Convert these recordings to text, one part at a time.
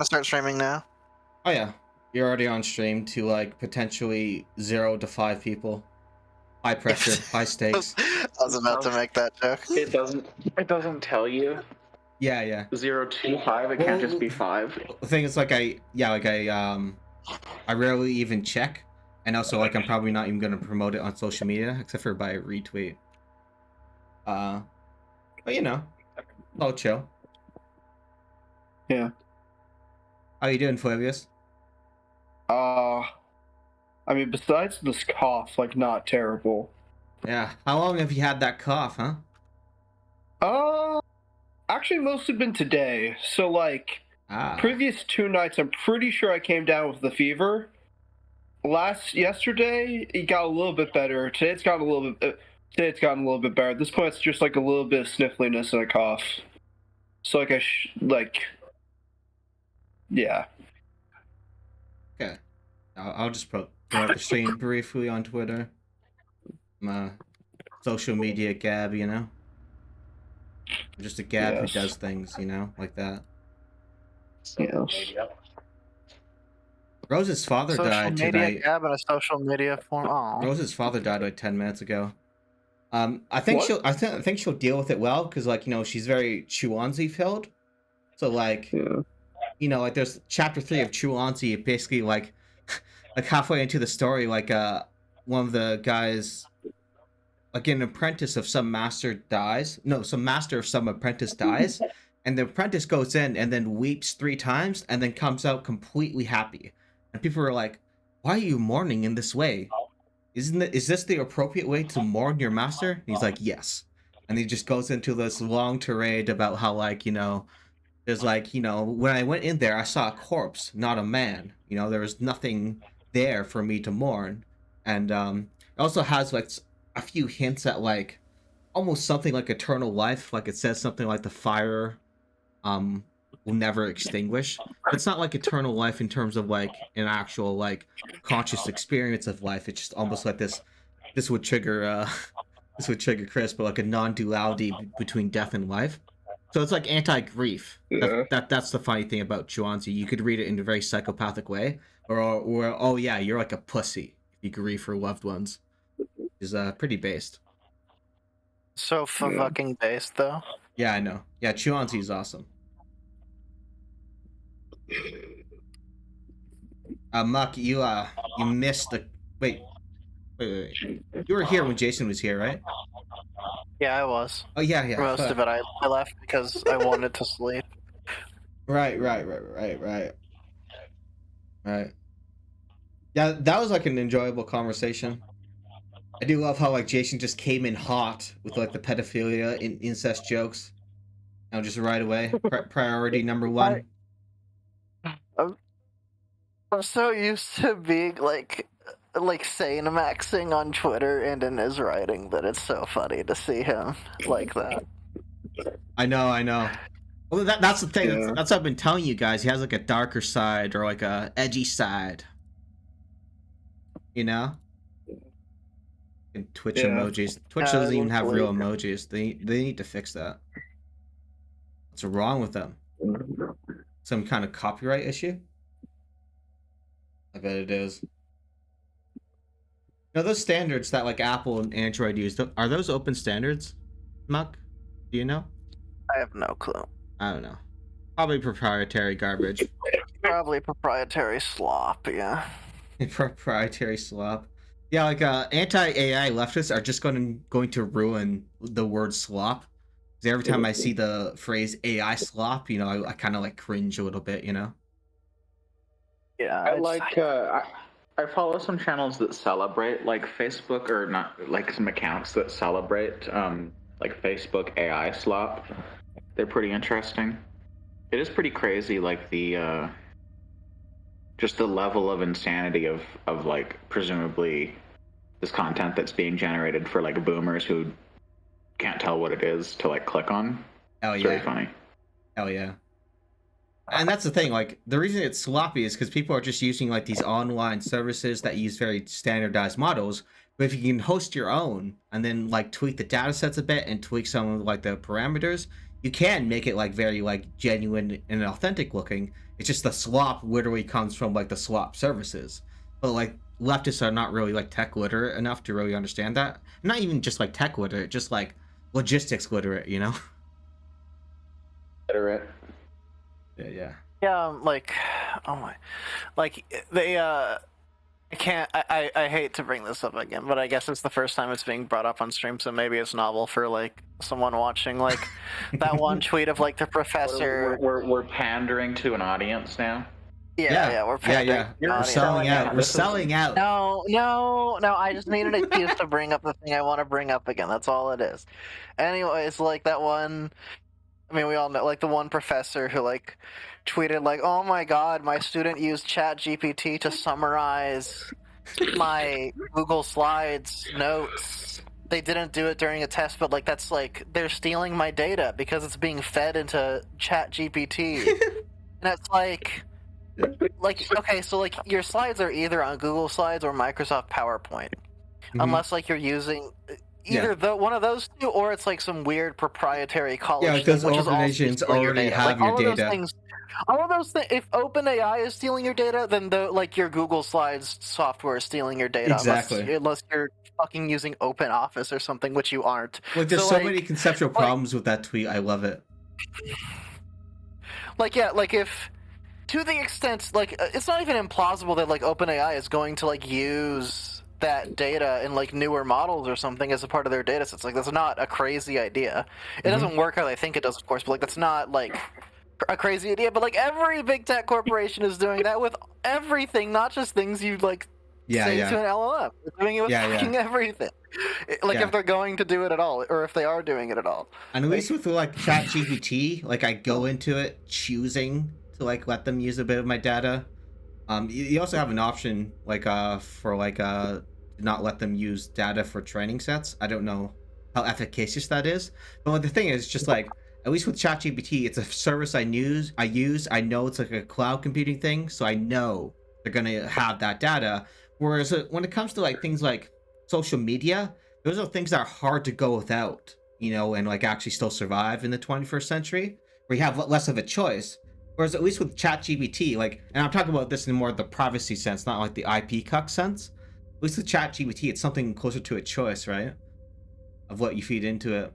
I start streaming now. Oh yeah, you're already on stream to like potentially 0 to 5 people. High pressure, high stakes. I was about to make that joke. It doesn't tell you Yeah. 0 to 5. It can't just be 5. The thing is, like I rarely even check, and also like I'm probably not even gonna promote it on social media except for by retweet. But you know, all chill. Yeah. How you doing, Flavius? I mean, besides this cough, like, not terrible. Yeah. How long have you had that cough, huh? Actually, mostly been today. So, like, previous 2 nights, I'm pretty sure I came down with the fever. Yesterday, it got a little bit better. Today, it's gotten a little bit better. At this point, it's just like a little bit of sniffliness and a cough. So, like, yeah. Okay. I'll just promote the stream briefly on Twitter. I'm a social media gab, you know? I'm just a gab who does things, you know, like that. Yes. Rose's father died Social media tonight. gab in a social media form. Oh. Rose's father died like 10 minutes ago. I think she'll deal with it well because, like, you know, she's very Chuanzi filled. So, like, you know, like there's chapter 3 of Chuanzi, basically like halfway into the story, like one of the guys, like an apprentice of some master dies. No, some master of some apprentice dies, and the apprentice goes in and then weeps 3 times and then comes out completely happy. And people are like, "Why are you mourning in this way? Is this the appropriate way to mourn your master?" And he's like, "Yes." And he just goes into this long tirade about how, like, you know, there's like, you know, when I went in there, I saw a corpse, not a man. You know, there was nothing there for me to mourn. And it also has like a few hints at like almost something like eternal life. Like it says something like the fire will never extinguish. But it's not like eternal life in terms of like an actual like conscious experience of life. It's just almost like this would trigger Chris, but like a non-duality between death and life. So it's like anti-grief. Yeah. That's the funny thing about Chuanzi. You could read it in a very psychopathic way, or oh yeah, you're like a pussy if you grieve for loved ones. Is pretty based. So fucking based though. Yeah, I know. Yeah, Chuanzi is awesome. Muck, you missed the wait. You were here when Jason was here, right? Yeah, I was. Oh yeah. Most of it I left because I wanted to sleep. Right. Yeah, that was like an enjoyable conversation. I do love how like Jason just came in hot with like the pedophilia and incest jokes. Now just right away, priority number 1. I'm so used to being like sane maxing on Twitter and in his writing that it's so funny to see him like that. I know. Well, that's the thing. Yeah. That's what I've been telling you guys. He has like a darker side or like a edgy side. You know? And Twitch emojis. Twitch doesn't even have real emojis. They need to fix that. What's wrong with them? Some kind of copyright issue? I bet it is. Now, those standards that like Apple and Android use, are those open standards, Muck? Do you know? I have no clue. I don't know. Probably proprietary garbage. Probably proprietary slop, yeah. Proprietary slop. Yeah, like anti-AI leftists are just going to ruin the word slop. Because every time I see the phrase AI slop, you know, I kind of like cringe a little bit, you know? Yeah, I follow some channels that celebrate like Facebook, or not like some accounts that celebrate like Facebook AI slop. They're pretty interesting. It is pretty crazy, like the just the level of insanity of like presumably this content that's being generated for like boomers who can't tell what it is to like click on. Hell It's yeah. really funny. Hell yeah. And that's the thing, like, the reason it's sloppy is because people are just using, like, these online services that use very standardized models. But if you can host your own and then, like, tweak the data sets a bit and tweak some of, like, the parameters, you can make it, like, very, like, genuine and authentic looking. It's just the swap literally comes from like the swap services. But like leftists are not really like tech literate enough to really understand that. Not even just like tech literate, just like logistics literate, you know? Literate. Yeah. Yeah, like, oh my, like they I can't. I hate to bring this up again, but I guess it's the first time it's being brought up on stream, so maybe it's novel for like someone watching. Like that one tweet of like the professor. We're pandering to an audience now. Yeah, we're pandering. We're selling out. We're selling out. No. I just need an excuse to bring up the thing I want to bring up again. That's all it is. Anyways, like that one. I mean, we all know, like the one professor who like tweeted like, "Oh my God, my student used ChatGPT to summarize my Google Slides notes. They didn't do it during a test, but like that's like they're stealing my data because it's being fed into ChatGPT." And it's like okay, so like your slides are either on Google Slides or Microsoft PowerPoint, unless like you're using. Either one of those two, or it's like some weird proprietary college. Yeah, like those organizations already have your data. All of those things. If OpenAI is stealing your data, then like your Google Slides software is stealing your data. Exactly. Unless you're fucking using OpenOffice or something, which you aren't. Like, there's so many conceptual problems with that tweet. I love it. Like, yeah, like if to the extent, like it's not even implausible that like OpenAI is going to like use that data in like newer models or something as a part of their data sets. Like that's not a crazy idea. It doesn't work how they think it does, of course, but like that's not like a crazy idea. But like every big tech corporation is doing that with everything, not just things you like say to an LLM. They're doing it with fucking everything. Like if they're going to do it at all, or if they are doing it at all. And at least with like ChatGPT, like I go into it choosing to like let them use a bit of my data. You also have an option like for like not let them use data for training sets. I don't know how efficacious that is, but the thing is just like at least with ChatGPT, it's a service I use. I know it's like a cloud computing thing, so I know they're gonna have that data. Whereas when it comes to like things like social media, those are things that are hard to go without, you know, and like actually still survive in the 21st century, where you have less of a choice. Whereas at least with ChatGPT, like, and I'm talking about this in more the privacy sense, not like the IP cuck sense. At least with ChatGPT, it's something closer to a choice, right? Of what you feed into it.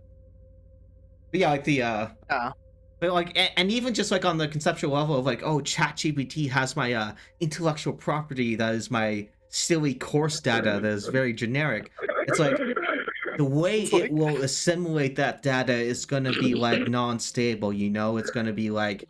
But yeah, like the but like, and even just like on the conceptual level of like, oh, ChatGPT has my intellectual property that is my silly course data that is very generic. It's like the way it will assimilate that data is gonna be like non-stable, you know? It's gonna be like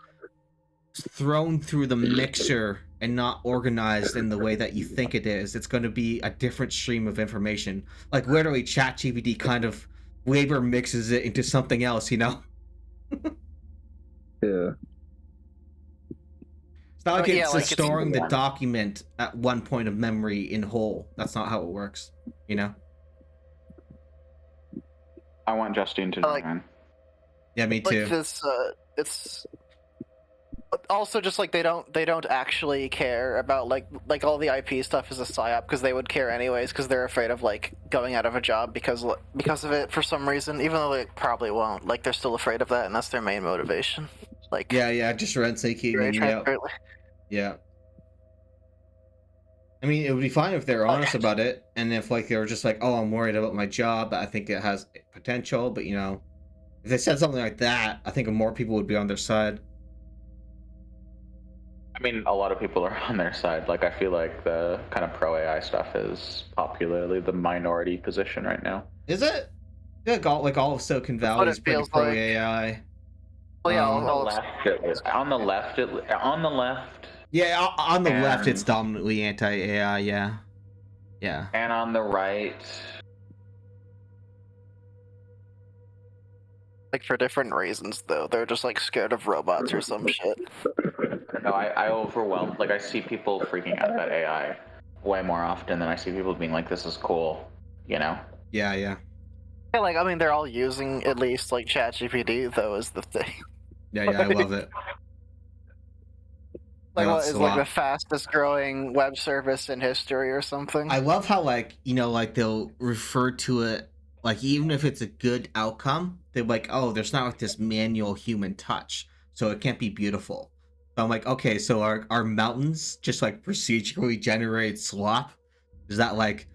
thrown through the mixer and not organized in the way that you think it is. It's going to be a different stream of information. Like literally ChatGPT kind of labor mixes it into something else, you know? Yeah. It's not like it's storing the document at one point of memory in whole. That's not how it works, you know? I want Justine to know, man. Yeah, me too. Like this, it's also just like they don't actually care about like all the IP stuff is a psyop because they would care anyways because they're afraid of like going out of a job because of it for some reason, even though they probably won't. Like they're still afraid of that, and that's their main motivation. Like just rent seeking. Yeah. I mean, it would be fine if they're honest about it, and if like they were just like, "Oh, I'm worried about my job, but I think it has potential." But you know, if they said something like that, I think more people would be on their side. I mean, a lot of people are on their side. Like, I feel like the kind of pro-AI stuff is popularly the minority position right now. Is it? Yeah, all of Silicon Valley is pretty pro-AI. Well, yeah, on the left. Yeah, on the left, it's dominantly anti-AI. Yeah. And on the right, like for different reasons, though. They're just like scared of robots or some shit. No, I overwhelm. Like I see people freaking out about AI way more often than I see people being like, "This is cool," you know? Yeah. Yeah, like I mean, they're all using at least like ChatGPT, though, is the thing. Yeah, I love it. Like what is like the fastest growing web service in history or something? I love how like, you know, like they'll refer to it like even if it's a good outcome, they're like, oh, there's not like this manual human touch, so it can't be beautiful. So I'm like, okay, so are mountains just like procedurally generate slop? Is that like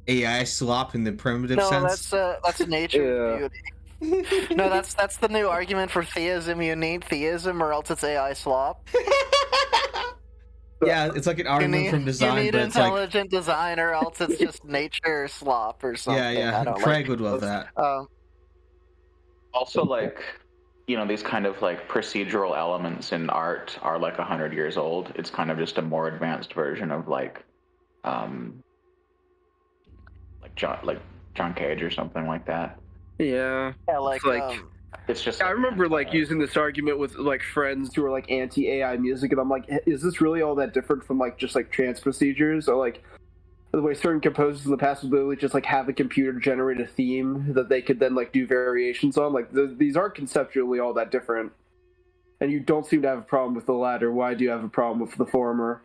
AI slop in the primitive No, sense? that's nature's Yeah. beauty. No, that's the new argument for theism. You need theism, or else it's AI slop. Yeah, it's like an argument from You design, need but it's like, intelligent design, or else it's just nature slop or yeah, something. yeah. I don't Craig like. would love that. Also, like, you know, these kind of like procedural elements in art are like 100 years old. It's kind of just a more advanced version of um, like John Cage or something like that. Yeah. Yeah, like It's like It's just. I remember like using this argument with like friends who are like anti-AI music, and I'm like, is this really all that different from like just like trance procedures, or like the way certain composers in the past would literally just like have a computer generate a theme that they could then like do variations on? Like these aren't conceptually all that different, and you don't seem to have a problem with the latter. Why do you have a problem with the former?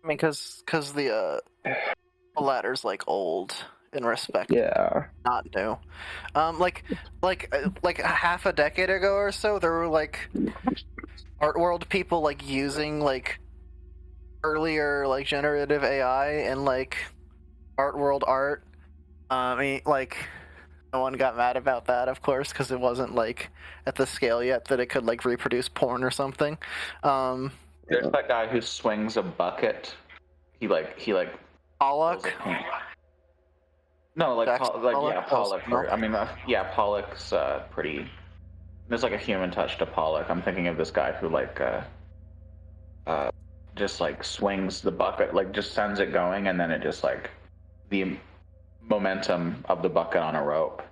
I mean, because the ladder's like old in respect, Yeah. not new. Like a half a decade ago or so, there were like art world people like using like earlier like generative AI and like art world art. I mean, like no one got mad about that, of course, because it wasn't like at the scale yet that it could like reproduce porn or something. There's that guy who swings a bucket. He Pollock. No, like Jackson Pollock. Yeah, Pollock? Pollock. I mean, yeah, Pollock's pretty. There's like a human touch to Pollock. I'm thinking of this guy who just like swings the bucket, like just sends it going, and then it just like the momentum of the bucket on a rope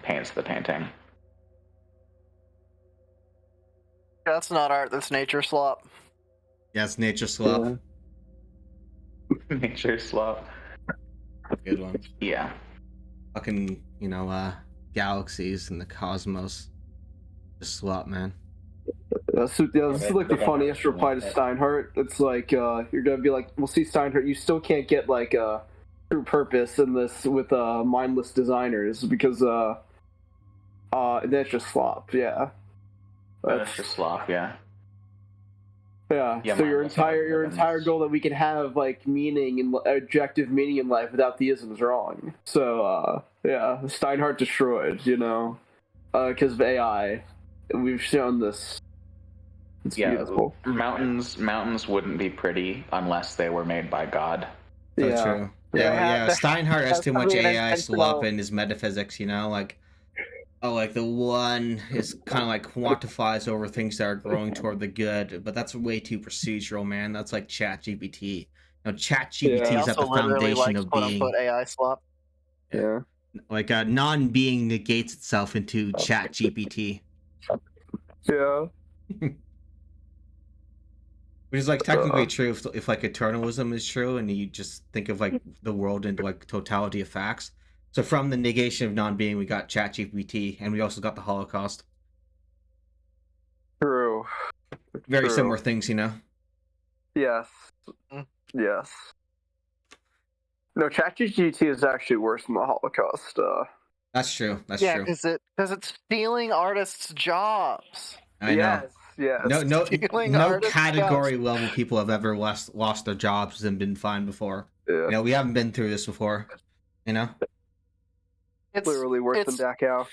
paints the painting. That's not art. That's nature slop. Yeah, it's nature slop. Nature slop. Good one. Yeah. Fucking, galaxies and the cosmos. Just slop, man. This is like the funniest reply to Steinhardt. It's like you're gonna be like, "Well, see, Steinhardt, you still can't get like true purpose in this with mindless designers because that's just slop." Yeah, That's just slop. Yeah. Yeah. Yeah, So your mindless entire algorithms. goal that we can have like meaning and objective meaning in life without theism is wrong. So yeah, Steinhardt destroyed. Because of AI. We've shown this. It's beautiful. Mountains wouldn't be pretty unless they were made by God. So Yeah. true. Yeah, Steinhardt has too much an AI intentional- slop in his metaphysics, like, oh, like the one is kind of like quantifies over things that are growing toward the good, but that's way too procedural, man. That's like ChatGPT. ChatGPT He is at also the literally foundation likes of quote being. unquote AI slop. Yeah. Like non-being negates itself into ChatGPT. Yeah. Which is like technically true if like eternalism is true and you just think of like the world into like totality of facts. So from the negation of non-being, we got ChatGPT, and we also got the Holocaust. True. Very True. similar things, Yes. Mm. Yes. No, ChatGPT is actually worse than the Holocaust. That's true. That's Yeah, true. because it's stealing artists' jobs. I know. Yes. No Stealing no artists' category jobs. level people have ever lost their jobs and been fine before. Yeah. We haven't been through this before. It's Literally worse than Dachau.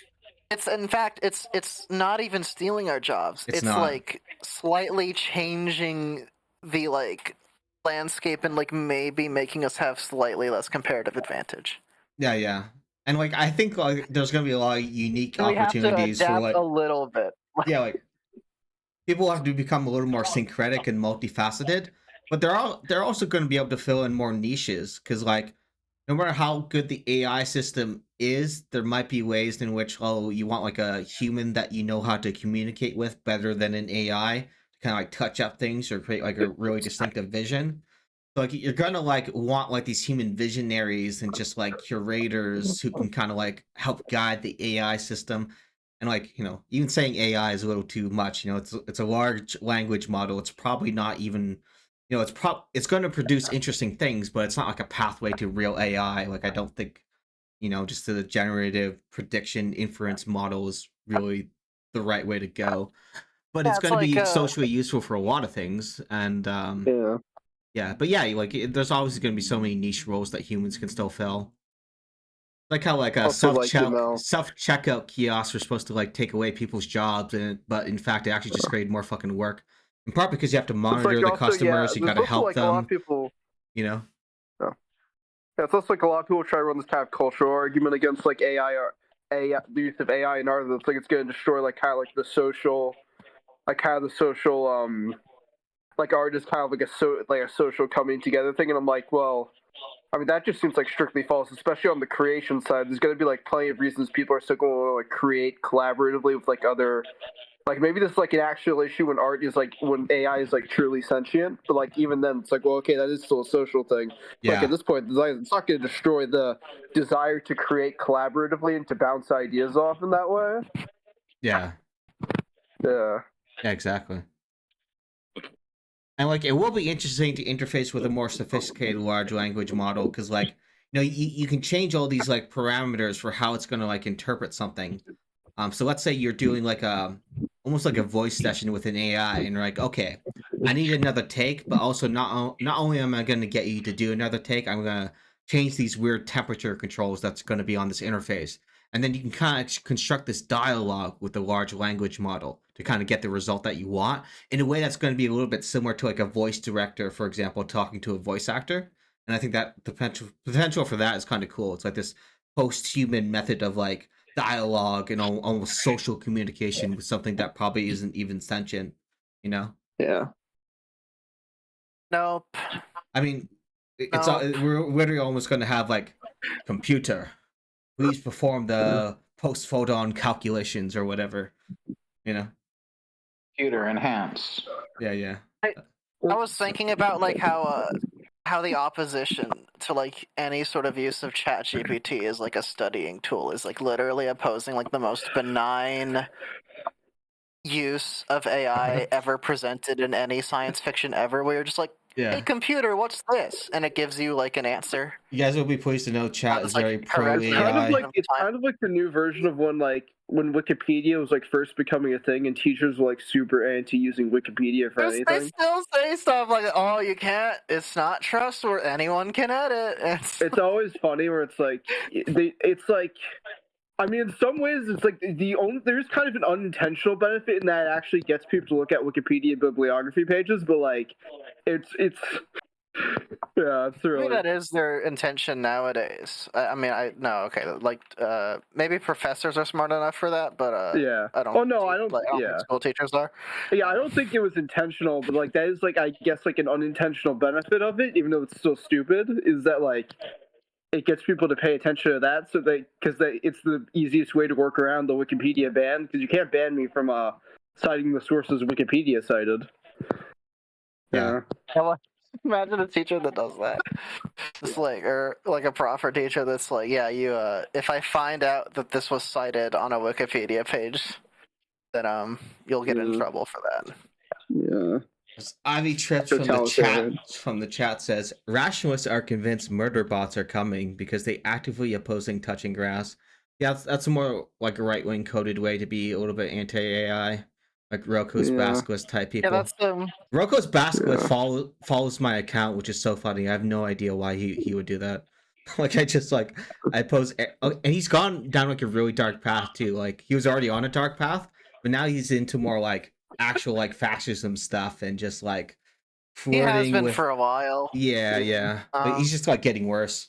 It's in fact it's not even stealing our jobs. It's It's not. like slightly changing the like landscape and like maybe making us have slightly less comparative advantage. Yeah. And like I think like there's gonna be a lot of unique We have to opportunities for adapt like a little bit. yeah, like people have to become a little more syncretic and multifaceted, but they're also going to be able to fill in more niches because like no matter how good the AI system is, there might be ways in which you want like a human that you know how to communicate with better than an AI to kind of like touch up things or create like a really distinctive vision. So like you're gonna like want like these human visionaries and just like curators who can kind of like help guide the AI system. And like even saying AI is a little too much. It's a large language model. It's probably not even it's going to produce interesting things, but it's not like a pathway to real AI. Like I don't think just the generative prediction inference model is really the right way to go. but Yeah, it's it's going to be like, socially useful for a lot of things. And Yeah. yeah, but yeah, like there's always going to be so many niche roles that humans can still fill. Like how like a Also, like, self checkout kiosks are supposed to like take away people's jobs, but in fact they actually just create more fucking work. In part because you have to it's monitor like the also, yeah, customers, you got there's to also help like a lot them, of people. you know. Yeah, it's also like a lot of people try to run this kind of cultural argument against like AI or AI, the use of AI in art. That's like it's going to destroy like kind of like the social, like art is kind of like a social coming together thing. And I'm like, well, I mean, that just seems like strictly false, especially on the creation side. There's going to be like plenty of reasons people are still going to like create collaboratively with like other, like maybe this is like an actual issue when art is like when AI is like truly sentient. But like even then, it's like, well, okay, that is still a social thing. Yeah. Like at this point, it's not going to destroy the desire to create collaboratively and to bounce ideas off in that way. Yeah. Yeah. Yeah, exactly. And like it will be interesting to interface with a more sophisticated large language model because like you can change all these like parameters for how it's going to like interpret something. So let's say you're doing like almost like a voice session with an AI, and you're like, okay, I need another take, but also not only am I going to get you to do another take, I'm going to change these weird temperature controls that's going to be on this interface, and then you can kind of construct this dialogue with the large language model to kind of get the result that you want in a way that's going to be a little bit similar to like a voice director, for example, talking to a voice actor. And I think that potential for that is kind of cool. It's like this post-human method of like dialogue and almost social communication with something that probably isn't even sentient, you know? Yeah. Nope. I mean, No. we're literally almost going to have like computer, please perform the post-photon calculations or whatever, you know? Computer enhance. Yeah. I was thinking about like how the opposition to like any sort of use of ChatGPT is like a studying tool is like literally opposing like the most benign use of AI ever presented in any science fiction ever, where you're just like, Yeah. hey computer, what's this? And it gives you like an answer. You guys will be pleased to know chat is like, very pro correct. AI. It's kind of like the new version of when Wikipedia was like first becoming a thing and teachers were like super anti using Wikipedia for anything. They still say stuff like, oh, you can't, it's not trustworthy, anyone can edit. It's always funny where it's like it's like, I mean, in some ways, it's like there's kind of an unintentional benefit in that it actually gets people to look at Wikipedia bibliography pages, but like, it's yeah, it's really. I think that is their intention nowadays. Like maybe professors are smart enough for that, but yeah, I don't. Oh no, I don't. Like, I don't think school teachers are. Yeah, I don't think it was intentional, but like that is like I guess like an unintentional benefit of it, even though it's still stupid. Is that like it gets people to pay attention to that, so it's the easiest way to work around the Wikipedia ban because you can't ban me from citing the sources Wikipedia cited. Yeah. Imagine a teacher that does that. Just like, or like a prof or teacher that's like, yeah, you. If I find out that this was cited on a Wikipedia page, then you'll get in trouble for that. Yeah. Ivy Trips from the chat says rationalists are convinced murder bots are coming because they actively opposing touching grass. Yeah, that's a more like a right wing coded way to be a little bit anti AI, like Roko's Basilisk type people. Yeah, that's Roko's Basilisk follows my account, which is so funny. I have no idea why he would do that. Like I post, and he's gone down like a really dark path too. Like he was already on a dark path, but now he's into more like actual like fascism stuff and just like flirting. He has been for a while. Yeah. But he's just like getting worse.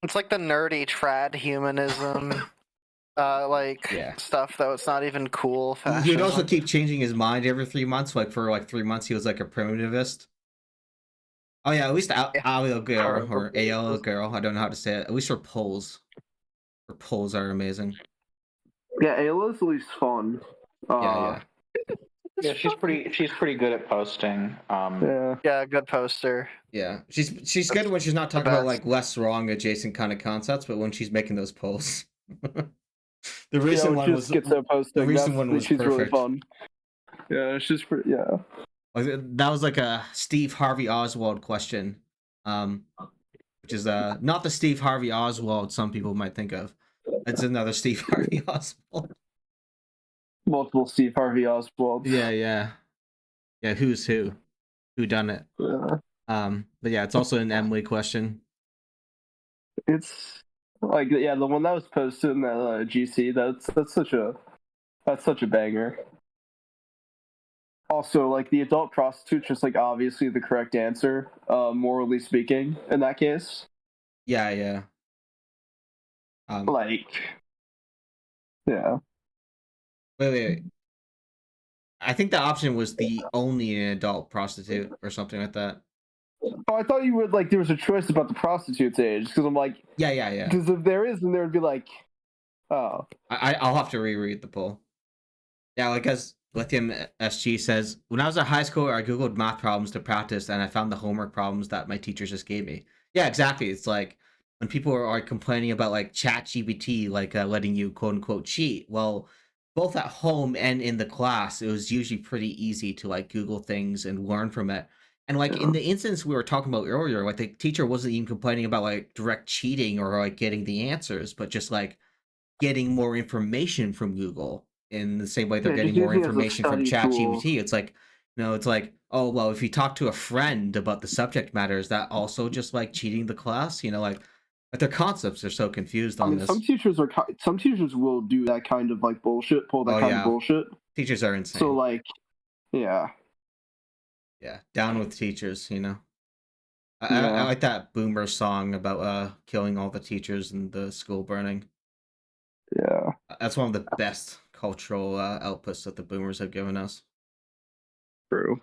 It's like the nerdy trad humanism, stuff though. It's not even cool. Fascism. He would also keep changing his mind every 3 months. Like for like 3 months, he was like a primitivist. Oh yeah, at least Alio girl or AL girl. I don't know how to say it. At least her polls. Her polls are amazing. Yeah, Ayla's at least fun. Yeah. Yeah, she's pretty good at posting. Yeah, good poster. Yeah, she's good when she's not talking about like less wrong adjacent kind of concepts, but when she's making those posts. The recent one was she's perfect. Really fun. Yeah, she's pretty. Yeah. That was like a Steve Harvey Oswald question, which is not the Steve Harvey Oswald some people might think of. It's another Steve Harvey Oswald. multiple Steve Harvey Oswalds. Yeah. Who's who done it? Yeah. But yeah, it's also an Emily question. It's like the one that was posted in that GC. That's such a banger. Also, like the adult prostitute's just like obviously the correct answer, morally speaking, in that case. Yeah. Like, yeah. Wait. I think the option was the only an adult prostitute or something like that. Oh, I thought you would like there was a choice about the prostitute's age because I'm like, Yeah. Because if there is, then there would be like, oh, I'll have to reread the poll. Yeah, like as Lithium SG says, when I was at high school, I googled math problems to practice, and I found the homework problems that my teachers just gave me. Yeah, exactly. It's like when people are complaining about like ChatGPT, like letting you quote unquote cheat. Well, both at home and in the class, it was usually pretty easy to like Google things and learn from it. And like in the instance we were talking about earlier, like the teacher wasn't even complaining about like direct cheating or like getting the answers, but just like getting more information from Google in the same way they're getting more information from ChatGPT. It's like, it's like, oh, well, if you talk to a friend about the subject matter, is that also just like cheating the class? Like their concepts are so confused on this. Some teachers will do that kind of like bullshit, pull that kind of bullshit. Teachers are insane. So like, yeah. Yeah, down with teachers, I like that Boomer song about killing all the teachers and the school burning. Yeah. That's one of the best cultural outputs that the Boomers have given us. True.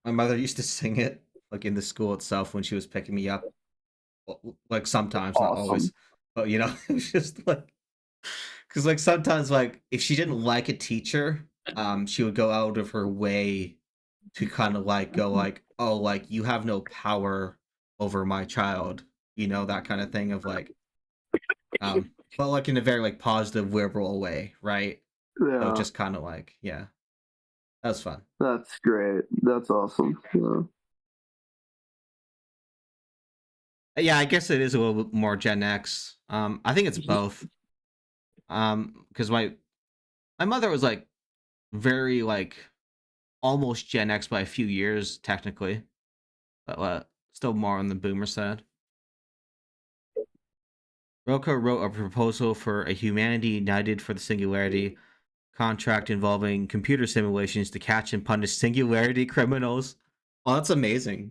My mother used to sing it like in the school itself when she was picking me up. Like sometimes, not always. But it was just like, because like sometimes like if she didn't like a teacher, she would go out of her way to kind of like go like, oh, like you have no power over my child, that kind of thing of like, but like in a very like positive liberal way, right? Yeah. So just kind of like, yeah, that was fun. That's great. That's awesome. Yeah, I guess it is a little bit more Gen X. I think it's both. Because my mother was like very like almost Gen X by a few years technically, but still more on the Boomer side. Rocco wrote a proposal for a Humanity United for the Singularity contract involving computer simulations to catch and punish singularity criminals. Oh, that's amazing.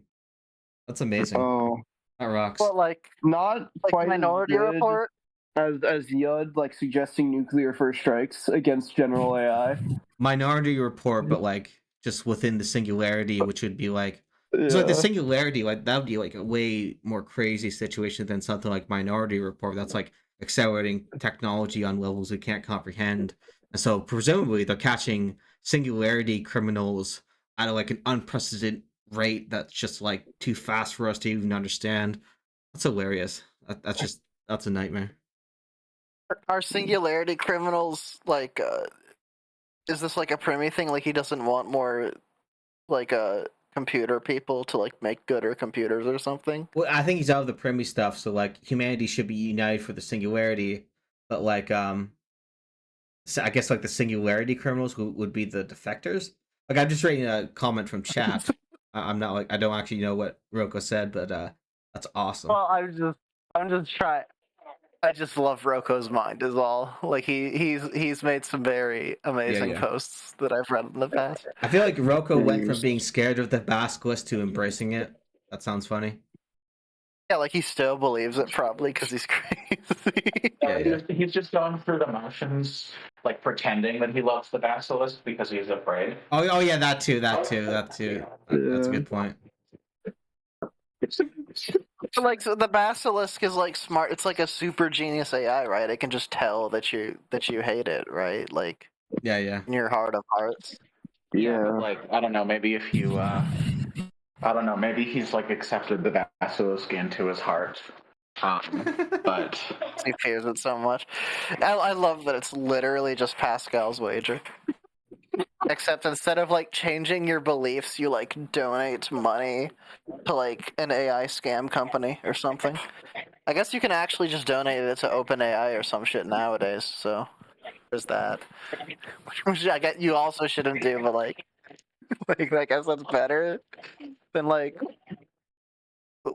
That's amazing. Oh, that rocks. Well, like not like quite Minority Report. As Yud like suggesting nuclear first strikes against general AI. Minority Report, but like just within the singularity, which would be like, so like the singularity, like that would be like a way more crazy situation than something like Minority Report. That's like accelerating technology on levels we can't comprehend. And so presumably they're catching singularity criminals at like an unprecedented rate that's just like too fast for us to even understand. That's hilarious. That's a nightmare. Are singularity criminals like is this like a Primy thing, like he doesn't want more like computer people to like make gooder computers or something? Well, I think he's out of the Primy stuff, so like humanity should be united for the singularity, but like so I guess like the singularity criminals would be the defectors. Like I'm just reading a comment from chat. I'm not like I don't actually know what Rocco said, but that's awesome. Well, I'm just trying. I just love Rocco's mind is all. Like he's made some very amazing posts that I've read in the past. I feel like Rocco went from being scared of the basilisk to embracing it. That sounds funny. Yeah, like he still believes it probably because he's crazy. He's just going through the motions, like pretending that he loves the basilisk because he's afraid. Oh yeah, that too. That's a good point. Like so the basilisk is like smart. It's like a super genius AI, right? It can just tell that you hate it, right? Like yeah, in your heart of hearts. Yeah, like I don't know. Maybe if you, I don't know. Maybe he's like accepted the basilisk into his heart, but he fears it so much. I love that it's literally just Pascal's wager. Except instead of like changing your beliefs, you like donate money to like an AI scam company or something. I guess you can actually just donate it to OpenAI or some shit nowadays. So there's that. Which I guess you also shouldn't do, but like I guess that's better than like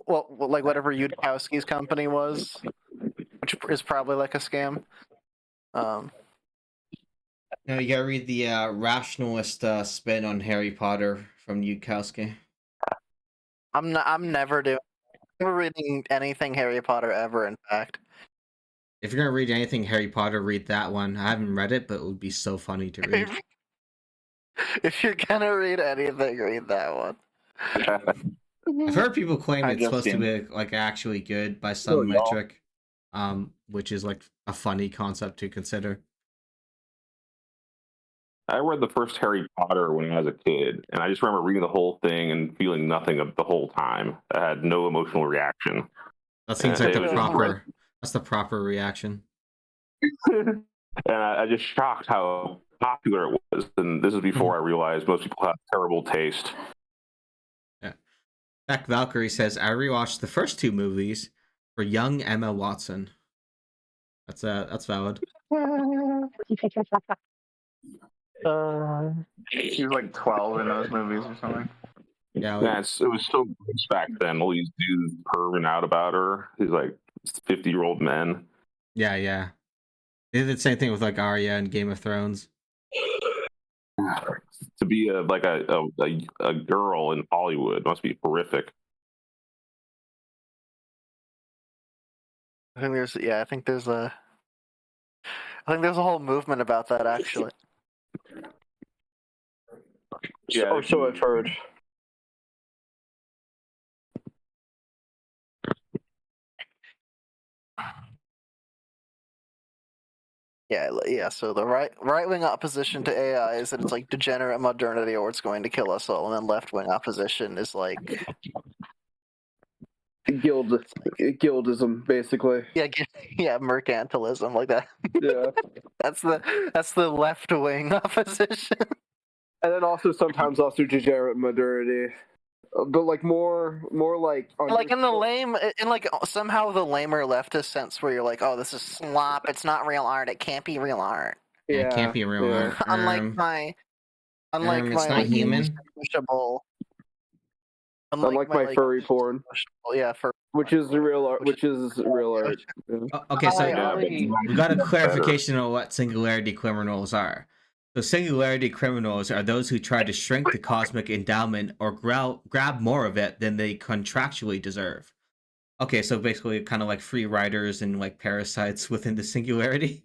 like whatever Yudkowski's company was, which is probably like a scam. No, you gotta read the rationalist spin on Harry Potter from Yudkowsky. I'm never reading anything Harry Potter ever. In fact, If you're gonna read anything Harry Potter, read that one. I haven't read it, but it would be so funny to read. if you're gonna read anything, read that one. I've heard people claim it's supposed to Justine. be like actually good by some metric, which is like a funny concept to consider. I read the first Harry Potter when I was a kid, and I just remember reading the whole thing and feeling nothing of the whole time. I had no emotional reaction. That seems like It was just that's the proper reaction. and I just shocked how popular it was. And this is before I realized most people have terrible taste. Yeah. Beck Valkyrie says, I rewatched the first two movies for young Emma Watson. That's valid. She was like 12 in those movies or something. Yeah, it was so gross back then. All these dudes perving out about her. These like 50-year-old men. Yeah. They did the same thing with like Arya and Game of Thrones. To be a girl in Hollywood must be horrific. I think there's a whole movement about that actually. Yeah, so I've heard. Yeah. So the right wing opposition to AI is that it's like degenerate modernity or it's going to kill us all, and then left wing opposition is like Guildism, basically. Yeah, mercantilism, like that. Yeah. that's the left wing opposition. And then also sometimes degenerate modernity. But like more like in the lame, in like somehow the lamer leftist sense where you're like, oh, this is slop. It's not real art. It can't be real art. Yeah, it can't be real art. Unlike my it's not human. Unlike my furry porn. Yeah, which is real art. Which is real art. Okay, so we got a clarification on what singularity criminals are. So singularity criminals are those who try to shrink the cosmic endowment or grab more of it than they contractually deserve. Okay, so basically kind of like free riders and like parasites within the singularity.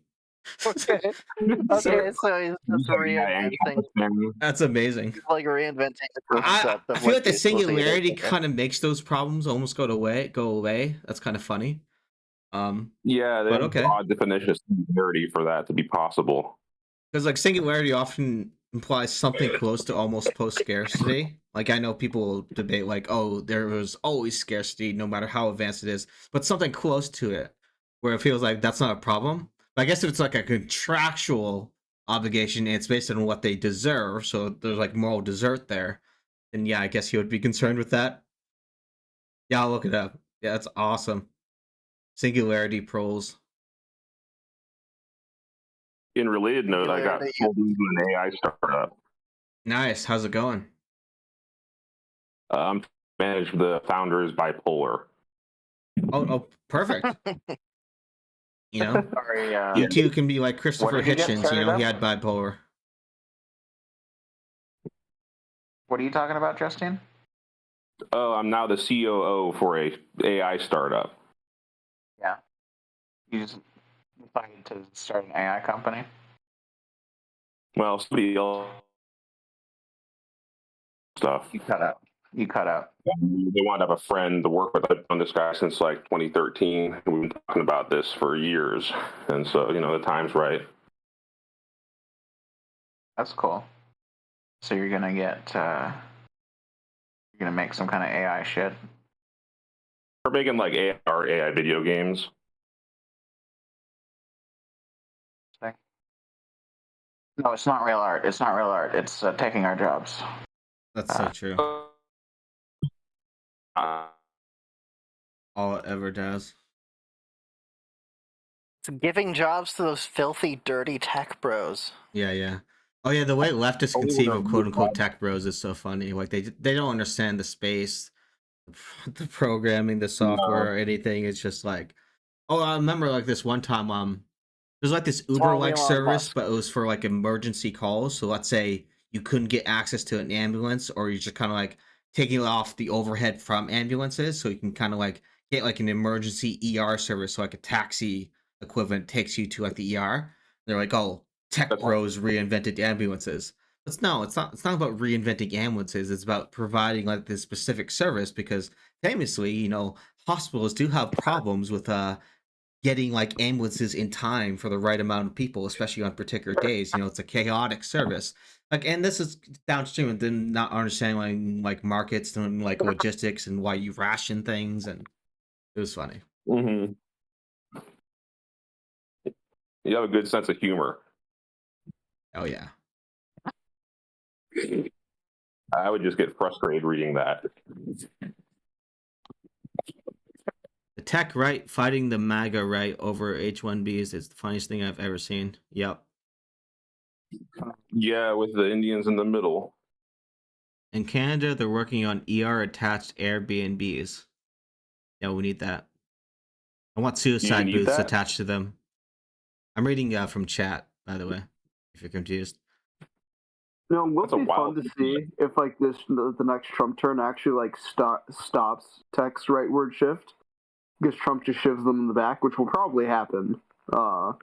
Okay, so he's just reinventing. That's amazing. Like reinventing the concept. I feel like the singularity kind of makes those problems almost go away. That's kind of funny. Yeah, they have a broad definition of singularity for that to be possible. Because like singularity often implies something close to almost post-scarcity. Like I know people debate like, oh, there was always scarcity no matter how advanced it is, but something close to it where it feels like that's not a problem. But I guess if it's like a contractual obligation and it's based on what they deserve, so there's like moral desert there, then yeah, I guess you would be concerned with that. Yeah, I'll look it up. Yeah, that's awesome. Singularity proles. In related note, I got pulled into an AI startup. Nice. How's it going? Managed the founder is bipolar. Oh, perfect. You know, you too can be like Christopher Hitchens. You know, he had bipolar. What are you talking about, Justine? Oh, I'm now the COO for a AI startup. Yeah. You just decided to start an AI company? Well, somebody else stuff. You cut out. They want to have a friend to work with. I've known this guy since like 2013, and we've been talking about this for years. And so, you know, the time's right. That's cool. So you're gonna make some kind of AI shit. We're making like AI video games. No, it's not real art. It's not real art. It's taking our jobs. That's so true. All it ever does. It's giving jobs to those filthy, dirty tech bros. Yeah. Oh yeah, the way leftists conceive of quote unquote tech bros is so funny. Like they don't understand the space, the programming, the software, or anything. It's just like, oh, I remember like this one time. There's like this Uber-like service, but it was for like emergency calls. So let's say you couldn't get access to an ambulance, or you're just kind of like taking off the overhead from ambulances, so you can kind of like get like an emergency ER service, so like a taxi equivalent takes you to like the ER. They're like, oh, tech bros reinvented ambulances. But no, it's not. It's not about reinventing ambulances. It's about providing like this specific service because famously, you know, hospitals do have problems with getting like ambulances in time for the right amount of people, especially on particular days. You know, it's a chaotic service. Like, and this is downstream and then not understanding like markets and like logistics and why you ration things, and it was funny. Mm-hmm. You have a good sense of humor. Oh yeah. I would just get frustrated reading that. The tech right fighting the MAGA right over H-1Bs is the funniest thing I've ever seen. Yep. Yeah, with the Indians in the middle. In Canada, they're working on ER-attached Airbnbs. Yeah, we need that. I want suicide booths attached to them. I'm reading from chat, by the way, if you're confused. You know, would be fun to see if like the next Trump turn actually like stops tech's rightward shift, because Trump just shivs them in the back, which will probably happen. I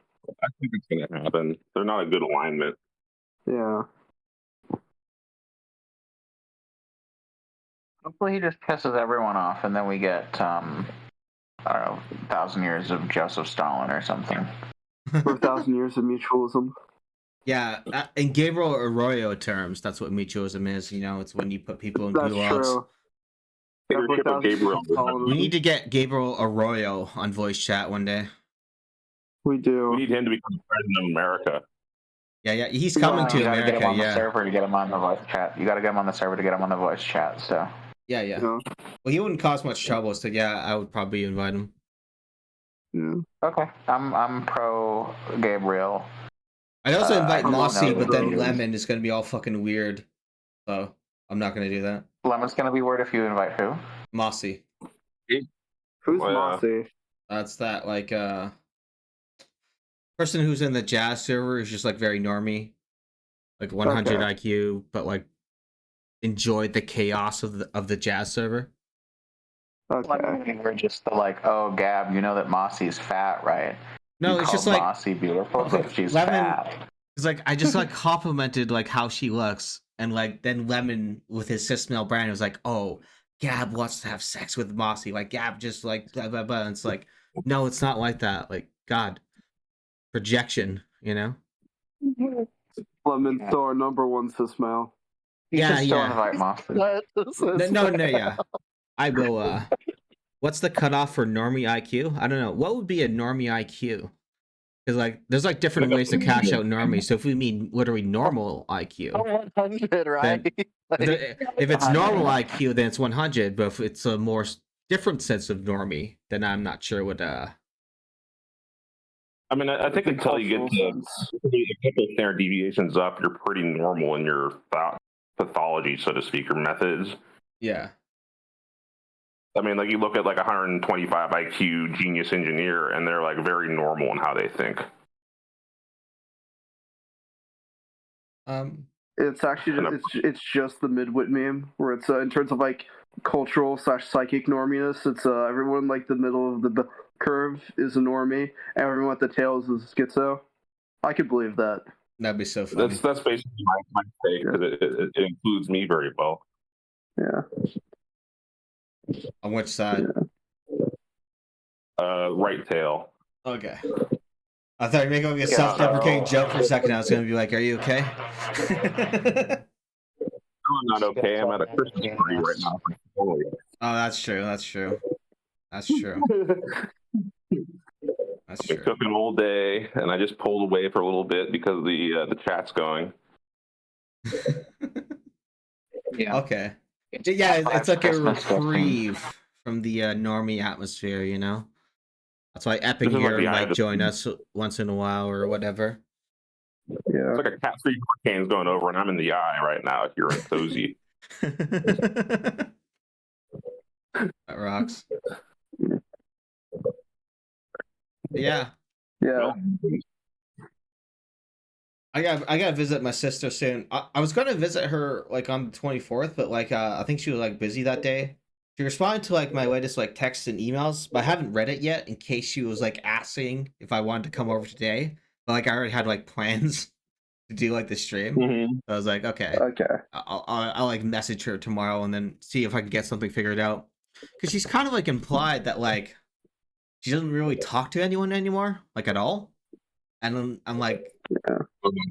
think it's going to happen. They're not a good alignment. Yeah. Hopefully he just pisses everyone off, and then we get, I don't know, 1,000 years of Joseph Stalin or something. Or 1,000 years of mutualism. Yeah, in Gabriel Arroyo terms, that's what mutualism is. You know, it's when you put people in gulags. We need to get Gabriel Arroyo on voice chat one day. We do. We need him to become president of America. Yeah, he's coming to America. Get him on the server to get him on the voice chat. You got to get him on the server to get him on the voice chat. So. Yeah. Well, he wouldn't cause much trouble, so yeah, I would probably invite him. Yeah. Okay, I'm pro Gabriel. I'd also invite Mossy, but then Lemon is going to be all fucking weird. So I'm not going to do that. Lemon's going to be weird if you invite who? Mossy. Who's Mossy? That's that, like, person who's in the jazz server is just, like, very normy. Like, 100 IQ, but, like, enjoyed the chaos of the jazz server. Okay. We're just like, oh, Gab, you know that Mossy's fat, right? No, it's just like Mossy beautiful, but she's fat. It's like I just like complimented like how she looks, and like then Lemon with his cis male brand was like, oh, Gab wants to have sex with Mossy. Like Gab just like blah blah blah. And it's like, no, it's not like that. Like God, projection, you know. Lemon's still our number one cis male. Yeah. Invite Mossy. No, yeah. I will. What's the cutoff for normie IQ? I don't know. What would be a normie IQ? Because like, there's like different ways to cash out normie. So if we mean literally normal IQ, 100, right? If it's normal IQ, then it's 100. But if it's a more different sense of normie, then I'm not sure what. I mean, I think until you get to a couple standard deviations up, you're pretty normal in your pathology, so to speak, or methods. Yeah. I mean, like you look at like 125 IQ genius engineer, and they're like very normal in how they think. It's actually it's just the midwit meme where it's in terms of like cultural / psychic norminess. It's everyone like the middle of the curve is a normie, and everyone at the tails is schizo. I could believe that. That'd be so funny. That's basically my take because it includes me very well. Yeah. On which side? Right tail. Okay. I thought you were making a self-deprecating joke for a second. I was going to be like, "Are you okay?" I'm not okay. I'm at a Christmas party right now. Oh, that's true. That's true. That's It true. took an all day, and I just pulled away for a little bit because the chat's going. Yeah. Okay. Yeah, it's like a Christmas stuff, reprieve from the normie atmosphere, you know? That's why Epic This is like here the eye might of the join us once in a while or whatever. Yeah. It's like a cat 3 hurricanes going over, and I'm in the eye right now if you're in Cozy. That rocks. Yeah. Yeah. Well, I gotta visit my sister soon. I was gonna visit her like on the 24th, but like I think she was like busy that day. She responded to like my latest like texts and emails, but I haven't read it yet in case she was like asking if I wanted to come over today. But like I already had like plans to do like the stream. mhm. So I was like, okay, Okay. I'll like message her tomorrow and then see if I can get something figured out. Because she's kind of like implied that like she doesn't really talk to anyone anymore, like at all. And I'm like,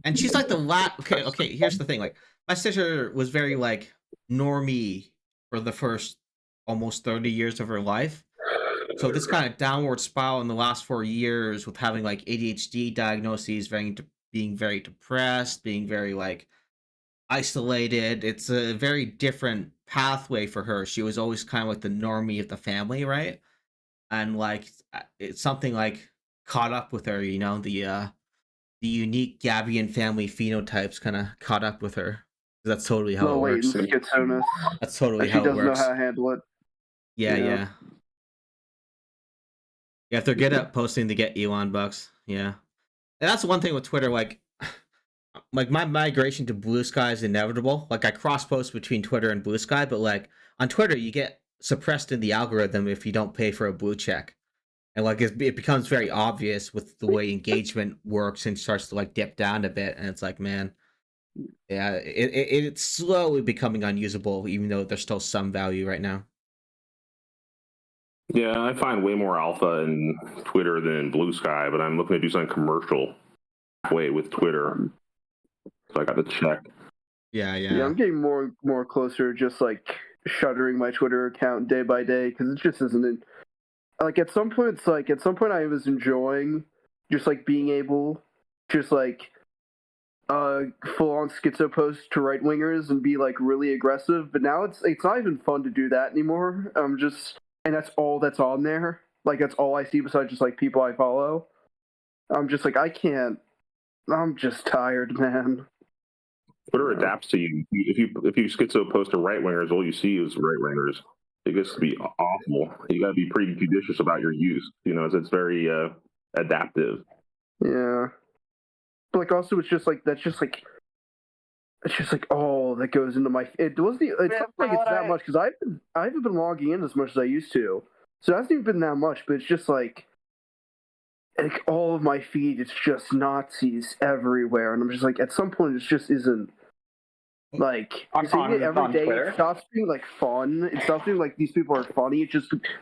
and she's like the last. Okay. Here's the thing. Like my sister was very like normie for the first almost 30 years of her life. So this kind of downward spiral in the last 4 years with having like ADHD diagnoses, being very depressed, being very like isolated. It's a very different pathway for her. She was always kind of like the normie of the family, right? And like it's something like caught up with her, you know, the unique Gabian family phenotypes kind of caught up with her. That's totally how Low it works. latent schizosis. That's totally And she how it doesn't know works. how to handle it. Yeah, Yeah. yeah. Yeah, if they're good at posting, they get Elon bucks. Yeah. And that's one thing with Twitter, like my migration to Blue Sky is inevitable. Like I cross post between Twitter and Blue Sky, but like on Twitter you get suppressed in the algorithm if you don't pay for a blue check. And like it becomes very obvious with the way engagement works and starts to like dip down a bit, and it's like, man, yeah, it's slowly becoming unusable, even though there's still some value right now. Yeah, I find way more alpha in Twitter than in Blue Sky, but I'm looking to do something commercial way with Twitter. So I got the check. Yeah, Yeah, yeah. I'm getting more closer, just like shuttering my Twitter account day by day because it just isn't. Like at some point, it's like at some point I was enjoying just like being able, just like full on schizo post to right wingers and be like really aggressive. But now it's not even fun to do that anymore. And that's all that's on there. Like that's all I see besides just like people I follow. I'm just like I can't. I'm just tired, man. Twitter adapts to you. If you schizo post to right wingers, all you see is right wingers. It gets to be awful. You got to be pretty judicious about your use. You know, it's very adaptive. Yeah. But like also it's just like that's just like it's just like all that goes into my. It's not like it's that much because I haven't been logging in as much as I used to, so it hasn't even been that much. But it's just like all of my feed, it's just Nazis everywhere, and I'm just like, at some point, it just isn't like seeing it every day. It stops being like fun. It stops being like these people are funny.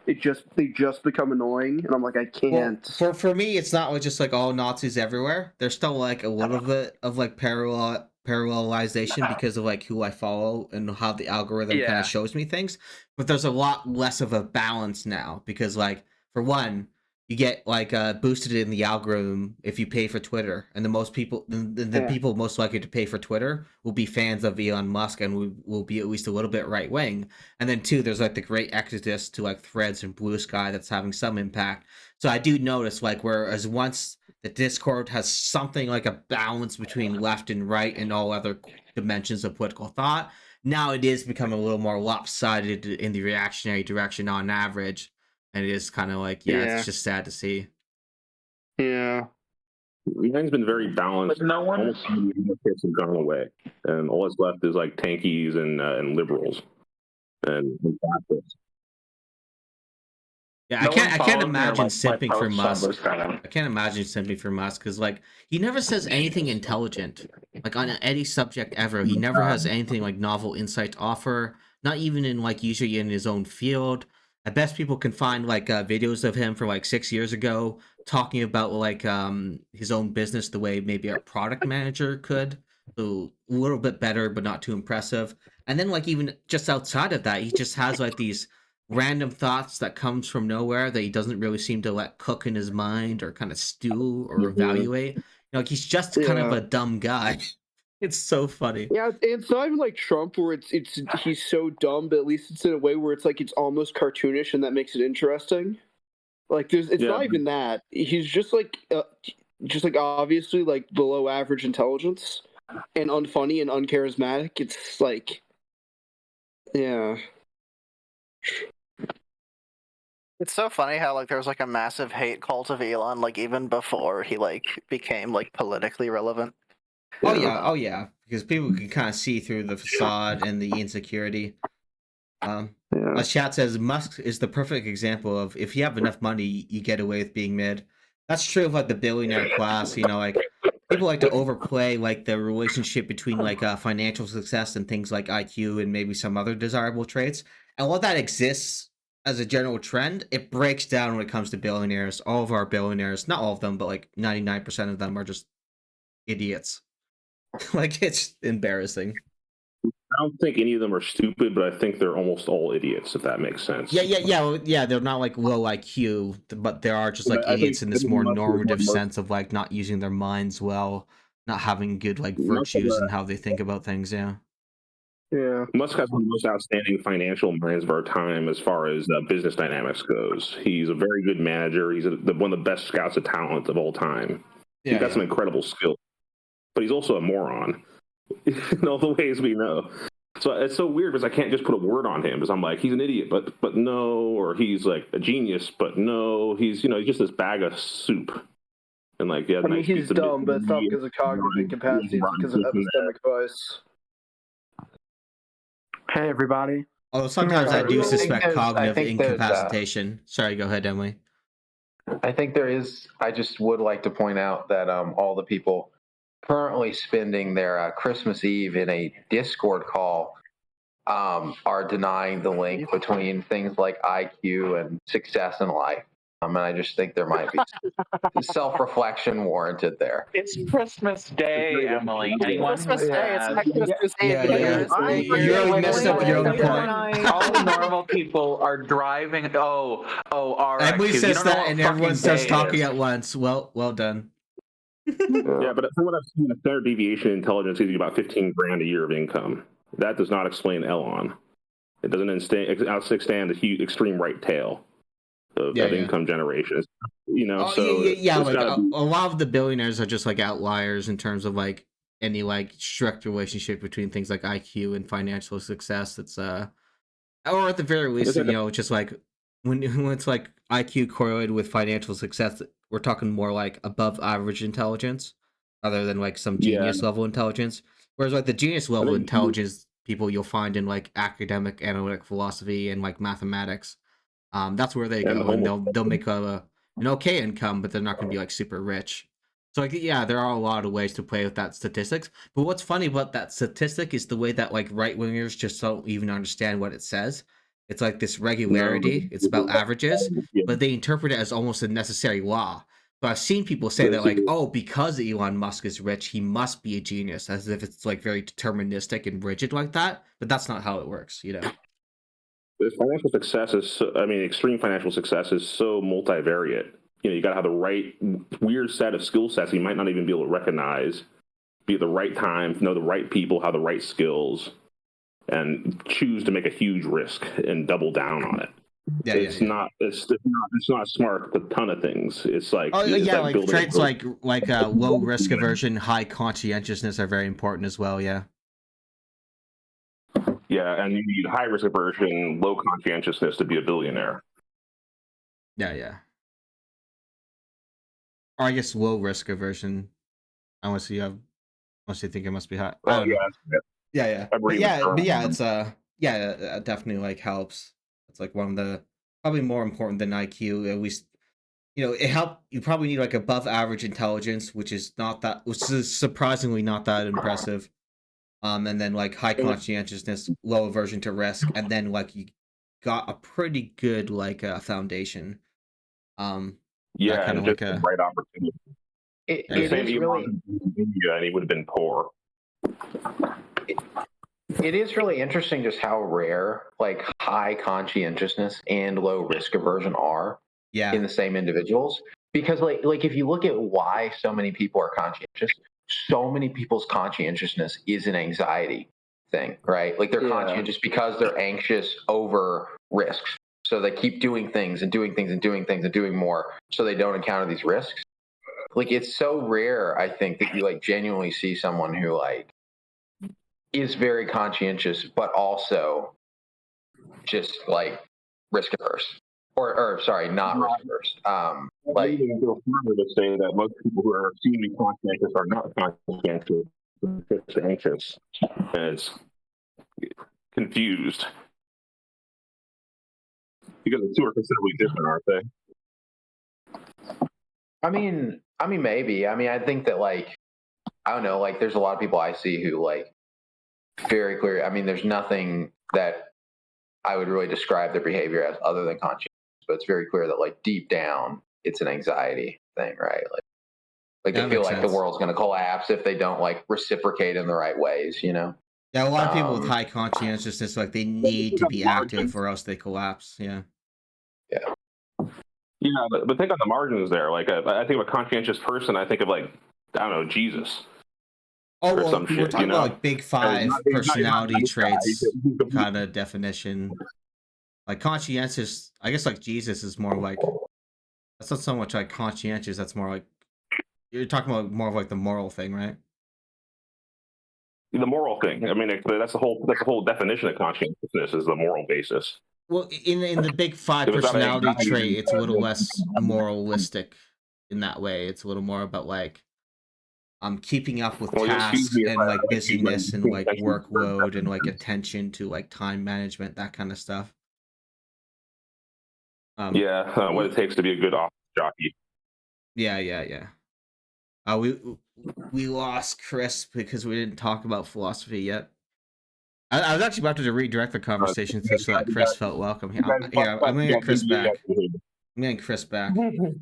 They just become annoying, and I'm like, I can't. Well, for me, it's not just like all Nazis everywhere. There's still like a little bit of like parallelization because of like who I follow and how the algorithm kind of shows me things. But there's a lot less of a balance now because like for one, you get like boosted in the algorithm if you pay for Twitter, and the people most likely to pay for Twitter will be fans of Elon Musk and will be at least a little bit right wing. And then two, there's like the great exodus to like Threads and Blue Sky that's having some impact. So I do notice like whereas once the Discord has something like a balance between left and right and all other dimensions of political thought, now it is becoming a little more lopsided in the reactionary direction on average. And it is kind of like, it's just sad to see. Yeah. Everything's been very balanced. But no one. Almost all the democrats have gone away, and all that's left is like tankies and liberals and fascists. Yeah, I can't imagine simping for Musk. I can't imagine simping for Musk because like he never says anything intelligent, like on any subject ever. He never has anything like novel insight to offer. Not even in like usually in his own field. At best, people can find like videos of him from like 6 years ago talking about like his own business the way maybe a product manager could. So a little bit better, but not too impressive. And then like even just outside of that, he just has like these random thoughts that comes from nowhere that he doesn't really seem to let cook in his mind or kind of stew or evaluate. Like he's just kind of a dumb guy. It's so funny. Yeah, it's not even like Trump where it's he's so dumb, but at least it's in a way where it's like it's almost cartoonish, and that makes it interesting. Like it's not even that. He's just like obviously like below average intelligence and unfunny and uncharismatic. It's like, yeah. It's so funny how like there was like a massive hate cult of Elon like even before he like became like politically relevant. Oh yeah, because people can kind of see through the facade and the insecurity. As chat says, Musk is the perfect example of if you have enough money, you get away with being mid. That's true of like the billionaire class. Like people like to overplay like the relationship between like financial success and things like IQ and maybe some other desirable traits. And while that exists as a general trend, it breaks down when it comes to billionaires. All of our billionaires, not all of them, but like 99% of them are just idiots. Like it's embarrassing. I don't think any of them are stupid, but I think they're almost all idiots, if that makes sense. Yeah. They're not like low IQ, but there are just like idiots in this more normative sense of like not using their minds well, not having good like virtues and how they think about things. Yeah. Musk has one of the most outstanding financial minds of our time as far as business dynamics goes. He's a very good manager. He's one of the best scouts of talent of all time. He's got some incredible skills, but he's also a moron in all the ways we know. So it's so weird because I can't just put a word on him because I'm like, he's an idiot, but no, or he's like a genius, but no, he's he's just this bag of soup. And like, yeah, I mean, he's dumb, but it's not because of cognitive incapacity, it's because of epistemic bias. Hey, everybody. Although sometimes I do suspect cognitive incapacitation. Sorry, go ahead, Emily. I think there is. I just would like to point out that all the people currently spending their Christmas Eve in a Discord call are denying the link between things like IQ and success in life. And I just think there might be self-reflection warranted there. It's Christmas Day, Emily. Christmas Day. It's not Christmas Eve. You really messed up your own point. All the normal people are driving. Emily says that, and everyone starts talking at once. Well done. Yeah, but from what I've seen, the standard deviation intelligence gives you about 15 grand a year of income. That does not explain Elon. It doesn't outstand the huge extreme right tail of income generation. Like a lot of the billionaires are just like outliers in terms of like any like strict relationship between things like IQ and financial success. It's or at the very least, just like when it's like IQ correlated with financial success, we're talking more like above average intelligence rather than like some genius level intelligence. Whereas like the genius level intelligence people you'll find in like academic analytic philosophy and like mathematics. That's where they go, and they'll make an okay income, but they're not going to be like super rich. So like, yeah, there are a lot of ways to play with that statistics. But what's funny about that statistic is the way that like right wingers just don't even understand what it says. It's like this regularity. It's about averages, but they interpret it as almost a necessary law. So I've seen people say that like, oh, because Elon Musk is rich, he must be a genius, as if it's like very deterministic and rigid like that. But that's not how it works, Financial success is, extreme financial success is so multivariate. You got to have the right weird set of skill sets you might not even be able to recognize, be at the right time, know the right people, have the right skills, and choose to make a huge risk and double down on it. It's not smart. A ton of things. It's like like traits like low risk aversion, high conscientiousness are very important as well. Yeah. Yeah, and you need high risk aversion, low conscientiousness to be a billionaire. Yeah. Or I guess low risk aversion, unless you think it must be high. Yeah. But it's it definitely like helps. It's like one of the probably more important than IQ. At least it help. You probably need like above average intelligence, which is surprisingly not that impressive. And then like high conscientiousness, low aversion to risk, and then like you got a pretty good like foundation. And just the right opportunity. It is really, and he would have been poor. It is really interesting just how rare like high conscientiousness and low risk aversion are in the same individuals. Because like if you look at why so many people are conscientious, so many people's conscientiousness is an anxiety thing, right? Like they're conscientious because they're anxious over risks. So they keep doing things and doing things and doing things and doing more so they don't encounter these risks. Like it's so rare, I think, that you like genuinely see someone who like is very conscientious, but also just like risk averse, or sorry, not risk averse. Like go further to say that most people who are seen to be conscientious are not conscientious, just anxious, and it's confused because the two are considerably different, aren't they? I mean, maybe. I mean, I think that like, I don't know, like there's a lot of people I see who like very clear. I mean, there's nothing that I would really describe their behavior as other than conscious, but it's very clear that like deep down, it's an anxiety thing, right? Like they feel like the world's going to collapse if they don't like reciprocate in the right ways, you know? Yeah, a lot of people with high conscientiousness, like they need to be active or else they collapse. Yeah. Yeah, but think on the margins there. Like, I think of a conscientious person, I think of like, I don't know, Jesus. Oh, well, we're talking about like big five personality traits kind of definition. Like conscientious, I guess like Jesus is more like, that's not so much like conscientious, that's more like, you're talking about more of like the moral thing, right? The moral thing. I mean, that's the whole definition of conscientiousness is the moral basis. Well, in the big five personality trait, it's a little less moralistic in that way. It's a little more about like keeping up with tasks and like busyness and like workload and like attention to like time management, that kind of stuff. What it takes to be a good office jockey. Yeah. We lost Chris because we didn't talk about philosophy yet. I was actually about to redirect the conversation so that Chris felt welcome. Here, I'm gonna get Chris back. I'm getting Chris back. No,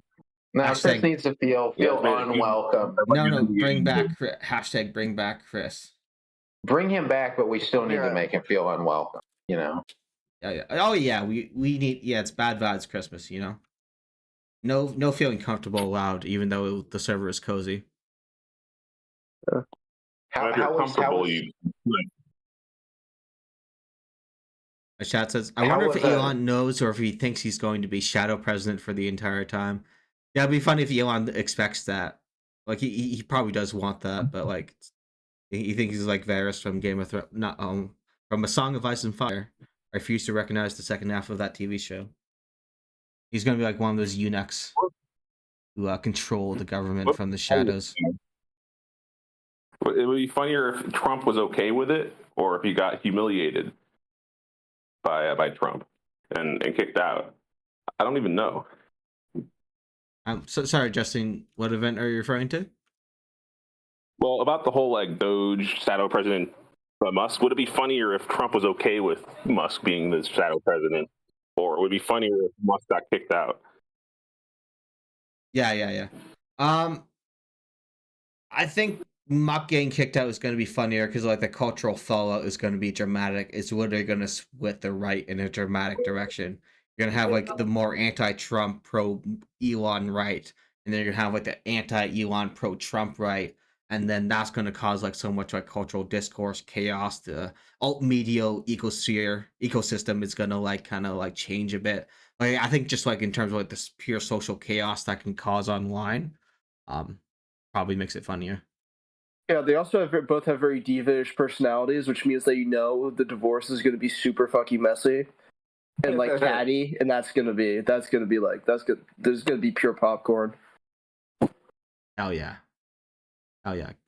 Chris needs to feel unwelcome. No, bring back hashtag bring back Chris. Bring him back, but we still need to make him feel unwelcome. You know. Yeah. Oh yeah, we need. Yeah, it's bad vibes Christmas. You know. No feeling comfortable allowed, even though the server is cozy. The chat says, I wonder if Elon knows or if he thinks he's going to be shadow president for the entire time. Yeah, it'd be funny if Elon expects that. Like, he probably does want that, but, like, he thinks he's like Varys from Game of Thrones. Not, from A Song of Ice and Fire. I refuse to recognize the second half of that TV show. He's going to be like one of those eunuchs who control the government from the shadows. It would be funnier if Trump was okay with it, or if he got humiliated by Trump and kicked out. I don't even know. I'm so sorry, Justin. What event are you referring to? Well, about the whole like Doge shadow president Musk. Would it be funnier if Trump was okay with Musk being the shadow president, or would it be funnier if Musk got kicked out? Yeah. I think Musk getting kicked out is going to be funnier because like the cultural fallout is going to be dramatic. It's literally going to split the right in a dramatic direction. You're going to have like the more anti-Trump, pro-Elon right, and then you're going to have like the anti-Elon, pro-Trump right, and then that's going to cause like so much like cultural discourse, chaos. The alt media ecosystem is going to like kind of like change a bit. Like I think just like in terms of like this pure social chaos that can cause online, probably makes it funnier. Yeah, they also both have very diva-ish personalities, which means that the divorce is going to be super fucking messy and like catty, and that's gonna be like that's good. There's gonna be pure popcorn. Hell yeah.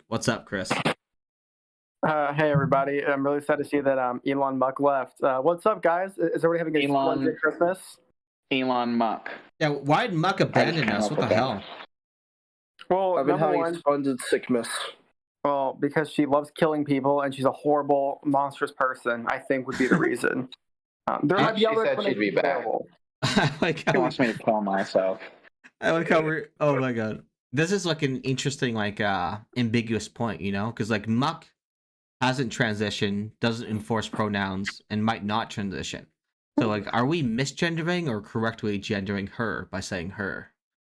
What's up, Chris? Hey everybody! I'm really sad to see that Elon Musk left. What's up, guys? Is everybody having a splendid Christmas? Elon Musk. Yeah, why did Musk abandon us? What the hell? Well, I've been having splendid sickness. Well, because she loves killing people and she's a horrible, monstrous person, I think would be the reason. There might be other she'd be back. I like how he wants me to kill myself. I like how we're. Oh my god, this is like an interesting, like, ambiguous point, you know? Because like Musk hasn't transitioned, doesn't enforce pronouns, and might not transition. So, like, are we misgendering or correctly gendering her by saying her?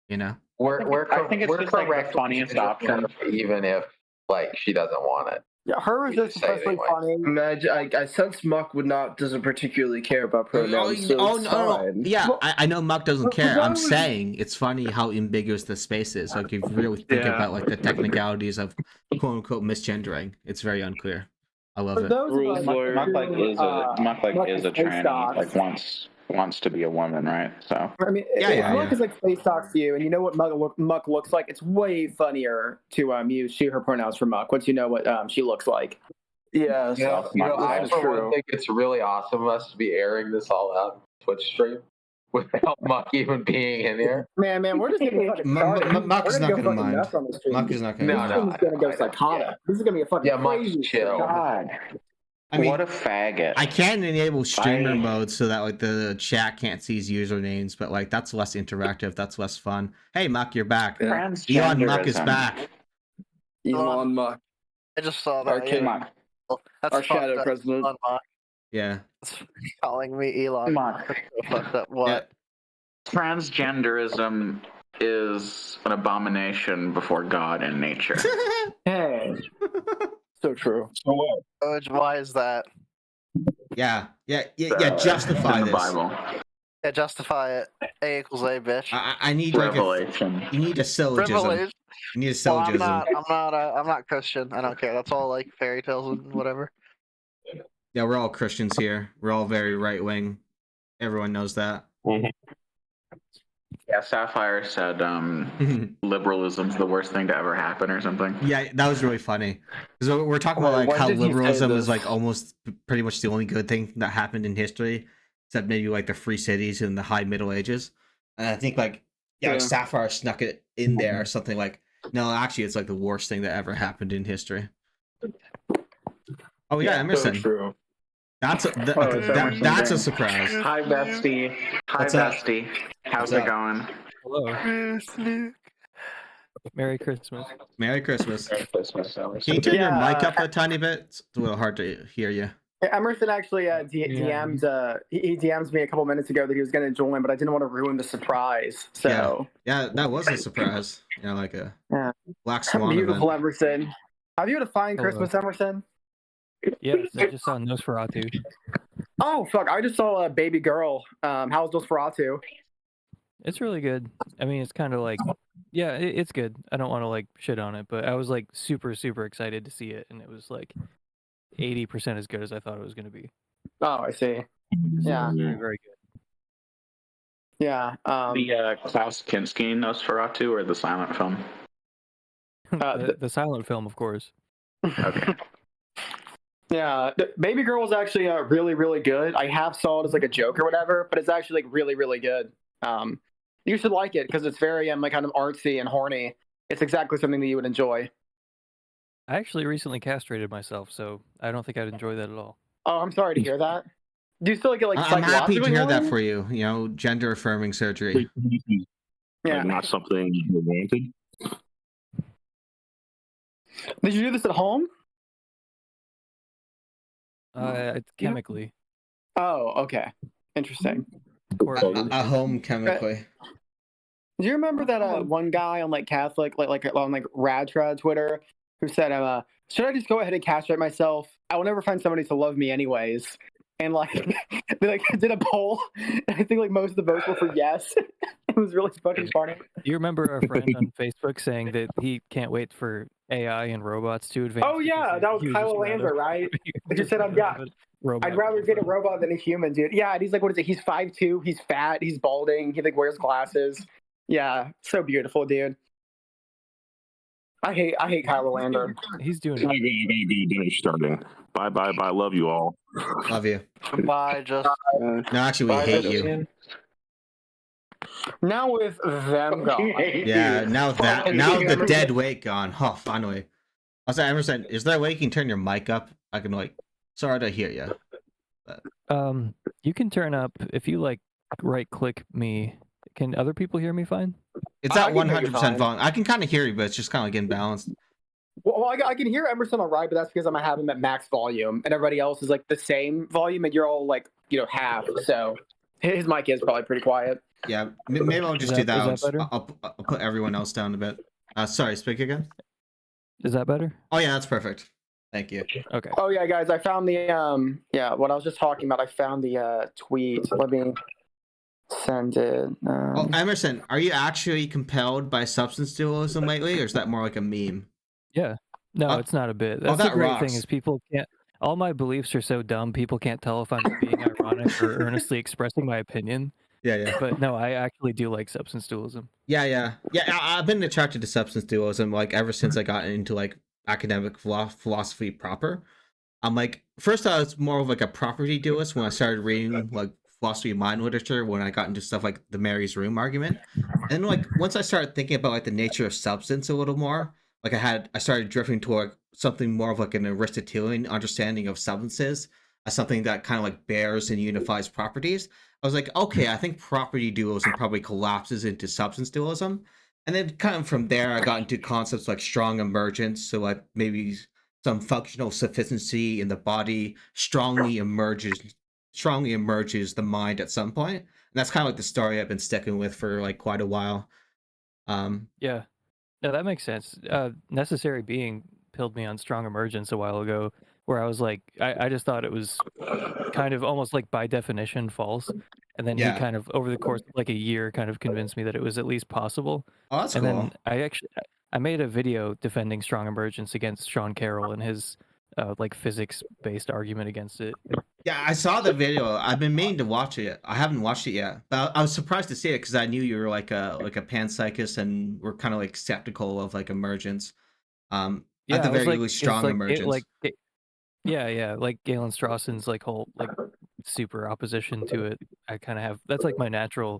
You know? I think it's just like the funniest option. Even if like she doesn't want it. Yeah, her is You just say it especially anyway. funny. I sense Muck doesn't particularly care about pronouns. So Oh, it's no. fine. Yeah, Well, I know Muck doesn't care. that I'm was- saying it's funny how ambiguous the space is. Like, if you really think Yeah. about, like, the technicalities of quote-unquote misgendering, it's very unclear. I love For it. those of Rules us lawyer. Muck like is a space tranny, docs. like wants to be a woman, right? So I mean, Yeah, if yeah, Muck yeah. is like space talks to you, and you know what Muck looks like, it's way funnier to use she her pronouns for Muck once you know what she looks like. Yeah, I that's for true. one think it's really awesome of us to be airing this all out on Twitch stream without Muck even being in here. Man, we're just getting fucking started. Muck We're is gonna not go gonna fucking mind. nuts on this stream. Muck is not gonna No, mind. This stream is gonna go psychotic. This is gonna be a fucking Yeah, Muck's crazy chill. God, I mean, what a faggot! I can enable streamer I- mode so that, like, the chat can't see his usernames, but, like, that's less interactive. That's less fun. Hey, Muck, you're back. Elon Muck is Transgenderism. back. Elon Musk, I just saw our that. kid, Muck. That's our fucked shadow up. president. Elon Musk. Yeah. It's calling me Elon. Musk. That's so fucked up. What? Transgenderism is an abomination before God and nature. Hey, So true. Why is that? Yeah. Justify in the this. Bible. Yeah, justify it. A equals A, bitch. I need like Revelation. you need a syllogism. Privilege. You need a Well, syllogism. I'm not Christian. I don't care. That's all like fairy tales and whatever. Yeah, we're all Christians here. We're all very right wing. Everyone knows that. Yeah, Sapphire said liberalism's the worst thing to ever happen or something. Yeah, that was really funny. Because we're talking about like When how did he say liberalism is this? like almost pretty much the only good thing that happened in history, except maybe like the free cities in the high Middle Ages. And I think like like Yeah. Sapphire snuck it in there or something like. No, actually, it's like the worst thing that ever happened in history. Oh yeah, Emerson. So true. it's Emerson That's a Green. surprise. Hi, bestie. Hi, What's up? bestie. How's What's it up? going? Hello. Merry Christmas. Merry Christmas. Merry Christmas, Can you Emerson. turn your Yeah, mic up a tiny bit? It's a little hard to hear you. Emerson actually DM'd he DM'd me a couple minutes ago that he was going to join, but I didn't want to ruin the surprise. So Yeah, that was a surprise. You know, like a Yeah. black swan beautiful, event. Emerson. Have you had a fine Hello. Christmas, Emerson? Yes, I just saw Nosferatu. Oh fuck! I just saw a baby girl. How's Nosferatu? It's really good. I mean, it's kind of like, yeah, it's good. I don't want to like shit on it, but I was like super, super excited to see it, and it was like 80% as good as I thought it was going to be. Oh, I see. Yeah, Very, very good. yeah. The Klaus Kinski Nosferatu or the silent film? The silent film, of course. Okay. Yeah, Baby Girl is actually really, really good. I have saw it as like a joke or whatever, but it's actually like really, really good. You should like it because it's very like kind of artsy and horny. It's exactly something that you would enjoy. I actually recently castrated myself, so I don't think I'd enjoy that at all. Oh, I'm sorry to hear that. Do you still get like I'm happy to psychologically hear that horny? for you. You know, gender affirming surgery. Yeah. Not something you wanted. Did you do this at home? Chemically. Oh, okay. Interesting. Coordinated. A home chemically. Do you remember that one guy on like Catholic, like on like Radtra Twitter, who said, "Should I just go ahead and castrate myself? I will never find somebody to love me anyways." And like they like did a poll, and I think like most of the votes were for yes. It was really fucking funny. Do you remember our friend on Facebook saying that he can't wait for AI and robots to advance? Oh yeah, because that was he Kyle just Lander, rather- right? he He just said, robot I'd rather get a person. robot than a human, dude. Yeah, and he's like, what is it? He's 5'2", he's fat, he's balding, he like wears glasses. Yeah, so beautiful, dude. I hate Kyle Lander. He's doing I gotta go dinner starting. Bye. Love you all. Love you. Goodbye, just No, actually, we hate you. Now with them gone. Yeah, now the dead weight gone. Oh, finally. I was like, Emerson, is there a way you can turn your mic up? I can like, sorry to hear you. You can turn up if you like right click me. Can other people hear me fine? It's I at can hear you 100% fine. volume. I can kind of hear you, but it's just kind of like imbalanced. Well, I can hear Emerson all right, but that's because I'm having him at max volume, and everybody else is like the same volume, and you're all like half. So his mic is probably pretty quiet. Yeah, maybe I'll just do that. Is that better? I'll put everyone else down a bit. Sorry, speak again. Is that better? Oh yeah, that's perfect. Thank you. Okay. Oh yeah, guys, I found the what I was just talking about. I found the tweet. Let me send it. Oh, Emerson, are you actually compelled by substance dualism lately, or is that more like a meme? Yeah. No, it's not a bit. That's that the great rocks. thing is people can't. All my beliefs are so dumb. People can't tell if I'm being ironic or earnestly expressing my opinion. Yeah. But no, I actually do like substance dualism. Yeah. I've been attracted to substance dualism like ever since I got into like academic philosophy proper. I'm like, first I was more of like a property dualist when I started reading like philosophy of mind literature, when I got into stuff like the Mary's Room argument. And like once I started thinking about like the nature of substance a little more, like I started drifting toward something more of like an Aristotelian understanding of substances as something that kind of like bears and unifies properties. I was like, okay, I think property dualism probably collapses into substance dualism. And then kind of from there, I got into concepts like strong emergence. So like maybe some functional sufficiency in the body strongly emerges the mind at some point. And that's kind of like the story I've been sticking with for like quite a while. Yeah. No, that makes sense. Necessary Being pilled me on strong emergence a while ago, where I was like, I just thought it was kind of almost like by definition false. And then he kind of, over the course of like a year, kind of convinced me that it was at least possible. Oh, that's and cool. then I made a video defending strong emergence against Sean Carroll and his like physics-based argument against it. Yeah, I saw the video. I've been meaning to watch it. I haven't watched it yet, but I was surprised to see it because I knew you were like a panpsychist and were kind of like skeptical of like emergence. At the very least, strong emergence. Yeah, like Galen Strawson's like whole like super opposition to it. I kind of have that's like my natural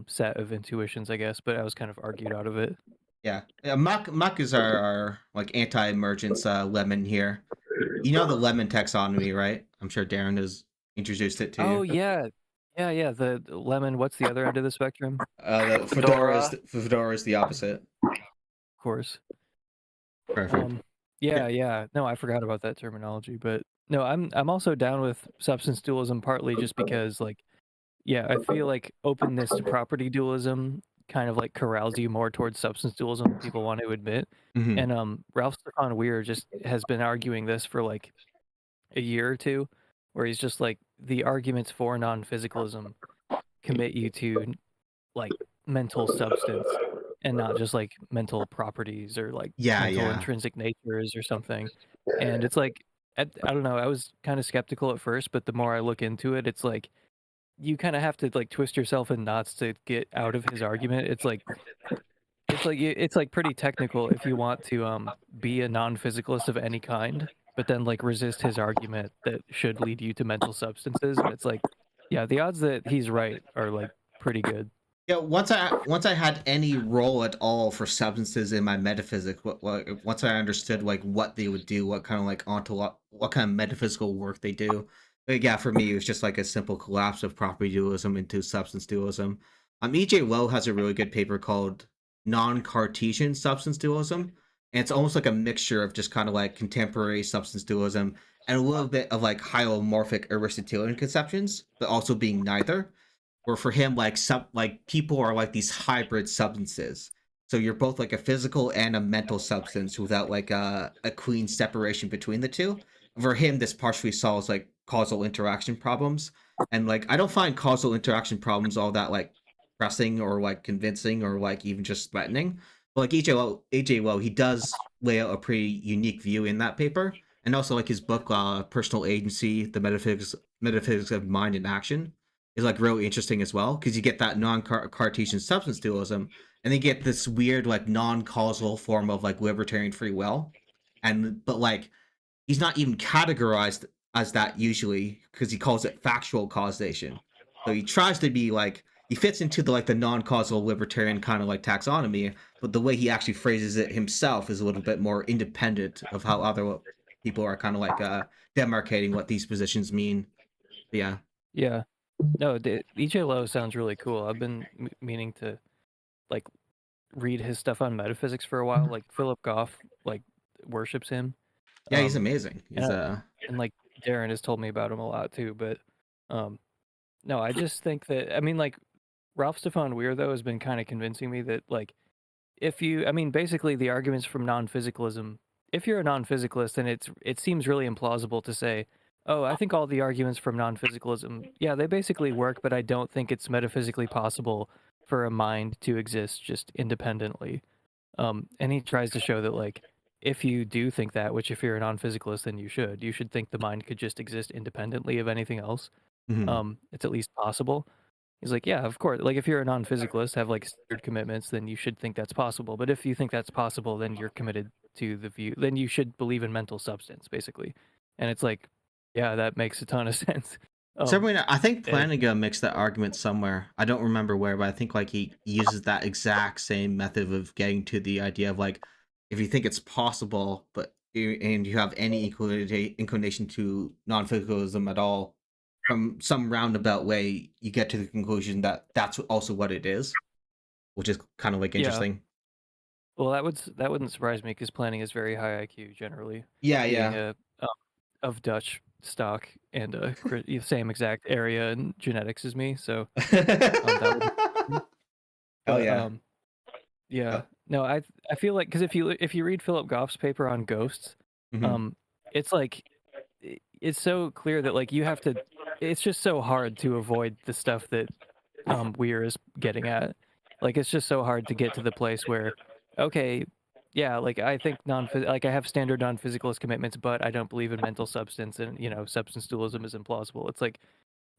set of intuitions, I guess, but I was kind of argued out of it. Yeah, Muck is our like anti-emergence lemon here. You know the lemon taxonomy, right? I'm sure Darren has introduced it to you. Oh yeah. The lemon. What's the other end of the spectrum? The fedora is the opposite. Of course. Perfect. Yeah. No, I forgot about that terminology, but no, I'm also down with substance dualism partly just because like, yeah, I feel like openness to property dualism kind of like corrals you more towards substance dualism than people want to admit. Mhm. And Ralph Stefan Weir just has been arguing this for like a year or two, where he's just like the arguments for non-physicalism commit you to like mental substance and not just like mental properties or like mental intrinsic natures or something. And it's like I don't know, I was kind of skeptical at first, but the more I look into it, it's like you kind of have to like twist yourself in knots to get out of his argument. It's like pretty technical if you want to be a non-physicalist of any kind, but then like resist his argument that should lead you to mental substances. And it's like, yeah, the odds that he's right are like pretty good. Yeah, once I had any role at all for substances in my metaphysics, once I understood like what they would do, what kind of like what kind of metaphysical work they do. But yeah, for me, it was just like a simple collapse of property dualism into substance dualism. E.J. Lowe has a really good paper called Non-Cartesian Substance Dualism, and it's almost like a mixture of just kind of like contemporary substance dualism and a little bit of like hylomorphic Aristotelian conceptions, but also being neither. Where for him, like people are like these hybrid substances. So you're both like a physical and a mental substance without like a clean separation between the two. For him, this partially solves like causal interaction problems. And like I don't find causal interaction problems all that like pressing or like convincing or like even just threatening. But like AJ Lowe, he does lay out a pretty unique view in that paper. And also like his book, Personal Agency, The Metaphysics of Mind and Action, is like really interesting as well, because you get that non-Cartesian substance dualism, and then you get this weird like non-causal form of like libertarian free will, but like he's not even categorized as that usually because he calls it factual causation. So he tries to be like he fits into the like the non-causal libertarian kind of like taxonomy, but the way he actually phrases it himself is a little bit more independent of how other people are kind of like demarcating what these positions mean. But yeah. No, E.J. Lowe sounds really cool. I've been meaning to like read his stuff on metaphysics for a while. Like Philip Goff, like worships him. Yeah, he's Um, amazing. He's and like Darren has told me about him a lot too. But no, I just think that, I mean, like Ralph Stefan Weir though has been kind of convincing me that like basically the arguments from non-physicalism. If you're a non-physicalist, then it seems really implausible to say, oh, I think all the arguments from non-physicalism, yeah, they basically work, but I don't think it's metaphysically possible for a mind to exist just independently. And he tries to show that like if you do think that, which if you're a non-physicalist, then you should think the mind could just exist independently of anything else. It's at least possible. He's like, yeah, of course. Like if you're a non-physicalist, have like standard commitments, then you should think that's possible. But if you think that's possible, then you're committed to the view. Then you should believe in mental substance, basically. And it's like, yeah, that makes a ton of sense. I think Flanagan makes that argument somewhere. I don't remember where, but I think like he uses that exact same method of getting to the idea of like, if you think it's possible, and you have any inclination to non-physicalism at all, from some roundabout way, you get to the conclusion that that's also what it is, which is kind of like interesting. Well, that wouldn't surprise me because planning is very high IQ generally. Yeah. Of Dutch stock and same exact area and genetics as me. So, No, I feel like because if you read Philip Goff's paper on ghosts, it's like it's so clear that like you have to. It's just so hard to avoid the stuff that Weir is getting at. Like it's just so hard to get to the place where, okay, yeah, like I think I have standard non-physicalist commitments, but I don't believe in mental substance, and substance dualism is implausible. It's like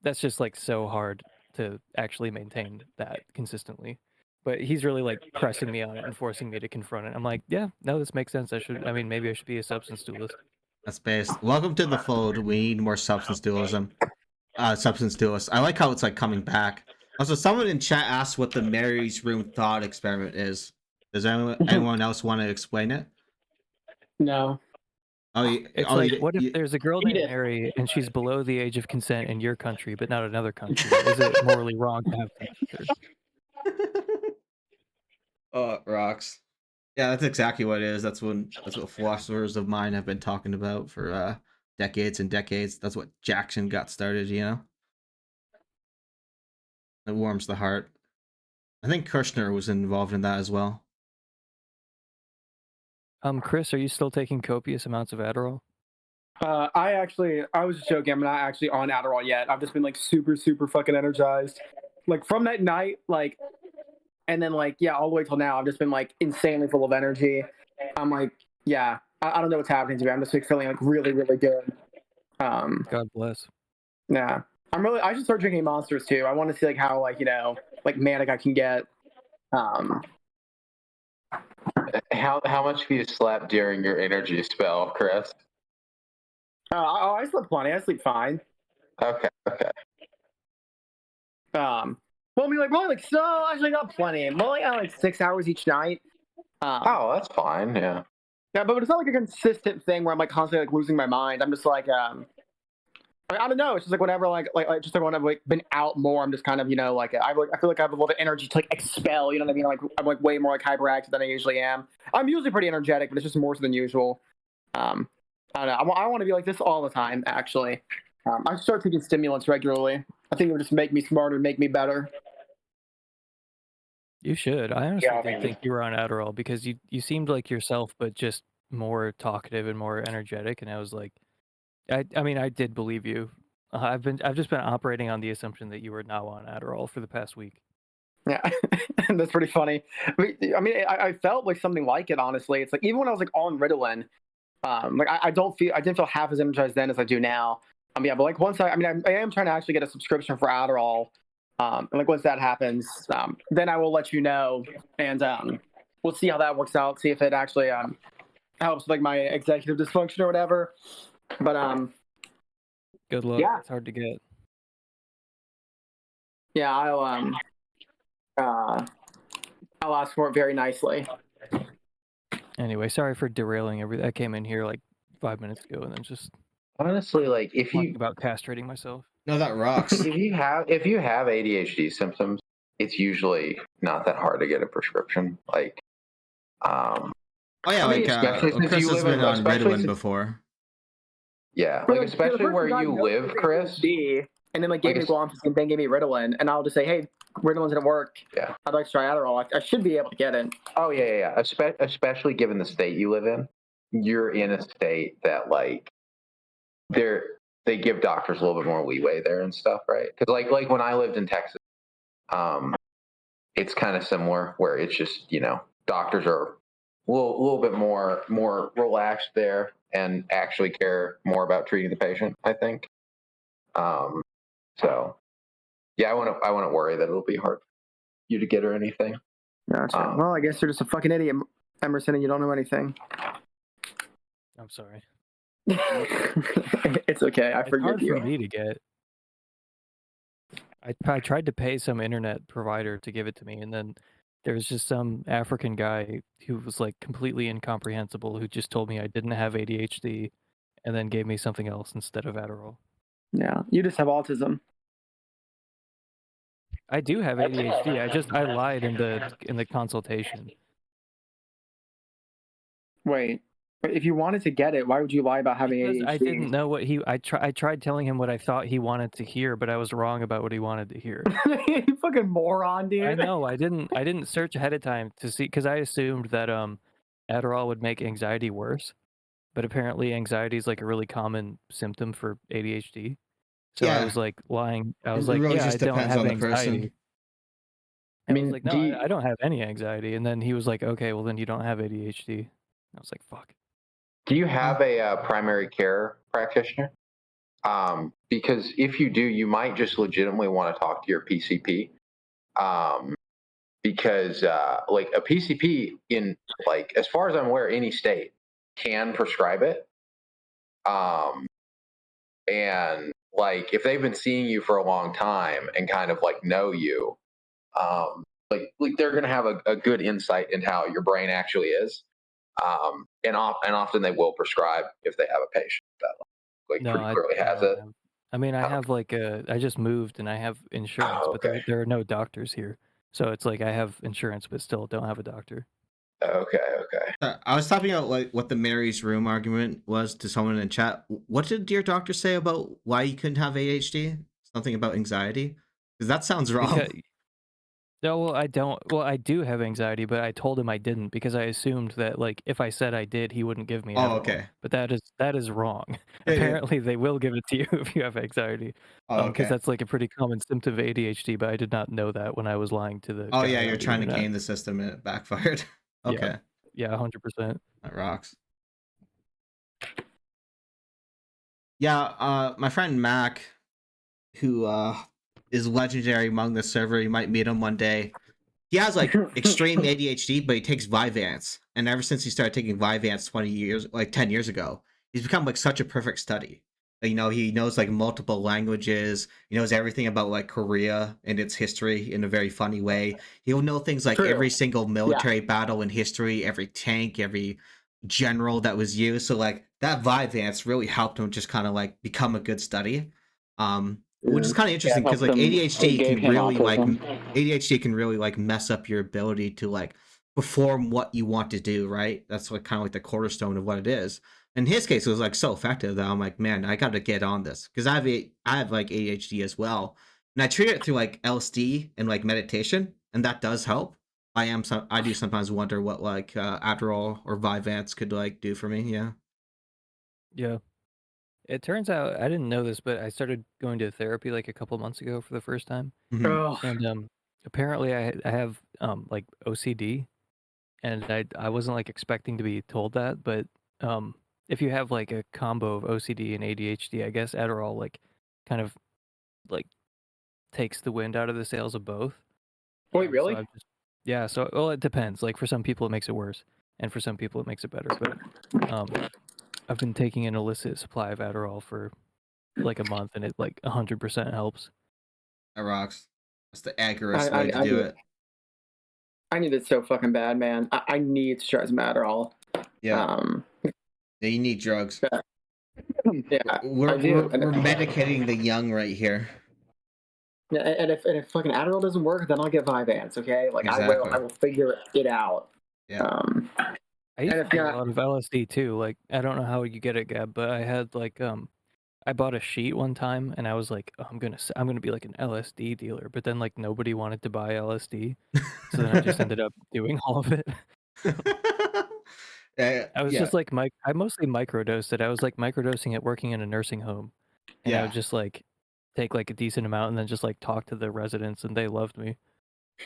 that's just like so hard to actually maintain that consistently. But he's really like pressing me on it and forcing me to confront it. I'm like, yeah, no, this makes sense. Maybe I should be a substance dualist. That's based. Welcome to the fold. We need more substance dualism. Substance dualists. I like how it's like coming back. Also, someone in chat asked what the Mary's Room thought experiment is. Does anyone else want to explain it? No. What if there's a girl named Mary and she's below the age of consent in your country, but not another country? Is it morally wrong to have sex with her? Oh, rocks. Yeah, that's exactly what it is. That's what philosophers of mind have been talking about for decades and decades. That's what Jackson got started, It warms the heart. I think Kirshner was involved in that as well. Chris, are you still taking copious amounts of Adderall? I was just joking. I'm not actually on Adderall yet. I've just been like super, super fucking energized. Like from that night, like, and then like, yeah, all the way till now, I've just been like insanely full of energy. I'm like, yeah, I don't know what's happening to me. I'm just like feeling like really, really good. God bless. Yeah. I should start drinking Monsters too. I want to see like how like manic I can get. How much have you slept during your energy spell, Chris? I slept plenty. I sleep fine. Okay. Well, I mean, like probably like so. Actually, not plenty. More like 6 hours each night. Oh, that's fine. Yeah. Yeah, but it's not like a consistent thing where I'm like constantly like losing my mind. I'm just like I don't know. It's just like whenever like just like when I've like been out more, I'm just kind of like I feel like I have a lot of energy to like expel. You know what I mean? Like I'm like way more like hyperactive than I usually am. I'm usually pretty energetic, but it's just more so than usual. I don't know. I want to be like this all the time. Actually, I start taking stimulants regularly. I think it would just make me smarter, make me better. You should. I honestly didn't think you were on Adderall because you seemed like yourself, but just more talkative and more energetic. And I was like, I mean, I did believe you. I've just been operating on the assumption that you were now on Adderall for the past week. Yeah, that's pretty funny. I felt like something like it. Honestly, it's like even when I was like on Ritalin, like I didn't feel half as energized then as I do now. Yeah, but like once I am trying to actually get a subscription for Adderall. And like once that happens, then I will let you know, and we'll see how that works out. See if it actually helps like my executive dysfunction or whatever. But good luck. Yeah. It's hard to get. Yeah, I'll ask for it very nicely. Anyway, sorry for derailing everything. I came in here like 5 minutes ago and then just honestly, like if you about castrating myself. No, that rocks. if you have ADHD symptoms, it's usually not that hard to get a prescription. Like, Oh yeah, I mean, like especially since Chris you has live in- been on especially Ritalin since- before. yeah, But, like especially the person where you diagnosed live, with Chris. ADHD, and then like gave Like me I Guanfacine and then gave me Ritalin, and I'll just say, hey, Ritalin didn't work. Yeah. I'd like to try Adderall. I should be able to get it. Oh yeah. Especially given the state you live in, you're in a state that like they give doctors a little bit more leeway there and stuff, right? Because like when I lived in Texas, it's kind of similar where it's just doctors are a little bit more relaxed there and actually care more about treating the patient, I think. So yeah, I wouldn't worry that it'll be hard for you to get or anything. Gotcha. Well, I guess you're just a fucking idiot, Emerson, and you don't know anything. I'm sorry. It's okay. I It's forgive hard you. for me to get. I tried to pay some internet provider to give it to me, and then there was just some African guy who was like completely incomprehensible who just told me I didn't have ADHD, and then gave me something else instead of Adderall. Yeah, you just have autism. I do have ADHD. I lied in the consultation. Wait, but if you wanted to get it, why would you lie about having Because ADHD? I didn't know what I tried telling him what I thought he wanted to hear, but I was wrong about what he wanted to hear. You fucking moron, dude. I know. I didn't search ahead of time to see because I assumed that Adderall would make anxiety worse, but apparently anxiety is like a really common symptom for ADHD. So I Yeah. was like lying. I was It like, really yeah, just I don't depends have on the anxiety. person. I mean, was like, no, do you- I don't have any anxiety. And then he was like, okay, well then you don't have ADHD. I was like, fuck. Do you have a primary care practitioner? Because if you do, you might just legitimately want to talk to your PCP. Because like a PCP in like as far as I'm aware, any state can prescribe it. And like if they've been seeing you for a long time and kind of like know you, like they're gonna have a good insight into how your brain actually is. And often they will prescribe if they have a patient that like No, pretty clearly I has don't it. have. I mean, I have like I just moved and I have insurance, Oh, but okay. there are no doctors here. So it's like I have insurance, but still don't have a doctor. Okay. I was talking about like what the Mary's room argument was to someone in chat. What did your doctor say about why you couldn't have ADHD? Something about anxiety? Because that sounds wrong. Because, no, well, I don't. Well, I do have anxiety, but I told him I didn't because I assumed that like if I said I did, he wouldn't give me. Oh, Adderall. okay. But that is wrong. Yeah. Apparently, they will give it to you if you have anxiety. Oh, Because okay. that's like a pretty common symptom of ADHD. But I did not know that when I was lying to the. Oh guy yeah, on you're the trying to internet. game the system and it backfired. Okay, Yeah, 100%. that rocks. Yeah, my friend Mac, who is legendary among the server, you might meet him one day. He has like extreme ADHD, but he takes Vyvanse, and ever since he started taking Vyvanse 10 years ago, he's become like such a perfect study. You know, he knows like multiple languages. He knows everything about like Korea and its history in a very funny way. He'll know things like True. every single military battle in history, every tank, every general that was used. So like that Vyvanse really helped him just kind of like become a good study. Which is kind of interesting because like ADHD can really like mess up your ability to like perform what you want to do, right? That's like kind of like the cornerstone of what it is. In his case, it was like so effective that I'm like, man, I got to get on this because I have like ADHD as well, and I treat it through like LSD and like meditation, and that does help. I do sometimes wonder what like Adderall or Vyvanse could like do for me. Yeah. Yeah. It turns out I didn't know this, but I started going to therapy like a couple months ago for the first time, Mhm. Oh, and apparently I have like OCD, and I wasn't like expecting to be told that, but if you have like a combo of OCD and ADHD, I guess Adderall like kind of like takes the wind out of the sails of both. wait, really? So yeah. So well, it depends. Like for some people it makes it worse, and for some people it makes it better. But I've been taking an illicit supply of Adderall for like a month, and it like 100% helps. That rocks. That's the accurate I- way to I do do it. I need it so fucking bad, man. I need to try some Adderall. Yeah. Yeah, you need drugs. Yeah, We're I do. medicating the young right here. Yeah, and if fucking Adderall doesn't work, then I'll get Vyvanse. Okay, like Exactly. I will figure it out. Yeah. I used And to if do a not, lot of LSD too. Like I don't know how you get it, Gab, but I had like I bought a sheet one time and I was like, oh, I'm gonna be like an LSD dealer, but then like nobody wanted to buy LSD, so then I just ended up doing all of it. I was just like I mostly microdosed it. I was like microdosing it working in a nursing home, and I would just like take like a decent amount and then just like talk to the residents, and they loved me.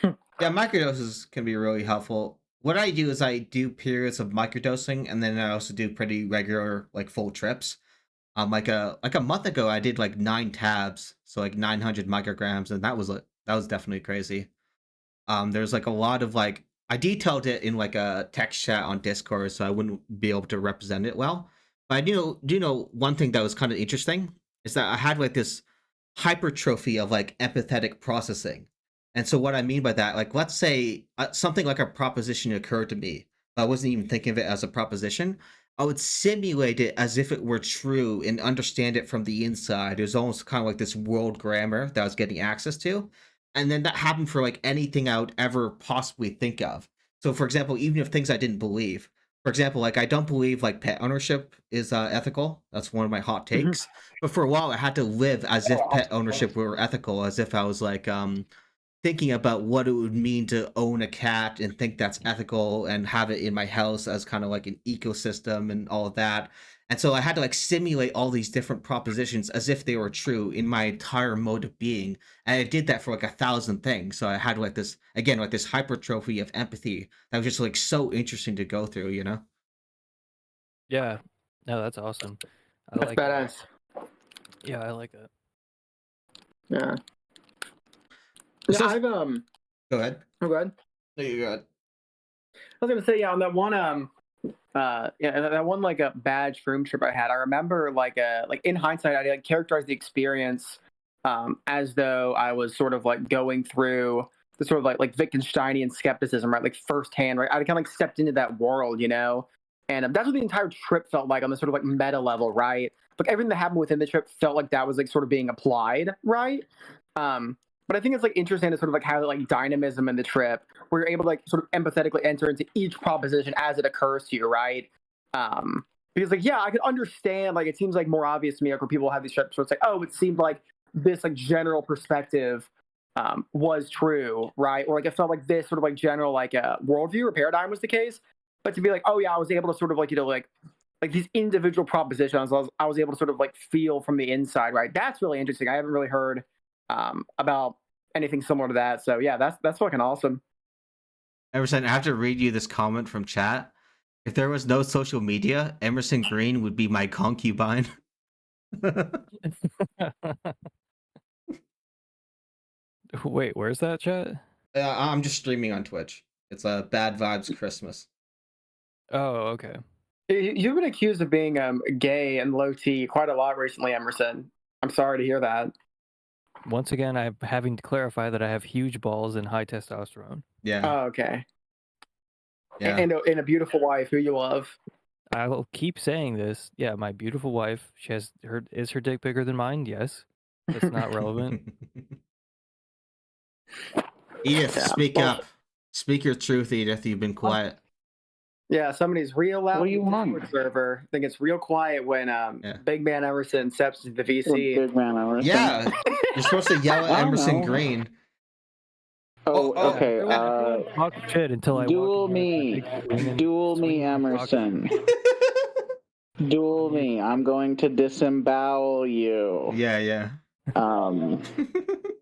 Yeah, microdoses can be really helpful. What I do is I do periods of microdosing, and then I also do pretty regular like full trips. Like a month ago, I did like 9 tabs, so like 900 micrograms, and that was definitely crazy. There's like a lot of like I detailed it in like a text chat on Discord, so I wouldn't be able to represent it well. But I do know one thing that was kind of interesting is that I had like this hypertrophy of like empathetic processing. And so what I mean by that, like let's say something like a proposition occurred to me, I wasn't even thinking of it as a proposition. I would simulate it as if it were true and understand it from the inside. It was almost kind of like this world grammar that I was getting access to. And then that happened for like anything I would ever possibly think of. So for example, even if things I didn't believe, for example, like I don't believe like pet ownership is ethical. That's one of my hot takes. But for a while, I had to live as if pet ownership were ethical, as if I was like thinking about what it would mean to own a cat and think that's ethical and have it in my house as kind of like an ecosystem and all of that. And so I had to like simulate all these different propositions as if they were true in my entire mode of being. And I did that for like 1,000 things. So I had like this, again, like this hypertrophy of empathy that was just like so interesting to go through, you know? Yeah, no, that's awesome. that's badass. Yeah, I like it. Yeah. So, I've Go ahead. Oh, go ahead. No, you go ahead. I was gonna say, yeah, on that one that one like a bad shroom trip I had, I remember like in hindsight I like characterized the experience as though I was sort of like going through the sort of like Wittgensteinian skepticism, right? Like firsthand, right? I kind of like stepped into that world, you know? And that's what the entire trip felt like on the sort of like meta level, right? Like everything that happened within the trip felt like that was like sort of being applied, right? But I think it's like interesting to sort of like have like dynamism in the trip where you're able to like sort of empathetically enter into each proposition as it occurs to you, right? Because like, yeah, I could understand, like, it seems like more obvious to me, like, where people have these trips where it's like, oh, it seemed like this like general perspective was true, right? Or like it felt like this sort of like general like worldview or paradigm was the case. But to be like, oh yeah, I was able to sort of like, you know, like these individual propositions, I was able to sort of like feel from the inside, right? That's really interesting. I haven't really heard about anything similar to that. So yeah, that's fucking awesome. Emerson, I have to read you this comment from chat. If there was no social media, Emerson Green would be my concubine. Wait, where's that chat? I'm just streaming on Twitch. It's a Bad Vibes Christmas. Oh, okay. You've been accused of being gay and low T quite a lot recently, Emerson. I'm sorry to hear that. Once again, I'm having to clarify that I have huge balls and high testosterone. Yeah. Oh, okay. Yeah. And a beautiful wife who you love. I will keep saying this. Yeah, my beautiful wife. She has is her dick bigger than mine? Yes. That's not relevant. Edith, speak up. Speak your truth, Edith. You've been quiet. Yeah, somebody's real loud. What do you want? Server. I think it's real quiet when Big Man Emerson steps into the VC. Big Man Emerson. Yeah, you're supposed to yell at Emerson Green. Oh, okay. Talk shit until I Duel me, Emerson. Duel me. I'm going to disembowel you. Yeah.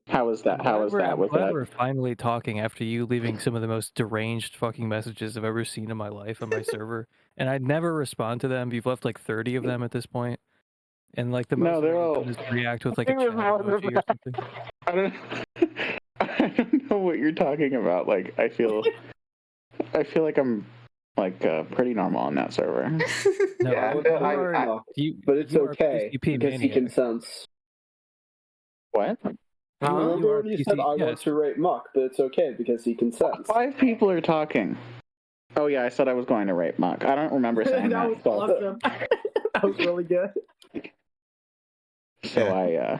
How was that? How was that? I'm glad we're finally talking after you leaving some of the most deranged fucking messages I've ever seen in my life on my server, and I'd never respond to them. You've left like 30 of them at this point, and like the most they're all just react with like a chat emoji or something. I don't know what you're talking about. Like I feel like I'm like pretty normal on that server. No, Yeah, but it's okay because he consents. What? Remember when you said I want to rape Muck, but it's okay because he consents. 5 people are talking. Oh yeah, I said I was going to rape Muck. I don't remember saying that. Was awesome. That was really good. So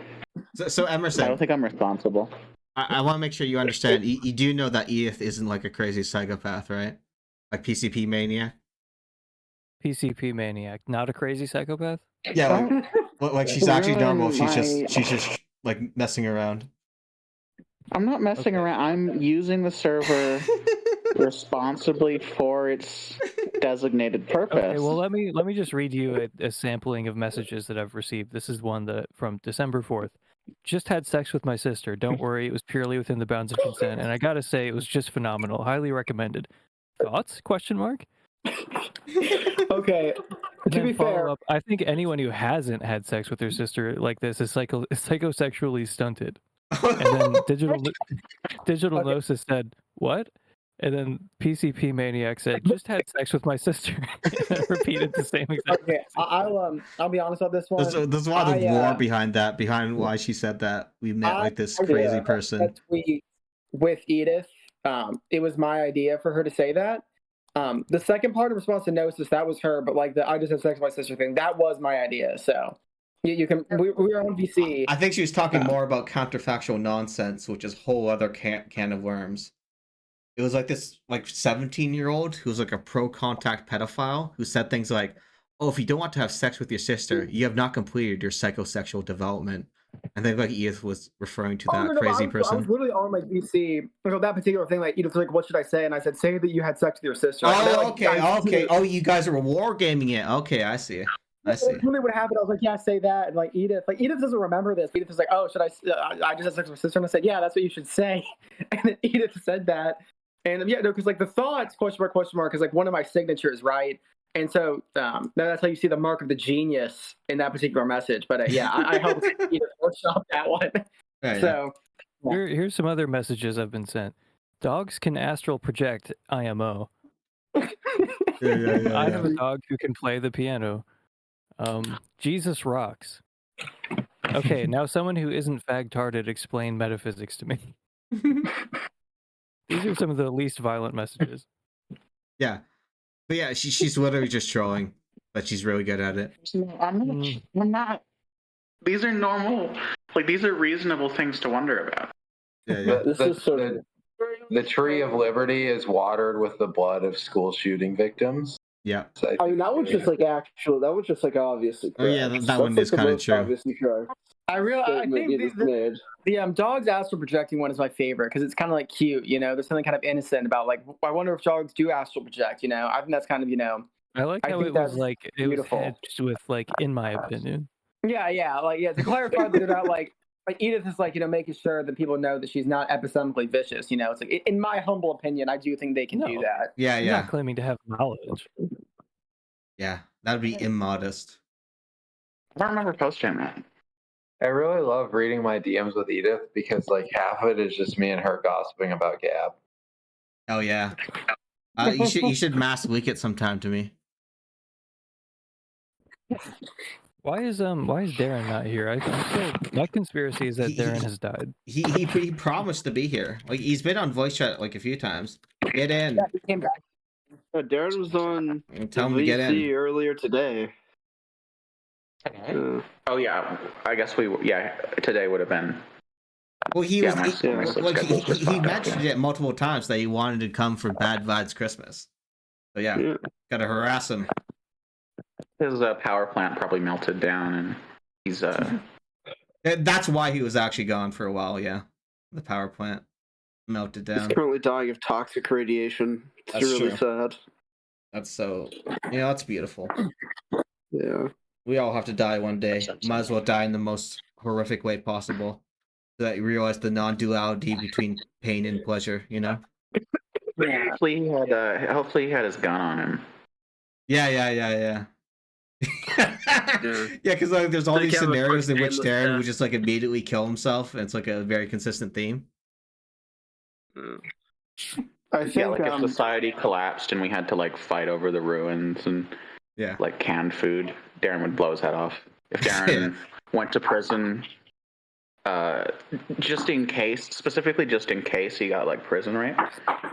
So Emerson, I don't think I'm responsible. I want to make sure you understand. You do know that Edith isn't like a crazy psychopath, right? Like PCP maniac. PCP maniac, not a crazy psychopath. Yeah, like she's actually normal. She's just like messing around. I'm not messing around. I'm using the server responsibly for its designated purpose. Okay, well let me just read you a sampling of messages that I've received. This is one that from December 4th. Just had sex with my sister. Don't worry, it was purely within the bounds of consent, and I gotta say it was just phenomenal. Highly recommended. Thoughts? Question mark. Okay. To be fair, Up, I think anyone who hasn't had sex with their sister like this is psychosexually stunted. And then Digital Gnosis said, "What?" And then PCP Maniac said, "Just had sex with my sister." And repeated the same exact. Okay, I'll be honest about this one. There's a lot of lore behind that, behind why she said that. We met like this crazy person. That tweet with Edith, it was my idea for her to say that. The second part in response to Gnosis, that was her, but like the I just had sex with my sister thing, that was my idea. So you can we were on VC. I think she was talking more about counterfactual nonsense, which is a whole other can of worms. It was like this 17-year-old who was like a pro-contact pedophile who said things like, "Oh, if you don't want to have sex with your sister, you have not completed your psychosexual development." I think like Edith was referring to that crazy person. I was literally on like VC, that particular thing. Like Edith was like, "What should I say?" And I said, "Say that you had sex with your sister." Oh, okay. Oh, you guys are wargaming it. Okay, I see. That's really what happened. I was like, "Yeah, say that." And like Edith doesn't remember this. Edith was like, "Oh, should I just had sex with my sister?" And I said, "Yeah, that's what you should say." And then Edith said that. And yeah, no, because like the thoughts, question mark, is like one of my signatures, right? And so that's how you see the mark of the genius in that particular message. But yeah, I helped Edith workshop that one. Right, so here's some other messages I've been sent. Dogs can astral project IMO. I have a dog who can play the piano. Jesus rocks. Okay, now someone who isn't fag-tarded explain metaphysics to me. These are some of the least violent messages. Yeah. But yeah, she's literally just trolling, but she's really good at it. I'm not. These are normal. Like, these are reasonable things to wonder about. Yeah. The tree of liberty is watered with the blood of school shooting victims. Yeah. So I mean, that was just like actual. That was just like obviously correct. Oh yeah, that one is kind of true. Obviously correct. I think the dogs astral projecting one is my favorite because it's kind of like cute, you know. There's something kind of innocent about like I wonder if dogs do astral project, you know. I think that's kind of I like how it was like it beautiful. Was hedged with like in my opinion. Yeah, to clarify that they're not like Edith is like making sure that people know that she's not epistemically vicious, you know. It's like in my humble opinion, I do think they can do that. Yeah, She's not claiming to have knowledge. Yeah, that'd be immodest. I don't remember posting that. I really love reading my DMs with Edith because like half of it is just me and her gossiping about Gab. Oh yeah, you should mass leak it sometime to me. Why is Darren not here? My conspiracy is that Darren has died. He promised to be here. Like he's been on voice chat like a few times. Get in. Yeah, he came back. Darren was on tell him to get in earlier today. Oh yeah, I guess today would have been. Well, he mentioned it multiple times that he wanted to come for Bad Vibes Christmas. So yeah, gotta harass him. His power plant probably melted down, and he's That's why he was actually gone for a while. Yeah, the power plant melted down. He's currently dying of toxic radiation. It's really sad. That's so. That's beautiful. Yeah. We all have to die one day. Might as well die in the most horrific way possible, so that you realize the non-duality between pain and pleasure. Hopefully he had his gun on him. Yeah. Yeah, because like there's all these scenarios in which Darren would just like immediately kill himself, and it's like a very consistent theme. I think if society collapsed and we had to like fight over the ruins and like canned food, Darren would blow his head off. If Darren went to prison, specifically just in case he got like prison rape,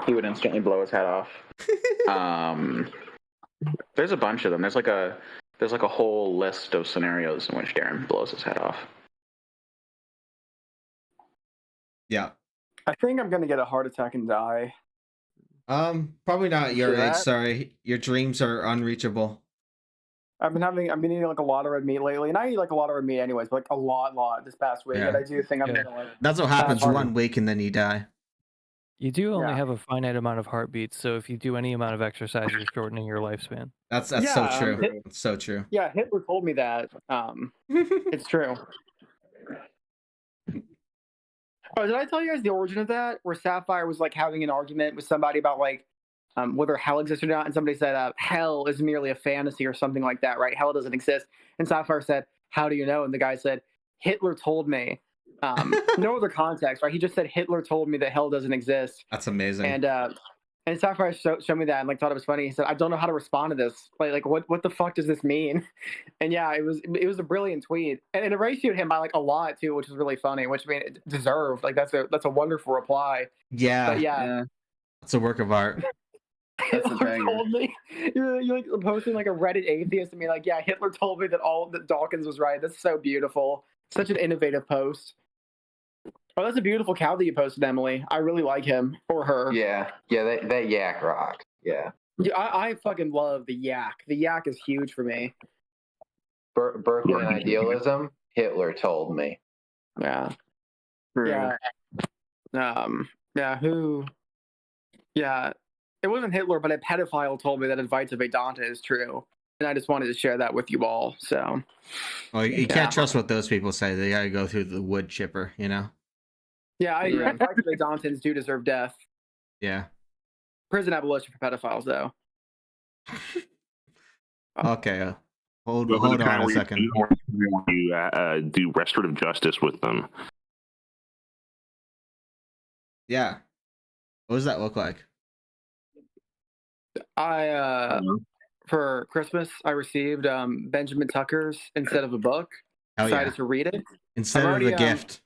he would instantly blow his head off. There's a bunch of them. There's like a whole list of scenarios in which Darren blows his head off. Yeah. I think I'm gonna get a heart attack and die. Probably not at your See age. that? Sorry, your dreams are unreachable. I've been eating like a lot of red meat lately, and I eat like a lot of red meat anyways, but like a lot this past week. Yeah. And I do think I'm Yeah. gonna like. That's what happens hard. 1 week and then you die. You do only Yeah. have a finite amount of heartbeats, so if you do any amount of exercise, you're shortening your lifespan. That's Yeah, so true. It's so true. Yeah, Hitler told me that. It's true. Oh, did I tell you guys the origin of that? Where Sapphire was like having an argument with somebody about like whether hell exists or not, and somebody said hell is merely a fantasy or something like that, right? Hell doesn't exist. And Sapphire said, "How do you know?" And the guy said, "Hitler told me." No other context, right? He just said Hitler told me that hell doesn't exist. That's amazing. And Sapphire showed me that and like thought it was funny. He said, "I don't know how to respond to this. Like what the fuck does this mean?" And yeah, it was a brilliant tweet, and it ratioed him by like a lot too, which was really funny. Which I mean, it deserved. Like that's a wonderful reply. Yeah. But yeah. It's a work of art. Hitler told me. You're like posting like a Reddit atheist and be like, "Yeah, Hitler told me that Dawkins was right." That's so beautiful. Such an innovative post. Oh, that's a beautiful cow that you posted, Emily. I really like him or her. Yeah, that yak rock. Yeah. Yeah, I fucking love the yak. The yak is huge for me. Berkeley idealism. Hitler told me. Yeah. Yeah. Yeah. It wasn't Hitler, but a pedophile told me that Advice of Vedanta is true. And I just wanted to share that with you all. So. Well, you can't trust what those people say. They gotta go through the wood chipper, you know? Yeah, I agree. Advice of Vedantans do deserve death. Yeah. Prison abolition for pedophiles, though. Okay. Hold on a second. You do restorative justice with them. Yeah. What does that look like? For Christmas, I received Benjamin Tucker's Instead of a Book. Hell Decided to read it. Instead of a gift.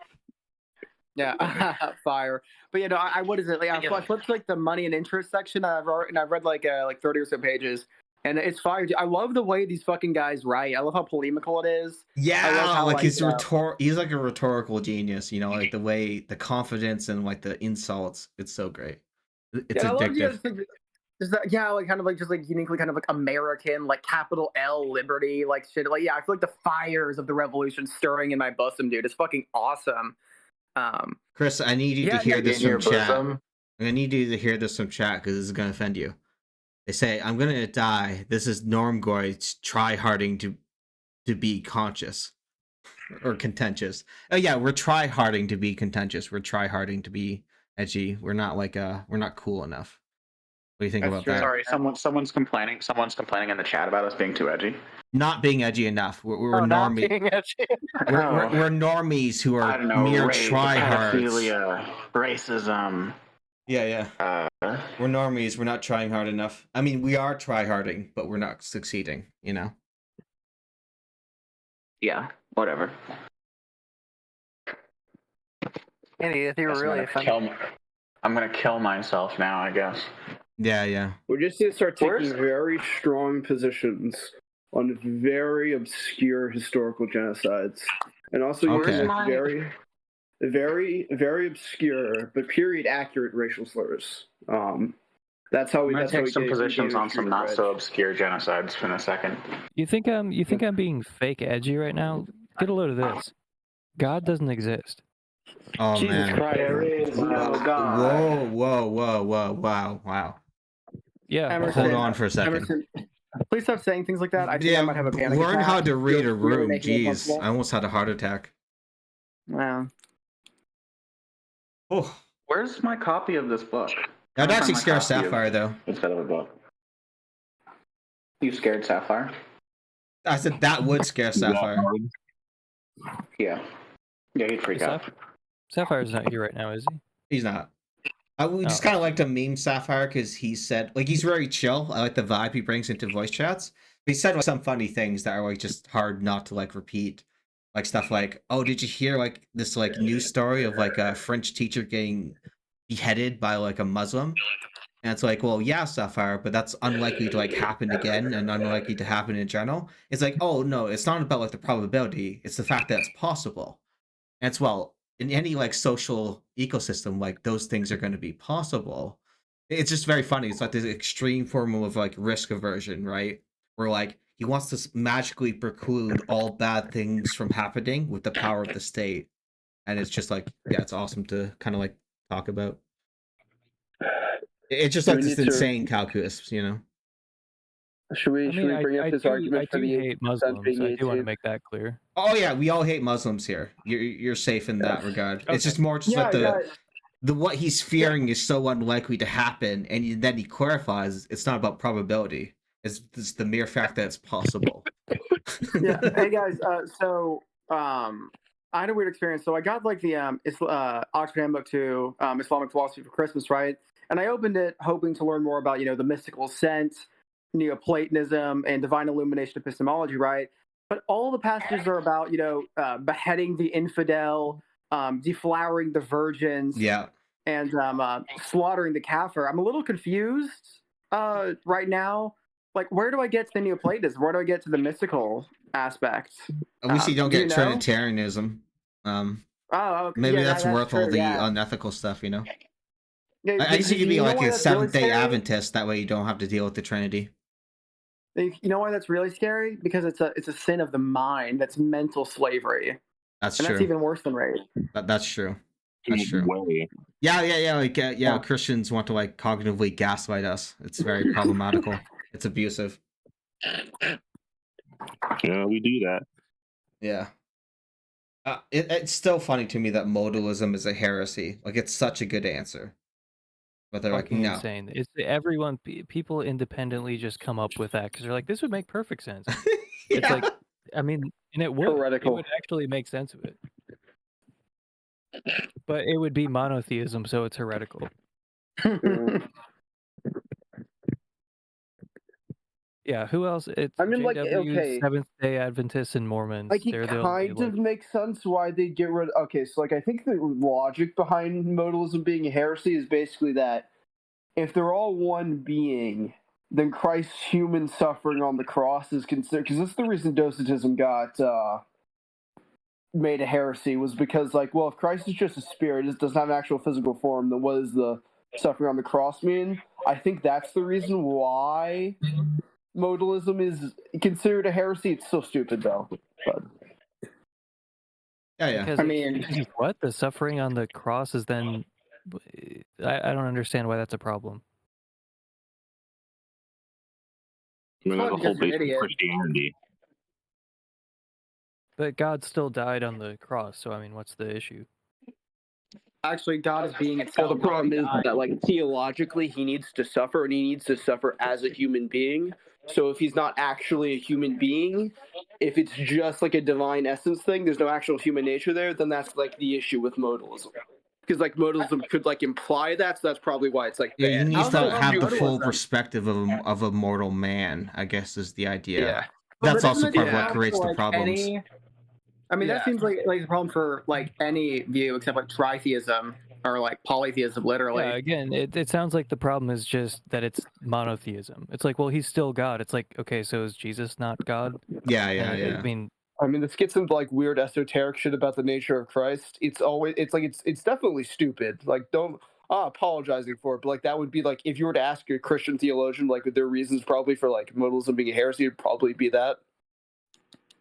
Yeah, fire. But you know, what is it? Like, I flipped like the money and interest section. I've read like 30 or so pages, and it's fire. I love the way these fucking guys write. I love how polemical it is. Yeah, like he's like a rhetorical genius. You know, like the way the confidence and like the insults. It's so great. It's addictive. Like kind of like just like uniquely kind of like American, like capital L liberty, like shit. Like I feel like the fires of the revolution stirring in my bosom, dude. It's fucking awesome. Chris, I need you to hear this from chat. I need you to hear this from chat because this is gonna offend you. They say, "I'm gonna die." This is Norm Goy try-harding to be conscious or contentious. Oh yeah, we're try-harding to be contentious. We're try-harding to be edgy. We're not we're not cool enough. What do you think about that? Sorry, someone's complaining. Someone's complaining in the chat about us being too edgy. Not being edgy enough. We're normies. We're normies who are mere tryhards. Pedophilia, racism. Yeah. We're normies. We're not trying hard enough. I mean, we are tryharding, but we're not succeeding. You know. Yeah. Whatever. Andy, if you're really offended, I'm gonna kill myself now, I guess. Yeah. We just need to start taking very strong positions on very obscure historical genocides, and also very, very, very obscure but period accurate racial slurs. That's how we. I'm gonna take some positions on some not so obscure genocides in a second. You think I'm being fake edgy right now? Get a load of this. God doesn't exist. Oh Jesus man! Christ. There is no God. Whoa! Wow! Yeah. Emerson, Hold on for a second. Emerson, please stop saying things like that. I think I might have a panic learn attack. how to read a You're really room. making it Jeez, possible. I almost had a heart attack. Wow. Oh, Where's my copy of this book? that'd actually scare Sapphire though. Instead of a book. You scared Sapphire? I said that would scare Sapphire. Yeah. Yeah, he'd freak out. Sapphire's not here right now, is he? He's not. We just kind of like to meme Sapphire because he said, like, he's very chill. I like the vibe he brings into voice chats. But he said like some funny things that are like just hard not to like repeat, like stuff like, "Oh, did you hear like this like news story of like a French teacher getting beheaded by like a Muslim?" And it's like, well, yeah, Sapphire, but that's unlikely to like happen again and unlikely to happen in general. It's like, oh no, it's not about like the probability; it's the fact that it's possible. And it's, well, in any like social ecosystem, like those things are going to be possible. It's just very funny. It's like this extreme form of like risk aversion, right? Where like he wants to magically preclude all bad things from happening with the power of the state, and it's just like, yeah, it's awesome to kind of like talk about. It's just Do like we this need to- insane calculus, you know. Should we bring up this argument for I the do hate Muslims. being I do want to 18? make that clear. Oh yeah, we all hate Muslims here. You're safe in that regard. It's just more just like the what he's fearing is so unlikely to happen, and then he clarifies it's not about probability. It's the mere fact that it's possible. Yeah. Hey guys. I had a weird experience. So I got like the Oxford Handbook to Islamic Philosophy for Christmas, right? And I opened it hoping to learn more about, the mystical ascent, Neoplatonism, and divine illumination epistemology, right? But all the passages are about, beheading the infidel, deflowering the virgins, Yeah. and slaughtering the kafir. I'm a little confused right now. Like, where do I get to the Neoplatonism? Where do I get to the mystical aspect? At least you don't do get you know? Trinitarianism. Oh, okay. Maybe Yeah, that's worth true, all the yeah. unethical stuff, you know. Yeah, I guess you could be know like why a that's really Seventh-day scary? Adventist. That way, you don't have to deal with the Trinity. You know why that's really scary? Because it's a sin of the mind. That's mental slavery, That's and true. that's even worse than rape. That's true. That's true. Way. Yeah. Like, Christians want to like cognitively gaslight us. It's very problematical. It's abusive. Yeah, we do that. Yeah. It's still funny to me that modalism is a heresy. Like, it's such a good answer. But they're like, Fucking no. insane. It's everyone. People independently just come up with that because they're like, this would make perfect sense. Yeah. It's like, I mean, and it would. Heretical. It would actually make sense of it. But it would be monotheism, so it's heretical. Yeah, who else? It's I mean, like, JWs, okay. Seventh-day Adventists and Mormons. Like, it They're the only, kind of makes sense why they get rid. Okay, so like I think the logic behind modalism being a heresy is basically that if they're all one being, then Christ's human suffering on the cross is considered. Because that's the reason Docetism got made a heresy, was because, like, well, if Christ is just a spirit, it doesn't have an actual physical form, then what does the suffering on the cross mean? I think that's the reason why modalism is considered a heresy. It's so stupid, though. But Yeah. Because I mean, what? The suffering on the cross is then. I don't understand why that's a problem. I mean, that's the Well, whole you're an base of idiot. Christianity. But God still died on the cross, so I mean, what's the issue? actually, God is being well, itself. the problem is that, like, theologically, he needs to suffer, and he needs to suffer as a human being. So if he's not actually a human being, if it's just like a divine essence thing, there's no actual human nature there, then that's like the issue with modalism. Because like modalism could like imply that, so that's probably why it's like Yeah, you bad. need How's to that have the modalism? full perspective of a mortal man, I guess, is the idea. Yeah. That's But also isn't part it of what the creates problem the for, like, problems. I mean, Yeah. that seems like the problem for like any view except like tritheism or like polytheism, literally. Yeah, again, it sounds like the problem is just that it's monotheism. It's like, well, he's still God. It's like, okay, so is Jesus not God? Yeah. I mean, this gets into like weird esoteric shit about the nature of Christ. It's definitely stupid. Like, don't apologizing for it, but like that would be like if you were to ask a Christian theologian like their reasons probably for like modalism being a heresy, it'd probably be that.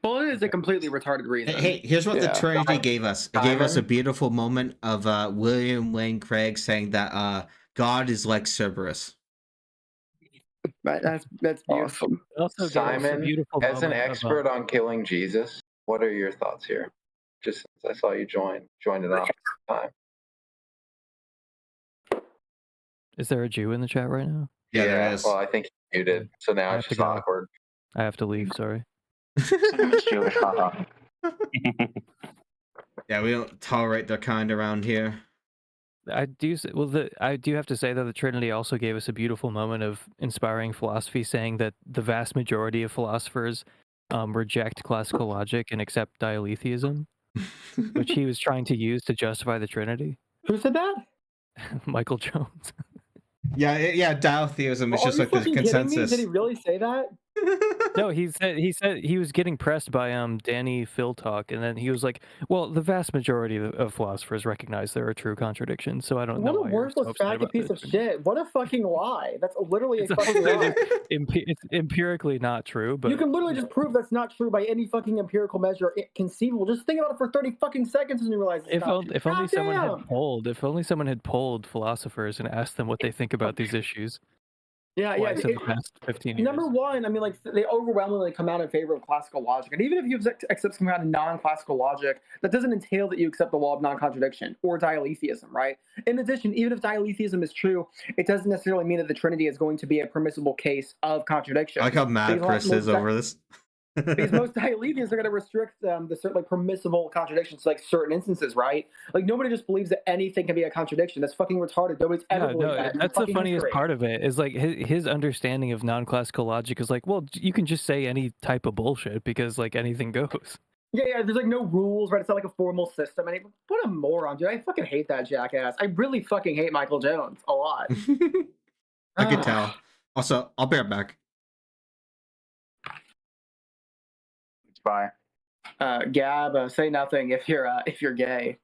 Well, it is a completely retarded reason. Hey, here's what the Yeah. Trinity gave us. It gave us a Simon? beautiful moment of William Lane Craig saying that God is like Cerberus. Right, that's beautiful. Awesome. it also gave us a Simon, beautiful as an moment of, expert on killing Jesus, what are your thoughts here? Just since I saw you join it off time. is there a Jew in the chat right now? Yeah, there is. Well, I think you muted, so now I it's have to just go. awkward. I have to leave. Sorry. Jewish, haha. Yeah, we don't tolerate their kind around here. I do have to say that the Trinity also gave us a beautiful moment of inspiring philosophy, saying that the vast majority of philosophers reject classical logic and accept dialetheism, which he was trying to use to justify the Trinity. Who said that? Michael Jones. Yeah, dialetheism is Oh, just are like you the fucking kidding me? consensus. Did he really say that? No, he said he was getting pressed by Danny Phil Talk, and then he was like, "Well, the vast majority of philosophers recognize there are true contradictions, so I don't know What a why you're so worthless upset faggot about piece this." of shit. What a fucking lie. That's literally a It's fucking also lie. it's empirically not true, but You can literally just prove that's not true by any fucking empirical measure conceivable. Just think about it for 30 fucking seconds and you realize it's not true. if only someone Goddamn! had polled philosophers and asked them what they think about these issues Yeah, twice in the past 15 years. Number one, I mean, like, they overwhelmingly come out in favor of classical logic. And even if you accept some kind of non-classical logic, that doesn't entail that you accept the law of non-contradiction or dialetheism, right? In addition, even if dialetheism is true, it doesn't necessarily mean that the Trinity is going to be a permissible case of contradiction. I like how mad Chris is over this. Because most dialetheisms are going to restrict the certain like permissible contradictions to like certain instances, right? Like nobody just believes that anything can be a contradiction. That's fucking retarded. Nobody's ever believed that. That's the funniest part of it. Is like his understanding of non-classical logic is like, well, you can just say any type of bullshit because like anything goes. Yeah, there's like no rules, right? It's not like a formal system. And what a moron, dude! I fucking hate that jackass. I really fucking hate Michael Jones a lot. I could tell. Also, I'll be right back. Bye. Gab, say nothing if you're gay.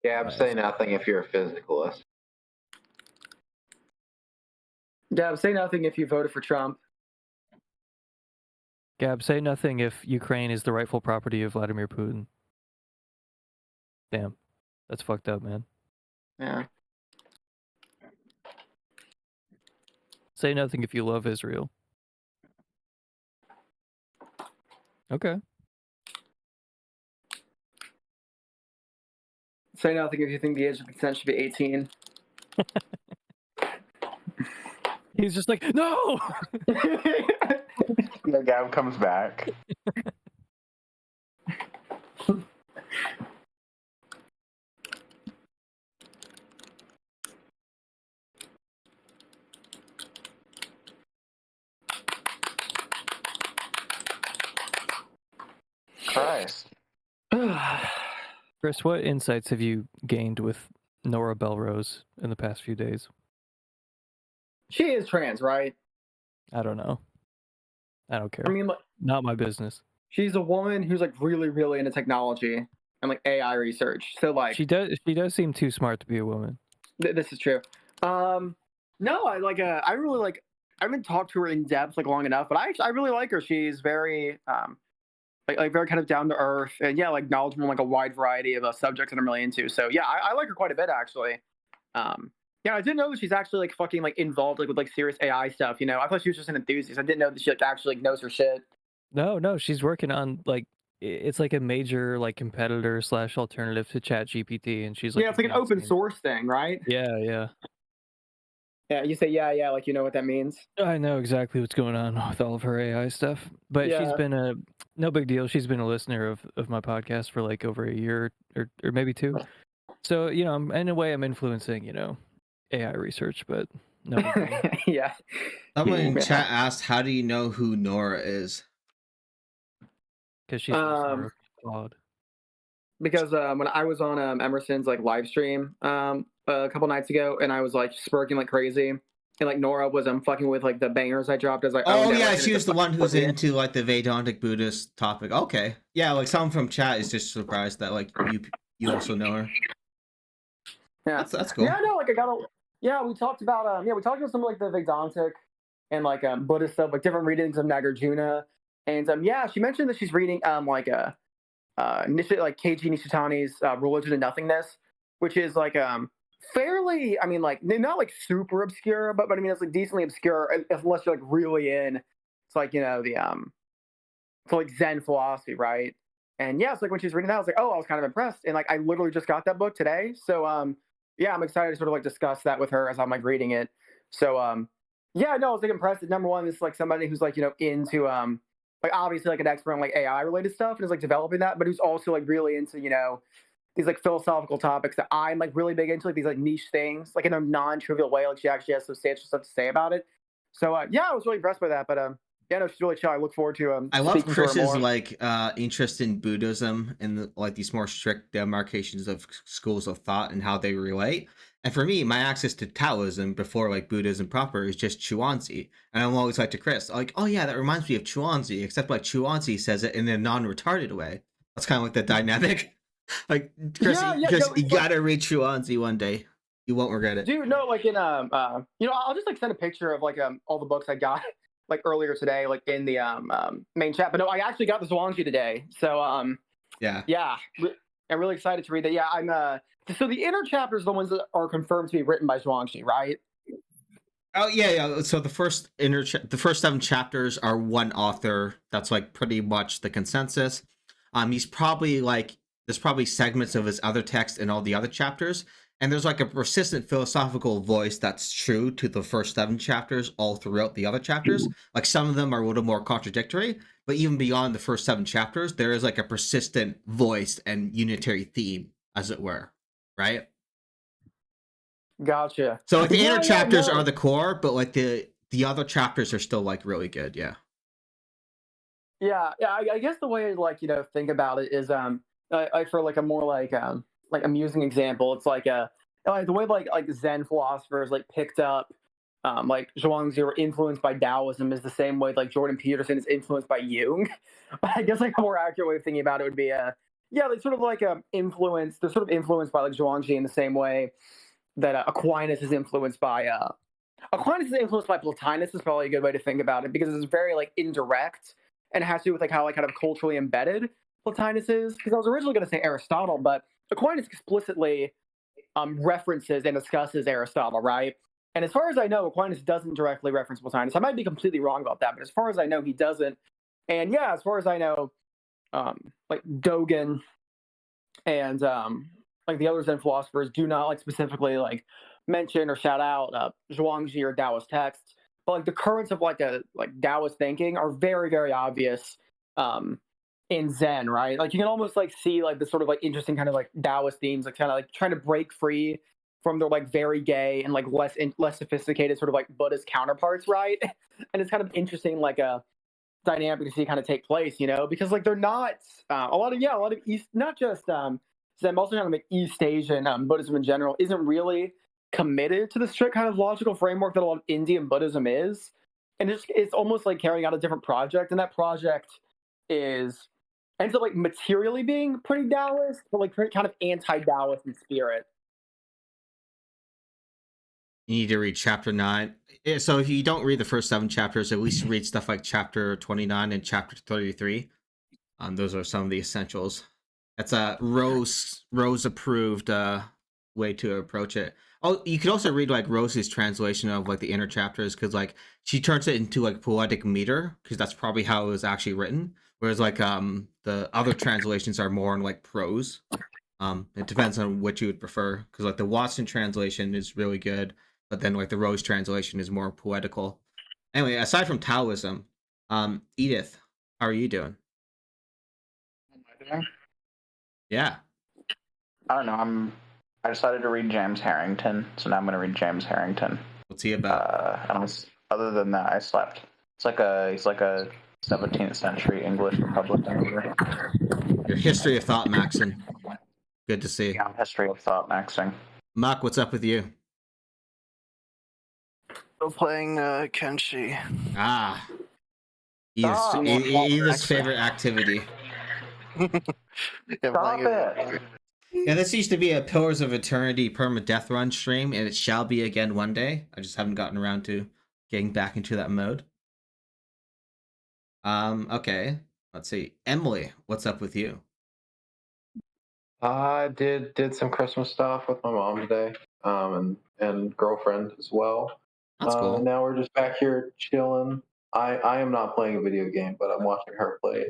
Gab, say nothing if you're a physicalist. Gab, say nothing if you voted for Trump. Gab, say nothing if Ukraine is the rightful property of Vladimir Putin. Damn, that's fucked up, man. Yeah. Say nothing if you love Israel. Okay. Say nothing if you think the age of consent should be 18. He's just like, no! The Gab comes back. Christ. Chris, what insights have you gained with Nora Belrose in the past few days? She is trans, right? I don't know. I don't care. I mean, like, not my business. She's a woman who's like really, really into technology and like AI research. So like, she does seem too smart to be a woman. This is true. No, I really like. I haven't talked to her in depth like long enough, but I really like her. She's very like very kind of down to earth and yeah, like knowledgeable on like a wide variety of subjects that I'm really into. So yeah, I like her quite a bit actually. Yeah, I didn't know that she's actually like fucking like involved like with like serious AI stuff. You know, I thought she was just an enthusiast. I didn't know that she like actually like knows her shit. No, she's working on like it's like a major like competitor / alternative to ChatGPT, and she's like yeah, it's like an open source thing, right? Yeah. Yeah, you say yeah, like you know what that means. I know exactly what's going on with all of her AI stuff, but Yeah. she's been no big deal. She's been a listener of my podcast for like over a year or maybe 2. So you know, in a way, I'm influencing AI research, but no big deal. Yeah. Someone in chat asked, "How do you know who Nora is?" Because she's a Claude. Because when I was on Emerson's like live stream a couple nights ago, and I was like spurking like crazy, and like Nora was fucking with like the bangers I dropped. I was like, oh yeah, she was the one who's into like the Vedantic Buddhist topic. Okay, yeah, like someone from chat is just surprised that like you also know her. Yeah, that's cool. Yeah, no, like we talked about some like the Vedantic and like Buddhist stuff, like different readings of Nagarjuna, and yeah, she mentioned that she's reading like Keiji Nishitani's Religion and Nothingness, which is like fairly, I mean, like not like super obscure, but I mean it's like decently obscure unless you're like really in. It's like it's like Zen philosophy, right? And yeah, it's like when she was reading that, I was like, oh, I was kind of impressed, and like I literally just got that book today, so yeah, I'm excited to sort of like discuss that with her as I'm like reading it. So yeah, no, I was like impressed. Number one, this is like somebody who's like into like obviously like an expert on like AI related stuff and is like developing that, but who's also like really into these like philosophical topics that I'm like really big into, like these like niche things, like in a non-trivial way. Like she actually has substantial stuff to say about it. So yeah, I was really impressed by that. But yeah, no, she's really chill. I look forward to I love Chris's like interest in Buddhism and like these more strict demarcations of schools of thought and how they relate. And for me, my access to Taoism before like Buddhism proper is just Chuanzi. And I'm always like to Chris, like, oh yeah, that reminds me of Chuanzi, except like Chuanzi says it in a non-retarded way. That's kind of like the dynamic. Like Chris, you gotta read Chuanzi one day. You won't regret it. Dude, no, like in I'll just like send a picture of like all the books I got like earlier today, like in the main chat. But no, I actually got the Zhuangzi today. So I'm really excited to read that. Yeah, I'm so the inner chapters are the ones that are confirmed to be written by Zhuangzi, right? Oh yeah. So the first 7 chapters are one author. That's like pretty much the consensus. He's probably like there's probably segments of his other text in all the other chapters, and there's like a persistent philosophical voice that's true to the first 7 chapters all throughout the other chapters. Like some of them are a little more contradictory, but even beyond the first 7 chapters, there is like a persistent voice and unitary theme, as it were, right? Gotcha. So like the inner chapters are the core, but like the other chapters are still like really good. Yeah. Yeah. I guess the way I think about it is for like a more like amusing example, it's like the way like Zen philosophers like picked up like Zhuangzi were influenced by Taoism is the same way like Jordan Peterson is influenced by Jung. I guess like a more accurate way of thinking about it would be they sort of like influenced. They're sort of influenced by like Zhuangzi in the same way that Aquinas is influenced by Plotinus is probably a good way to think about it because it's very like indirect and it has to do with like how like kind of culturally embedded Plotinus is. Because I was originally going to say Aristotle, but Aquinas explicitly references and discusses Aristotle, right? And as far as I know, Aquinas doesn't directly reference Plotinus. I might be completely wrong about that, but as far as I know, he doesn't. And yeah, as far as I know, like Dogen and like the other Zen philosophers do not like specifically like mention or shout out Zhuangzi or Taoist texts, but like the currents of like Taoist thinking are very, very obvious in Zen, right? Like you can almost like see like the sort of like interesting kind of like Taoist themes, like kind of like trying to break free from their like very gay and like less sophisticated sort of like Buddhist counterparts, right? And it's kind of interesting like a dynamic to see kind of take place, you know, because like they're not a lot of East, not just Zen, also kind of like East Asian Buddhism in general isn't really committed to the strict kind of logical framework that a lot of Indian Buddhism is, and it's almost like carrying out a different project, and that project ends up like materially being pretty Taoist, but like pretty kind of anti-Taoist in spirit. You need to read chapter 9. So if you don't read the first 7 chapters, at least read stuff like chapter 29 and chapter 33. Those are some of the essentials. That's a Rose approved way to approach it. Oh, you could also read like Rose's translation of like the inner chapters because like she turns it into like poetic meter because that's probably how it was actually written. Whereas like the other translations are more in like prose. It depends on what you would prefer because like the Watson translation is really good, but then like the Rose translation is more poetical. Anyway, aside from Taoism, Edith, how are you doing? Yeah. I don't know. I decided to read James Harrington, so now I'm going to read James Harrington. What's he about? Other than that, I slept. He's like a 17th century English Republican. Your history of thought, Maxon. Good to see. Yeah, history of thought, Maxing. Mark, what's up with you? Still playing Kenshi. Ah. Edith's favorite activity. Stop it. Yeah, this used to be a Pillars of Eternity permadeath run stream, and it shall be again one day. I just haven't gotten around to getting back into that mode. Okay. Let's see. Emily, what's up with you? I did some Christmas stuff with my mom today, and girlfriend as well. That's cool. Now we're just back here chilling. I am not playing a video game, but I'm watching her play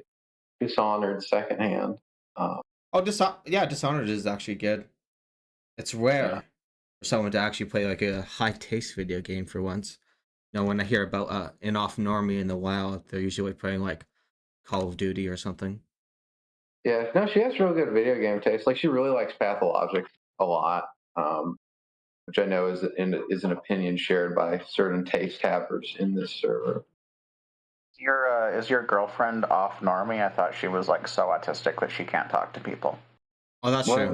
Dishonored secondhand. Dishonored is actually good. It's rare for someone to actually play like a high taste video game for once. You know, when I hear about an off normie in the wild, they're usually playing like Call of Duty or something. Yeah, no, she has really good video game taste. Like she really likes Pathologic a lot, which I know is an opinion shared by certain taste havers in this server. Is your girlfriend off normie? I thought she was like so autistic that she can't talk to people. Oh, that's true.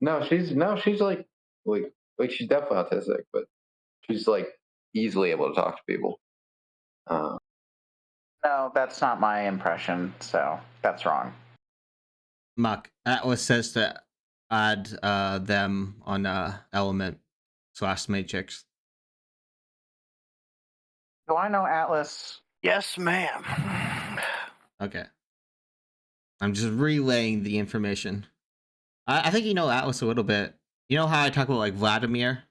No, she's like Like she's definitely autistic, but she's like easily able to talk to people. No, that's not my impression, so that's wrong. Muck, Atlas says to add them on Element/Matrix. Do I know Atlas? Yes, ma'am. Okay. I'm just relaying the information. I think you know Atlas a little bit. You know how I talk about like Vladimir,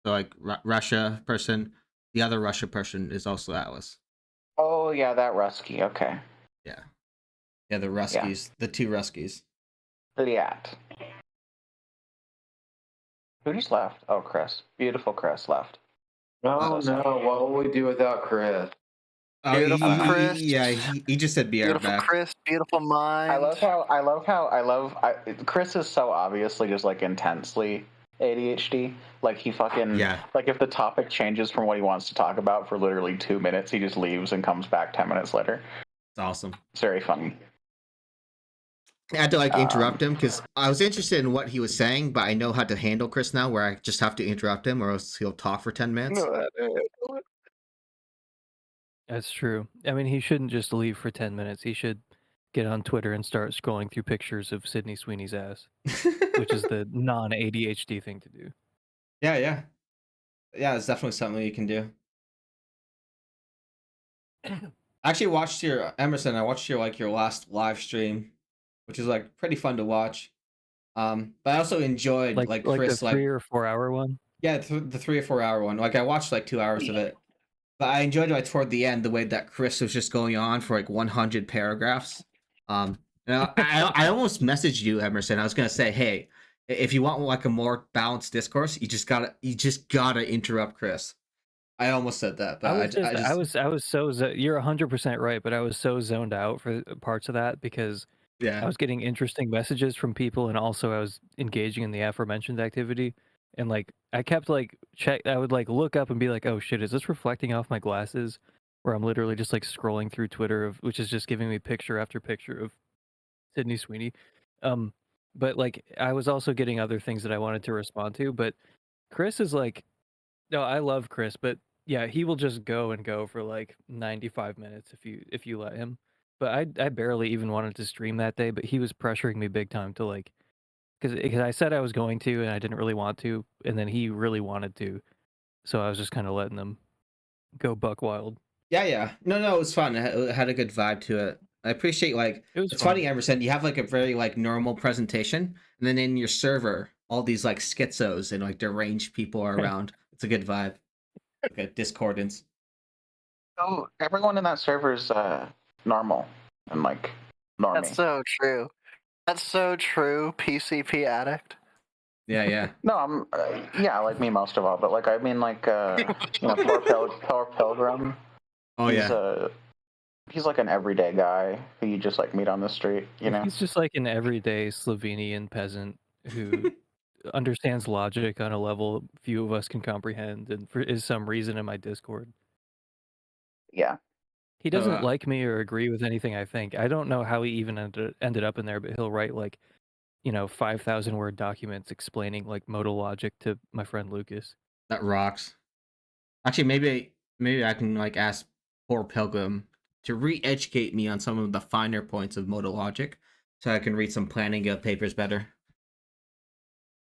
so like Russia person. The other Russia person is also Atlas. Oh yeah, that Rusky. Okay. Yeah, the Ruskies, the two Ruskies. Liat. Who just left? Oh, Chris. Beautiful Chris left. Oh no! What will we do without Chris? Oh, Beautiful Chris. Yeah, he just said be right Beautiful back. Chris, beautiful mind. Chris is so obviously just like intensely ADHD. Like he fucking like if the topic changes from what he wants to talk about for literally 2 minutes, he just leaves and comes back 10 minutes later. It's awesome. It's very funny. I had to like interrupt him because I was interested in what he was saying, but I know how to handle Chris now, where I just have to interrupt him, or else he'll talk for 10 minutes. That's true. I mean, he shouldn't just leave for 10 minutes. He should get on Twitter and start scrolling through pictures of Sydney Sweeney's ass, which is the non-ADHD thing to do. Yeah, it's definitely something you can do. I actually watched your Emerson. I watched your last live stream, which is like pretty fun to watch. But I also enjoyed like Chris the 3 or 4 hour one. Yeah, the 3 or 4 hour one. Like I watched like 2 hours of it, but I enjoyed like toward the end the way that Chris was just going on for like 100 paragraphs. And I almost messaged you, Emerson. I was gonna say, hey, if you want like a more balanced discourse, you just gotta interrupt Chris. I almost said that, but I was so you're 100% right, but I was so zoned out for parts of that because I was getting interesting messages from people, and also I was engaging in the aforementioned activity, and like I kept like I would like look up and be like, oh shit, is this reflecting off my glasses? Where I'm literally just like scrolling through Twitter which is just giving me picture after picture of Sydney Sweeney. But like I was also getting other things that I wanted to respond to, but Chris is like, no, I love Chris, but yeah, he will just go for like 95 minutes if you let him. But I barely even wanted to stream that day, but he was pressuring me big time to like, because I said I was going to and I didn't really want to, and then he really wanted to, so I was just kind of letting them go buck wild. Yeah. No, it was fun. It had a good vibe to it. I appreciate it's funny, Emerson. You have like a very like normal presentation, and then in your server, all these like schizos and like deranged people are around. It's a good vibe. Like a discordance. Oh, everyone in that server is normal and like normie. That's so true. That's so true. PCP addict. Yeah. No, I'm like me most of all, but like I mean like Poor Pilgrim. Oh yeah. He's like an everyday guy who you just like meet on the street, you know. He's just like an everyday Slovenian peasant who understands logic on a level few of us can comprehend, and for some reason in my Discord. Yeah. He doesn't like me or agree with anything I think. I don't know how he even ended up in there, but he'll write like, 5,000 word documents explaining like modal logic to my friend Lucas. That rocks. Actually, maybe I can like ask Poor Pilgrim to re-educate me on some of the finer points of modal logic, so I can read some planning papers better.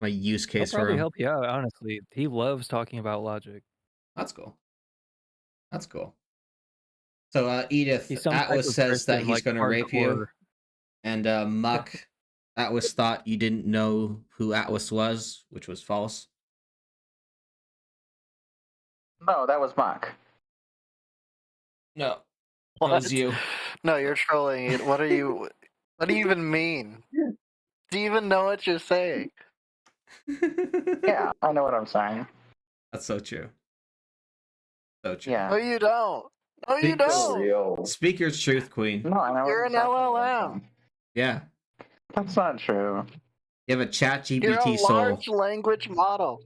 My use case He'll probably for him. help you out. Honestly, he loves talking about logic. That's cool. So Edith, Atlas says that he's going to rape you, and Muck, Atlas thought you didn't know who Atlas was, which was false. No, that was Muck. No, that was you. No, you're trolling. What do you even mean? Do you even know what you're saying? Yeah, I know what I'm saying. That's so true. So true. Yeah. No, you don't. No, you don't. Speak your truth, Queen. No, I know. You're an LLM. Yeah. That's not true. You have a chat GPT You're a soul. large language model.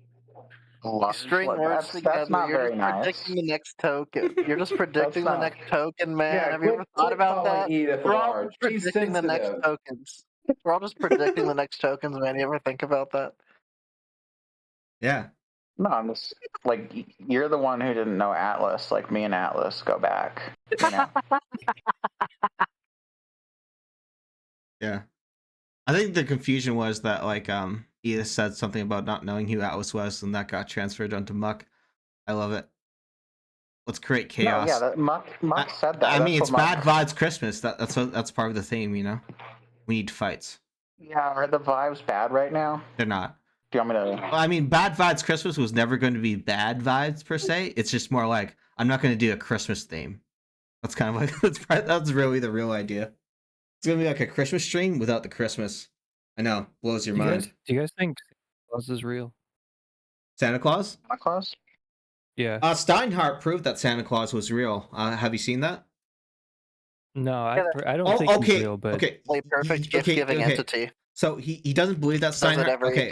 String words together. That's not You're very just nice. predicting the next token. You're just predicting the next token, man. Yeah, Have you ever thought about that? Edith We're all large. just She's predicting the next sensitive. tokens. We're all just predicting the next tokens, man. You ever think about that? Yeah. No, I'm just like you're the one who didn't know Atlas. Like me and Atlas go back. You know? Yeah. I think the confusion was that like Edith said something about not knowing who Atlas was, and that got transferred onto Muck. I love it. Let's create chaos. No, yeah, Muck said that. I mean, That's it's what bad vibes Christmas. That's part of the theme, you know. We need fights. Yeah, are the vibes bad right now? They're not. Do you want me to? I mean, bad vibes Christmas was never going to be bad vibes per se. It's just more like I'm not going to do a Christmas theme. That's kind of like that's really the real idea. It's gonna be like a Christmas stream without the Christmas. I know, blows your mind. Do you guys think Santa Claus is real? Santa Claus? Santa Claus? Yeah. Steinhardt proved that Santa Claus was real. Have you seen that? No, I don't think he's real, but perfect gift-giving entity. So he doesn't believe that Steinhardt. Okay,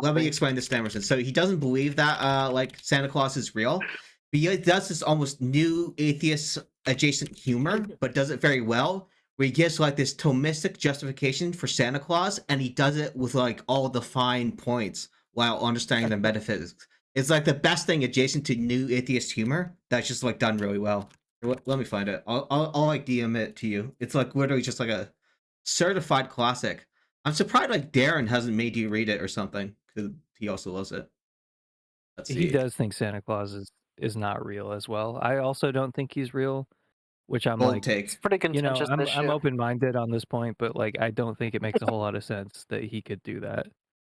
let me explain this to Emerson. So he doesn't believe that like Santa Claus is real. But he does this almost new atheist adjacent humor, but does it very well. Where he gives like this Thomistic justification for Santa Claus, and he does it with like all the fine points while understanding the metaphysics. It's like the best thing adjacent to new atheist humor that's just like done really well. Let me find it. I'll like DM it to you. It's like literally just like a certified classic. I'm surprised like Darren hasn't made you read it or something because he also loves it. Let's see. He does think Santa Claus is not real as well. I also don't think he's real. Which I'm Bold like, take. It's pretty contentious. I'm open-minded on this point, but like, I don't think it makes a whole lot of sense that he could do that.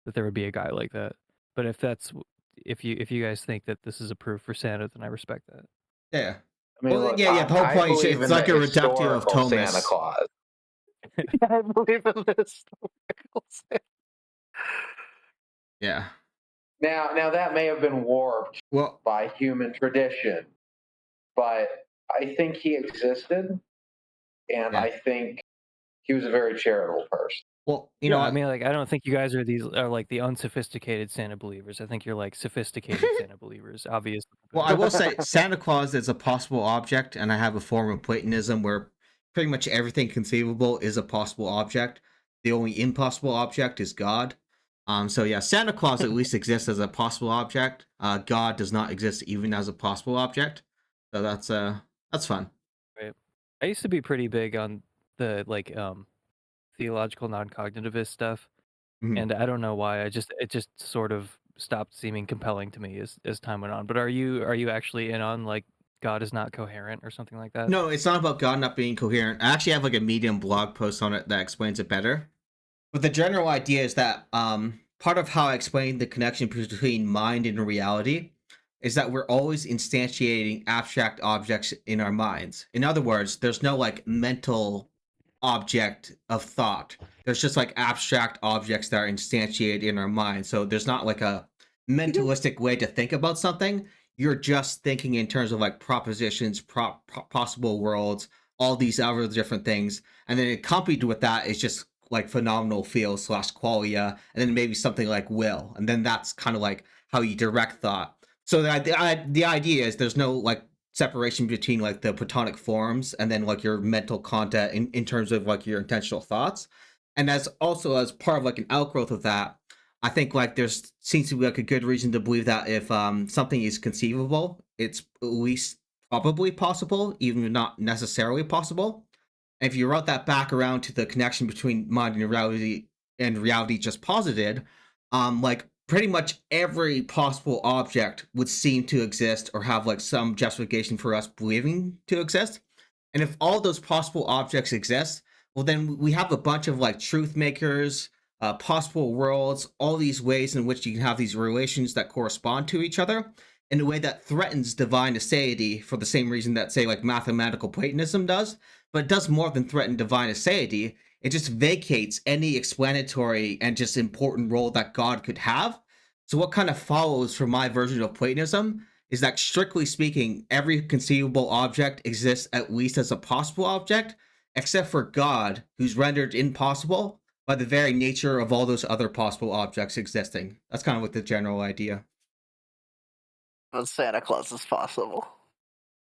That there would be a guy like that. But if you guys think that this is a proof for Santa, then I respect that. Yeah. I mean, well, look, yeah. The whole point is it's like a reductio of Thomas. Santa Claus. I believe in this. Yeah. Now that may have been warped by human tradition, but I think he existed, and I think he was a very charitable person. Well, you know, I mean, like, I don't think you guys are like the unsophisticated Santa believers. I think you're like sophisticated Santa believers, obviously. Well, I will say Santa Claus is a possible object, and I have a form of Platonism where pretty much everything conceivable is a possible object. The only impossible object is God. So yeah, Santa Claus at least exists as a possible object. God does not exist even as a possible object. So that's fun. Right. I used to be pretty big on the like theological non-cognitivist stuff, and I don't know why. It just sort of stopped seeming compelling to me as time went on. But are you actually in on like God is not coherent or something like that? No, it's not about God not being coherent. I actually have like a Medium blog post on it that explains it better. But the general idea is that part of how I explain the connection between mind and reality is that we're always instantiating abstract objects in our minds. In other words, there's no like mental object of thought. There's just like abstract objects that are instantiated in our mind. So there's not like a mentalistic way to think about something. You're just thinking in terms of like propositions, possible worlds, all these other different things. And then accompanied with that is just like phenomenal feel / qualia, and then maybe something like will. And then that's kind of like how you direct thought. So the idea is there's no like separation between like the Platonic forms and then like your mental content in terms of like your intentional thoughts. And as also as part of like an outgrowth of that, I think like there's seems to be like a good reason to believe that if something is conceivable, it's at least probably possible, even if not necessarily possible. And if you wrote that back around to the connection between mind and reality just posited, like pretty much every possible object would seem to exist or have like some justification for us believing to exist. And if all those possible objects exist, well, then we have a bunch of like truth makers, possible worlds, all these ways in which you can have these relations that correspond to each other in a way that threatens divine aseity for the same reason that, say, like mathematical Platonism does, but it does more than threaten divine aseity. It just vacates any explanatory and just important role that God could have. So what kind of follows from my version of Platonism is that, strictly speaking, every conceivable object exists at least as a possible object, except for God, who's rendered impossible by the very nature of all those other possible objects existing. That's kind of like the general idea. But Santa Claus is possible.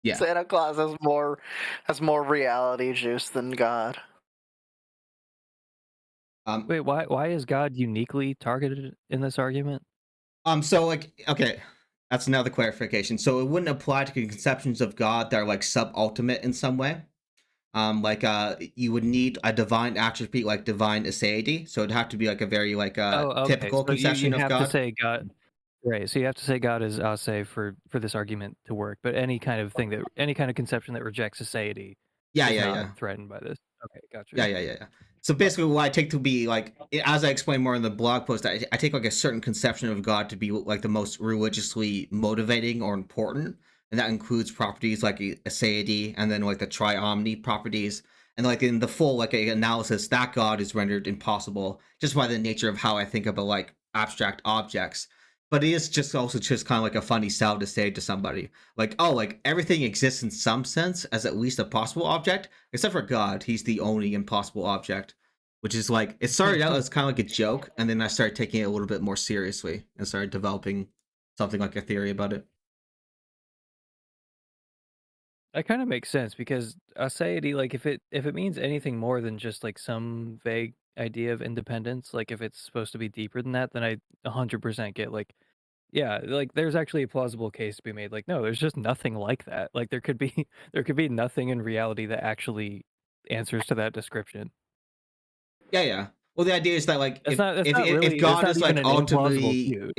Yeah. Santa Claus has more reality juice than God. Wait, why is God uniquely targeted in this argument? So like, okay, That's another clarification. So it wouldn't apply to conceptions of God that are like sub-ultimate in some way. You would need a divine attribute like divine aseity. So it'd have to be like a very like Okay. typical So conception you of have God. to say God, right? So you have to say God is ase for this argument to work. But any kind of conception that rejects aseity Yeah, is yeah, not yeah. threatened by this. Okay, gotcha. Yeah. So basically, what I take to be like, as I explain more in the blog post, I take like a certain conception of God to be like the most religiously motivating or important, and that includes properties like aseity, and then like the triomny properties, and like in the full like analysis, that God is rendered impossible just by the nature of how I think about like abstract objects. But it is just also just kind of like a funny sell to say to somebody, like, oh, like everything exists in some sense as at least a possible object, except for God. He's the only impossible object, which is like, it started out as kind of like a joke, and then I started taking it a little bit more seriously and started developing something like a theory about it. That kind of makes sense because aseity, like if it means anything more than just like some vague idea of independence, like if it's supposed to be deeper than that, then I 100% get like, yeah, like there's actually a plausible case to be made. Like, no, there's just nothing like that. Like there could be there could be nothing in reality that actually answers to that description. Yeah. Well, the idea is that like That's if not that's if not if, really if God that's is not like even an implausible ultimately view.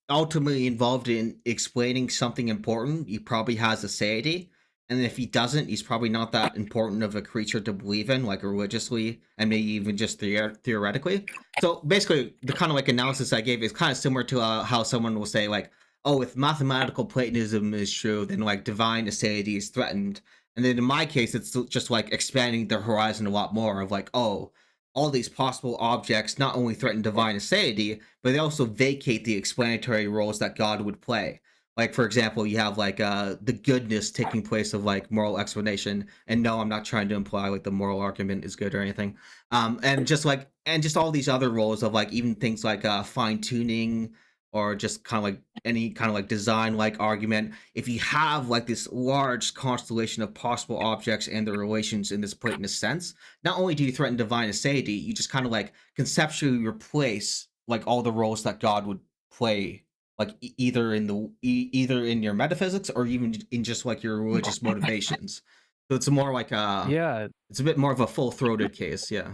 ultimately involved in explaining something important, he probably has aseity. And if he doesn't, he's probably not that important of a creature to believe in, like religiously, and maybe even just theoretically. So basically, the kind of like analysis I gave is kind of similar to how someone will say like, "Oh, if mathematical Platonism is true, then like divine aseity is threatened." And then in my case, it's just like expanding the horizon a lot more of like, oh, all these possible objects not only threaten divine aseity, but they also vacate the explanatory roles that God would play. Like, for example, you have like the goodness taking place of like moral explanation. And no, I'm not trying to imply like the moral argument is good or anything. And just all these other roles of like even things like fine tuning or just kind of like any kind of like design like argument. If you have like this large constellation of possible objects and their relations in this Platonist sense, not only do you threaten divine aseity, you just kind of like conceptually replace like all the roles that God would play, like either in your metaphysics or even in just like your religious motivations. So it's more like Yeah, it's a bit more of a full-throated case. Yeah.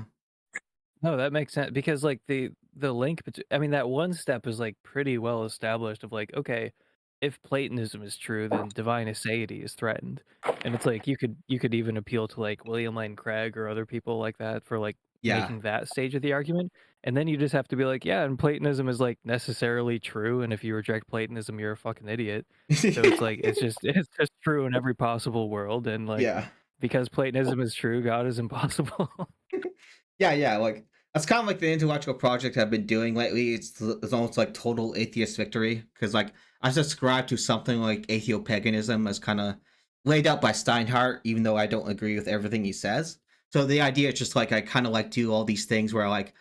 no, that makes sense because like the link between, I mean, that one step is like pretty well established of like, okay, if Platonism is true, then divine aseity is threatened, and it's like you could even appeal to like William Lane Craig or other people like that for like Yeah. making that stage of the argument, and then you just have to be like, yeah, and Platonism is like necessarily true, and if you reject Platonism, you're a fucking idiot. So it's like it's just true in every possible world, and like Yeah. because Platonism is true, God is impossible. Yeah. Like that's kind of like the intellectual project I've been doing lately. It's almost like total atheist victory because like I subscribe to something like atheopaganism as kind of laid out by Steinhardt, even though I don't agree with everything he says. So the idea is just like I kind of like do all these things where like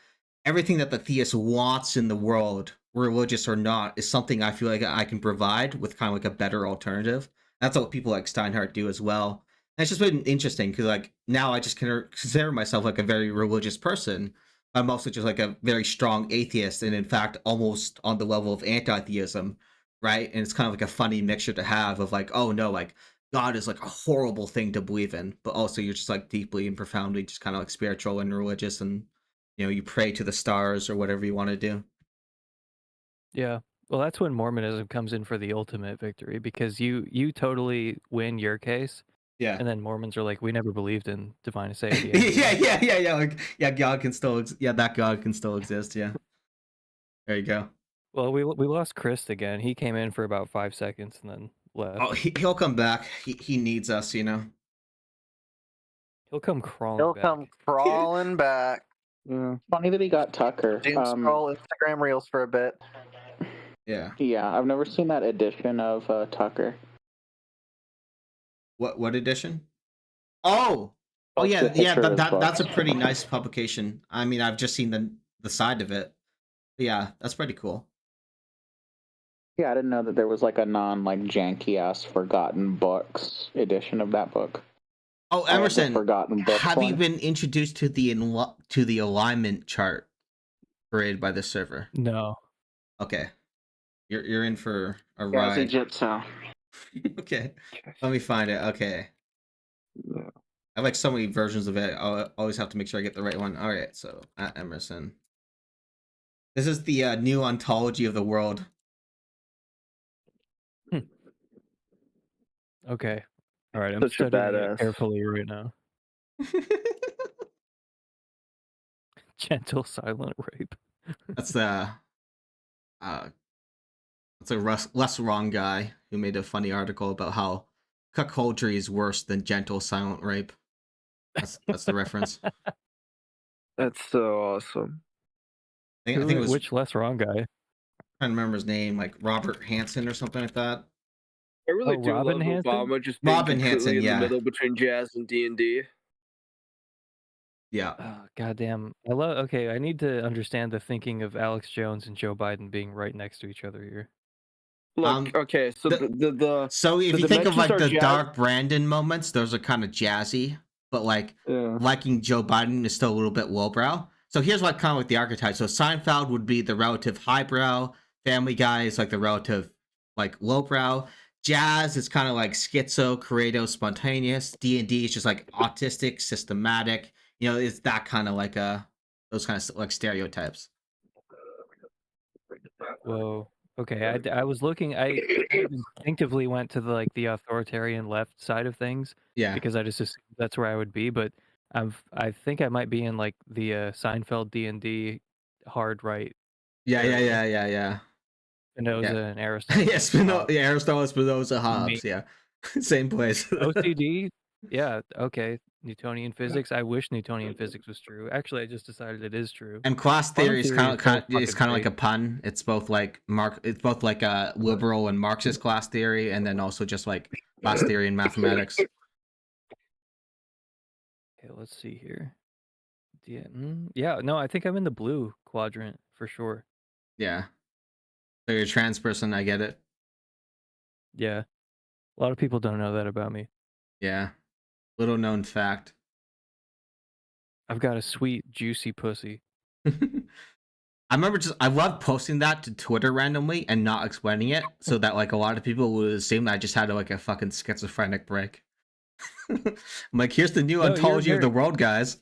everything that the theist wants in the world, religious or not, is something I feel like I can provide with kind of like a better alternative. That's what people like Steinhardt do as well. And it's just been interesting because like now I just consider myself like a very religious person. I'm also just like a very strong atheist, and in fact, almost on the level of anti-theism, right? And it's kind of like a funny mixture to have of like, oh no, like God is like a horrible thing to believe in, but also you're just like deeply and profoundly just kind of like spiritual and religious, and you pray to the stars or whatever you want to do. Yeah. Well, that's when Mormonism comes in for the ultimate victory because you totally win your case, Yeah. and then Mormons are like, we never believed in divine aseity. Yeah. Like, yeah, God can still, that God can still exist. Yeah. There you go. Well, we lost Chris again. He came in for about 5 seconds and then left. Oh, he'll come back. He needs us, He'll come crawling. He'll back. come crawling back. Yeah. Funny that he got Tucker. Doom scroll Instagram Reels for a bit. Yeah. Yeah, I've never seen that edition of Tucker. What edition? Oh That's yeah, the picture of his that's a book. pretty nice publication. I mean, I've just seen the side of it. But yeah, that's pretty cool. Yeah, I didn't know that there was like a janky ass forgotten books edition of that book. Oh, Emerson, forgotten books. have you been introduced to the alignment chart created by this server? No. Okay. You're in for a Gazi ride. Jitsu. Okay, let me find it. Okay, Yeah. I have like so many versions of it. I always have to make sure I get the right one. All right, so at Emerson. This is the new ontology of the world. Okay. All right, I'm Such a studying it badass. carefully right now. Gentle silent rape. That's a less wrong guy who made a funny article about how cuckoldry is worse than gentle silent rape. That's the reference. That's so awesome. I think it was. Which less wrong guy? I can't remember his name, like Robert Hansen or something like that. I really do Robin love Hansen? Obama just being Robin completely Hansen, in yeah. the middle between jazz and D&D. Yeah. Oh, goddamn. Okay, I need to understand the thinking of Alex Jones and Joe Biden being right next to each other here. Look, okay, so the so if the you think of like dimensions the are Dark Brandon moments, those are kind of jazzy, but like liking Joe Biden is still a little bit lowbrow. So here's what kind of like the archetype. So Seinfeld would be the relative highbrow. Family Guy is like the relative like lowbrow. Jazz is kind of like schizo, creative, spontaneous. D&D is just like autistic, systematic. You know, it's that kind of like those kind of like stereotypes. Whoa. Okay, I was looking. I instinctively went to the authoritarian left side of things. Yeah. Because I just assumed that's where I would be. But I think I might be in like the Seinfeld D&D hard right. Yeah. Spinoza and Aristotle. Yes, Aristotle, Spinoza, Hobbes. Yeah, same place. OCD. Yeah. Okay. Newtonian physics. I wish Newtonian physics was true. Actually, I just decided it is true. And class theory is kind of fucking like a pun. It's both like a liberal and Marxist class theory, and then also just like class theory in mathematics. Okay, let's see here. Yeah, no, I think I'm in the blue quadrant for sure. Yeah. So you're a trans person, I get it. Yeah. A lot of people don't know that about me. Yeah. Little known fact. I've got a sweet, juicy pussy. I remember I love posting that to Twitter randomly and not explaining it so that like a lot of people would assume that I just had like a fucking schizophrenic break. I'm like, here's the new ontology of the world, guys.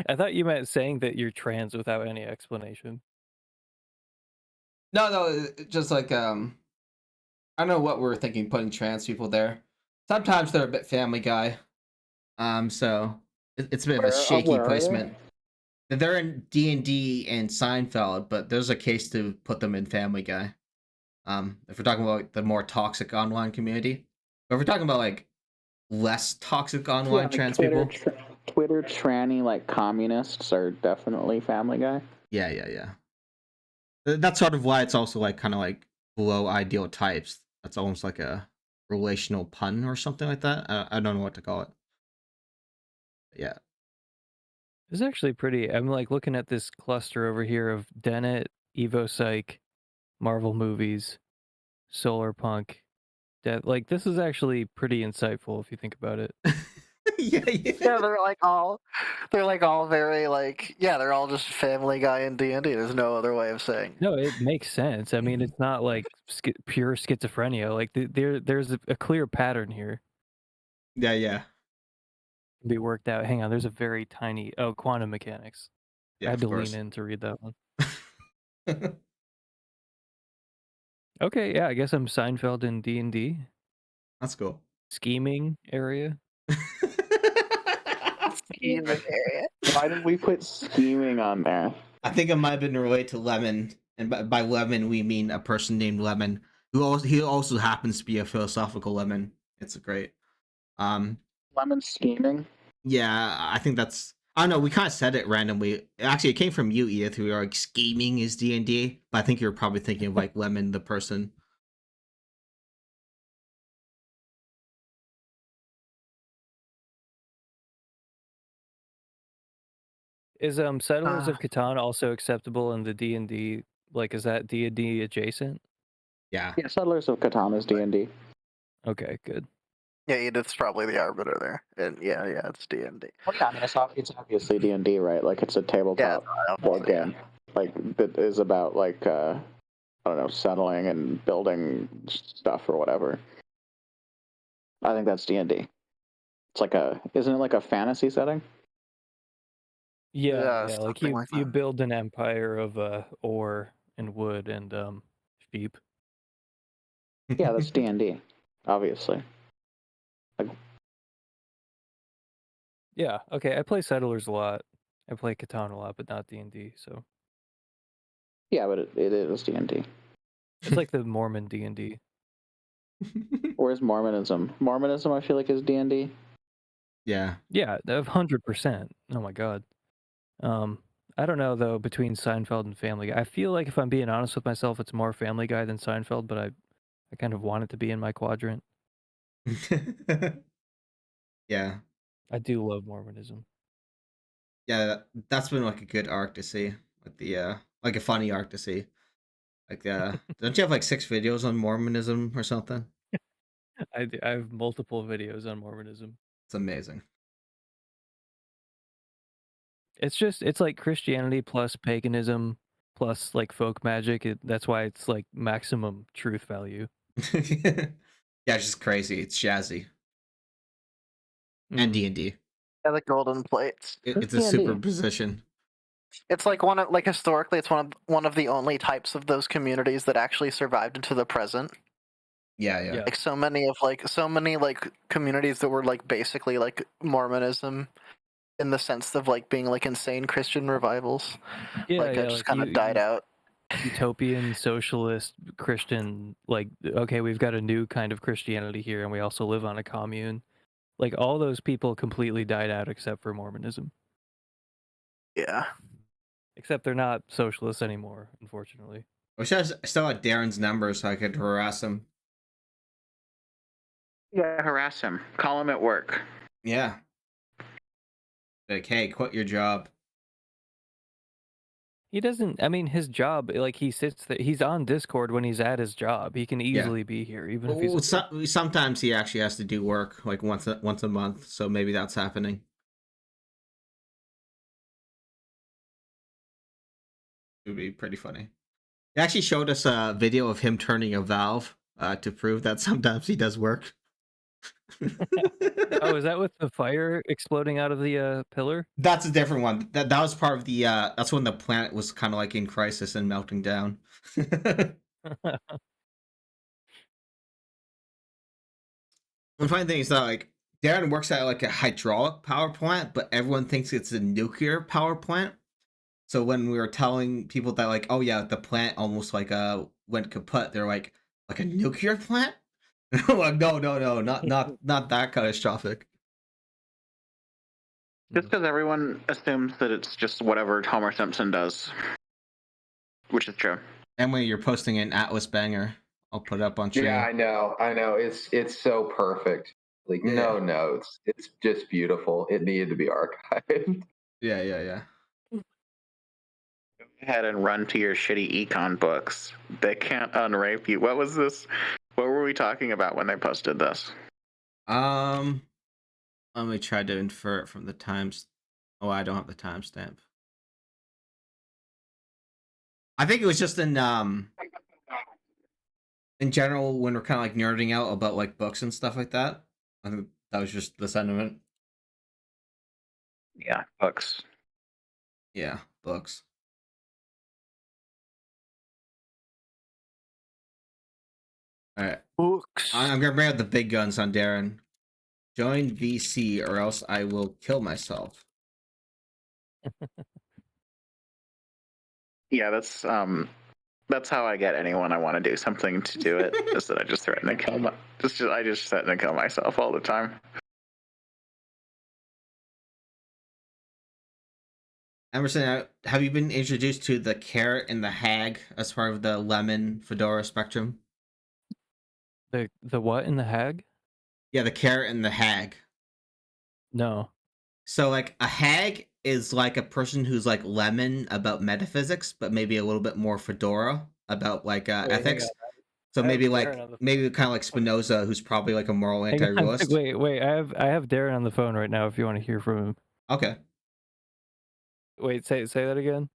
I thought you meant saying that you're trans without any explanation. No, just like I don't know what we're thinking putting trans people there. Sometimes they're a bit Family Guy. So it's a bit of a shaky placement. They're in D&D and Seinfeld, but there's a case to put them in Family Guy. If we're talking about like, the more toxic online community, but if we're talking about like less toxic online trans people, Twitter tranny like communists are definitely Family Guy. Yeah. That's sort of why it's also like kind of like below ideal types. That's almost like a relational pun or something like that. I don't know what to call it. But yeah. It's actually pretty. I'm like looking at this cluster over here of Dennett, Evo Psych, Marvel movies, Solar Punk. Like this is actually pretty insightful if you think about it. Yeah, they're all very like, yeah, they're all just Family Guy and D&D. There's no other way of saying. No, it makes sense. I mean, it's not like pure schizophrenia. Like there's a clear pattern here. Yeah. Be worked out. Hang on, there's a very tiny quantum mechanics. Yeah, I had to lean in to read that one. Okay, yeah, I guess I'm Seinfeld in D&D. That's cool. Scheming area. Scheming area. Why did we put scheming on there? I think it might have been related to Lemon, and by Lemon we mean a person named Lemon he also happens to be a philosophical lemon. It's great. Lemon scheming. Yeah, I think that's. I don't know. We kind of said it randomly. Actually, it came from you, Edith. We were like scheming is D&D, but I think you're probably thinking of like Lemon, the person. Is Settlers of Catan also acceptable in the D&D? Like, is that D&D adjacent? Yeah. Yeah, Settlers of Catan is D&D. Okay, good. Yeah, Edith's probably the arbiter there, and yeah, it's D&D. Well, yeah, I mean, it's obviously D&D, right? Like it's a tabletop board game. like that is about like I don't know, settling and building stuff or whatever. I think that's D&D. It's like isn't it like a fantasy setting? Yeah, like something you that. build an empire of ore and wood and sheep. Yeah, that's D&D, obviously. Yeah, okay. I play Settlers a lot. I play Catan a lot, but not D&D. So Yeah, but it is D&D. it's like the Mormon D&D. Where's Mormonism? Mormonism, I feel like, is D&D. Yeah. Yeah, 100%. Oh my god. I don't know though between Seinfeld and Family Guy. I feel like if I'm being honest with myself, it's more Family Guy than Seinfeld, but I kind of want it to be in my quadrant. Yeah. I do love Mormonism. Yeah, that's been like a good arc to see. Like like a funny arc to see. Like don't you have like 6 videos on Mormonism or something? I have multiple videos on Mormonism. It's amazing. It's like Christianity plus paganism plus like folk magic. That's why it's like maximum truth value. Yeah, it's just crazy. It's jazzy. And D&D. Yeah, the golden plates. It's a superposition. It's like historically, it's one of the only types of those communities that actually survived into the present. Yeah. Like so many communities that were like basically like Mormonism, in the sense of like being like insane Christian revivals. Just kind of died out. Utopian, socialist, Christian, like, okay, we've got a new kind of Christianity here, and we also live on a commune. Like, all those people completely died out except for Mormonism. Yeah. Except they're not socialists anymore, unfortunately. I wish I still had Darren's number so I could harass him. Yeah, harass him. Call him at work. Yeah. Like, hey, quit your job. He doesn't, I mean, his job, like, he sits there, he's on Discord when he's at his job. He can easily be here, even if he's... Sometimes he actually has to do work, like, once a month, so maybe that's happening. It would be pretty funny. He actually showed us a video of him turning a valve to prove that sometimes he does work. Oh, is that with the fire exploding out of the pillar? That's a different one. That was part of the that's when the planet was kind of like in crisis and melting down. The funny thing is that like Darren works at like a hydraulic power plant, but everyone thinks it's a nuclear power plant. So when we were telling people that like, oh yeah, the plant almost like went kaput, they're like a nuclear plant? Like no, not that catastrophic. Just because everyone assumes that it's just whatever Homer Simpson does, which is true. And when you're posting an Atlas banger, I'll put it up on stream. Yeah, I know. It's so perfect. Like no notes. It's just beautiful. It needed to be archived. Yeah. Go ahead and run to your shitty econ books. They can't unrape you. What was this? What were we talking about when they posted this? Let me try to infer it from the times. Oh, I don't have the timestamp. I think it was just in general when we're kind of like nerding out about like books and stuff like that. I think that was just the sentiment. Yeah, books. Yeah, books. All right. Books. I'm gonna bring out the big guns on Darren. Join VC or else I will kill myself. Yeah, that's how I get anyone I want to do something to do it. Is that I just threaten to kill I just threaten to kill myself all the time. Emerson, have you been introduced to the carrot and the hag as part of the lemon fedora spectrum? The what in the hag? Yeah, the carrot and the hag. No. So like a hag is like a person who's like lemon about metaphysics, but maybe a little bit more fedora about like ethics. So maybe kind of like Spinoza, who's probably like a moral anti-realist. Wait, I have Darren on the phone right now if you want to hear from him. Okay. Wait, say that again.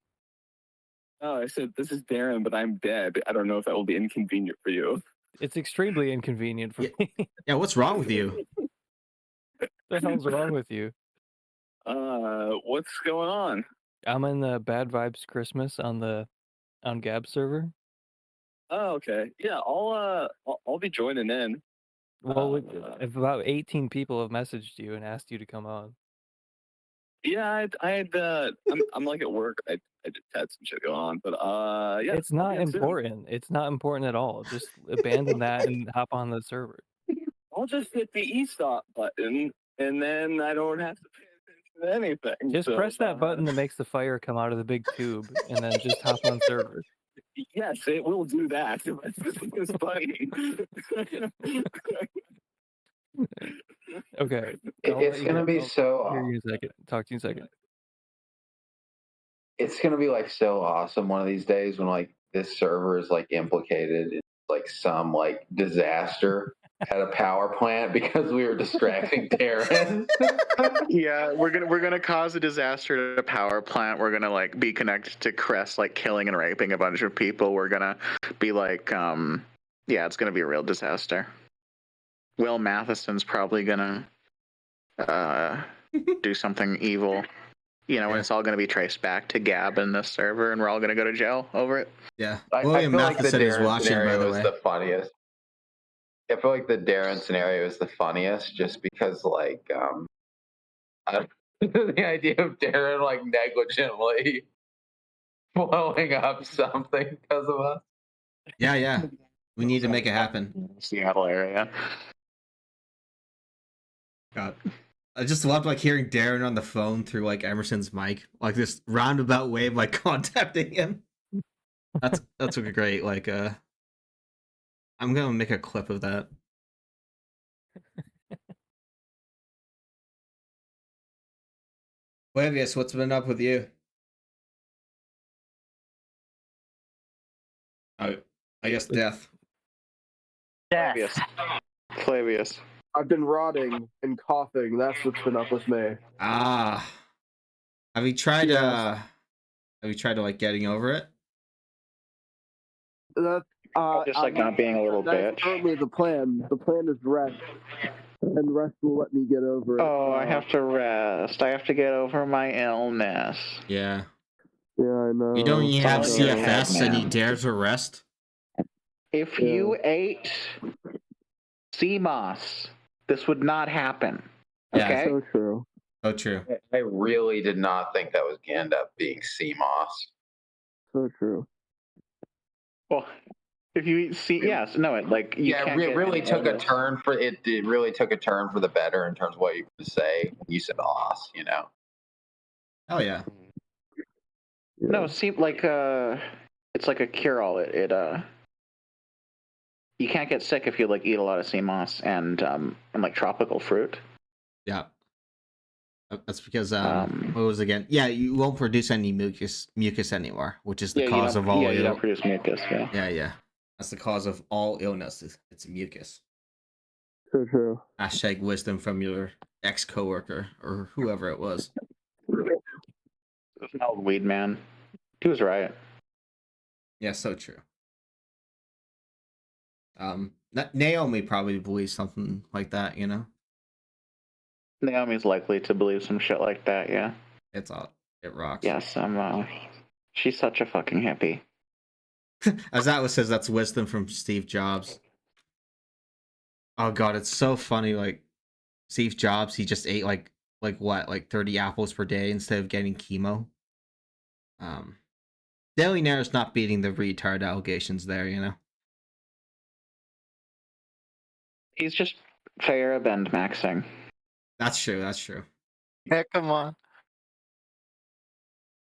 Oh, I said, this is Darren, but I'm dead. I don't know if that will be inconvenient for you. It's extremely inconvenient for me. Yeah, what's wrong with you? What the hell's wrong with you? What's going on? I'm in the Bad Vibes Christmas on Gab server. Oh, okay. Yeah, I'll be joining in. Well, if about 18 people have messaged you and asked you to come on. Yeah, I'm like at work. I just had some shit going on, but yeah, It's I'll not be in soon. important. It's not important at all. Just abandon that and hop on the server. I'll just hit the e-stop button, and then I don't have to pay attention to anything. Just so, press that button that makes the fire come out of the big tube, and then just hop on server. Yes, it will do that. It's funny. Okay. It's gonna be so. Hear you in a second. Talk to you in a second. It's gonna be like so awesome one of these days when like this server is like implicated in like some like disaster at a power plant because we were distracting Darren. Yeah, we're gonna cause a disaster at a power plant. We're gonna like be connected to Crest, like killing and raping a bunch of people. We're gonna be like, yeah, it's gonna be a real disaster. Will Matheson's probably gonna do something evil. You know, when it's all going to be traced back to Gab and this server, and we're all going to go to jail over it. Yeah, I William feel like the Matheson is Darren watching, by scenario the is way. the funniest. I feel like the Darren scenario is the funniest just because, like, the idea of Darren, like, negligently blowing up something because of us. Yeah. We need to make it happen. Seattle area. God. I just loved like hearing Darren on the phone through like Emerson's mic, like this roundabout way of like contacting him. That's great. Like I'm gonna make a clip of that. Flavius, what's been up with you? Oh, I guess death. Flavius. I've been rotting and coughing. That's what's been up with me. Ah. Have you tried Yes. like getting over it? That Just like not being a little that's bitch. currently the plan. The plan is rest, and rest will let me get over it. Oh, I have to rest. I have to get over my illness. Yeah. Yeah, I know. You don't even have Follow your head, CFS and he man. dares to rest? If you ate CMOS, this would not happen. Yeah. Okay? So true. So true. I really did not think that was going to end up being CMOS. So true. Well, if you eat yes, no, it like you can't it get really any took a illness. turn for it. It really took a turn for the better in terms of what you could say. You said "os," you know. Oh yeah. No, see, like it's like a cure-all. It you can't get sick if you like eat a lot of sea moss and like tropical fruit. Yeah. That's because what was it again? Yeah, you won't produce any mucus anymore, which is the cause of all you don't produce mucus. Yeah. Yeah. That's the cause of all illnesses. It's mucus. So true. Hashtag wisdom from your ex-coworker or whoever it was. An old weed man. He was right. Yeah, so true. Naomi probably believes something like that, you know? Naomi's likely to believe some shit like that, yeah. It rocks. Yes, she's such a fucking hippie. As Atlas says, that's wisdom from Steve Jobs. Oh god, it's so funny. Like Steve Jobs, he just ate like 30 apples per day instead of getting chemo. Daily Nair's not beating the retard allegations there, you know. He's just fair bend maxing. That's true. Yeah, come on.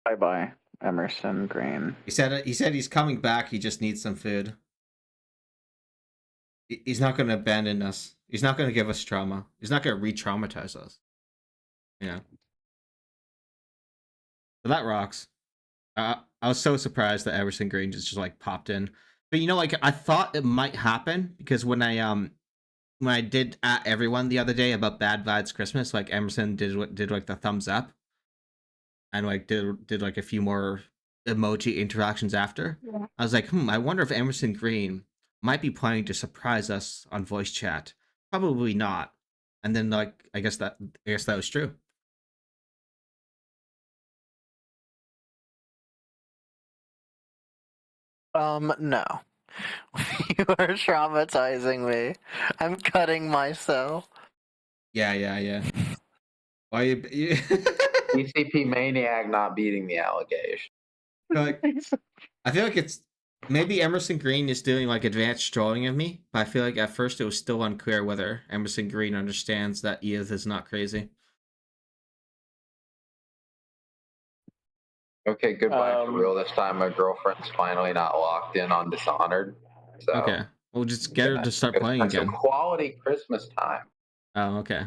Bye, Emerson Green. He said he's coming back. He just needs some food. He's not going to abandon us. He's not going to give us trauma. He's not going to re-traumatize us. Yeah. So that rocks. I was so surprised that Emerson Green just like popped in. But you know, like I thought it might happen because when I did at everyone the other day about Bad Vibes Christmas, like Emerson did like the thumbs up, and like did like a few more emoji interactions after. I was like, I wonder if Emerson Green might be planning to surprise us on voice chat. Probably not. And then like I guess that was true. No. You are traumatizing me. I'm cutting myself. Yeah. Why you ECP Maniac not beating the allegation. like, I feel like it's maybe Emerson Green is doing like advanced trolling of me, but I feel like at first it was still unclear whether Emerson Green understands that Edith is not crazy. Okay, goodbye for real. This time my girlfriend's finally not locked in on Dishonored. So Okay, we'll just get her to start playing spend again. some quality Christmas time. Oh, okay.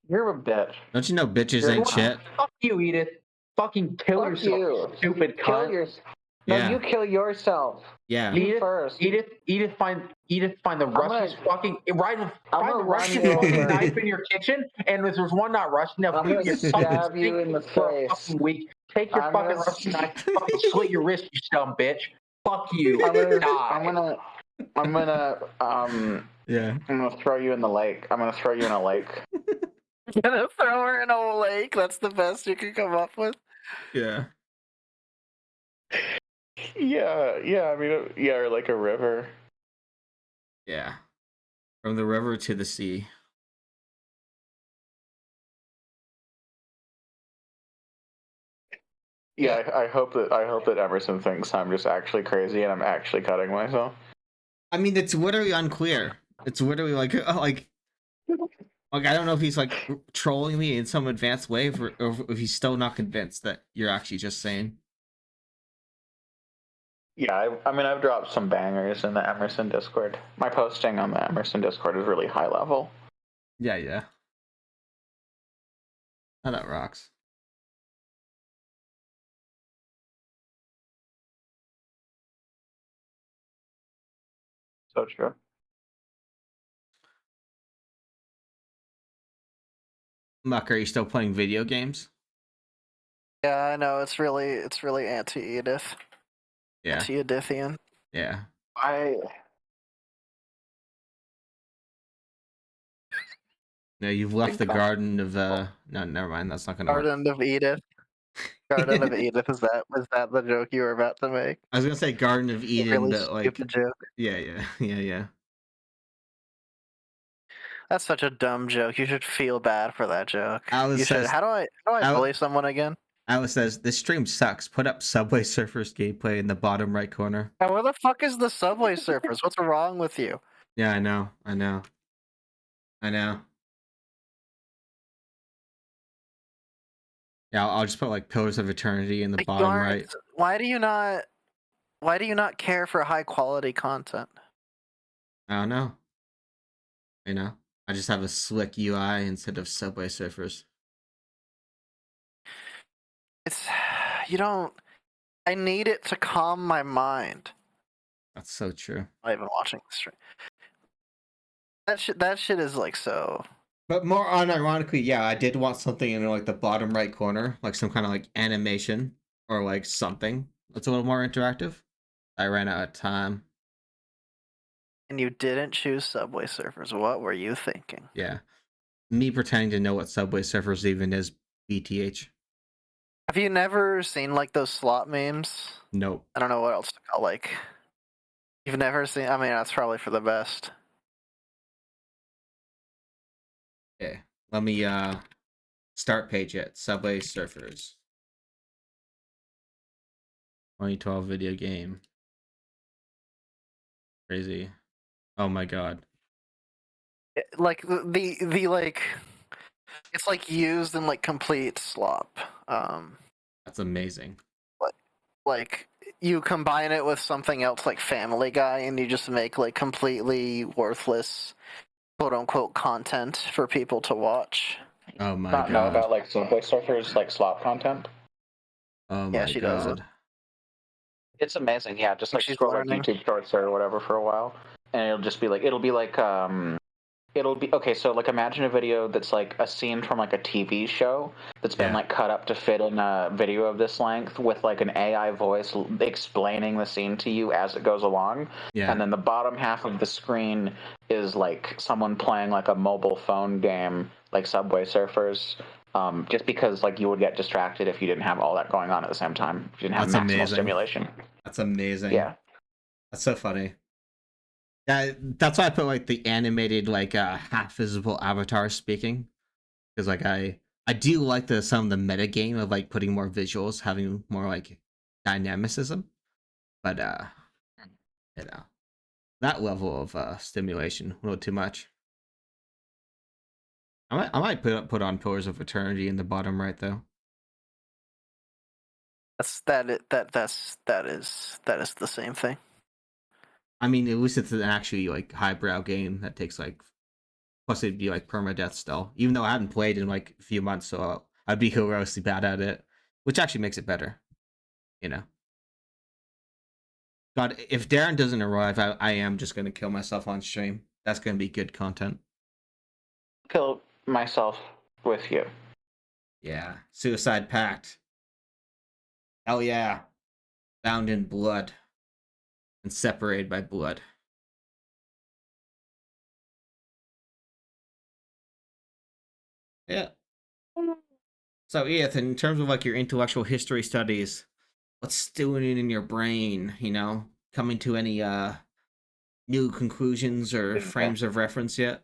You're a bitch. Don't you know bitches ain't shit? Fuck you, Edith. Fucking kill Fuck yourself, you. stupid Kill cunt. yourself. Yeah. No, you kill yourself. Yeah. You Edith, first. Edith, find the Russian fucking find the gonna Russian run you fucking over. knife in your kitchen, and if there's one not Russian enough, I'm gonna stab you in the for a face. fucking week. Take your I'm fucking gonna Russian knife, fucking slit your wrist, you dumb bitch. Fuck you. I'm gonna Yeah. I'm gonna throw you in the lake. I'm gonna throw you in a lake. You're gonna throw her in a lake? That's the best you could come up with? Yeah. Yeah, I mean, yeah, or like a river. Yeah. From the river to the sea. Yeah, I hope that Emerson thinks I'm just actually crazy and I'm actually cutting myself. I mean, it's literally unclear. It's literally like I don't know if he's like trolling me in some advanced way, or if he's still not convinced that you're actually just saying. Yeah, I mean, I've dropped some bangers in the Emerson Discord. My posting on the Emerson Discord is really high level. Yeah. Oh, that rocks. So true. Muck, are you still playing video games? Yeah, I know. It's really anti-Edith. Yeah. Anti-Edithian. Yeah. No, you've left the Garden of no, never mind. That's not gonna work. Garden of Edith. Garden of Edith. Was that the joke you were about to make? I was gonna say Garden of Eden, Really but like, stupid joke. Yeah. That's such a dumb joke. You should feel bad for that joke. Alice says, How do I bully someone again? Alice says, this stream sucks. Put up Subway Surfers gameplay in the bottom right corner. Now, where the fuck is the Subway Surfers? What's wrong with you? Yeah, I know. Yeah, I'll just put like Pillars of Eternity in the bottom right. Why do you not care for high quality content? I don't know. You know, I just have a slick UI instead of Subway Surfers. I need it to calm my mind. That's so true. I'm not even watching the stream. That shit is like so. But more unironically, yeah, I did want something in like the bottom right corner, like some kind of like animation or like something that's a little more interactive. I ran out of time. And you didn't choose Subway Surfers. What were you thinking? Yeah. Me pretending to know what Subway Surfers even is, BTH. Have you never seen like those slot memes? Nope. I don't know what else to call like. You've never seen. I mean, that's probably for the best. Okay. Let me start page it. Subway Surfers. 2012 video game. Crazy. Oh my god. Like the like, it's like used in like complete slop. That's amazing. Like you combine it with something else like Family Guy, and you just make like completely worthless, quote unquote, content for people to watch. Oh my god. Know about like Subway Surfers like slop content. Oh my she god. does it. It's amazing. Yeah, just like scroll like YouTube Shorts or whatever for a while, and it'll be like it'll be okay. So like, imagine a video that's like a scene from like a TV show that's been like cut up to fit in a video of this length with like an AI voice explaining the scene to you as it goes along. Yeah. And then the bottom half of the screen is like someone playing like a mobile phone game, like Subway Surfers. Just because like you would get distracted if you didn't have all that going on at the same time. If you didn't have That's maximal amazing. stimulation. That's amazing. Yeah. That's so funny. Yeah, that's why I put like the animated like half visible avatar speaking, because like I do like some of the meta game of like putting more visuals, having more like dynamicism, but you know, that level of stimulation a little too much. I might put on Pillars of Eternity in the bottom right though. That is the same thing. I mean, at least it's an actually like highbrow game that takes like, plus it'd be like permadeath still. Even though I haven't played in like a few months, so I'd be hilariously bad at it, which actually makes it better. You know. God, if Darren doesn't arrive, I am just gonna kill myself on stream. That's gonna be good content. Kill myself with you. Yeah, Suicide Pact. Hell yeah, bound in blood and separated by blood. Yeah. So, Ethan, in terms of like your intellectual history studies, what's stewing in your brain? You know, coming to any new conclusions or frames of reference yet?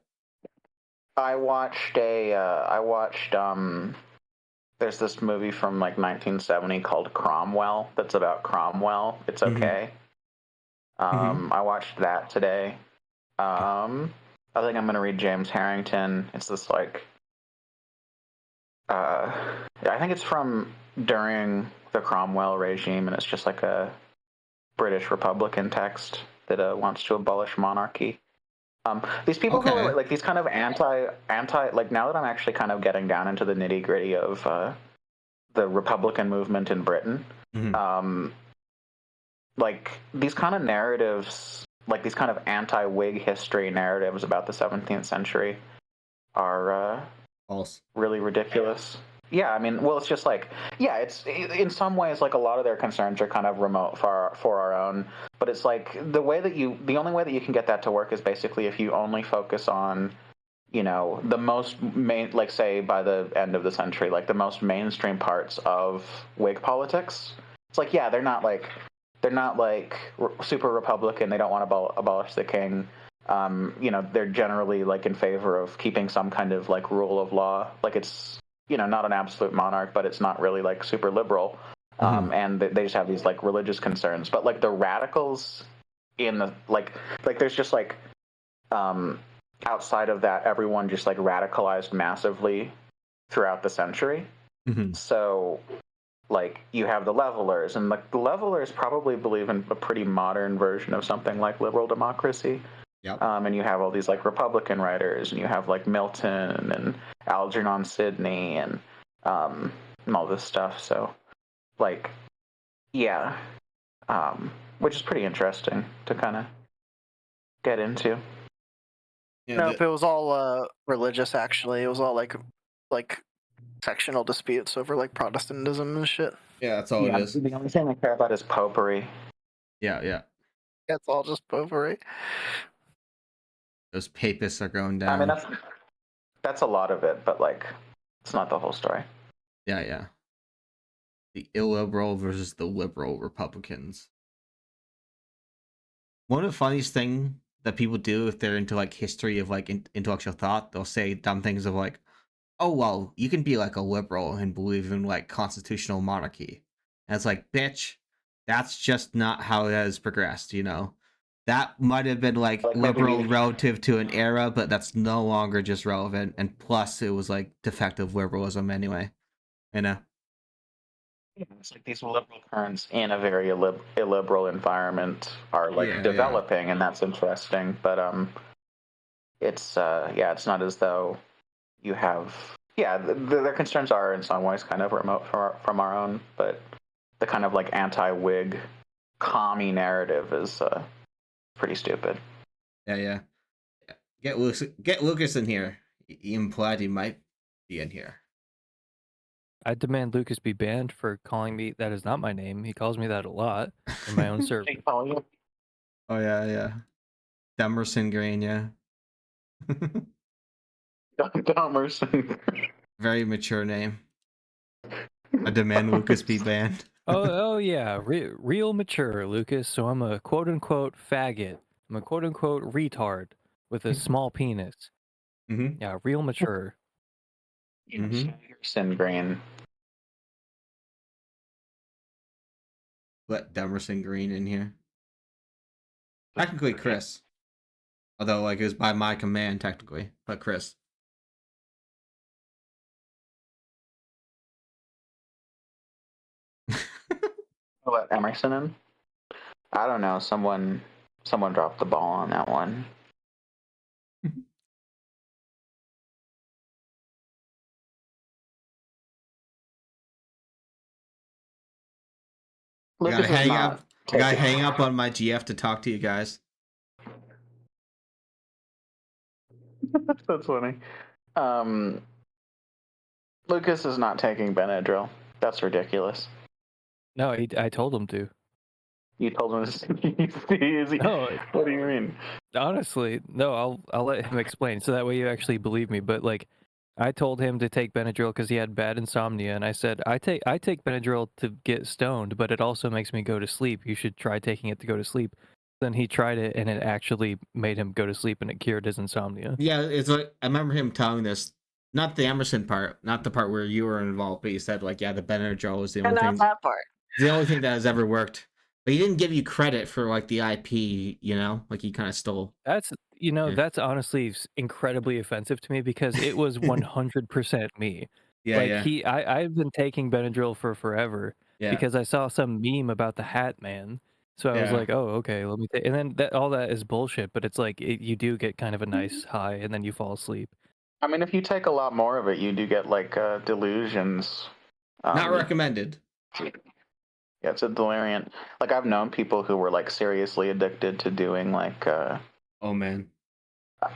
I watched there's this movie from like 1970 called Cromwell that's about Cromwell. It's okay. I watched that today. I think I'm gonna read James Harrington. It's this like I think it's from during the Cromwell regime, and it's just like a British Republican text that wants to abolish monarchy. These people who are like these kind of anti like, now that I'm actually kind of getting down into the nitty gritty of the Republican movement in Britain, like these kind of narratives, like these kind of anti-Whig history narratives about the 17th century are false, really ridiculous. Yeah, I mean, well, it's just like, yeah, it's in some ways like a lot of their concerns are kind of remote for our own, but it's like the only way that you can get that to work is basically if you only focus on, you know, the most main, like say by the end of the century, like the most mainstream parts of Whig politics. It's like, yeah, they're not like super Republican. They don't want to abolish the king. You know, they're generally like in favor of keeping some kind of like rule of law. Like it's, you know, not an absolute monarch, but it's not really like super liberal. And they just have these like religious concerns. But like the radicals in the like there's just like outside of that, everyone just like radicalized massively throughout the century. So like you have the levelers, and like the levelers probably believe in a pretty modern version of something like liberal democracy. Yep. And you have all these like Republican writers, and you have like Milton and Algernon Sidney and all this stuff. So like, yeah, which is pretty interesting to kind of get into. Yeah, no, if it was all religious, actually, it was all like sectional disputes over like Protestantism and shit. Yeah, that's all it is. The only thing I care about is popery. Yeah. It's all just popery. Those papists are going down. I mean, that's a lot of it, but like, it's not the whole story. Yeah. The illiberal versus the liberal Republicans. One of the funniest thing that people do if they're into like history of like intellectual thought, they'll say dumb things of like, oh well, you can be like a liberal and believe in like constitutional monarchy. And it's like, bitch, that's just not how it has progressed, you know? That might have been like liberal relative to an era, but that's no longer just relevant. And plus, it was like defective liberalism anyway. You know? It's like these liberal currents in a very illiberal environment are like developing, and that's interesting. But it's it's not as though you have their concerns are in some ways kind of remote from our own, but the kind of like anti-Whig commie narrative is pretty stupid. Yeah. Get Lucas in here. He implied he might be in here. I demand Lucas be banned for calling me. That is not my name. He calls me that a lot in my own server. Oh yeah. Demerson Green, yeah. Demerson. Very mature name. I demand Lucas be banned. Oh yeah, real mature, Lucas. So I'm a quote unquote faggot. I'm a quote unquote retard with a small penis. Mm-hmm. Yeah, real mature. Demerson Green. Let Demerson Green in here. Technically Chris. Although like it was by my command technically, but Chris. Let Emerson in. I don't know. Someone dropped the ball on that one. I gotta hang up on my GF to talk to you guys. That's funny. Lucas is not taking Benadryl. That's ridiculous. No, I told him to. You told him to. No, what do you mean? Honestly, no. I'll let him explain, so that way you actually believe me. But like, I told him to take Benadryl because he had bad insomnia, and I said I take Benadryl to get stoned, but it also makes me go to sleep. You should try taking it to go to sleep. Then he tried it, and it actually made him go to sleep, and it cured his insomnia. Yeah, it's like I remember him telling this. Not the Emerson part, not the part where you were involved, but he said like, yeah, the Benadryl was the only thing. Not that part. The only thing that has ever worked. But he didn't give you credit for like the IP, you know, like he kind of stole. That's that's honestly incredibly offensive to me because it was 100% me. Yeah, like I've been taking Benadryl for forever because I saw some meme about the Hat Man. So I was like, oh, okay, let me take. And then all that is bullshit, but it's like you do get kind of a nice high, and then you fall asleep. I mean, if you take a lot more of it, you do get like delusions. Not recommended. Yeah, it's a delirium. Like I've known people who were like seriously addicted to doing like. Oh man.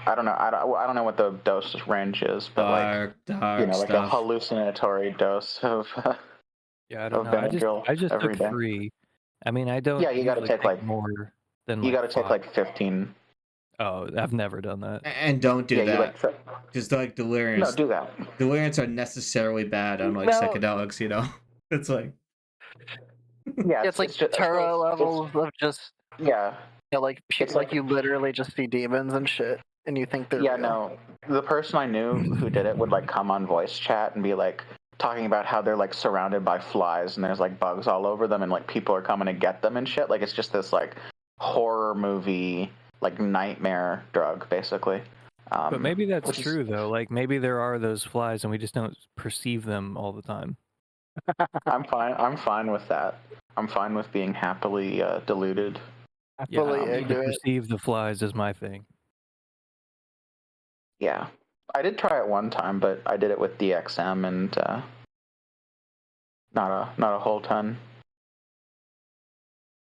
I don't know. I don't know what the dose range is, but dark like stuff. a hallucinatory dose of. Yeah, I don't know. I just took 3. I mean, I don't. Yeah, you got to take like more than. You got to take like 15. Oh, I've never done that. And don't do that. Just like deliriums. No, do that. Deliriums are necessarily bad on like psychedelics, you know. It's like. Yeah, it's like Turo levels of just. Yeah. Yeah, like it's like you literally just see demons and shit, and you think they're. Yeah, real. no. The person I knew who did it would like come on voice chat and be like talking about how they're like surrounded by flies and there's like bugs all over them and like people are coming to get them and shit. Like it's just this like horror movie, like nightmare drug, basically. But maybe that's true though. Like maybe there are those flies and we just don't perceive them all the time. I'm fine with that. I'm fine with being happily deluded. Yeah, to perceive the flies is my thing. Yeah, I did try it one time, but I did it with DXM and not a whole ton.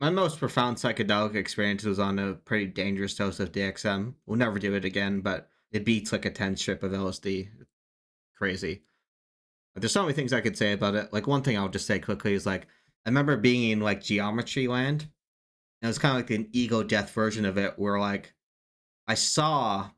My most profound psychedelic experience was on a pretty dangerous dose of DXM. We'll never do it again, but it beats like a 10 strip of LSD. Crazy. But there's so many things I could say about it. Like one thing I'll just say quickly is like I remember being in like Geometry Land. And it was kind of like an ego death version of it where like I saw,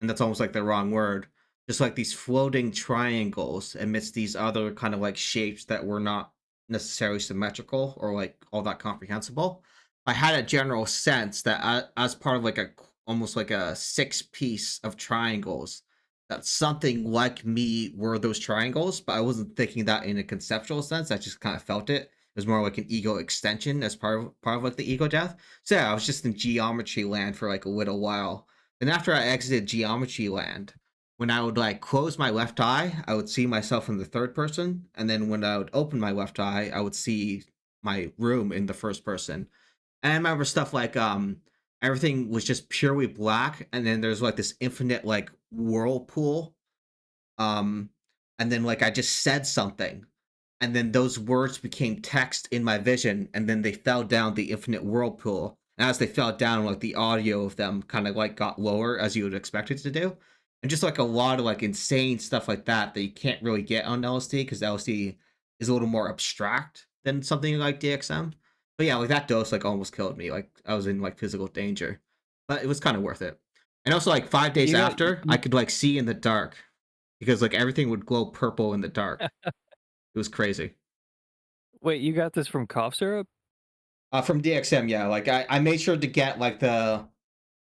and that's almost like the wrong word, just like these floating triangles amidst these other kind of like shapes that were not necessarily symmetrical or like all that comprehensible. I had a general sense that as part of like almost like a 6-piece of triangles, that something like me were those triangles, but I wasn't thinking that in a conceptual sense. I just kind of felt it. It was more like an ego extension as part of like the ego death. So yeah, I was just in Geometry Land for like a little while. Then after I exited Geometry Land, when I would like close my left eye, I would see myself in the third person, and then when I would open my left eye, I would see my room in the first person. And I remember stuff like everything was just purely black, and then there's like this infinite like whirlpool. And then like I just said something, and then those words became text in my vision, and then they fell down the infinite whirlpool, And as they fell down, like the audio of them kind of like got lower as you would expect it to do. And just like a lot of like insane stuff like that you can't really get on LSD because LSD is a little more abstract than something like DXM. But yeah, like that dose like almost killed me. Like I was in like physical danger. But it was kind of worth it. And also like 5 days after, I could like see in the dark because like everything would glow purple in the dark. It was crazy. Wait, you got this from cough syrup? From DXM, yeah. Like I made sure to get like the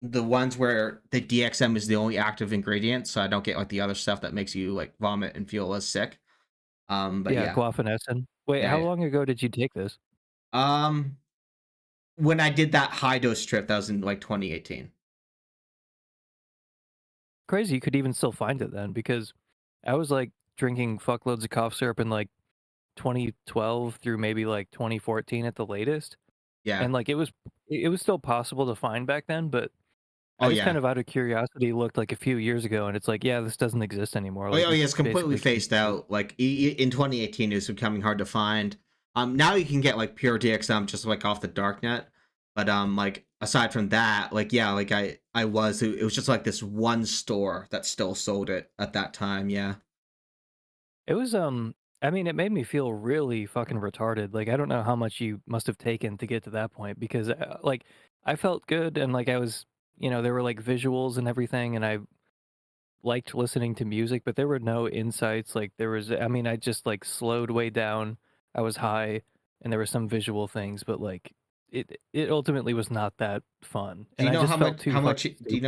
ones where the DXM is the only active ingredient, so I don't get like the other stuff that makes you like vomit and feel less sick. But yeah. Guaifenesin. Wait, how long ago did you take this? When I did that high dose trip, that was in like 2018. Crazy, you could even still find it then, because I was like drinking fuckloads of cough syrup in like 2012 through maybe like 2014 at the latest. Yeah. And like it was still possible to find back then, but I just kind of out of curiosity looked like a few years ago, and it's like, yeah, this doesn't exist anymore. Like, yeah, it's completely phased out. Like in 2018, it was becoming hard to find. Now you can get like pure DXM just like off the darknet, but like aside from that, like yeah, like it was just like this one store that still sold it at that time. Yeah, it was I mean, it made me feel really fucking retarded. Like I don't know how much you must have taken to get to that point, because like I felt good, and like I was, there were like visuals and everything, and I liked listening to music, but there were no insights. Like I just like slowed way down. I was high, and there were some visual things, but like it ultimately was not that fun. Do you know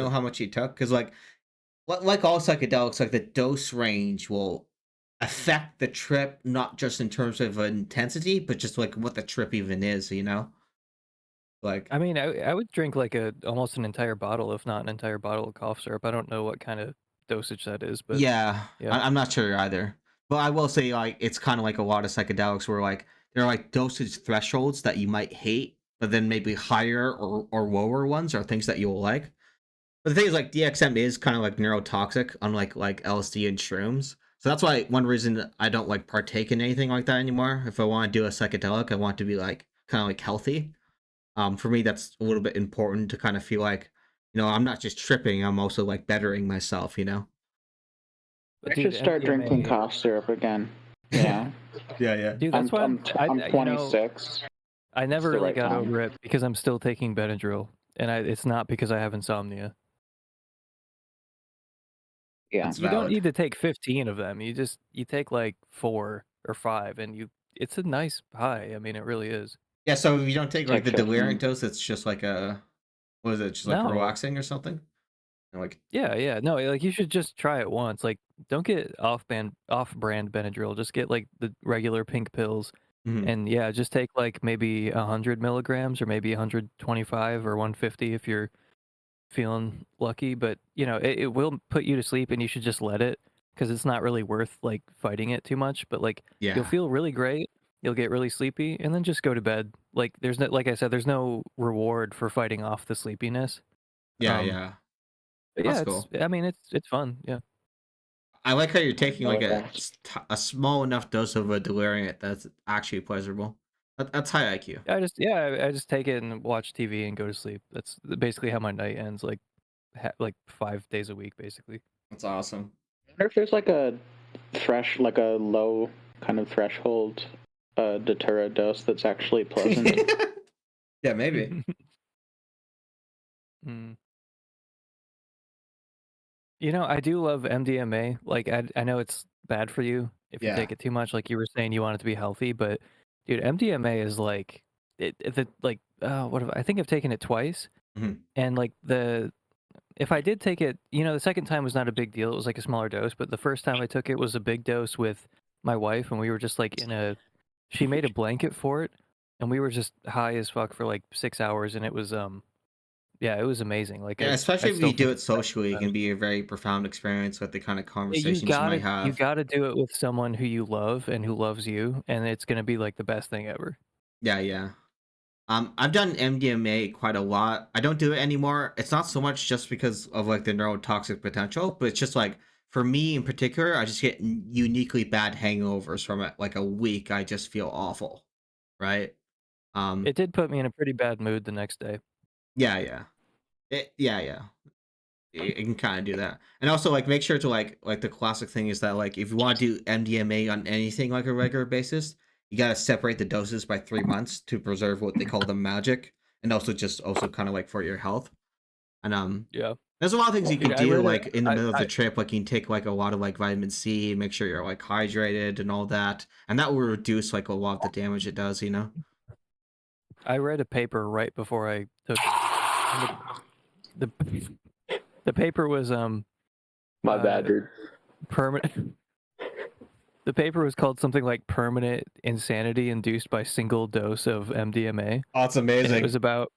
how much you took? Because like all psychedelics, like the dose range will affect the trip, not just in terms of intensity, but just like what the trip even is. Like I mean, I would drink like almost an entire bottle, if not an entire bottle of cough syrup. I don't know what kind of dosage that is, but yeah. I'm not sure either. But I will say, like, it's kind of like a lot of psychedelics where like there are like dosage thresholds that you might hate, but then maybe higher or lower ones are things that you'll like. But the thing is, like, DXM is kind of like neurotoxic, unlike like LSD and shrooms. So that's why one reason I don't like partake in anything like that anymore. If I want to do a psychedelic, I want to be like kind of like healthy. For me, that's a little bit important to kind of feel like, I'm not just tripping, I'm also like bettering myself, I should start drinking cough syrup again. Yeah. yeah. Dude, that's why I'm 26. I never really got over it because I'm still taking Benadryl, and it's not because I have insomnia. Yeah. You don't need to take 15 of them. You take like 4 or 5, and it's a nice high. I mean, it really is. Yeah, so if you don't take like the delirium dose, it's just like what is it? Just like relaxing or something? Like yeah, no, like you should just try it once. Like, don't get off-brand Benadryl. Just get like the regular pink pills, and yeah, just take like maybe 100 milligrams or maybe 125 or 150 if you're feeling lucky. But it will put you to sleep, and you should just let it, because it's not really worth like fighting it too much. But like you'll feel really great. You'll get really sleepy, and then just go to bed. Like like I said, there's no reward for fighting off the sleepiness. Yeah. But yeah, cool. I mean, it's fun. Yeah. I like how you're taking like a small enough dose of a delirium that's actually pleasurable. That's high IQ. I just take it and watch TV and go to sleep. That's basically how my night ends. Like 5 days a week, basically. That's awesome. I wonder if there's like a low kind of threshold Datura dose that's actually pleasant. Yeah, maybe. I do love MDMA. Like, I know it's bad for you if you take it too much. Like you were saying, you want it to be healthy, but dude, MDMA is like I think I've taken it twice, and like if I did take it, the second time was not a big deal. It was like a smaller dose, but the first time I took it was a big dose with my wife, and we were just like she made a blanket for it, and we were just high as fuck for like 6 hours, and it was it was amazing. Like, especially if you do it socially, it can be a very profound experience with the kind of conversations you might have. You got to do it with someone who you love and who loves you, and it's gonna be like the best thing ever. Yeah. I've done MDMA quite a lot. I don't do it anymore. It's not so much just because of like the neurotoxic potential, but it's just like, for me in particular, I just get uniquely bad hangovers from it. Like a week, I just feel awful, right? It did put me in a pretty bad mood the next day. Yeah. It can kind of do that, and also like make sure to like the classic thing is that like if you want to do MDMA on anything like a regular basis, you gotta separate the doses by 3 months to preserve what they call the magic, and also kind of like for your health. And Yeah. there's a lot of things you can Dude, I do read like in the middle of the I trip, like you can take like a lot of like vitamin C, make sure you're like hydrated and all that, and that will reduce like a lot of the damage it does, you know. I read a paper right before I took the the paper was My bad, dude. permanent. The paper was called something like "Permanent Insanity Induced by Single Dose of MDMA." Oh, it's And amazing. it was about,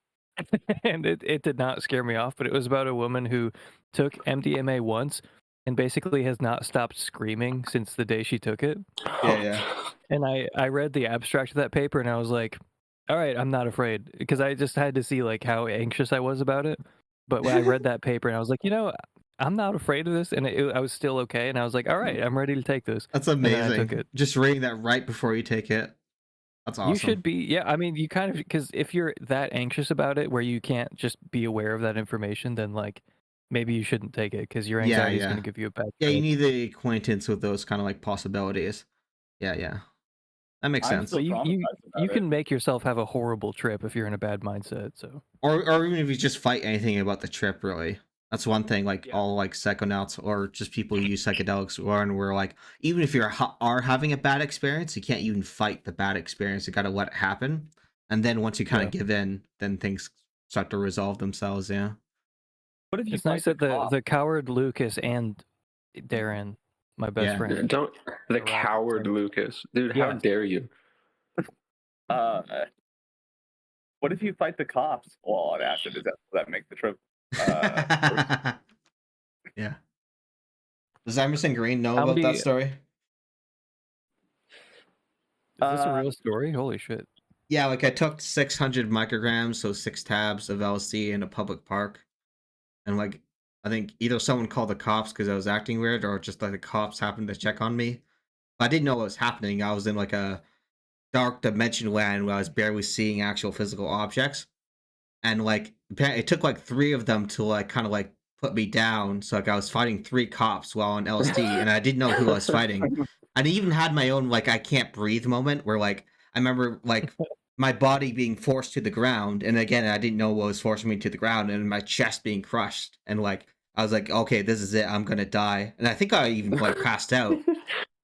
and it did not scare me off, but it was about a woman who took MDMA once and basically has not stopped screaming since the day she took it. Yeah. And I read the abstract of that paper and I was like, all right, I'm not afraid, because I just had to see like how anxious I was about it. But when I read that paper and I was like, I'm not afraid of this, and I was still okay, and I was like, all right, I'm ready to take this. That's And then I amazing. took it. Just reading that right before you take it. That's awesome. You should be, yeah. I mean, you kind of, because if you're that anxious about it, where you can't just be aware of that information, then like maybe you shouldn't take it because your anxiety is going to give you a bad. Yeah, you trip. need the acquaintance with those kind of like possibilities. Yeah. That makes sense. So you can make yourself have a horrible trip if you're in a bad mindset. So Or even if you just fight anything about the trip, really. That's one thing. Like all like psychonauts or just people who use psychedelics learn, where like even if you are having a bad experience, you can't even fight the bad experience. You gotta let it happen, and then once you kind of give in, then things start to resolve themselves. Yeah. What if you it's fight nice that cop? the coward Lucas and Darren, my best friend, Don't the coward Lucas, dude. How dare you? What if you fight the cops while on acid? Does that make the trip? Yeah. Does Emerson Green know How about many- that story? Is this a real story? Holy shit. Yeah, like I took 600 micrograms, so 6 tabs of LSD in a public park. And like, I think either someone called the cops because I was acting weird, or just like the cops happened to check on me. But I didn't know what was happening. I was in like a dark dimension land where I was barely seeing actual physical objects. And like, it took like 3 of them to like kind of like put me down. So like I was fighting 3 cops while on LSD, and I didn't know who I was fighting. I even had my own like I can't breathe moment where like I remember like my body being forced to the ground, and again I didn't know what was forcing me to the ground, and my chest being crushed, and like I was like, okay, this is it, I'm gonna die. And I think I even like passed out.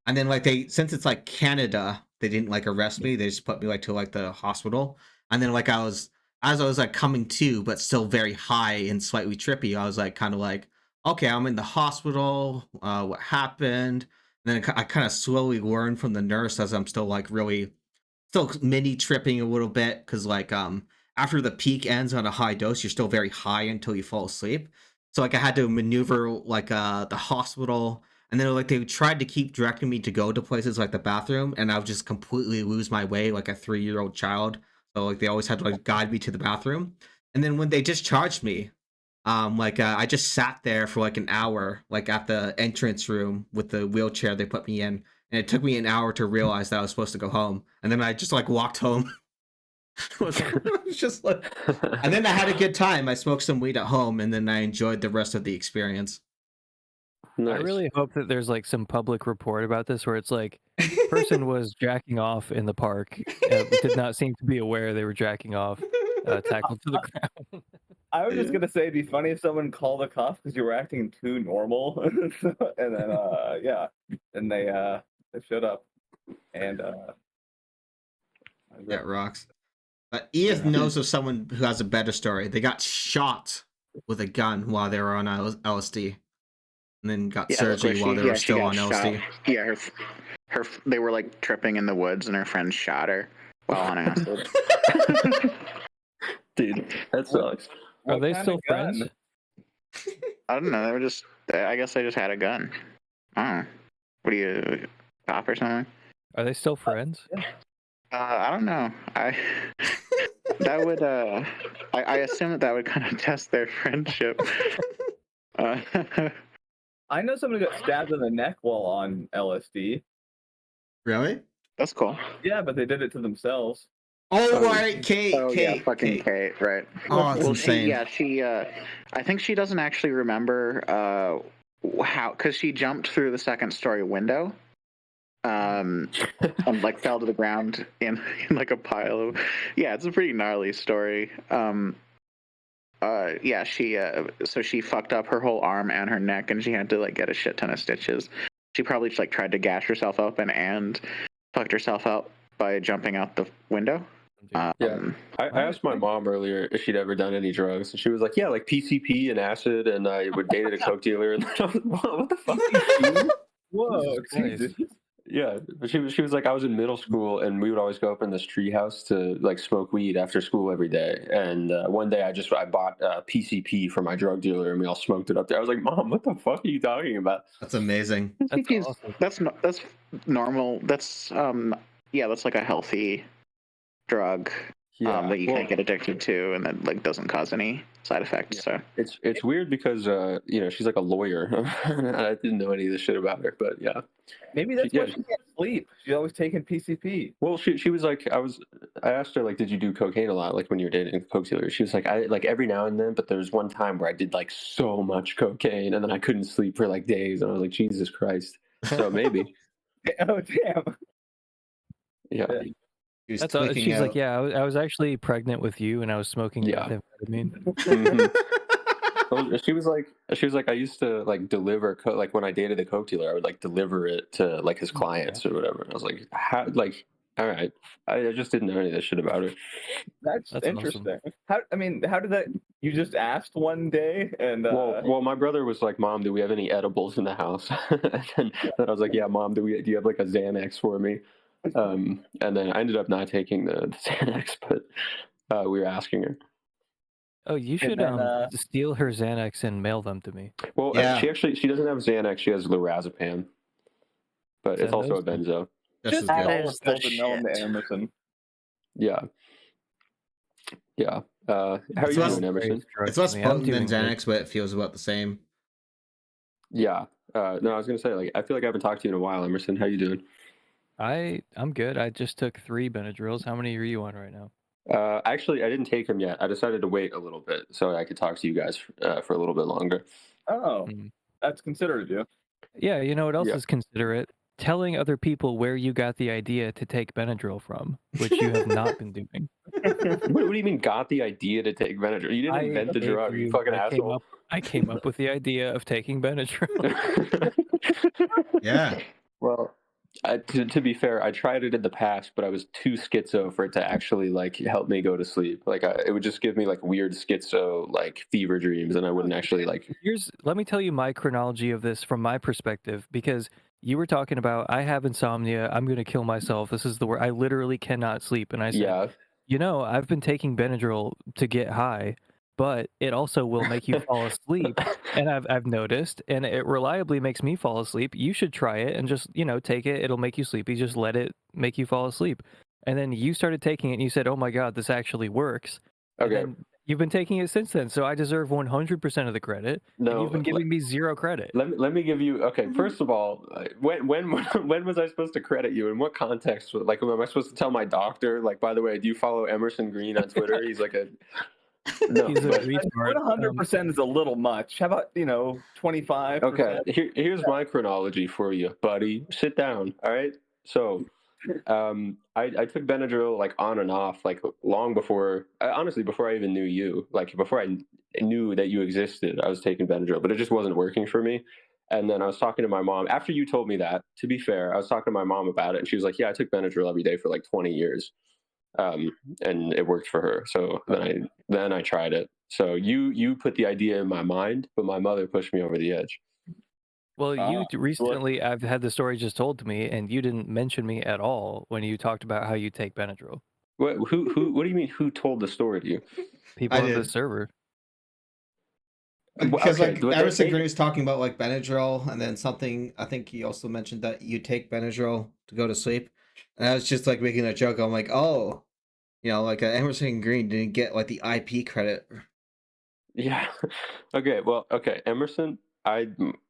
And then like since it's like Canada, they didn't like arrest me, they just put me like to like the hospital. And then like as I was like coming to, but still very high and slightly trippy, I was like kind of like, okay, I'm in the hospital, what happened? And then I kind of slowly learned from the nurse as I'm still like really still mini tripping a little bit, because like after the peak ends on a high dose, you're still very high until you fall asleep. So like I had to maneuver like the hospital, and then like they tried to keep directing me to go to places like the bathroom, and I would just completely lose my way like a 3-year-old child. So like they always had to like guide me to the bathroom. And then when they discharged me, I just sat there for like an hour, like at the entrance room with the wheelchair they put me in, and it took me an hour to realize that I was supposed to go home. And then I just like walked home. It was just like, and then I had a good time. I smoked some weed at home, and then I enjoyed the rest of the experience. I really hope that there's like some public report about this where it's like, person was jacking off in the park, did not seem to be aware they were jacking off, tackled to the ground. I was just gonna say, it'd be funny if someone called the cops because you were acting too normal, and then and they showed up, and that rocks. But Edith knows of someone who has a better story. They got shot with a gun while they were on LSD, and then got surgery while they were still on LSD. Shot. Yeah, her they were like tripping in the woods, and her friend shot her while on acid. Dude, that sucks. Are they still friends? I don't know. They were just. I guess they just had a gun. I don't know. What are you, cop or something? Are they still friends? I don't know. That would. I assume that would kind of test their friendship. I know someone who got stabbed in the neck while on LSD. Really? That's cool. Yeah, but they did it to themselves. Oh, right, Kate. Oh Kate. yeah, fucking Kate, right? Oh, it's Well, insane. she. I think she doesn't actually remember how, because she jumped through the second story window, and like fell to the ground in like a pile of. Yeah, it's a pretty gnarly story. Yeah, she so she fucked up her whole arm and her neck, and she had to like get a shit ton of stitches. She probably like tried to gash herself open and fucked herself up by jumping out the window. Yeah, I asked my mom earlier if she'd ever done any drugs, and she was like, "Yeah, like PCP and acid, and I would dated a coke dealer." And I was like, what the fuck? Whoa, Jesus. Yeah, but she was like, I was in middle school, and we would always go up in this tree house to like smoke weed after school every day. And one day, I bought PCP for my drug dealer, and we all smoked it up there. I was like, Mom, what the fuck are you talking about? That's amazing. That's awesome. That's normal. That's yeah, that's like a healthy drug that you can't get addicted to, and that like doesn't cause any side effects. So it's weird because you know, she's like a lawyer. I didn't know any of this shit about her, but yeah, maybe that's why she can't sleep. She's always taking PCP. Well, she was like, I asked her like, did you do cocaine a lot, like when you were dating a coke dealer? She was like, I like every now and then, but there was one time where I did like so much cocaine, and then I couldn't sleep for like days, and I was like, Jesus Christ. So maybe. Oh damn. Yeah. That's she's like, yeah, I was actually pregnant with you, and I was smoking methamphetamine. Well, she was like, I used to like deliver like when I dated a coke dealer, I would like deliver it to like his clients or whatever. I was like, how? Like, all right, I just didn't know any of this shit about her. That's interesting. Awesome. How did that? You just asked one day, and well, my brother was like, Mom, do we have any edibles in the house? and then I was like, yeah, Mom, do you have like a Xanax for me? And then I ended up not taking the Xanax, but we were asking her. Oh, you should steal her Xanax and mail them to me. Well, she doesn't have Xanax. She has lorazepam, but it's also a benzo. Just Emerson. Yeah. Yeah. How are you doing, Emerson? It's less potent than Xanax, but it feels about the same. Yeah. No, I was gonna say, like, I feel like I haven't talked to you in a while, Emerson. How you doing? I'm good. I just took 3 Benadryls. How many are you on right now? Actually, I didn't take them yet. I decided to wait a little bit so I could talk to you guys for a little bit longer. Oh, that's considerate of you. Yeah, you know what else is considerate? Telling other people where you got the idea to take Benadryl from, which you have not been doing. What do you mean got the idea to take Benadryl? You didn't invent the drug, you fucking asshole. I came up with the idea of taking Benadryl. Yeah. Well, to be fair, I tried it in the past, but I was too schizo for it to actually like help me go to sleep. Like it would just give me like weird schizo like fever dreams, and I wouldn't actually like. Let me tell you my chronology of this from my perspective, because you were talking about I have insomnia, I'm going to kill myself. This is the word. I literally cannot sleep, and I said, you know, I've been taking Benadryl to get high, but it also will make you fall asleep. And I've noticed, and it reliably makes me fall asleep. You should try it and just, you know, take it. It'll make you sleepy. Just let it make you fall asleep. And then you started taking it and you said, oh my God, this actually works. Okay. And you've been taking it since then. So I deserve 100% of the credit. No, and you've been giving me 0 credit. Let me give you, okay, first of all, when was I supposed to credit you? In what context? Like, am I supposed to tell my doctor, like, by the way, do you follow Emerson Green on Twitter? He's like a... No, he's a retard. 100% is a little much. How about 25%? Okay, here's my chronology for you, buddy. Sit down. All right. So, I took Benadryl like on and off, like long before. Honestly, before I even knew you, like before I knew that you existed, I was taking Benadryl, but it just wasn't working for me. And then I was talking to my mom after you told me that. To be fair, I was talking to my mom about it, and she was like, "Yeah, I took Benadryl every day for like 20 years." And it worked for her. So then I tried it. So you put the idea in my mind, but my mother pushed me over the edge. Well, you recently, I've had the story just told to me, and you didn't mention me at all when you talked about how you take Benadryl. What do you mean? Who told the story to you? People on the server. Because like Emerson Green was talking about like Benadryl, and then something. I think he also mentioned that you take Benadryl to go to sleep. And I was just like making a joke. I'm like, oh, like Emerson Green didn't get like the IP credit. Yeah. Okay. Well. Okay, Emerson.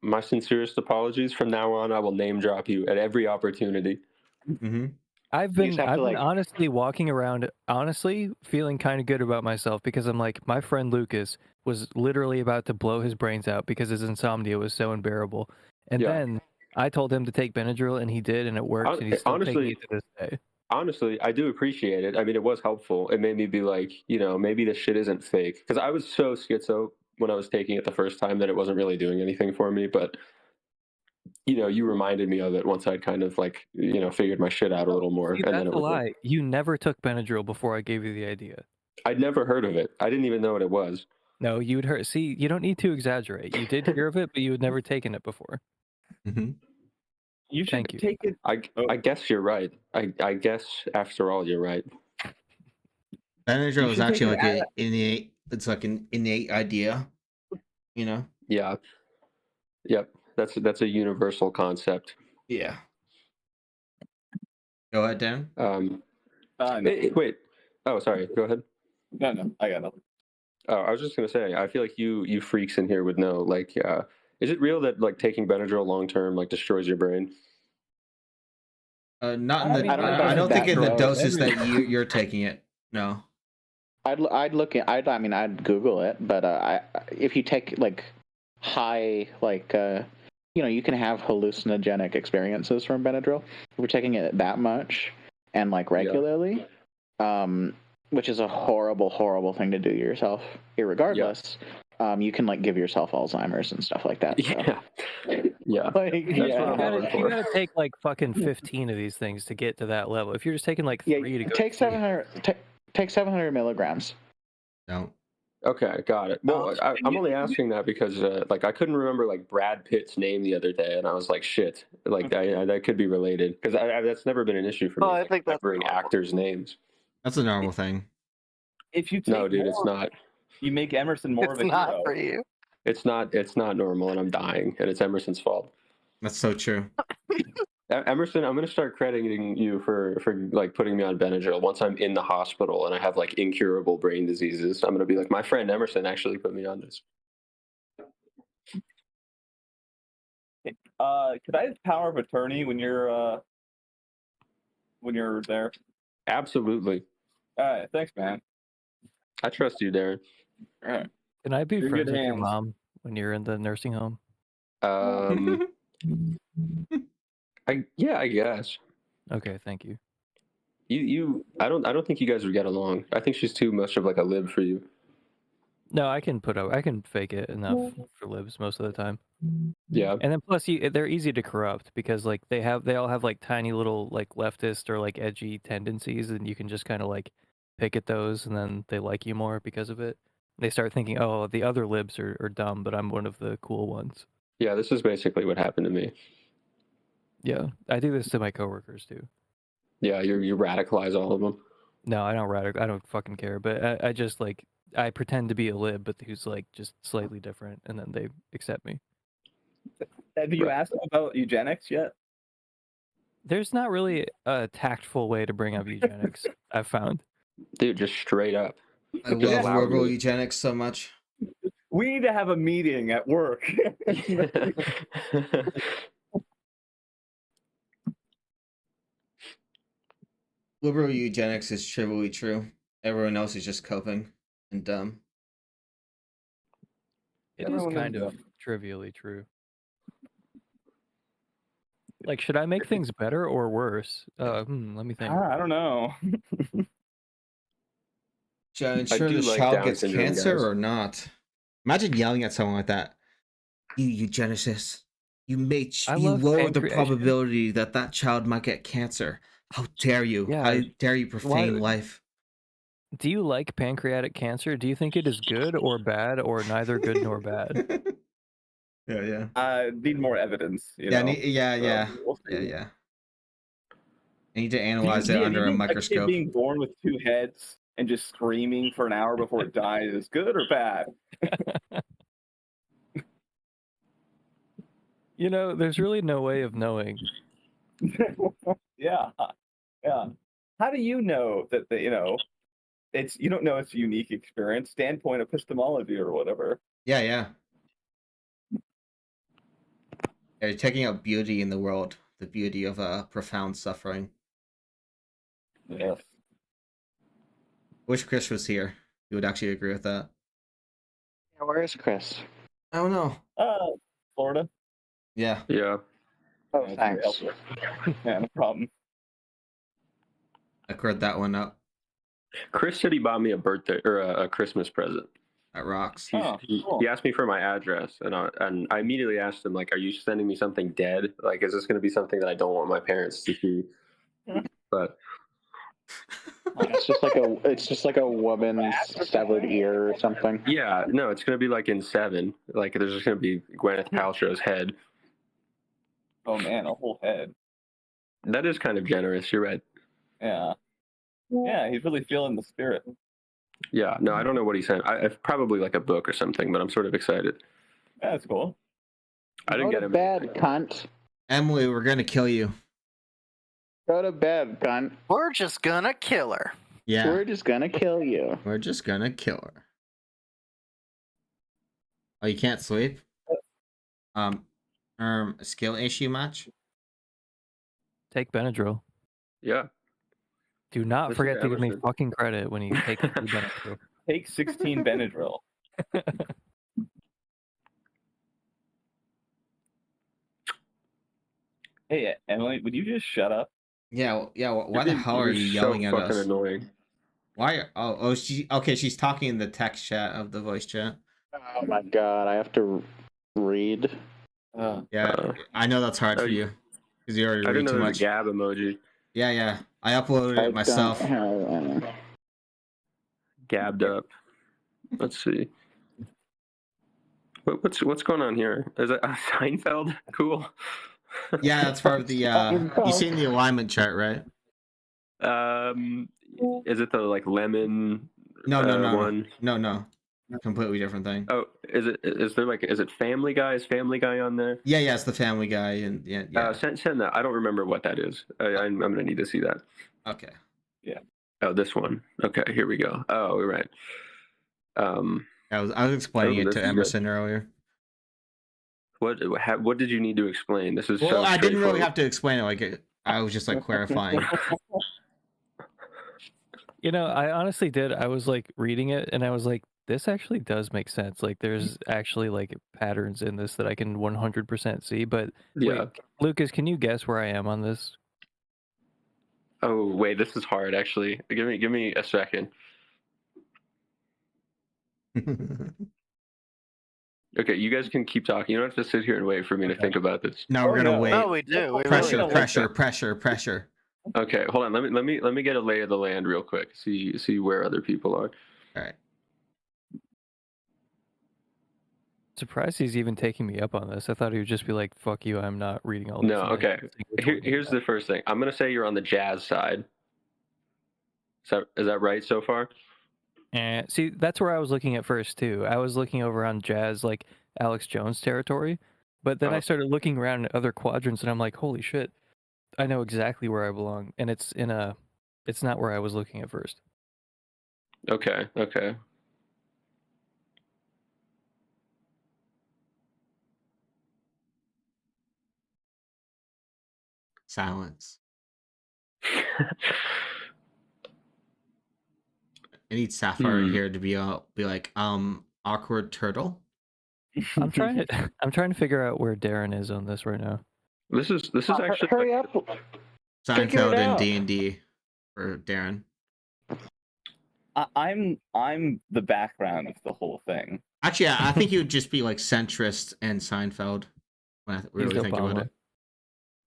My sincerest apologies. From now on, I will name drop you at every opportunity. Mm-hmm. I've You just been have to, honestly walking around honestly feeling kind of good about myself because I'm like, my friend Lucas was literally about to blow his brains out because his insomnia was so unbearable. And Yeah. then I told him to take Benadryl and he did, and it worked, and he's still taking Honestly, it to this day. honestly, I do appreciate it. I mean, it was helpful. It made me be like, maybe this shit isn't fake. Because I was so schizo when I was taking it the first time that it wasn't really doing anything for me. But, you reminded me of it once I'd kind of like, figured my shit out a little more. See, And then that's it a was like, lie. You never took Benadryl before I gave you the idea. I'd never heard of it. I didn't even know what it was. No, you would hear. See, you don't need to exaggerate. You did hear of it, but you had never taken it before. Mm-hmm. You should Thank you. take it. I guess you're right. I guess after all, you're right. Benadryl is should take actually it like it's like an innate idea, you know? Yeah. Yep. That's a universal concept. Yeah. Go ahead, Dan. No. Wait. Oh, sorry. Go ahead. No, I got nothing. Oh, I was just gonna say, I feel like you freaks in here would know. Like, is it real that like taking Benadryl long term like destroys your brain? Not in the. I don't know if I don't that's think in the that doses that you're taking it. No. I'd look at. I'd Google it, but if you take like high, like you can have hallucinogenic experiences from Benadryl. If we're taking it that much and like regularly, which is a horrible, horrible thing to do to yourself, irregardless. You can like give yourself Alzheimer's and stuff like that. So. Yeah. Like, You gotta take like fucking 15 of these things to get to that level. If you're just taking like 3 to go, take 700. Take 700 milligrams. No. Okay, got it. Well, I'm only asking that because like I couldn't remember like Brad Pitt's name the other day, and I was like, shit, like that could be related because that's never been an issue for me. I think that's remembering actors' names. That's a normal thing. If you take No, dude, it's not. You make Emerson more of a not hero. for you. It's not normal, and I'm dying, and it's Emerson's fault. That's so true. Emerson, I'm gonna start crediting you for like putting me on Benadryl once I'm in the hospital and I have like incurable brain diseases. I'm gonna be like, my friend Emerson actually put me on this. Could I have power of attorney when you're there? Absolutely. All right, thanks, man. I trust you, Darren. All right. Can I be You're in friends good with your hands. mom when you're in the nursing home? I guess. Okay, thank you. I don't think you guys would get along. I think she's too much of like a lib for you. No, I can fake it enough for libs most of the time. Yeah. And then plus they're easy to corrupt because like they all have like tiny little like leftist or like edgy tendencies, and you can just kind of like pick at those, and then they like you more because of it. They start thinking, oh, the other libs are dumb, but I'm one of the cool ones. Yeah, this is basically what happened to me. Yeah, I do this to my coworkers too. Yeah, you radicalize all of them. No, I don't fucking care. But I just like I pretend to be a lib, but who's like just slightly different, and then they accept me. Have you asked about eugenics yet? There's not really a tactful way to bring up eugenics, I've found. Dude, just straight up. I love liberal eugenics so much. We need to have a meeting at work. Liberal eugenics is trivially true. Everyone else is just coping and dumb. It is kind of trivially true. Like, should I make things better or worse? Let me think. I don't know. Should I ensure the child gets cancer or not? Imagine yelling at someone like that. You eugenicists. You lowered the probability that child might get cancer. How dare you? Yeah, How dare you profane life? Do you like pancreatic cancer? Do you think it is good or bad or neither good nor bad? Yeah. Need more evidence. Yeah. I need to analyze it under a microscope. A kid being born with 2 heads and just screaming for an hour before it dies is good or bad? There's really no way of knowing. Yeah. How do you know that it's you don't know it's a unique experience, standpoint epistemology or whatever? Yeah, you're taking out beauty in the world, the beauty of profound suffering. Yes. Wish Chris was here. He would actually agree with that. Yeah, where is Chris? I don't know. Florida. Yeah. Yeah. Oh, That's very thanks. helpful. Yeah, no problem. I cleared that one up. Chris said he bought me a birthday or a Christmas present. That rocks. Oh, cool. He asked me for my address, and I immediately asked him, like, "Are you sending me something dead? Like, is this going to be something that I don't want my parents to see?" But It's just like a woman's severed ear or something. yeah, no, it's going to be like in Seven. Like, there's just going to be Gwyneth Paltrow's head. Oh man, a whole head. That is kind of generous. You're right. Yeah. Yeah, he's really feeling the spirit. Yeah, no, I don't know what he sent. Probably like a book or something, but I'm sort of excited. That's cool. I didn't Go get to him. bed, cunt. Emily, we're gonna kill you. Go to bed, cunt. We're just gonna kill her. Yeah. We're just gonna kill you. We're just gonna kill her. Oh, you can't sleep? Skill issue match? Take Benadryl. Yeah. Do not Listen forget to to give me Emerson. fucking credit when you take the Benadryl. Take 16 Benadryl. Hey, Emily, would you just shut up? Yeah, yeah. Why the hell are You're you so yelling at fucking us? annoying. Why? Oh, she's talking in the text chat of the voice chat. Oh my god, I have to read. Yeah, I know that's hard for you because you already I read didn't know too there much. was a Gab emoji. Yeah. I uploaded it myself. Gabbed up. Let's see. What's going on here? Is it Seinfeld? Cool. Yeah, that's part of the. You seen the alignment chart, right? Is it the like lemon? No. One. No. Completely different thing. Oh, is it Family Guy? Is Family Guy on there? Yeah, it's the Family Guy, and yeah. Send that. I don't remember what that is. I'm gonna need to see that. Okay. Yeah. Oh, this one. Okay, here we go. Oh, we're right. I was explaining it to Emerson earlier. What did you need to explain? This is Well, so I didn't really straightforward. have to explain it. Like I was just like clarifying. You know, I honestly did. I was like reading it and I was like, this actually does make sense. Like there's actually like patterns in this that I can 100% see. But Yeah. wait, Lucas, can you guess where I am on this? Oh wait, this is hard actually. Give me a second. Okay, you guys can keep talking. You don't have to sit here and wait for me to think about this. No, we're gonna wait. No, we do. We Pressure. really do. Okay, hold on. Let me get a lay of the land real quick. See where other people are. All right. Surprised he's even taking me up on this. I thought he would just be like, "Fuck you, I'm not reading all this." No, and I okay. think which one Here's the first thing. I'm gonna say you're on the jazz side. Is that right so far? And see, that's where I was looking at first too. I was looking over on jazz, like Alex Jones territory, but then I started looking around at other quadrants, and I'm like, "Holy shit, I know exactly where I belong." And it's not where I was looking at first. Okay. Silence. I need Sapphire in here to be like awkward turtle. I'm trying to figure out where Darren is on this right now. This is actually hurry up. Seinfeld and D&D for Darren. I'm the background of the whole thing. Actually, I think you would just be like centrist and Seinfeld when I really think about it.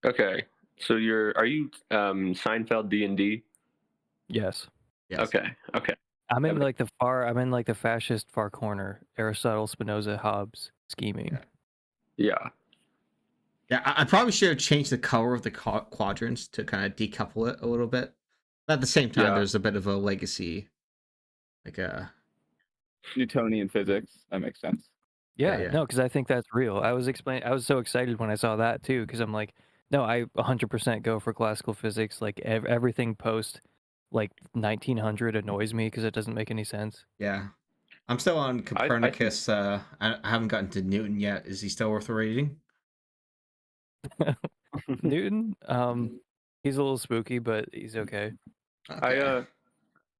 Okay. So are you Seinfeld D&D? Yes. Okay. I'm in like the fascist far corner. Aristotle, Spinoza, Hobbes, scheming. Yeah. Yeah, I probably should have changed the color of the quadrants to kind of decouple it a little bit. But at the same time, there's a bit of a legacy, like a Newtonian physics. That makes sense. Yeah. No, because I think that's real. I was so excited when I saw that too, because I'm like, no, I 100% go for classical physics. Like everything post like 1900 annoys me because it doesn't make any sense. Yeah, I'm still on Copernicus. I haven't gotten to Newton yet. Is he still worth reading? Newton, he's a little spooky, but he's okay. Okay.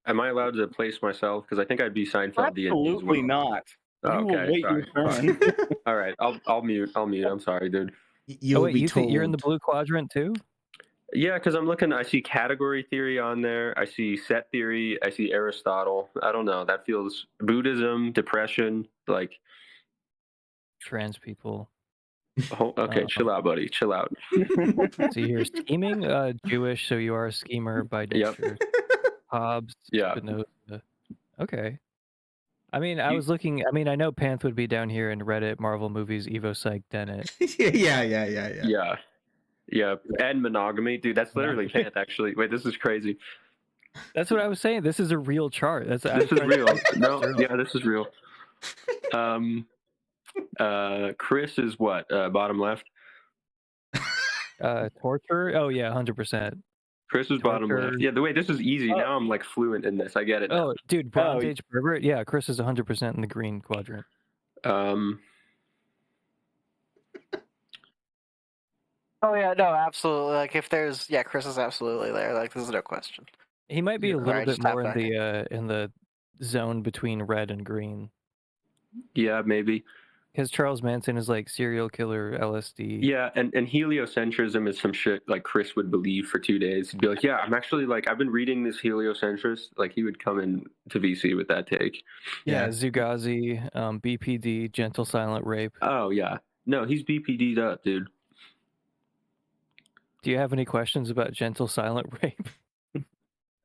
Am I allowed to place myself? Because I think I'd be Seinfeld. Absolutely not. You will wait your turn. All right, I'll mute. I'm sorry, dude. You'll wait, be you told. think you're in the blue quadrant too? Yeah, because I'm looking. I see category theory on there. I see set theory. I see Aristotle. I don't know. That feels Buddhism, depression, like. Trans people. Oh, okay, chill out, buddy. Chill out. So you're scheming, Jewish, so you are a schemer by nature. Hobbes, Yeah. Spinoza. Okay. I mean, I was looking. I mean, I know Panth would be down here in Reddit, Marvel movies, Evo Psych, Dennett. Yeah, and monogamy, dude. That's literally Panth. Actually, wait, this is crazy. That's what I was saying. This is a real chart. This is real. No, yeah, this is real. Chris is what? Bottom left. Torture. Oh yeah, 100%. Chris is bottom left. Yeah, the way this is easy. Now I'm like fluent in this. I get it. Now. Oh, dude, Bronze Age pervert. Yeah, Chris is 100% in the green quadrant. Oh yeah, no, absolutely. Like if there's, Chris is absolutely there. Like there's no question. He might be a little Alright, bit just tap more back. in the zone between red and green. Yeah, maybe. Because Charles Manson is like serial killer, LSD. Yeah, and heliocentrism is some shit like Chris would believe for 2 days. He'd be like, yeah, I'm actually like, I've been reading this heliocentrist. Like he would come in to VC with that take. Yeah, Zugazi, BPD, gentle silent rape. Oh yeah, no, he's BPD'd up, dude. Do you have any questions about gentle silent rape?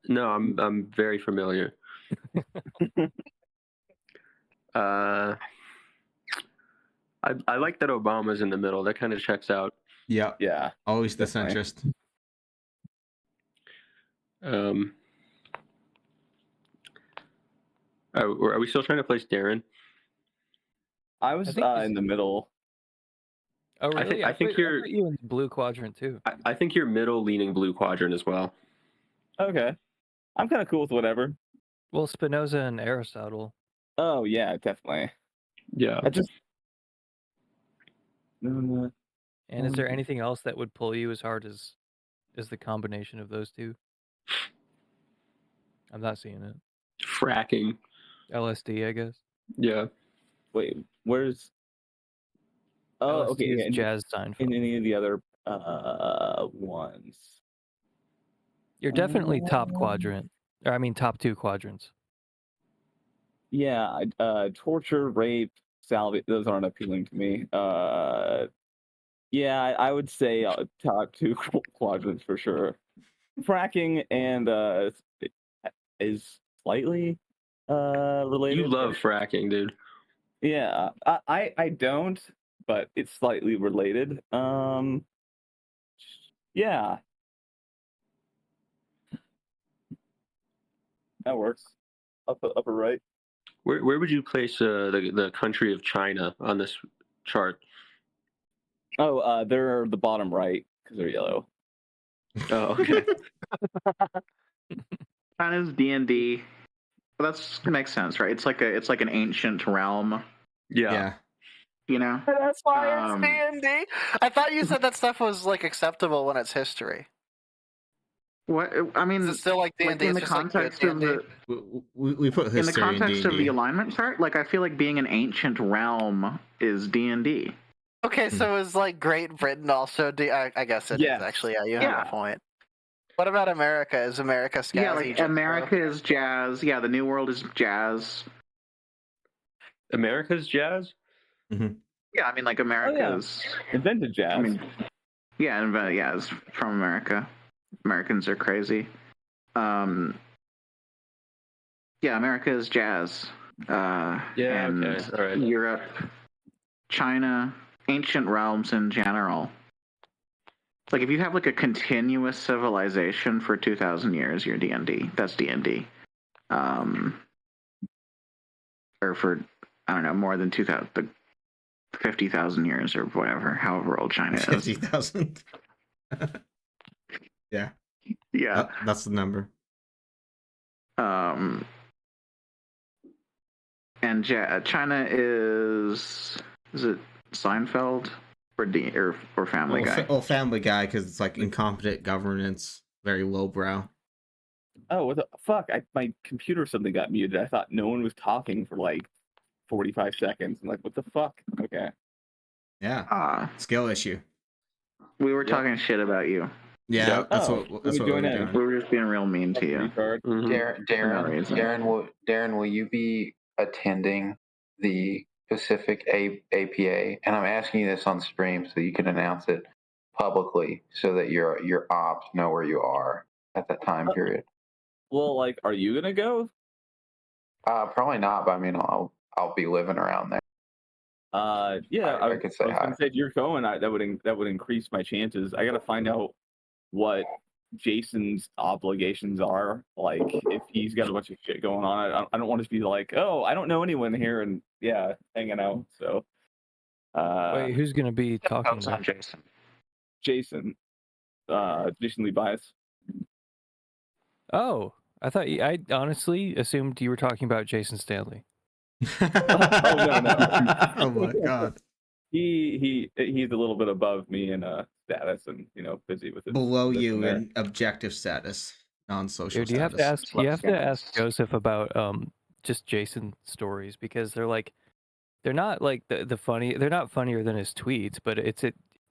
No, I'm very familiar. I like that Obama's in the middle. That kind of checks out. Yeah. Yeah. Always the centrist. Are we still trying to place Darren? I was in the middle. Oh, really? I think you're put you in the blue quadrant too. I think you're middle leaning blue quadrant as well. Okay. I'm kind of cool with whatever. Well, Spinoza and Aristotle. Oh, yeah, definitely. Yeah. I just. And is there anything else that would pull you as hard as the combination of those two? I'm not seeing it. Fracking. LSD, I guess. Yeah. Wait, where's? Oh, LSD okay. is Yeah, Jazz Seinfeld. in any of the other ones. You're definitely top quadrant. Or I mean, top two quadrants. Yeah, torture, rape, salvage. Those aren't appealing to me. Yeah, I would say top two quadrants for sure. Fracking and is slightly related. You love fracking, dude. Yeah, I don't, but it's slightly related. Yeah, that works. Upper right. Where would you place the country of China on this chart? Oh, they're the bottom right because they're yellow. Oh, okay. China's D&D. Well, that makes sense, right? It's like an ancient realm. Yeah. You know. That's why it's D&D. I thought you said that stuff was like acceptable when it's history. What I mean, is it still like D&D? in the context of the we put history in the context in of the alignment chart. Like I feel like being an ancient realm is D&D. Okay, so is like Great Britain also I guess it is actually. Yeah, you have a point. What about America? Is America Scazzy? Yeah, like America is jazz. Yeah, the New World is jazz. America's jazz? Mm-hmm. Yeah, I mean like America's invented jazz. I mean, yeah, it's from America. Americans are crazy. Yeah, America is jazz. And okay. All right. Europe, China, ancient realms in general. Like if you have like a continuous civilization for 2,000 years, you're D&D. That's D&D. Or for I don't know, more than 50,000 years or whatever, however old China is. 50,000. Yeah. Yeah. That's the number. And China is it Seinfeld or Family Guy? Family Guy, because it's like incompetent governance, very lowbrow. Oh, what the fuck? My computer suddenly got muted. I thought no one was talking for like 45 seconds. I'm like, what the fuck? Okay. Yeah. Skill issue. We were talking shit about you. Yeah, that's Oh, what we were doing. We were just being real mean to you. Darren, will you be attending the Pacific APA? And I'm asking you this on stream so you can announce it publicly so that your ops know where you are at that time period. Well, like, are you gonna go? Probably not, but I mean, I'll be living around there. Yeah, I could say was hi. gonna say if you're going, that would increase my chances. I gotta find out what Jason's obligations are. Like, if he's got a bunch of shit going on, I don't want to be like, oh, I don't know anyone here, and yeah, hanging out. So, Wait, who's gonna be talking? On Jason. Jason Lee Bias. Oh, I honestly assumed you were talking about Jason Stanley. Oh no. Oh my god. He's a little bit above me in status, and busy with it. Below you in objective status, non-social. Dude, you have to ask Joseph about just Jason stories, because they're not like the funny. They're not funnier than his tweets, but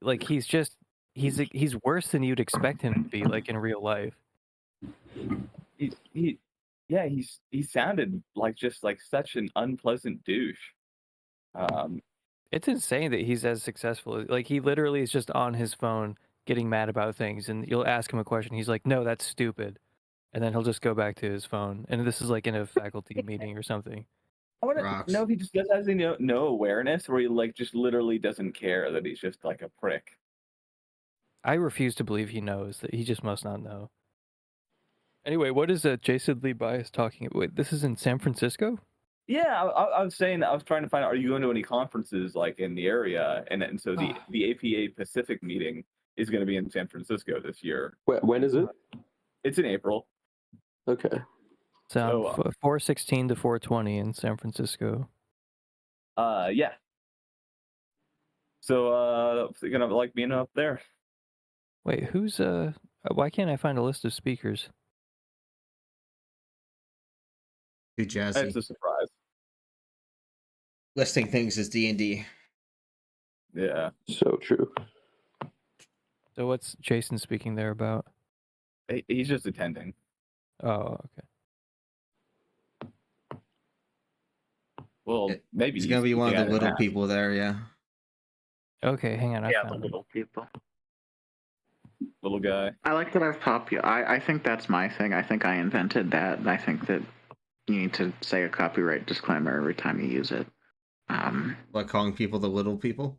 like he's worse than you'd expect him to be, like in real life. He sounded like just like such an unpleasant douche. It's insane that he's as successful. Like, he literally is just on his phone getting mad about things, and you'll ask him a question, he's like, no, that's stupid, and then he'll just go back to his phone. And this is like in a faculty meeting or something. I want to know if he just has no awareness, or he like just literally doesn't care that he's just like a prick. I refuse to believe he knows. That he just must not know. Anyway, what is Jason Lee Bias talking about? Wait, this is in San Francisco? Yeah, I was saying that I was trying to find out, are you going to any conferences like in the area? And so the APA Pacific meeting is going to be in San Francisco this year. When is it? It's in April. Okay. So 4/16 to 4/20 in San Francisco. Yeah. So you're gonna like being up there. Wait, who's why can't I find a list of speakers? Too jazzy. It's a surprise. Listing things as D&D. Yeah. So true. So what's Jason speaking there about? He's just attending. Oh, okay. Well, maybe he's gonna be one of the little people there. Yeah. Okay, hang on. The little people. Little guy. I like that I've I think that's my thing. I think I invented that, and I think that you need to say a copyright disclaimer every time you use it. Like calling people the little people?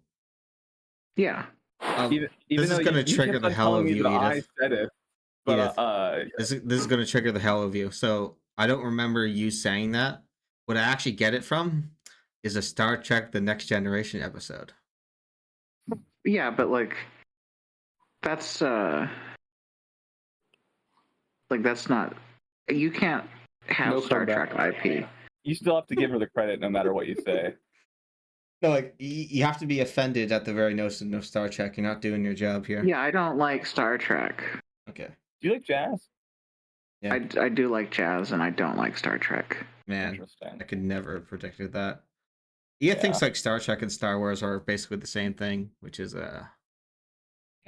Yeah. Even this is going to trigger the hell of you, I Edith. said it, but this is going to trigger the hell of you. So I don't remember you saying that. What I actually get it from is a Star Trek: The Next Generation episode. Yeah, but like that's not. You can't have Star Trek IP. You still have to give her the credit no matter what you say. No, like you have to be offended at the very notion of Star Trek. You're not doing your job here. Yeah, I don't like Star Trek. Okay. Do you like jazz? Yeah. I do like jazz, and I don't like Star Trek. Man, I could never have predicted that. Yeah, things like Star Trek and Star Wars are basically the same thing, which is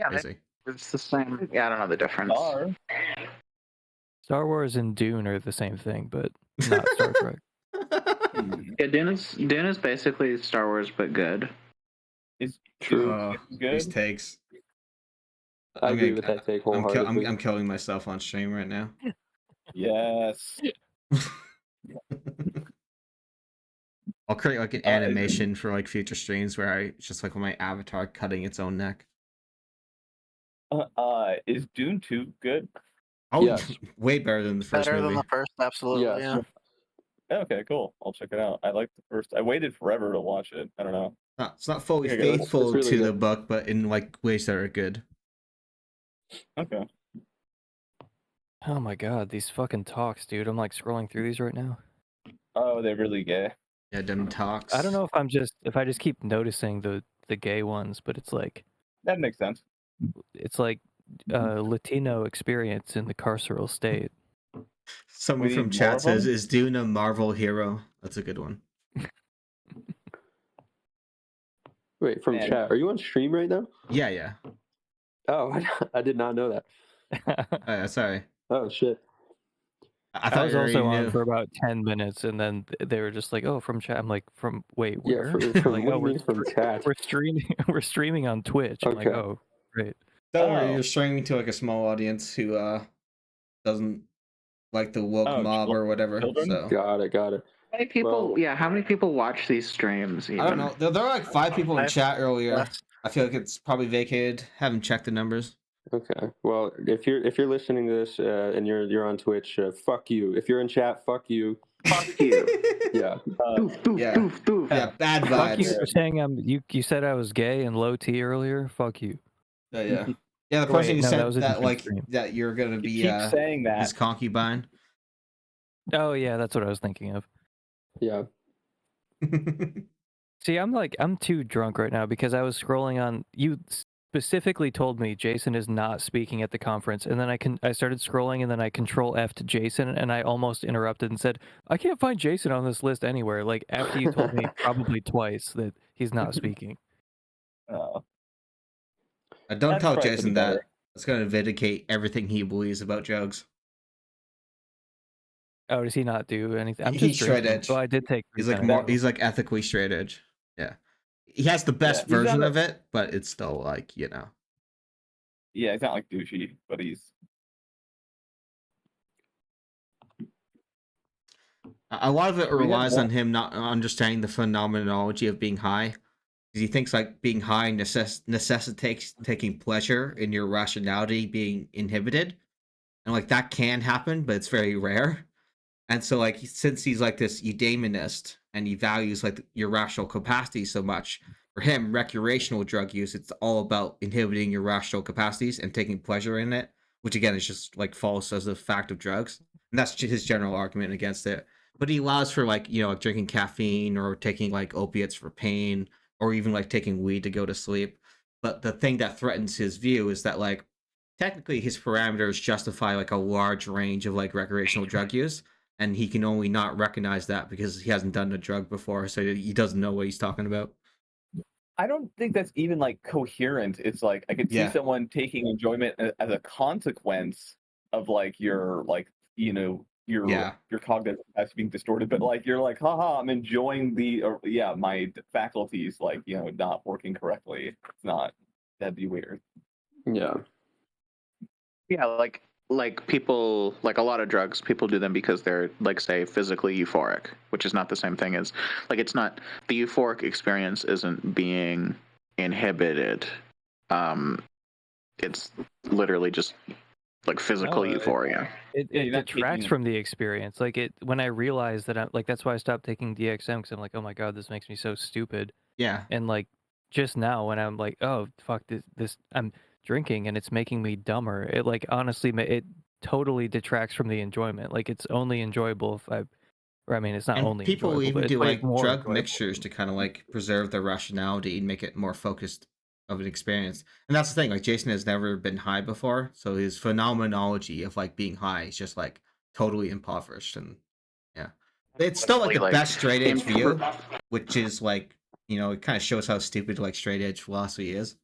crazy. It's the same. Yeah, I don't know the difference. Star Wars and Dune are the same thing, but not Star Trek. Yeah, Dune is basically Star Wars, but good. It's true. Good. These takes. I agree with that take wholeheartedly. I'm killing myself on stream right now. Yes. I'll create like an animation for like future streams where I just like my avatar cutting its own neck. Is Dune 2 good? Oh, yes. Way better than the first movie. Better than the first, absolutely. Yeah. Okay, cool. I'll check it out. I like the first. I waited forever to watch it. I don't know. It's not fully faithful to the book, but in like ways that are good. Okay. Oh my god, these fucking talks, dude. I'm like scrolling through these right now. Oh, they're really gay. Yeah, them talks. I don't know if I just keep noticing the gay ones, but it's like that makes sense. It's like Latino experience in the carceral state. Someone We from need more chat of says, them? "Is Dune a Marvel hero?" That's a good one. Wait, from Man. chat. Are you on stream right now? Yeah, yeah. Oh, I did not know that. Sorry. Oh shit. I I thought was you already also on knew. for about 10 minutes, and then they were just like, "Oh, from chat." I'm like, "From wait, Yeah, where?" from They're like, what do "Oh, you mean from chat? we're streaming. We're streaming on Twitch." I'm like, Okay. "Oh, great." Don't worry, Oh. you're streaming to like a small audience who doesn't like the woke Oh, mob or whatever. children? So Got it. How many people? Well- yeah, how many people watch these streams? Even? I don't know. There were like 5 people in I've- chat earlier. less- I feel like it's probably vacated. Haven't checked the numbers. Okay. Well, if you're listening to this and you're on Twitch, fuck you. If you're in chat, fuck you. Fuck you. Yeah. Doof, doof, Yeah. doof, doof. Yeah, bad Fuck you vibes. for saying you said I was gay and low T earlier. Fuck you. Yeah. Yeah, the Wait, person who no, that said was a that different like stream. that you're gonna be Keep saying that. his concubine. Oh yeah, that's what I was thinking of. Yeah. See, I'm too drunk right now because I was scrolling on. You specifically told me Jason is not speaking at the conference, and then I started scrolling, and then I Control F to Jason, and I almost interrupted and said, "I can't find Jason on this list anywhere." Like after you told me probably twice that he's not speaking. Don't That's tell probably Jason pretty that. better. It's gonna vindicate everything he believes about jugs. Oh, does he not do anything? I'm He's just straight drinking. edge. So I did take. He's like percentage. he's like ethically straight edge. Yeah. He has the best he's not version a- of it, but it's still like, you know. Yeah, it's not like douchey, but he's. A lot of it We had relies one- on him not understanding the phenomenology of being high. Because he thinks like being high necessitates taking pleasure in your rationality being inhibited. And like that can happen, but it's very rare. And so like since he's like this eudaemonist and he values like your rational capacity so much, for him, recreational drug use, it's all about inhibiting your rational capacities and taking pleasure in it, which again is just like false as a fact of drugs. And that's his general argument against it. But he allows for like, you know, like drinking caffeine or taking like opiates for pain or even like taking weed to go to sleep. But the thing that threatens his view is that like technically his parameters justify like a large range of like recreational drug use. And he can only not recognize that because he hasn't done a drug before, so he doesn't know what he's talking about. I don't think that's even like coherent. It's like I could see Yeah. someone taking enjoyment as a consequence of like your like your cognitive capacity being distorted, but like you're like, haha, I'm enjoying my faculties like not working correctly. It's not. That'd be weird. Yeah. Yeah, like people, like a lot of drugs, people do them because they're like, say, physically euphoric, which is not the same thing as like, it's not, the euphoric experience isn't being inhibited. It's literally just like physical euphoria. It you're not detracts taking- from the experience. Like when I realized that that's why I stopped taking DXM, because I'm like, oh my god, this makes me so stupid. Yeah. And like just now when I'm like, oh fuck, this I'm drinking and it's making me dumber. It like honestly, it totally detracts from the enjoyment. Like it's only enjoyable if I mean, it's not And only people enjoyable, even but do it's like more drug enjoyable. mixtures to kind of like preserve their rationality and make it more focused of an experience. And that's the thing, like Jason has never been high before, so his phenomenology of like being high is just like totally impoverished. And yeah, it's still like the Like, best straight edge imp- view, which is like, you know, it kind of shows how stupid like straight edge philosophy is,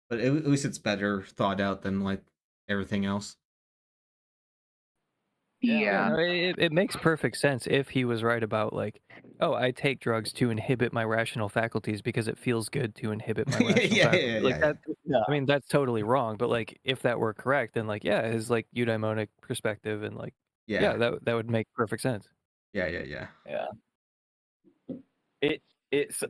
but at least it's better thought out than like everything else. Yeah. No, it makes perfect sense if he was right about like, oh, I take drugs to inhibit my rational faculties because it feels good to inhibit my rational faculties. Like that, I mean, that's totally wrong. But like, if that were correct, then like, yeah, his like eudaimonic perspective and like, yeah, that would make perfect sense. Yeah. Yeah. It's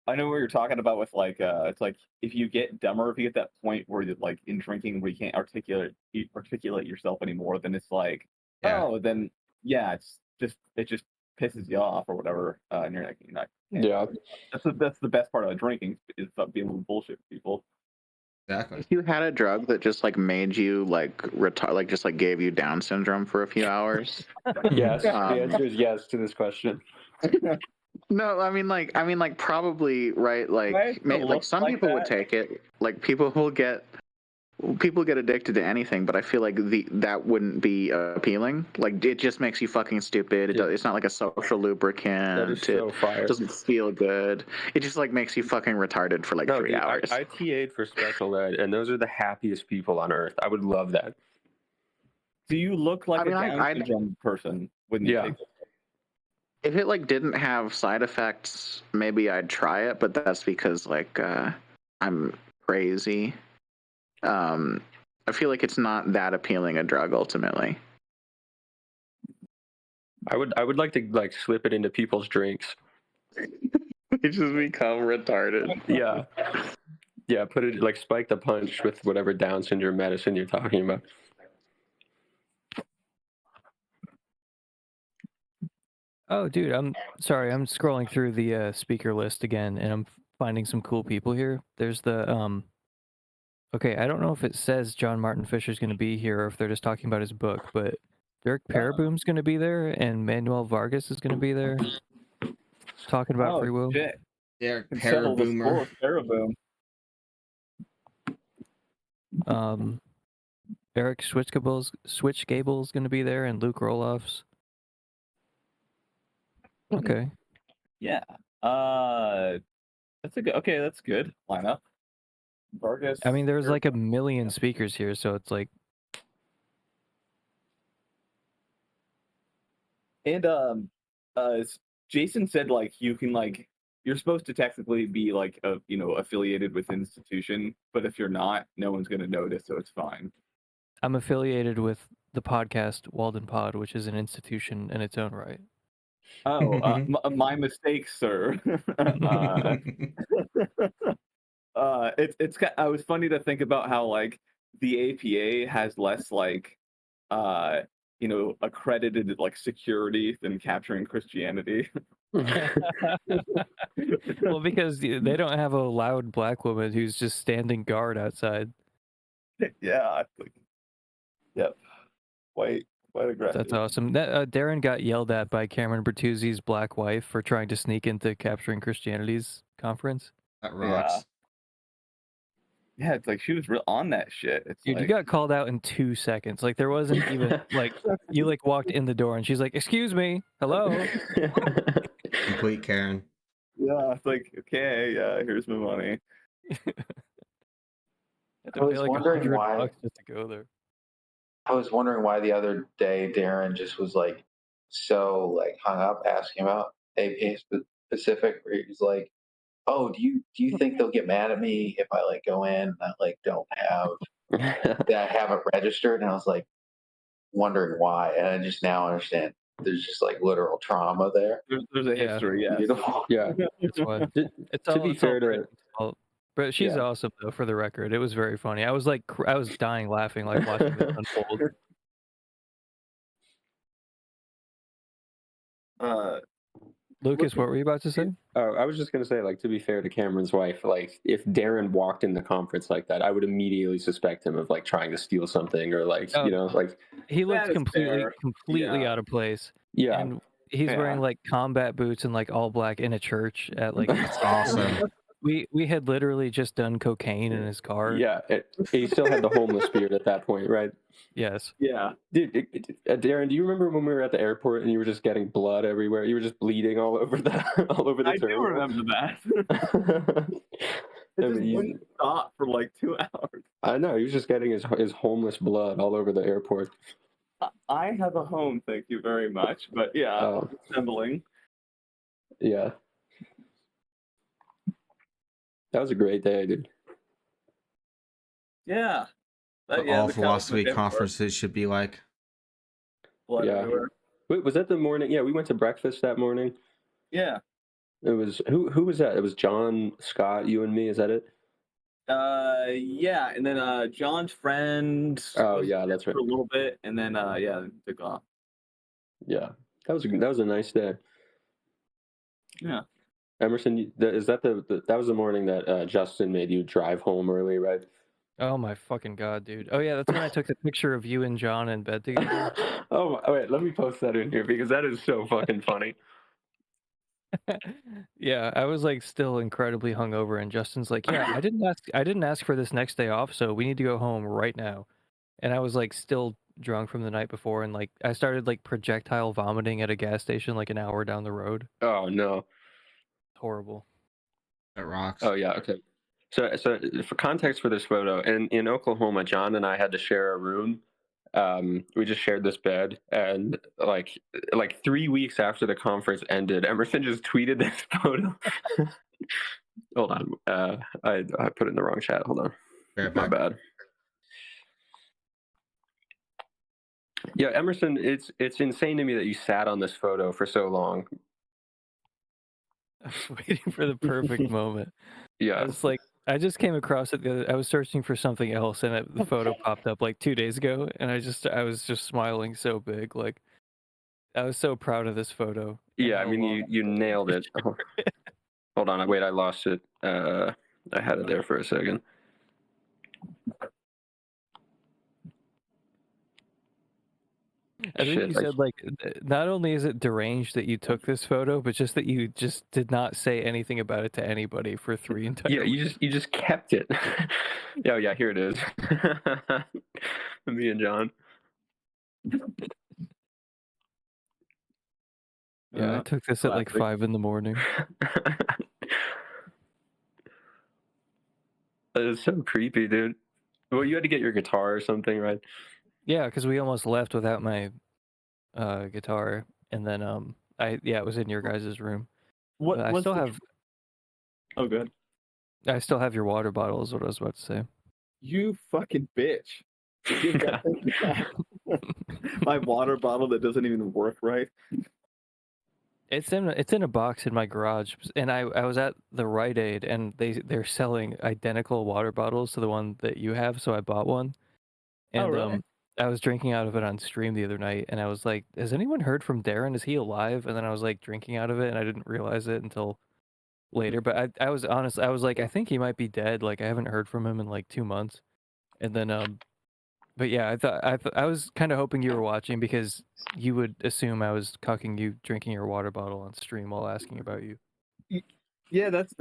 I know what you're talking about with like it's like if you get dumber, if you get that point where you like in drinking where you can't articulate yourself anymore, then it's like then it just pisses you off or whatever, and you're not. Yeah. That's the best part of drinking is being able to bullshit people. Exactly. If you had a drug that just like made you like like just like gave you Down syndrome for a few hours. Yes. The answer is yes to this question. No, I mean like probably right. Like Right, it like looks some like people would that. take it. Like people will get people get addicted to anything, but I feel like that wouldn't be appealing. Like, it just makes you fucking stupid. It's not like a social lubricant. That is so fire. It doesn't feel good. It just like makes you fucking retarded for like 3 hours. I TA'd for special ed, and those are the happiest people on earth. I would love that. Do you look like a Down syndrome person when you take it? If it like didn't have side effects, maybe I'd try it, but that's because like I'm crazy. I feel like it's not that appealing a drug ultimately. I would like to like slip it into people's drinks. They just become retarded. Yeah, put it like spike the punch with whatever Down syndrome medicine you're talking about. Oh, dude, I'm sorry. I'm scrolling through the speaker list again, and I'm finding some cool people here. There's the Okay, I don't know if it says John Martin Fisher's going to be here or if they're just talking about his book, but Derek Paraboom's going to be there, and Manuel Vargas is going to be there, talking about free will. Shit. Derek Settle the score with Paraboom. Eric Switchgable's going to be there, and Luke Roloff's. Okay. Yeah. That's a good. Okay, that's good lineup. Vargas. I mean, there's like a million speakers here, so it's like. And Jason said like you can like you're supposed to technically be like affiliated with institution, but if you're not, no one's gonna notice, so it's fine. I'm affiliated with the podcast Walden Pod, which is an institution in its own right. Oh, my mistake, sir. It's I was funny to think about how like the APA has less like accredited like security than Capturing Christianity. Well, because they don't have a loud black woman who's just standing guard outside. Yeah. Yep. Quite aggressive. That's awesome. That Darren got yelled at by Cameron Bertuzzi's black wife for trying to sneak into Capturing Christianity's conference. That rocks. Yeah, it's like she was real on that shit. It's Dude, like, you got called out in 2 seconds. Like there wasn't even like you like walked in the door and she's like, "Excuse me, hello." Complete Karen. Yeah, it's like, okay, yeah, here's my money. I was wondering why. Just to go there. I was wondering why the other day Darren just was like so like hung up asking about APA specific, where he was like, "Oh, do you think they'll get mad at me if I like go in and I like don't have that I haven't registered?" And I was like wondering why, and I just now understand. There's just like literal trauma there. There's a history, yeah. Beautiful. Yeah. That's why. To be fair to but she's awesome though. For the record, it was very funny. I was like, I was dying laughing, like watching this unfold. Lucas, what were you about to say? I was just gonna say, like, to be fair to Cameron's wife, like, if Darren walked in the conference like that, I would immediately suspect him of like trying to steal something or like, like he looked completely out of place. Yeah, and he's wearing like combat boots and like all black in a church at like. That's awesome. We had literally just done cocaine in his car. Yeah, he still had the homeless spirit at that point, right? Yes. Yeah. Dude, Darren, do you remember when we were at the airport and you were just getting blood everywhere? You were just bleeding all over the I do remember that. It just wouldn't stop for like 2 hours. I know, he was just getting his homeless blood all over the airport. I have a home, thank you very much. But yeah, assembling. Yeah. That was a great day, dude. Yeah. All philosophy conferences should be like. Yeah. Wait, was that the morning? Yeah, we went to breakfast that morning. Yeah. It was who was that? It was John, Scott, you and me. Is that it? Yeah, and then John's friend. Oh yeah, that's right. For a little bit, and then took off. Yeah, that was a nice day. Yeah. Emerson, is that that was the morning that Justin made you drive home early, right? Oh my fucking god, dude! Oh yeah, that's when I took the picture of you and John in bed together. Oh wait, let me post that in here because that is so fucking funny. Yeah, I was like still incredibly hungover, and Justin's like, "Yeah, I didn't ask for this next day off, so we need to go home right now." And I was like still drunk from the night before, and like I started like projectile vomiting at a gas station like an hour down the road. Oh no. Horrible. That rocks. Oh yeah. Okay. So for context for this photo, in Oklahoma, John and I had to share a room. We just shared this bed, and like 3 weeks after the conference ended, Emerson just tweeted this photo. Hold on. I put it in the wrong chat. Hold on. My bad. Yeah, Emerson, it's insane to me that you sat on this photo for so long. I was waiting for the perfect moment. Yeah. I was like, I just came across it. I was searching for something else, and the photo popped up like 2 days ago, and I was just smiling so big, like I was so proud of this photo. Yeah, I mean, you nailed it. Hold on, wait, I lost it. I had it there for a second. I think you said like not only is it deranged that you took this photo, but just that you just did not say anything about it to anybody for 3 entire. Yeah, you just kept it. Yeah, here it is. Me and John. Yeah, I took this at like 5 in the morning. It's so creepy, dude. Well, you had to get your guitar or something, right? Yeah, because we almost left without my guitar, and then it was in your guys' room. What I was still the- have. Oh, good. I still have your water bottle. Is what I was about to say. You fucking bitch. My water bottle that doesn't even work right. It's in a box in my garage, and I was at the Rite Aid, and they're selling identical water bottles to the one that you have, so I bought one. And really? I was drinking out of it on stream the other night, and I was like, "Has anyone heard from Darren? Is he alive?" And then I was like drinking out of it, and I didn't realize it until later. But I was honest. I was like, I think he might be dead. Like I haven't heard from him in like 2 months. And then but yeah, I was kind of hoping you were watching because you would assume I was cucking you drinking your water bottle on stream while asking about you. Yeah, that's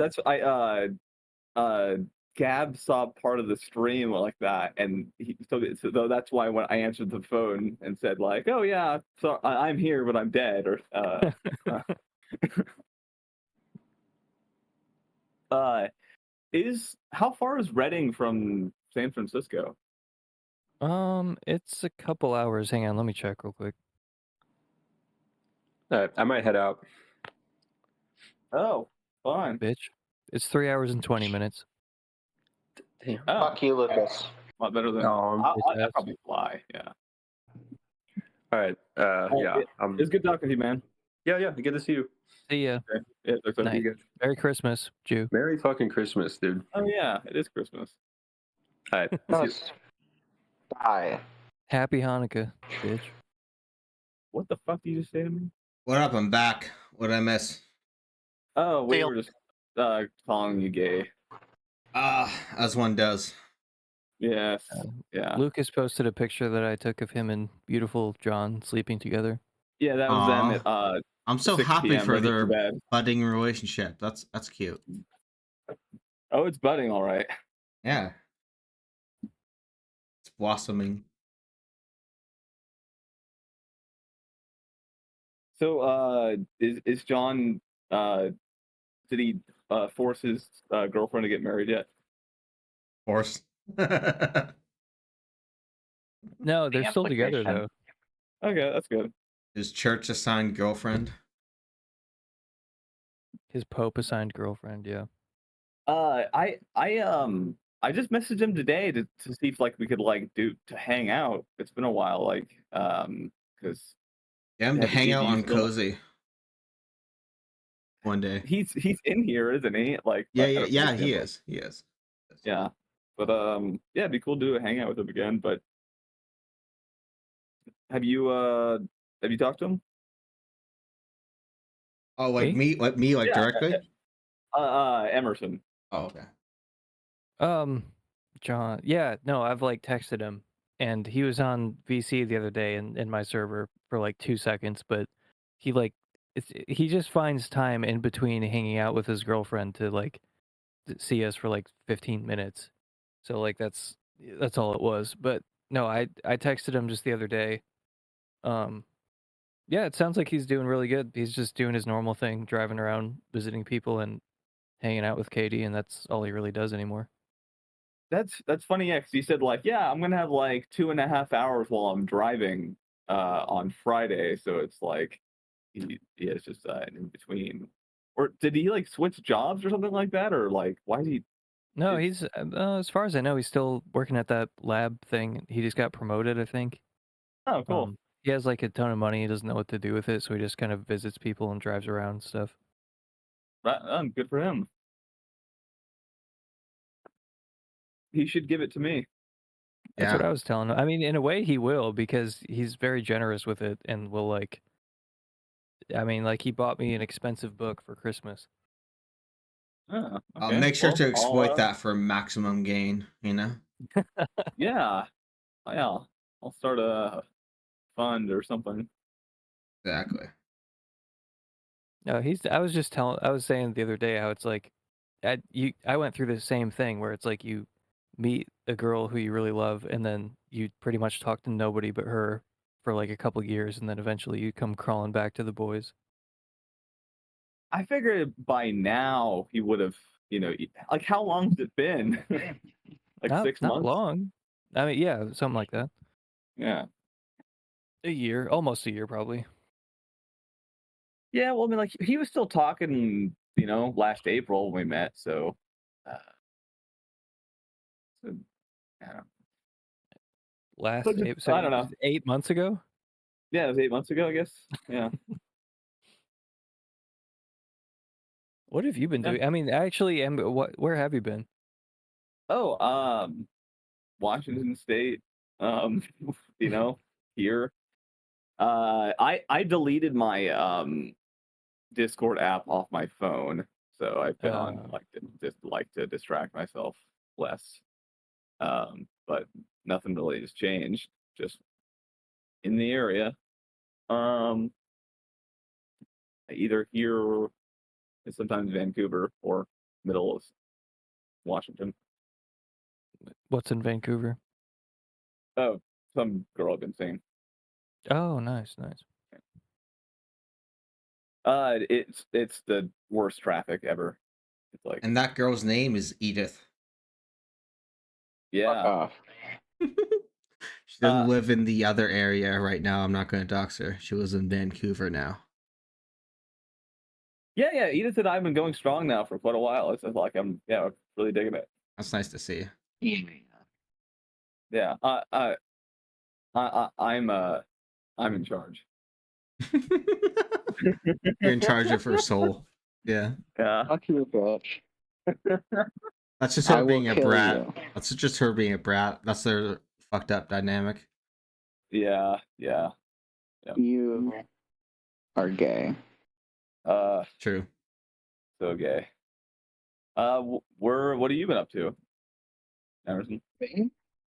Gab saw part of the stream like that, and so that's why when I answered the phone and said like, "Oh yeah, so I'm here, but I'm dead," or how far is Reading from San Francisco? It's a couple hours. Hang on, let me check real quick. I might head out. Oh, fine. Bitch. It's 3 hours and 20 minutes. Damn. Oh, Fuck you, Lucas. a lot better than No, I'll probably fly. Yeah. All right. Yeah. It's good talking to you, man. Yeah. Good to see you. See ya. Okay. Yeah, looks like Night. you good. Merry Christmas, Jew. Merry fucking Christmas, dude. Oh yeah, it is Christmas. All right. Yes. Bye. Happy Hanukkah, bitch. What the fuck did you just say to me? What up? I'm back. What did I miss? Oh, we Dale. were just calling you gay. As one does. Yes. Yeah. Lucas posted a picture that I took of him and beautiful John sleeping together. Yeah, that was them at I'm so 6 happy p.m. for ready their bed. budding relationship. That's cute. Oh, it's budding, all right. Yeah. It's blossoming. So, is John? Did he force his girlfriend to get married yet? Of course. No, they're still together though. Okay, that's good. His church assigned girlfriend. His Pope assigned girlfriend, yeah. I just messaged him today to see if like we could like to hang out. It's been a while, like because Yeah, I'm to hang out on Cozy. One day. He's in here, isn't he? Like Yeah, he is. He is. Yeah, but yeah, it'd be cool to do a hangout with him again. But have you talked to him? Oh, like me, like directly? Emerson. Oh, okay. John. Yeah, no, I've like texted him, and he was on VC the other day in my server for like 2 seconds, but he like he just finds time in between hanging out with his girlfriend to like see us for like 15 minutes. So like that's all it was. But no, I texted him just the other day. Yeah, it sounds like he's doing really good. He's just doing his normal thing, driving around, visiting people, and hanging out with Katie, and that's all he really does anymore. That's funny, yeah, because he said like, yeah, I'm gonna have like 2.5 hours while I'm driving on Friday, so it's like it's just in between. Or did he like switch jobs or something like that, or like why is he? No, he's as far as I know, he's still working at that lab thing. He just got promoted, I think. Oh, cool. He has like a ton of money. He doesn't know what to do with it, so he just kind of visits people and drives around and stuff. Good for him. He should give it to me. That's what I was telling him. I mean, in a way, he will because he's very generous with it and will like. I mean, like he bought me an expensive book for Christmas. Oh, I'll okay. make sure Well, to exploit I'll, that for maximum gain. You know. Yeah, I'll start a fund or something. Exactly. No, I was saying the other day how it's like, I went through the same thing where it's like you meet a girl who you really love, and then you pretty much talk to nobody but her for like a couple years, and then eventually you come crawling back to the boys. I figured by now he would have, like how long has it been? Like Not 6 months? long. I mean, yeah, something like that. Yeah. A year, almost a year, probably. Yeah, well, I mean, like he was still talking, last April when we met, so, I don't know. Last So April, I don't know. 8 months ago. Yeah, it was 8 months ago, I guess. Yeah. What have you been doing? I mean, actually, where have you been? Oh, Washington State. Here. I deleted my Discord app off my phone, so I've been on to distract myself less. But nothing really has changed. Just in the area. Either here or sometimes Vancouver or middle of Washington. What's in Vancouver? Oh, some girl I've been seeing. Oh, nice. It's the worst traffic ever. It's like, And that girl's name is Edith. yeah. She doesn't live in the other area right now. I'm not going to dox her. She lives in Vancouver now. Yeah. Edith and I have been going strong now for quite a while. It's like I'm really digging it. That's nice to see. Yeah. I'm in charge. You're in charge of her soul. Yeah. Yeah. Fuck you, bitch. That's just her being a brat. That's just her being a brat. That's their fucked up dynamic. Yeah. You are gay. True. So gay. What have you been up to, Emerson? Me?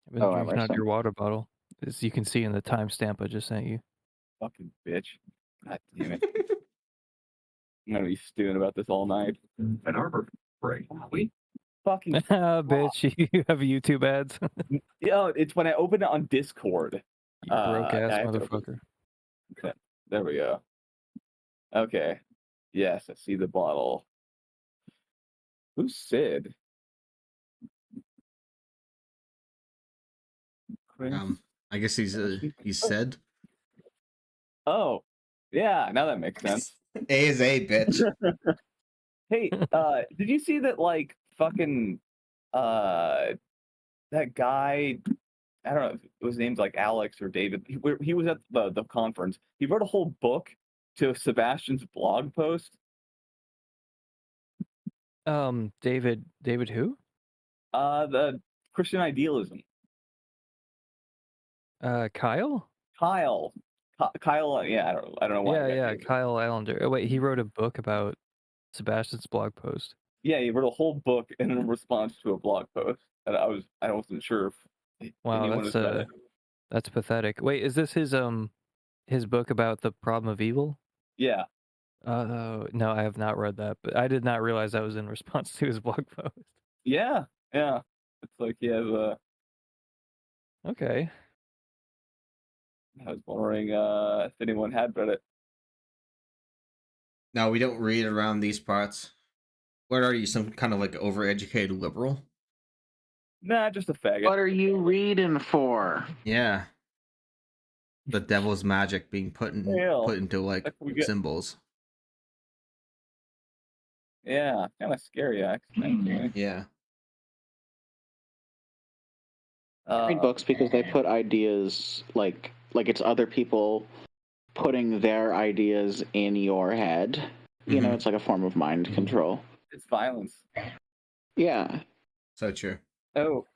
I've been drinking out your water bottle, as you can see in the timestamp I just sent you. Fucking bitch. God damn it. I'm gonna be stewing about this all night. An arbor break. We fucking bitch, you have YouTube ads. Yeah, it's when I open it on Discord. You broke ass motherfucker. Okay, there we go. Okay. Yes, I see the bottle. Who's Sid? I guess he's Sid. Oh, yeah. Now that makes sense. A is A, bitch. Hey, did you see that? Like, fucking, that guy. I don't know if his name's like Alex or David. He was at the conference. He wrote a whole book to Sebastian's blog post. David who? The Christian Idealism. Kyle? Kyle, yeah, I don't know why. Yeah, Kyle Allender. Oh, wait, he wrote a book about Sebastian's blog post. Yeah, he wrote a whole book in response to a blog post, and I wasn't sure if anyone has read it. That's pathetic. Wait, is this his book about the problem of evil? Yeah. No, I have not read that, but I did not realize that was in response to his blog post. Yeah, yeah. It's like he has a. Okay. I was wondering if anyone had read it. No, we don't read around these parts. What are you, some kind of like overeducated liberal? Nah, just a faggot. What are you reading for? Yeah. The devil's magic being put into like symbols. Yeah, kind of scary, actually. Yeah. I read books because they put ideas like it's other people putting their ideas in your head. You know, it's like a form of mind control. It's violence. Yeah. So true. Oh,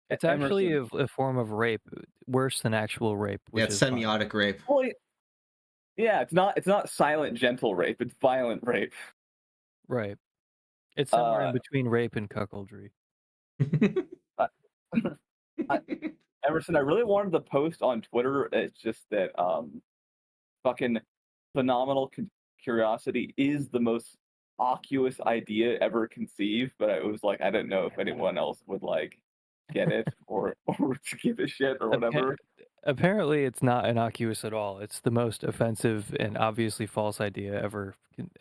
it's actually a form of rape, worse than actual rape. Which It's is semiotic rape. Well, yeah, it's not silent, gentle rape. It's violent rape. Right. It's somewhere in between rape and cuckoldry. Emerson, I really wanted to post on Twitter. It's just that fucking phenomenal curiosity is the most innocuous idea ever conceived, but it was like I didn't know if anyone else would like get it or give a shit or whatever. Apparently, it's not innocuous at all. It's the most offensive and obviously false idea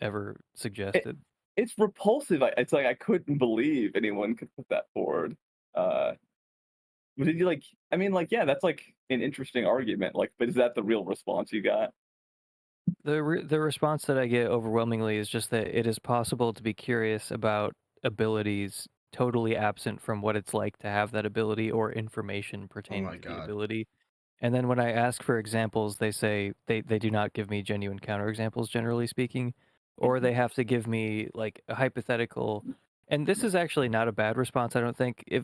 ever suggested. It's repulsive. It's like I couldn't believe anyone could put that forward. But did you like? I mean, like, yeah, that's like an interesting argument. Like, but is that the real response you got? The response that I get overwhelmingly is just that it is possible to be curious about abilities totally absent from what it's like to have that ability or information pertaining to the ability. And then when I ask for examples, they say they do not give me genuine counterexamples, generally speaking, or they have to give me like a hypothetical. And this is actually not a bad response, I don't think. If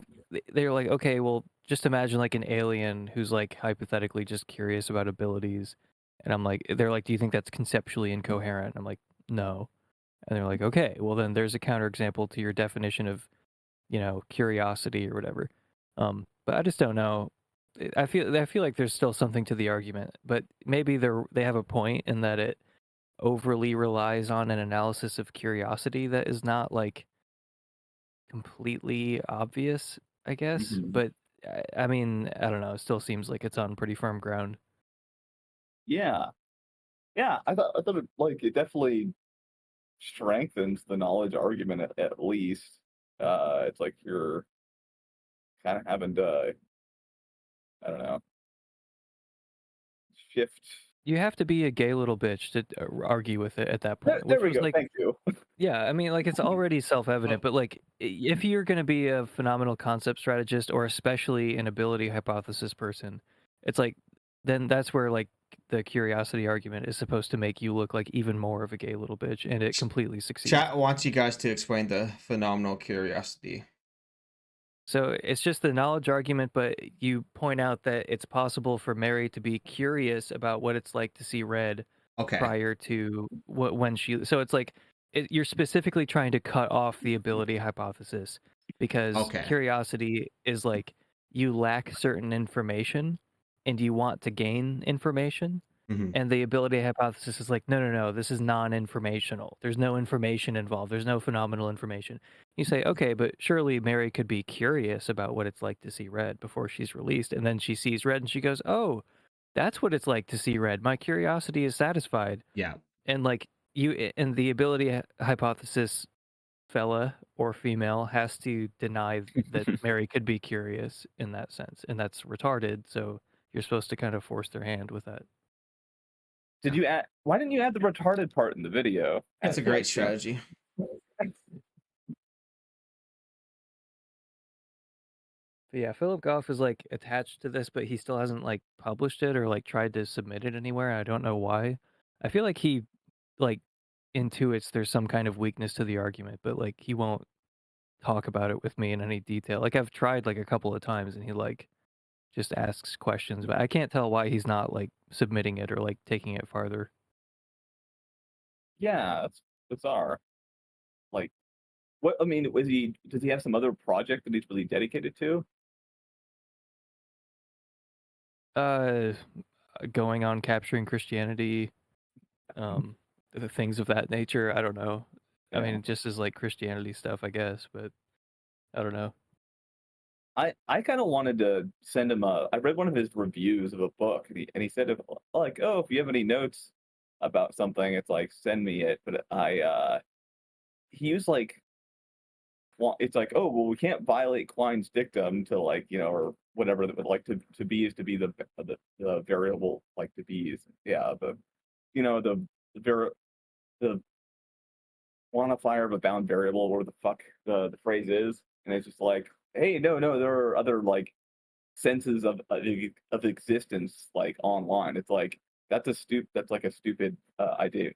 they're like, okay, well, just imagine like an alien who's like hypothetically just curious about abilities. And I'm like, they're like, do you think that's conceptually incoherent? I'm like, no. And they're like, okay, well then there's a counterexample to your definition of, curiosity or whatever. But I just don't know. I feel like there's still something to the argument, but maybe they have a point in that it overly relies on an analysis of curiosity that is not like completely obvious, I guess. But I mean, I don't know. It still seems like it's on pretty firm ground. Yeah, yeah. I thought it definitely strengthens the knowledge argument at least. It's like you're kind of having to, I don't know, shift. You have to be a gay little bitch to argue with it at that point. There we go. Like, thank you. Yeah, I mean, like it's already self-evident, but like if you're going to be a phenomenal concept strategist or especially an ability hypothesis person, it's like then that's where like the curiosity argument is supposed to make you look like even more of a gay little bitch, and it completely succeeds. Chat wants you guys to explain the phenomenal curiosity. So it's just the knowledge argument, but you point out that it's possible for Mary to be curious about what it's like to see red prior to when she. So it's like you're specifically trying to cut off the ability hypothesis because curiosity is like you lack certain information and you want to gain information. And the ability hypothesis is like, no, this is non-informational. There's no information involved. There's no phenomenal information. You say, okay, but surely Mary could be curious about what it's like to see red before she's released. And then she sees red and she goes, oh, that's what it's like to see red. My curiosity is satisfied. Yeah. And like and the ability hypothesis fella or female has to deny that Mary could be curious in that sense. And that's retarded. So you're supposed to kind of force their hand with that. Did you add? Why didn't you add the retarded part in the video? That's a great strategy. But yeah, Philip Goff is like attached to this, but he still hasn't like published it or like tried to submit it anywhere. I don't know why. I feel like he like intuits there's some kind of weakness to the argument, but like he won't talk about it with me in any detail. Like I've tried like a couple of times and he like just asks questions, but I can't tell why he's not like submitting it or like taking it farther. Yeah, that's bizarre. Like, what? I mean, does he have some other project that he's really dedicated to? Going on Capturing Christianity. the things of that nature. I don't know. I Yeah. mean, just as like Christianity stuff, I guess, but I don't know. I kind of wanted to send him a. I read one of his reviews of a book, and he said, like, oh, if you have any notes about something, it's like send me it. But he was like, it's like, oh, well, we can't violate Quine's dictum to like, or whatever that would like to be is to be the variable like to be is the quantifier of a bound variable, or the fuck the phrase is, and it's just like, hey, no, there are other like senses of existence like online. It's like that's like a stupid idea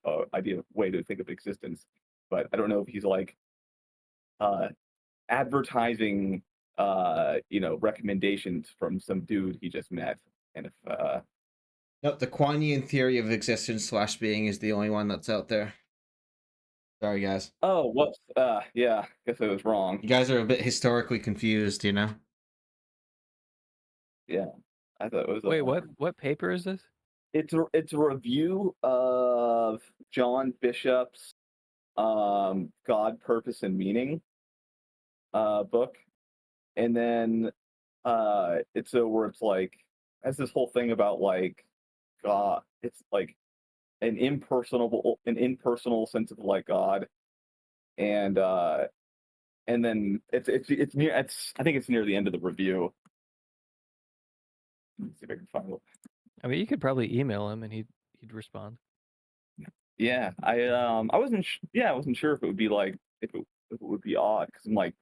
way to think of existence. But I don't know if he's like advertising recommendations from some dude he just met, and if Nope, the Quinean theory of existence / being is the only one that's out there. Sorry, guys. oh, whoops, yeah, guess I was wrong. You guys are a bit historically confused, you know? Yeah, I thought it was. Wait, what paper is this? It's a review of John Bishop's God, Purpose, and Meaning book, and then it's where it's like has this whole thing about like God. It's like an impersonal sense of like God, and then it's near. I think it's near the end of the review. Let's see if I can find it. I mean, you could probably email him and he'd respond. Yeah, I wasn't sure if it would be like if it would be odd, because I'm like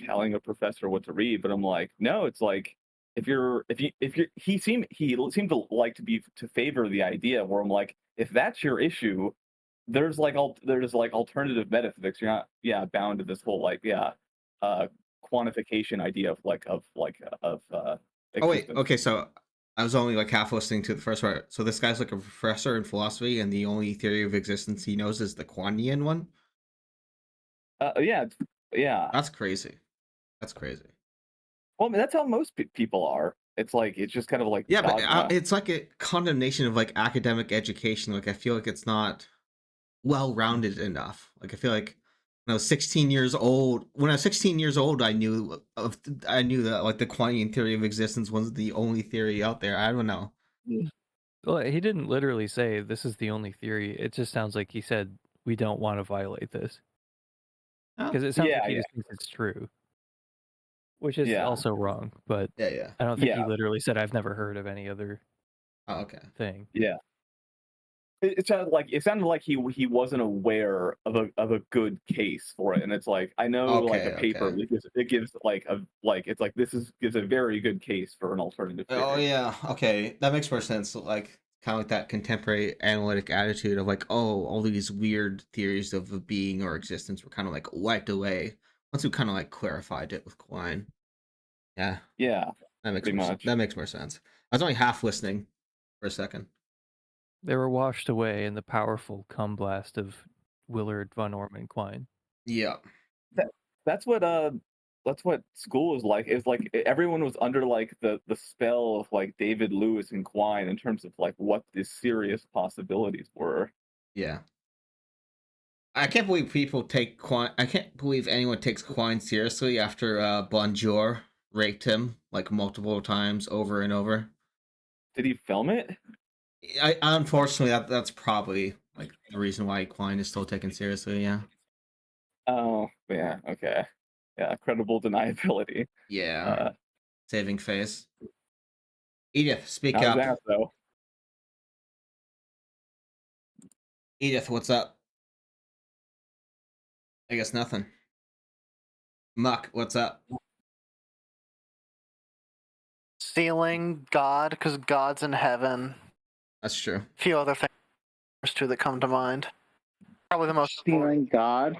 telling a professor what to read, but I'm like, no, it's like he seemed to like to favor the idea where I'm like, if that's your issue, there's like alternative metaphysics. You're not bound to this whole quantification idea of Oh wait, existence. okay, so I was only like half listening to the first part. So this guy's like a professor in philosophy, and the only theory of existence he knows is the Quinean one. Yeah. That's crazy. That's crazy. Well, I mean, that's how most people are. It's like it's just kind of like Yeah, but dogma. it's like a condemnation of like academic education. Like I feel like it's not well-rounded enough. Like I feel like when I was 16 years old, I knew that like the Quinean theory of existence was the only theory out there. I don't know. Well, he didn't literally say this is the only theory. It just sounds like he said we don't want to violate this. Because it sounds like he just thinks it's true. Which is also wrong, but yeah. I don't think he literally said I've never heard of any other thing. Yeah. It sounded like he wasn't aware of a good case for it, and it's like I know like a paper it gives gives a very good case for an alternative theory. Oh yeah, okay, that makes more sense. Like kind of like that contemporary analytic attitude of like, oh, all these weird theories of a being or existence were kind of like wiped away once we kind of like clarified it with Quine. Yeah, that makes more sense. I was only half listening for a second. They were washed away in the powerful cum blast of Willard von Orman Quine. Yeah, that's what school is like. It's like everyone was under like the spell of like David Lewis and Quine in terms of like what the serious possibilities were. Yeah. I can't believe people take Quine. I can't believe anyone takes Quine seriously after Bonjour raped him like multiple times over and over. Did he film it? Unfortunately, that's probably like the reason why Quine is still taken seriously. Yeah. Oh yeah. Okay. Yeah. Credible deniability. Yeah. Saving face. Edith, speak up. That, though. Edith, what's up? I guess nothing. Muck, what's up? Stealing God, because God's in heaven. That's true. A few other things too that come to mind. Probably the most stealing God.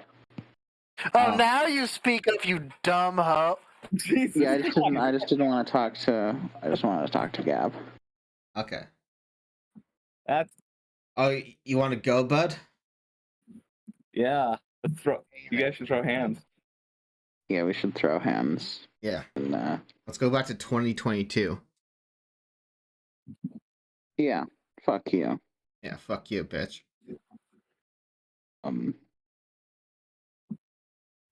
Oh, now you speak up, you dumb hoe. Jesus. Yeah, I just didn't want to talk to. I just wanted to talk to Gab. Okay. That's. Oh, you want to go, bud? Yeah. You guys should throw hands. Yeah, we should throw hands. Yeah. And, let's go back to 2022. Yeah. Fuck you. Yeah, fuck you, bitch.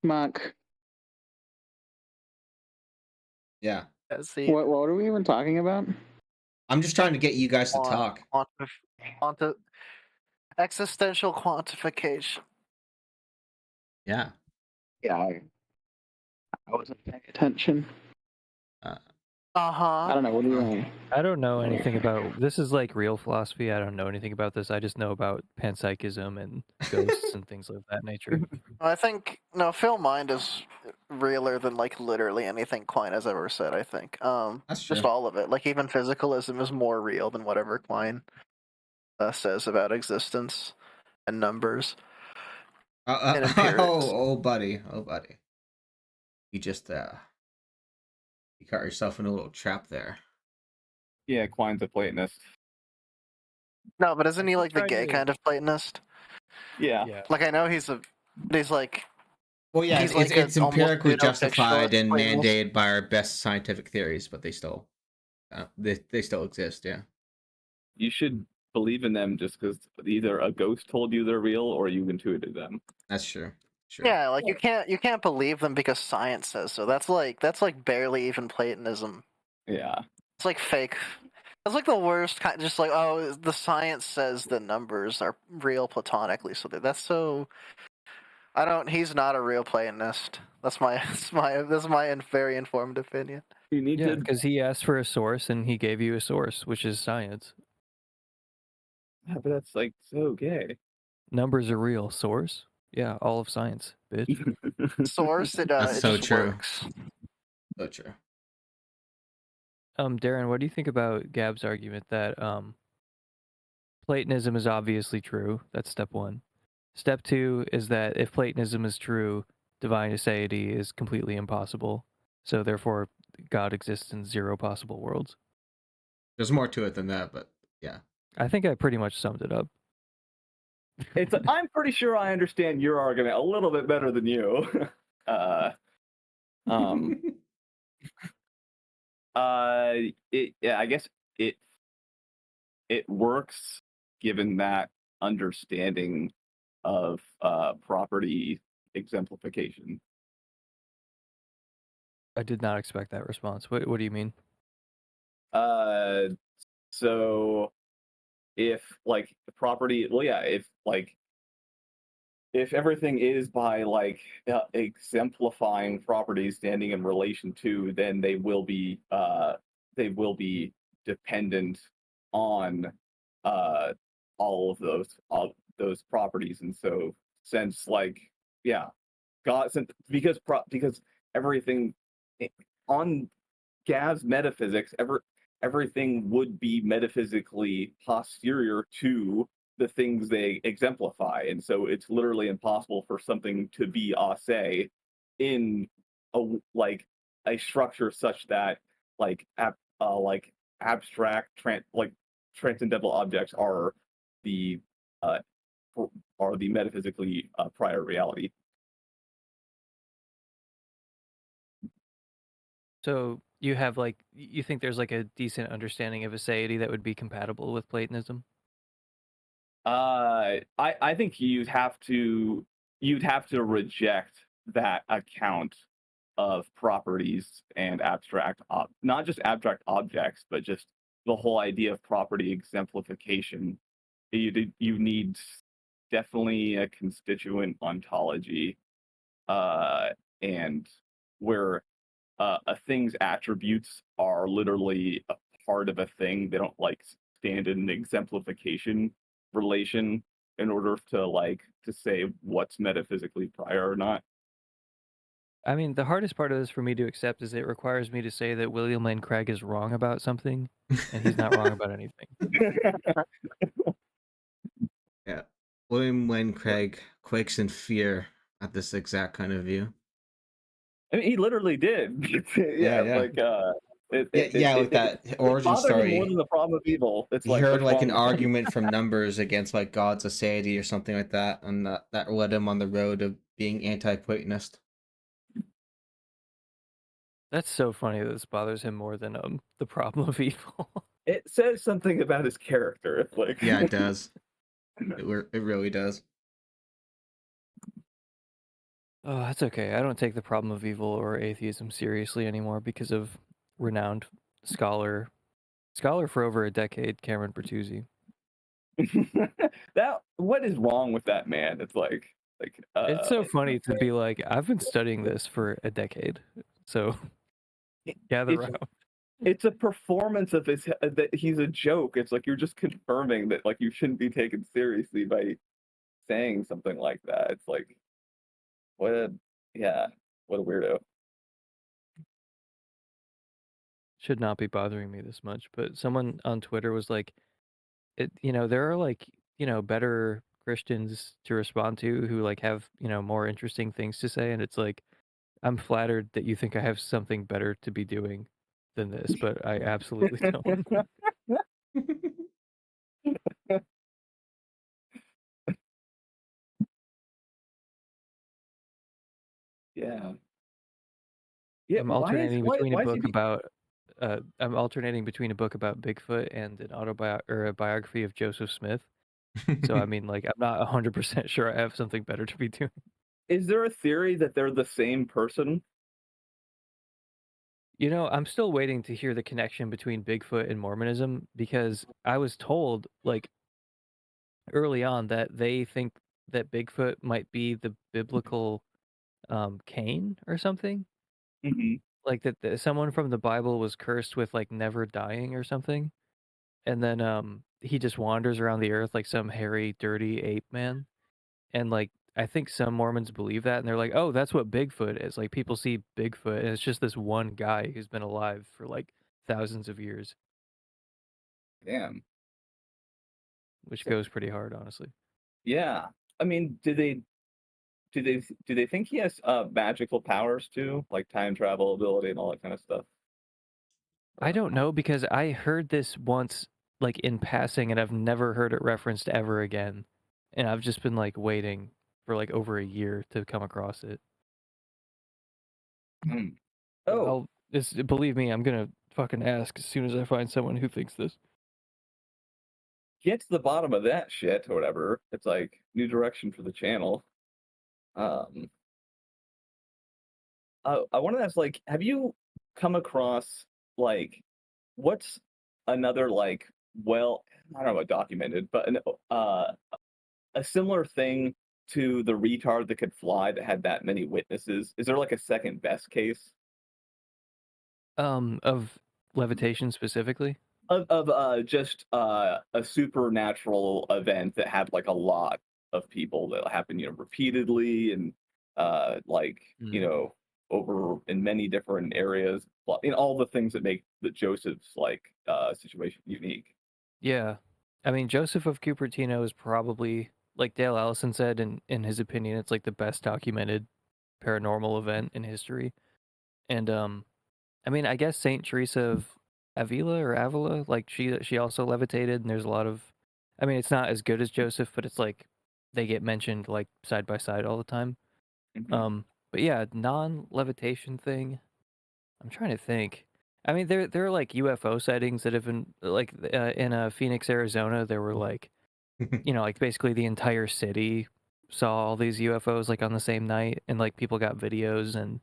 Mark, Yeah. See, what are we even talking about? I'm just trying to get you guys to talk. Existential quantification. Yeah. Yeah, I wasn't paying attention. Uh-huh. I don't know. What do you mean? I don't know anything about this. Is like real philosophy. I don't know anything about this. I just know about panpsychism and ghosts and things of that nature. I think Phil Mind is realer than like literally anything Quine has ever said. I think. That's true. Just all of it. Like even physicalism is more real than whatever Quine says about existence and numbers. And empirics. Oh, buddy. You just you caught yourself in a little trap there. Yeah, Quine's a Platonist. No, but isn't he like the gay kind of Platonist? Yeah. Like I know he's like. Well, yeah, he's like it's almost empirically pseudo-textualist justified and Platonist. mandated by our best scientific theories, but they still they still exist. Yeah. You should believe in them just because either a ghost told you they're real or you intuited them. That's true. Sure. Yeah, like you can't believe them because science says so. That's like barely even Platonism. Yeah. It's like fake. That's like the worst kind. Just like, oh, the science says the numbers are real platonically, so that's so. I don't. He's not a real Platonist. That's my very informed opinion. You need to because he asked for a source and he gave you a source, which is science. Yeah, but that's like so gay. Numbers are real. Source? Yeah, all of science, bitch. Source? That's it so just true. works. So true. Darren, what do you think about Gab's argument that Platonism is obviously true? That's step one. Step two is that if Platonism is true, divine aseity is completely impossible. So therefore, God exists in 0 possible worlds. There's more to it than that, but yeah. I think I pretty much summed it up. I'm pretty sure I understand your argument a little bit better than you. I guess it works given that understanding of property exemplification. I did not expect that response. What do you mean? So if like the property, well, yeah, if everything is by like exemplifying properties standing in relation to, then they will be dependent on all of those properties. And so since like God, because everything on Gav's metaphysics, everything would be metaphysically posterior to the things they exemplify, and so it's literally impossible for something to be ase in a structure such that abstract transcendental objects are the metaphysically prior reality. So you have you think there's like a decent understanding of aseity that would be compatible with Platonism? I think you'd have to reject that account of properties and not just abstract objects, but just the whole idea of property exemplification. You need definitely a constituent ontology, and where a thing's attributes are literally a part of a thing. They don't stand in an exemplification relation in order to say what's metaphysically prior or not. I mean, the hardest part of this for me to accept is it requires me to say that William Lane Craig is wrong about something, and he's not wrong about anything. Yeah. William Lane Craig quakes in fear at this exact kind of view. I mean, he literally did. Yeah. With that origin story. More than the problem of evil. It's he heard an argument from numbers against God's aseity or something like that, and that led him on the road of being anti-Platonist. That's so funny that this bothers him more than the problem of evil. It says something about his character. Yeah, it does. It really does. Oh, that's okay. I don't take the problem of evil or atheism seriously anymore because of renowned scholar for over a decade, Cameron Bertuzzi. That what is wrong with that man? It's like It's so funny to be like, I've been studying this for a decade, so gather it's, around. It's a performance of his that he's a joke. It's like you're just confirming that like you shouldn't be taken seriously by saying something like that. It's like what a weirdo. Should not be bothering me this much, but someone on Twitter was like, there are like, better Christians to respond to who like have, more interesting things to say, and it's like, I'm flattered that you think I have something better to be doing than this, but I absolutely don't. Yeah. I'm alternating between a book about Bigfoot and an a biography of Joseph Smith. So I mean, like, I'm not 100% sure I have something better to be doing. Is there a theory that they're the same person? I'm still waiting to hear the connection between Bigfoot and Mormonism because I was told, like, early on that they think that Bigfoot might be the biblical Cain or something. Mm-hmm. Like that someone from the Bible was cursed with like never dying or something, and then he just wanders around the earth like some hairy, dirty ape man. And like I think some Mormons believe that, and they're like, "Oh, that's what Bigfoot is." Like people see Bigfoot, and it's just this one guy who's been alive for like thousands of years. Damn. Which goes pretty hard, honestly. Yeah. I mean, do they think he has magical powers too, like time travel ability and all that kind of stuff? I don't know because I heard this once, like in passing, and I've never heard it referenced ever again. And I've just been like waiting for like over a year to come across it. Oh, believe me, I'm gonna fucking ask as soon as I find someone who thinks this. Get to the bottom of that shit or whatever. It's like new direction for the channel. I want to ask, like, have you come across like what's another like well, I don't know about documented, but a similar thing to the retard that could fly that had that many witnesses? Is there like a second best case? Of levitation specifically? Of just a supernatural event that had like a lot of people that happened, repeatedly and over in many different areas, in all the things that make the Joseph's like situation unique. Yeah. I mean, Joseph of Cupertino is probably, like Dale Allison said, in his opinion, it's like the best documented paranormal event in history. And I mean, I guess Saint Teresa of Avila, like she also levitated, and there's a lot of, I mean, it's not as good as Joseph, but it's like they get mentioned like side by side all the time. Mm-hmm. But yeah, non-levitation thing. I'm trying to think. I mean, there are like UFO sightings that have been like in Phoenix, Arizona. There were like, like basically the entire city saw all these UFOs like on the same night, and like people got videos, and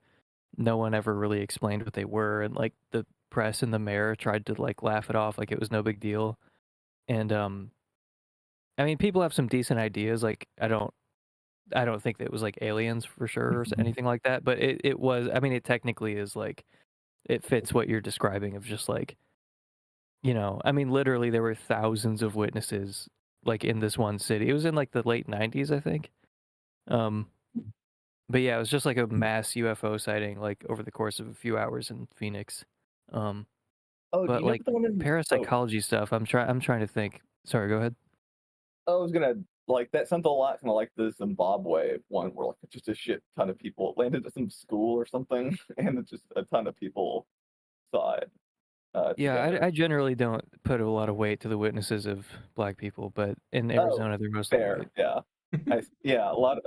no one ever really explained what they were, and like the press and the mayor tried to like laugh it off like it was no big deal. And I mean, people have some decent ideas. Like I don't think that it was like aliens for sure or anything like that, but it was, I mean, it technically is like, it fits what you're describing of just like, I mean, literally there were thousands of witnesses like in this one city. It was in like the late 90s, I think. But yeah, it was just like a mass UFO sighting like over the course of a few hours in Phoenix. Oh, But like parapsychology stuff, I'm trying to think. Sorry, go ahead. I was gonna like that sounds a lot kind of like the Zimbabwe one, where like just a shit ton of people landed at some school or something, and just a ton of people saw it. Yeah, I generally don't put a lot of weight to the witnesses of black people, but in Arizona they're mostly fair. white. Yeah, a lot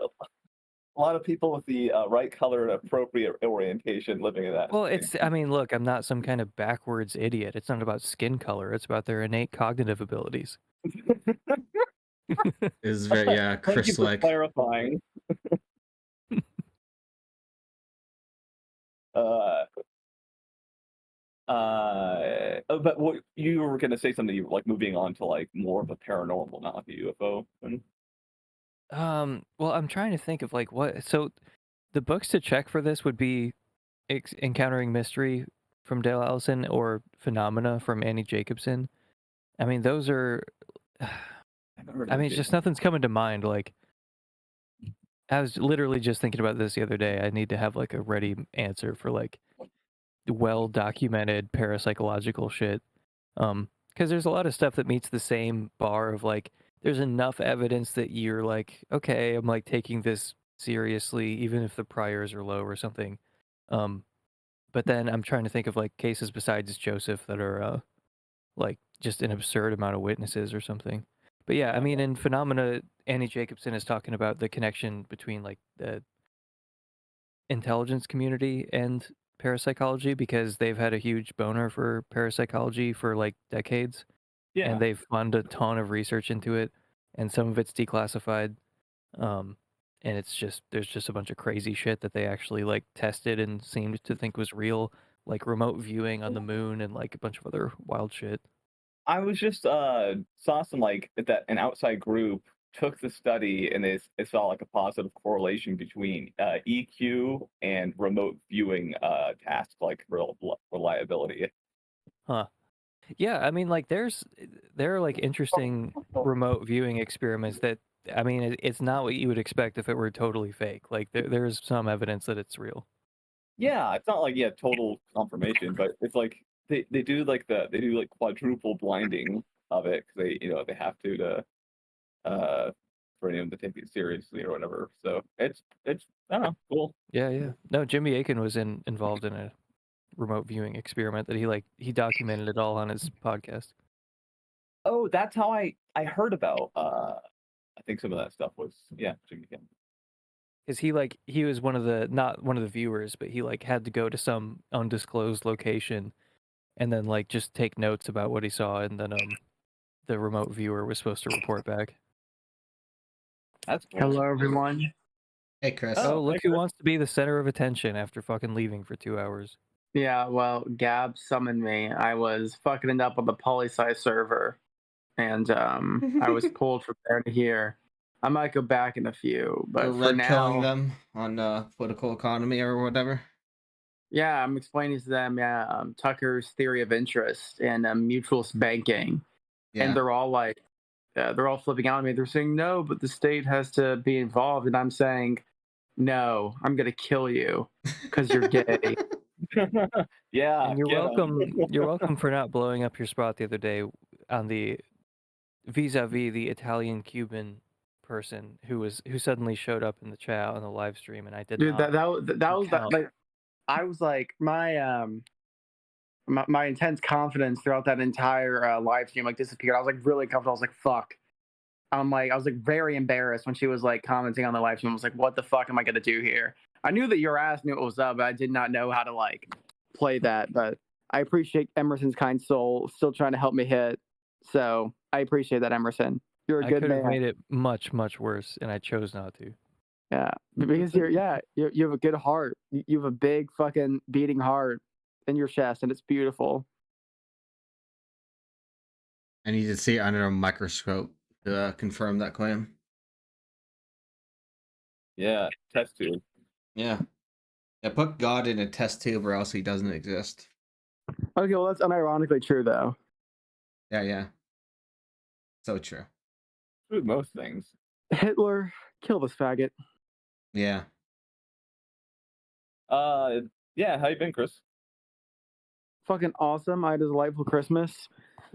of people with the right color and appropriate orientation living in that. Well, I mean, look, I'm not some kind of backwards idiot. It's not about skin color. It's about their innate cognitive abilities. Is very Thank you for Chris-like. clarifying. But what you were gonna say something, you were like moving on to like more of a paranormal, not like a UFO. Well, I'm trying to think of like what. So, the books to check for this would be Encountering Mystery from Dale Allison or Phenomena from Annie Jacobson. I mean, those are. I mean, it's just nothing's coming to mind. Like, I was literally just thinking about this the other day. I need to have like a ready answer for like well documented parapsychological shit. Because there's a lot of stuff that meets the same bar of like, there's enough evidence that you're like, okay, I'm like taking this seriously, even if the priors are low or something. But then I'm trying to think of like cases besides Joseph that are like just an absurd amount of witnesses or something. But yeah, I mean, in Phenomena, Annie Jacobson is talking about the connection between like the intelligence community and parapsychology because they've had a huge boner for parapsychology for like decades. Yeah. And they've funded a ton of research into it, and some of it's declassified. And it's just there's just a bunch of crazy shit that they actually like tested and seemed to think was real, like remote viewing on the moon and like a bunch of other wild shit. I was just saw some like that an outside group took the study and they saw like a positive correlation between EQ and remote viewing tasks like reliability. Huh. Yeah, I mean, like there are like interesting remote viewing experiments that I mean, it's not what you would expect if it were totally fake. Like there's some evidence that it's real. Yeah, it's not like total confirmation, but it's like they do like they do like quadruple blinding of it because they have to for anyone to take it seriously or whatever. So it's I don't know, cool. Yeah. No, Jimmy Akin was involved in a remote viewing experiment that he documented it all on his podcast. Oh, that's how I heard about I think some of that stuff was Jimmy Akin. Because he was not one of the viewers, but he like had to go to some undisclosed location and then like just take notes about what he saw, and then the remote viewer was supposed to report back. That's cool. Hello, everyone. Hey, Chris. Oh, look who wants to be the center of attention after fucking leaving for 2 hours. Yeah, well, Gab summoned me. I was fucking it up on the poli-sci server, and I was pulled from there to here. I might go back in a few, but for now, killing them on political economy or whatever. Yeah, I'm explaining to them, Tucker's theory of interest and mutualist banking, and they're all like, they're all flipping out at me. They're saying no, but the state has to be involved, and I'm saying, no, I'm gonna kill you because you're gay. Yeah, and you're welcome. You're welcome for not blowing up your spot the other day on the vis-a-vis the Italian Cuban person who suddenly showed up in the chat on the live stream, and I did. Dude, not that was like, I was like my intense confidence throughout that entire live stream like disappeared. I was like really comfortable. I was like, fuck. I was like very embarrassed when she was like commenting on the live stream. I was like, what the fuck am I gonna do here? I knew that your ass knew what was up, but I did not know how to like play that. But I appreciate Emerson's kind soul still trying to help me hit. So I appreciate that, Emerson. You're a good man. I could have made it much, much worse, and I chose not to. Yeah, because you have a good heart. You have a big fucking beating heart in your chest, and it's beautiful. I need to see it under a microscope to confirm that claim. Yeah, test tube. Yeah, put God in a test tube, or else he doesn't exist. Okay, well that's unironically true, though. Yeah. So true. True with most things. Hitler, kill this faggot. Yeah. Yeah. How you been, Chris? Fucking awesome. I had a delightful Christmas.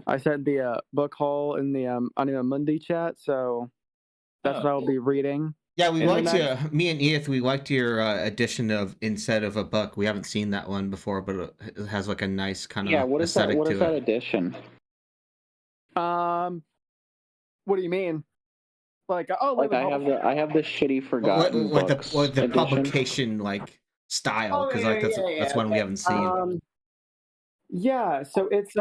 I said the book haul in the Anima Mundi chat, so that's what I'll be reading. Yeah, we liked me and Edith. We liked your edition of Instead of a Book. We haven't seen that one before, but it has like a nice kind of what is that? aesthetic What to is that it. edition? What do you mean? Like, I have the shitty forgotten books with the edition. publication like style, because that's one we haven't seen. Yeah, so it's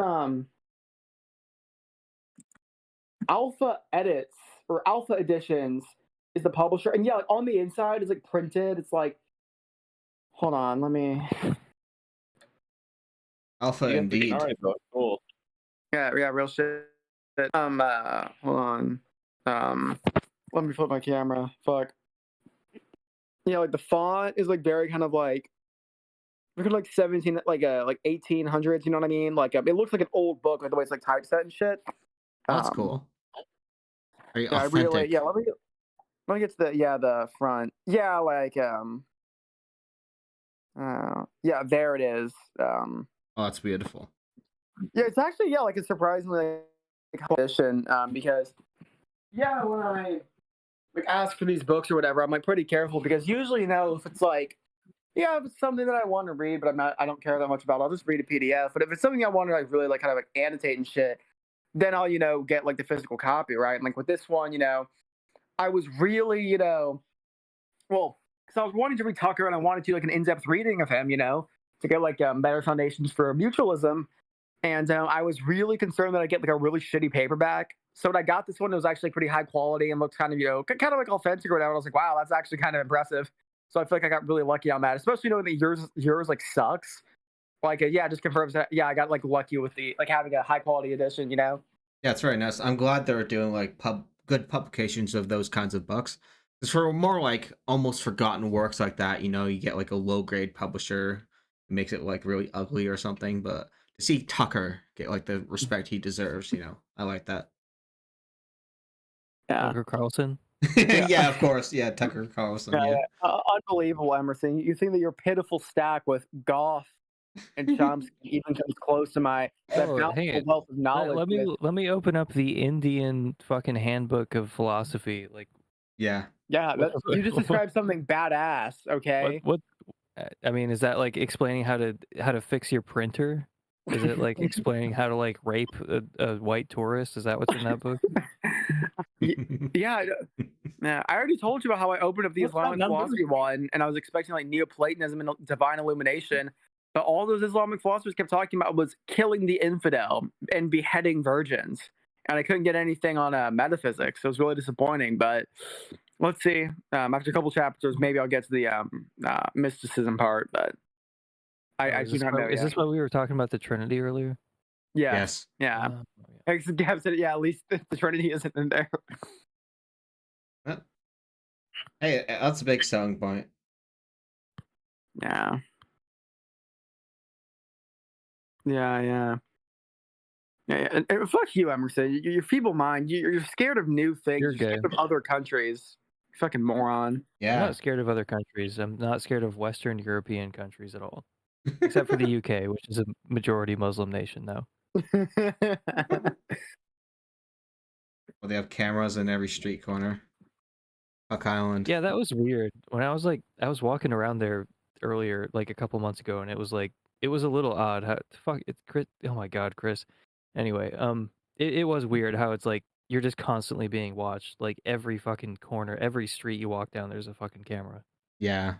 Alpha Edits or Alpha Editions is the publisher, and like on the inside is like printed. It's like, hold on, let me. Alpha You guys indeed. all right, though. Cool. Yeah, real shit. Hold on. Let me flip my camera. Fuck. Yeah, like the font is like very kind of like look at like 17 like 1800s, you know what I mean? Like it looks like an old book, like the way it's like typeset and shit. That's cool. Very Yeah, I authentic. really let me get to the front. Yeah, like yeah, there it is. Oh, that's beautiful. Yeah, it's actually like a surprisingly edition because when I like ask for these books or whatever, I'm like pretty careful because usually if it's like if it's something that I want to read but I don't care that much about, I'll just read a PDF. But if it's something I want to like really like kind of like annotate and shit, then I'll get like the physical copy, right? And like with this one, I was really well, because I was wanting to read Tucker and I wanted to like an in-depth reading of him, to get like better foundations for mutualism. And I was really concerned that I get like a really shitty paperback. So when I got this one, it was actually pretty high quality and looked kind of, kind of like authentic or whatever. I was like, wow, that's actually kind of impressive. So I feel like I got really lucky on that, especially knowing that yours like sucks. Like, it just confirms that, I got like lucky with the like having a high quality edition, Yeah, it's very nice. I'm glad they're doing like good publications of those kinds of books. Because for more like almost forgotten works like that, you get like a low grade publisher, it makes it like really ugly or something. But to see Tucker get like the respect he deserves, I like that. Yeah. Tucker Carlson. Yeah, of course. Yeah, Tucker Carlson. Yeah. Unbelievable, Emerson. You think that your pitiful stack with Goff and Chomsky even comes close to my bountiful wealth of knowledge? Let me open up the Indian fucking handbook of philosophy. Like, yeah, you just described something badass. Okay. What? I mean, is that like explaining how to fix your printer? Is it like explaining how to like rape a white tourist? Is that what's in that book? Yeah, I already told you about how I opened up the Islamic philosophy one, and I was expecting like Neoplatonism and divine illumination, but all those Islamic philosophers kept talking about was killing the infidel and beheading virgins, and I couldn't get anything on metaphysics. So it was really disappointing. But let's see. After a couple chapters, maybe I'll get to the mysticism part. But I do not know. Is this what we were talking about the Trinity earlier? Yeah. Yes. Yeah. Gab said, at least the Trinity isn't in there. Hey, that's a big selling point. Yeah. Yeah. And fuck you, Emerson. You're feeble mind. You're scared of new things. You're scared of other countries. You fucking moron. Yeah. I'm not scared of other countries. I'm not scared of Western European countries at all. Except for the UK, which is a majority Muslim nation now. Well, they have cameras in every street corner. Fuck Island. Yeah, that was weird. When I was walking around there earlier, like a couple months ago, and it was a little odd. It's Chris. Oh my God, Chris. Anyway, it was weird how it's like you're just constantly being watched. Like every fucking corner, every street you walk down, there's a fucking camera. Yeah.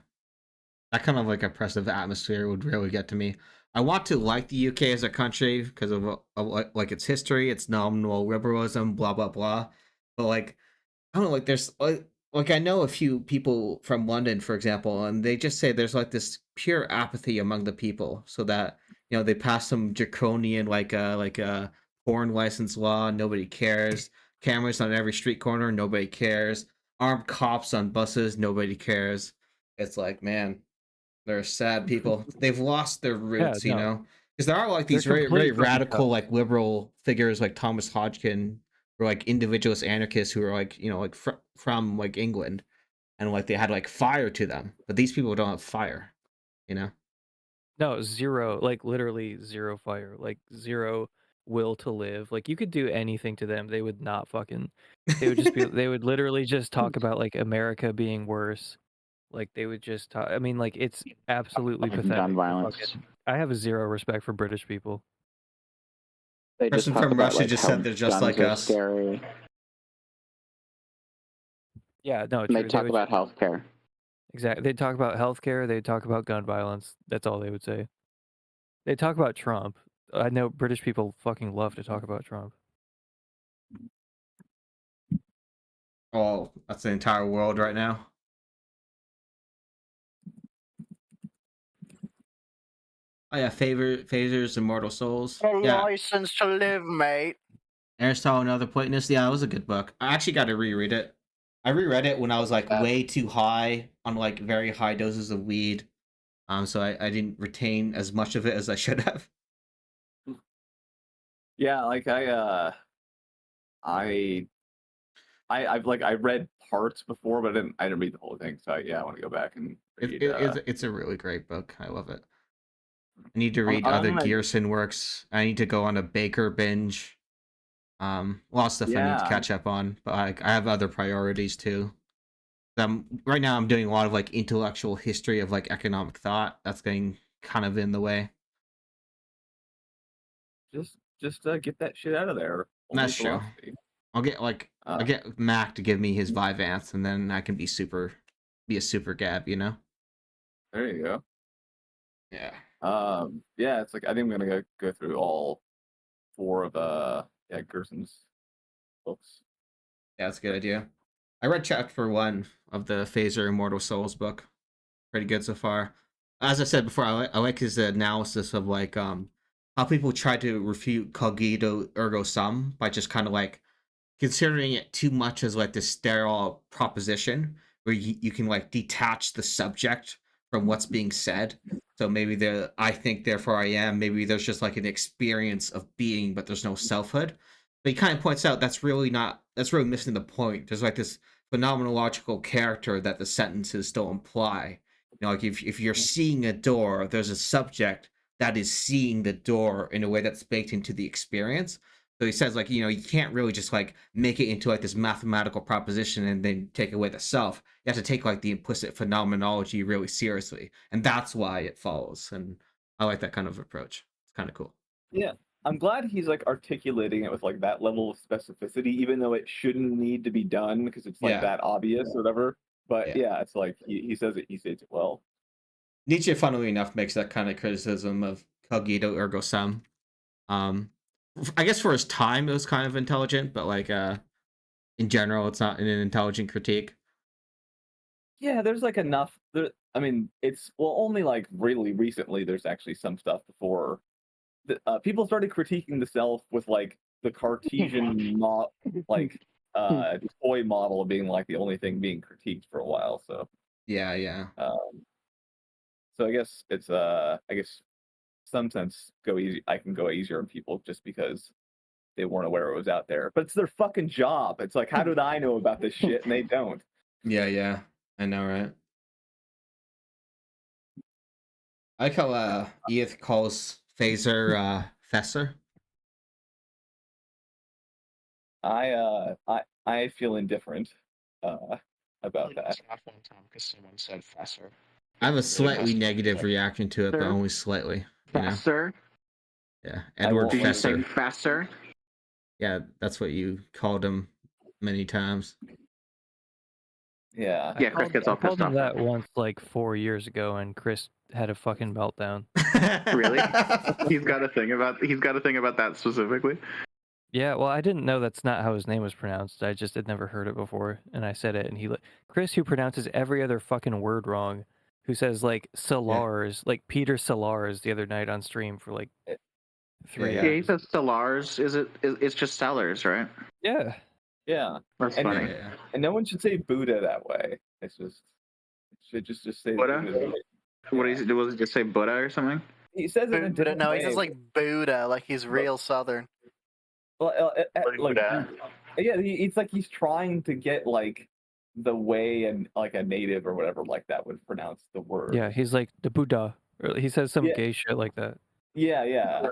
That kind of like oppressive atmosphere would really get to me. I want to like the UK as a country because of like its history, its nominal liberalism, blah blah blah. But like, I don't know, like there's like I know a few people from London, for example, and they just say there's like this pure apathy among the people, so that they pass some draconian like a porn license law, nobody cares. Cameras on every street corner, nobody cares. Armed cops on buses, nobody cares. It's like, man, they're sad people. They've lost their roots, because there are like these very, very radical, like liberal figures like Thomas Hodgkin, or like individualist anarchists who are like, from like England, and like they had like fire to them. But these people don't have fire, No, zero, like literally zero fire, like zero will to live. Like you could do anything to them, they would not fucking. They would just be. They would literally just talk about like America being worse. Like they would just talk. I mean, like it's absolutely pathetic. Gun violence. I have zero respect for British people. They Person from Russia just said they're just like us. Scary. Yeah, no. They talk about healthcare. Exactly. They'd talk about healthcare. They'd talk about gun violence. That's all they would say. They talk about Trump. I know British people fucking love to talk about Trump. Oh, that's the entire world right now. Oh yeah, Phasers, Immortal Souls. A Yeah, license to live, mate. Aristotle and Other Platonists. Yeah, it was a good book. I actually got to reread it. I reread it when I was like way too high on like very high doses of weed. So I didn't retain as much of it as I should have. Yeah, like I read parts before, but I didn't read the whole thing. So I want to go back and read. It's a really great book. I love it. I need to read other Gearson works. I need to go on a Baker binge. A lot of stuff I need to catch up on, but I have other priorities too. Right now I'm doing a lot of like intellectual history of like economic thought. That's getting kind of in the way. Just get that shit out of there. That's true. I'll get Mac to give me his Vyvanse, and then I can be a super Gab, you know? There you go. Yeah. Yeah, it's like I think I'm gonna go through all 4 of Gerson's books. Yeah, that's a good idea. I read chapter 1 of the Phaser Immortal Souls book. Pretty good so far. As I said before, I like his analysis of like how people try to refute cogito ergo sum by just kind of like considering it too much as like this sterile proposition where you can like detach the subject from what's being said. So maybe I think therefore I am, maybe there's just like an experience of being, but there's no selfhood. But he kind of points out that's really missing the point. There's like this phenomenological character that the sentences still imply. You know, like if you're seeing a door, there's a subject that is seeing the door in a way that's baked into the experience. So he says, like, you know, you can't really just like make it into like this mathematical proposition and then take away the self. You have to take like the implicit phenomenology really seriously, and that's why it follows. And I like that kind of approach. It's kind of cool. Yeah, I'm glad he's like articulating it with like that level of specificity, even though it shouldn't need to be done because it's like that obvious or whatever. But yeah, it's like he says it well. Nietzsche, funnily enough, makes that kind of criticism of cogito ergo sum. I guess for his time it was kind of intelligent, but like in general it's not an intelligent critique. Yeah, there's like enough I mean, it's only like really recently there's actually some stuff before people started critiquing the self with like the Cartesian toy model being like the only thing being critiqued for a while. So yeah. So I guess it's some sense I can go easier on people just because they weren't aware it was out there. But it's their fucking job. It's like, how did I know about this shit and they don't? Yeah. I know, right? I like how Edith calls Phaser Fesser. I feel indifferent about that. One time because someone said Fesser. I have a slightly negative reaction to it, but only slightly. Fesser? Yeah, Edward Fesser. Fesser? Yeah, that's what you called him many times. Yeah. Yeah, Chris gets all I called pissed him off. that once like 4 years ago, and Chris had a fucking meltdown. Really? He's got a thing about that specifically? Yeah, well, I didn't know that's not how his name was pronounced. I just had never heard it before, and I said it, and Chris, who pronounces every other fucking word wrong, who says like Solars, like Peter Solars the other night on stream for like 3 hours. Yeah, he says Solars. It's just sellers, right? Yeah. That's funny. And no one should say Buddha that way. It should just say Buddha. What is it? Was it just say Buddha or something? He says it in a different No, he way. says like Buddha, like he's real Southern. Well, Buddha. Yeah, it's like he's trying to get like the way and like a native or whatever like that would pronounce the word. Yeah, he's like the Buddha. Or he says some gay shit like that. Yeah.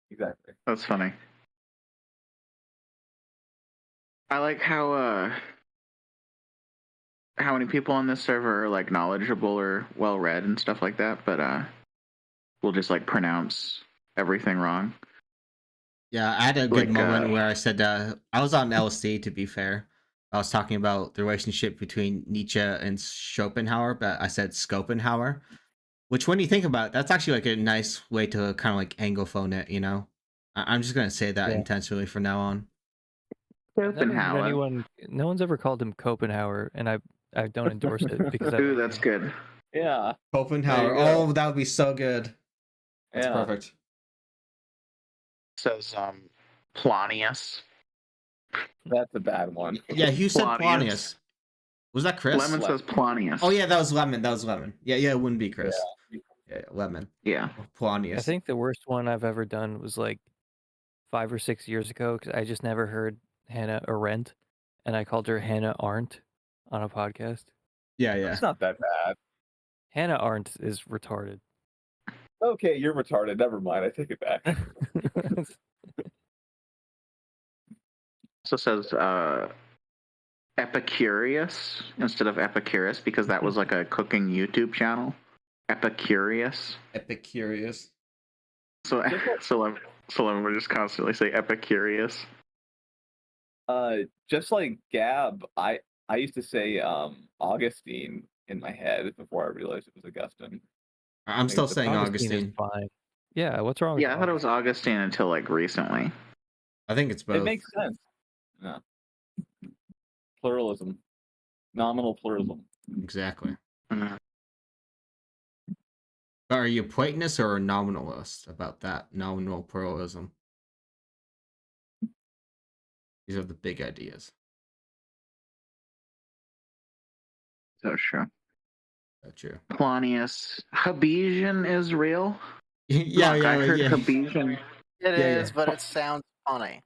Exactly. That's funny. I like how many people on this server are like knowledgeable or well read and stuff like that, but will just like pronounce everything wrong. Yeah, I had a good moment where I said I was on LSD, to be fair. I was talking about the relationship between Nietzsche and Schopenhauer, but I said Schopenhauer, which when you think about it, that's actually like a nice way to kind of like anglophone it, you know? I'm just going to say that intentionally from now on. No one's ever called him Copenhauer, and I don't endorse it because Ooh, that's good. Yeah. Copenhauer. Oh, that would be so good. That's Yeah. perfect. Says Planius. That's a bad one. Yeah, you said Planius. Planius. Was that Chris? Lemon says Planius. Oh yeah, that was Lemon. That was Lemon. Yeah, it wouldn't be Chris. Yeah, Lemon. Yeah. Planius. I think the worst one I've ever done was like 5 or 6 years ago because I just never heard Hannah Arendt, and I called her Hannah Arendt on a podcast. Yeah. It's not that bad. Hannah Arendt is retarded. Okay, you're retarded. Never mind. I take it back. So it says Epicurious instead of Epicurus because that was like a cooking YouTube channel. Epicurious. Epicurious. So we're just constantly say Epicurious. Just like Gab, I used to say Augustine in my head before I realized it was Augustine. I'm still saying Augustine. Is fine. Yeah, what's wrong with Yeah, I thought it was Augustine until like recently. I think it's both. It makes sense. Yeah. Pluralism. Nominal pluralism. Exactly. Mhm. But are you a Platonist or a nominalist about that nominal pluralism? These are the big ideas. So true. That's true. Planius. Habesian is real? Yeah, Fuck, I heard yeah. Habesian. It Yeah, is, yeah. but it sounds funny.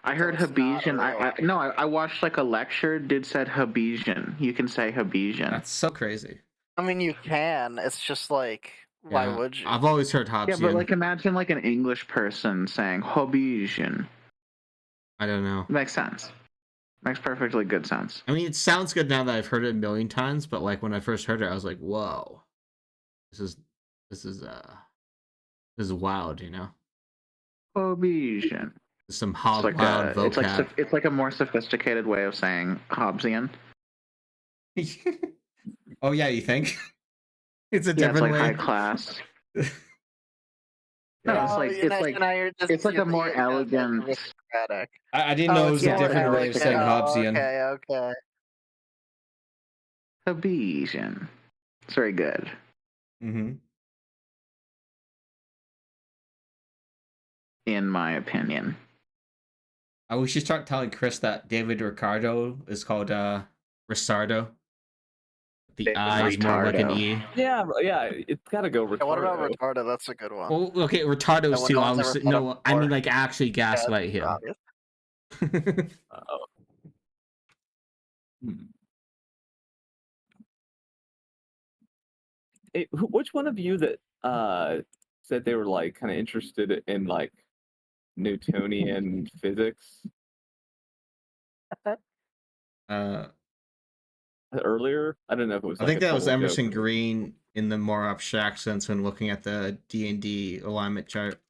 I heard So it's not Habesian. real. I watched like a lecture. Dude said Habesian. You can say Habesian. That's so crazy. I mean, you can. It's just like, why Yeah, would you? I've always heard Yeah, Hobbesian. but like imagine like an English person saying Habesian. I don't know. Makes sense. Makes perfectly good sense. I mean, it sounds good now that I've heard it a million times, but like when I first heard it, I was like, "Whoa, this is wild," you know. Habesian. Some It's wild like vocab. it's like a more sophisticated way of saying Hobbesian. Oh yeah, you think? It's a Yeah, it's different like way. high class. No, Oh, it's like a more elegant. aristocratic. I didn't know it was yeah, a different way of elegant. saying Hobbesian. Okay. Habesian. It's very good. Mm-hmm. In my opinion. We should start telling Chris that David Ricardo is called Risardo. The David I is more like an E. Yeah, it's gotta go retardo. Yeah, what about retardo? That's a good one. Well, okay, retardo is That one too no one's ever obviously. thought of No, I mean like actually gaslight him. obvious. Which one of you that said they were like kind of interested in like Newtonian physics earlier? I don't know if it was. I Like think a that was total Emerson joke or- Green in the more abstract sense when looking at the D&D alignment chart.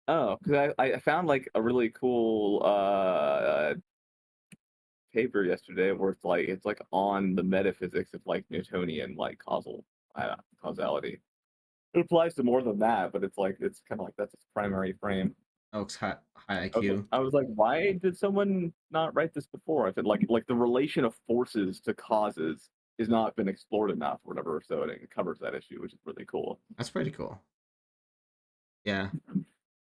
Oh, because I found like a really cool paper yesterday where it's like on the metaphysics of like Newtonian like causality. It applies to more than that, but it's kind of like that's its primary frame. Oh, it's high I IQ. was like, why did someone not write this before? I said like the relation of forces to causes has not been explored enough or whatever, so it covers that issue, which is really cool. That's pretty cool. Yeah.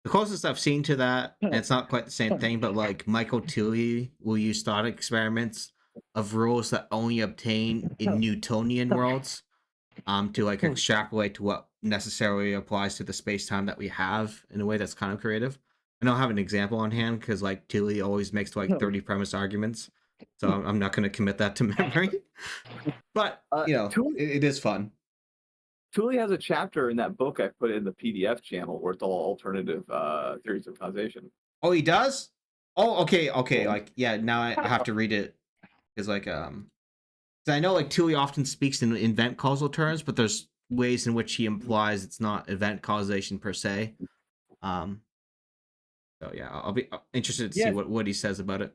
The closest I've seen to that, and it's not quite the same thing, but like Michael Tilley will use thought experiments of rules that only obtain in Newtonian worlds to like extrapolate to what necessarily applies to the space-time that we have in a way that's kind of creative. I don't have an example on hand because like Tilley always makes like 30 premise arguments, so I'm not going to commit that to memory. But you know, it is fun. Tuli has a chapter in that book I put in the PDF channel where it's all alternative theories of causation. Oh, he does? Oh, okay. Like, yeah, now I have to read it. Because, like, 'cause I know, like, Tuli often speaks in event causal terms, but there's ways in which he implies it's not event causation per se. So, yeah, I'll be interested to see what he says about it.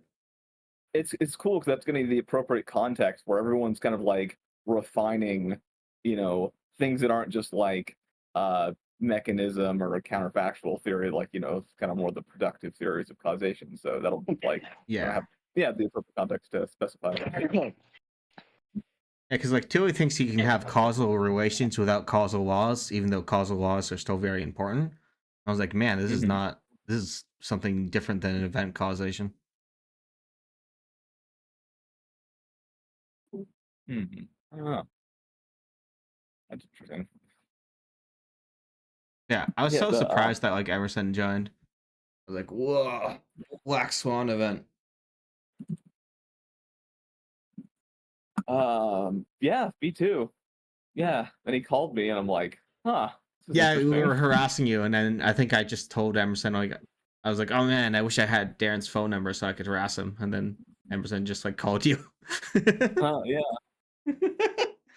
It's cool because that's going to be the appropriate context where everyone's kind of, like, refining, you know, things that aren't just like mechanism or a counterfactual theory, like, you know, it's kind of more the productive theories of causation. So that'll like Yeah. have the appropriate context to specify. Yeah, because like Tilly thinks you can have causal relations without causal laws, even though causal laws are still very important. I was like, man, this is not. This is something different than an event causation. Oh. That's interesting. Yeah, I was Yeah, so the, surprised that like Emerson joined. I was like, whoa, Black Swan event. Yeah, me too. Yeah, and he called me, and I'm like, huh. This is Yeah, we interesting. were harassing you, and then I think I just told Emerson like, I was like, oh man, I wish I had Darren's phone number so I could harass him, and then Emerson just like called you. Oh yeah.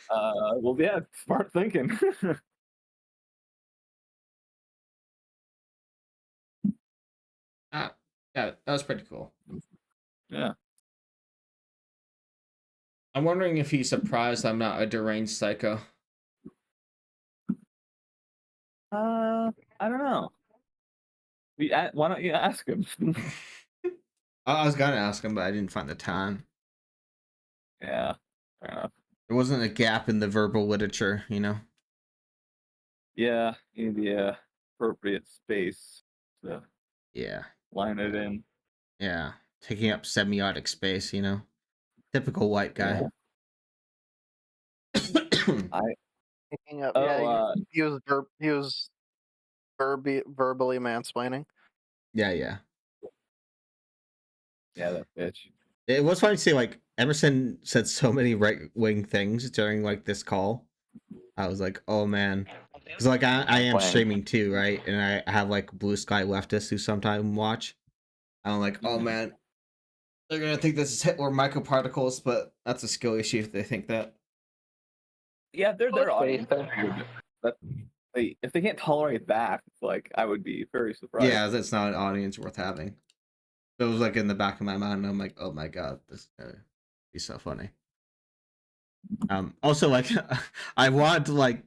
Well, yeah, smart thinking. Yeah, that was pretty cool. Yeah. I'm wondering if he's surprised I'm not a deranged psycho. I don't know. Why don't you ask him? I was gonna ask him, but I didn't find the time. Yeah, fair enough. There wasn't a gap in the verbal literature, you know? Yeah, in the appropriate space to Yeah. line it in. Yeah. Taking up semiotic space, you know? Typical white guy. Picking up, he was verbally mansplaining. Yeah. Yeah, that bitch. It was funny to see like Emerson said so many right wing things during like this call. I was like, oh man, because like I am streaming too, right? And I have like Blue Sky leftists who sometimes watch. I'm like, oh man, they're gonna think this is Hitler microparticles, but that's a skill issue if they think that. Yeah, they're audience. But if they can't tolerate that, like I would be very surprised. Yeah, that's not an audience worth having. It was like in the back of my mind, and I'm like, oh my god, this is gonna be so funny. Also, like, I wanted to like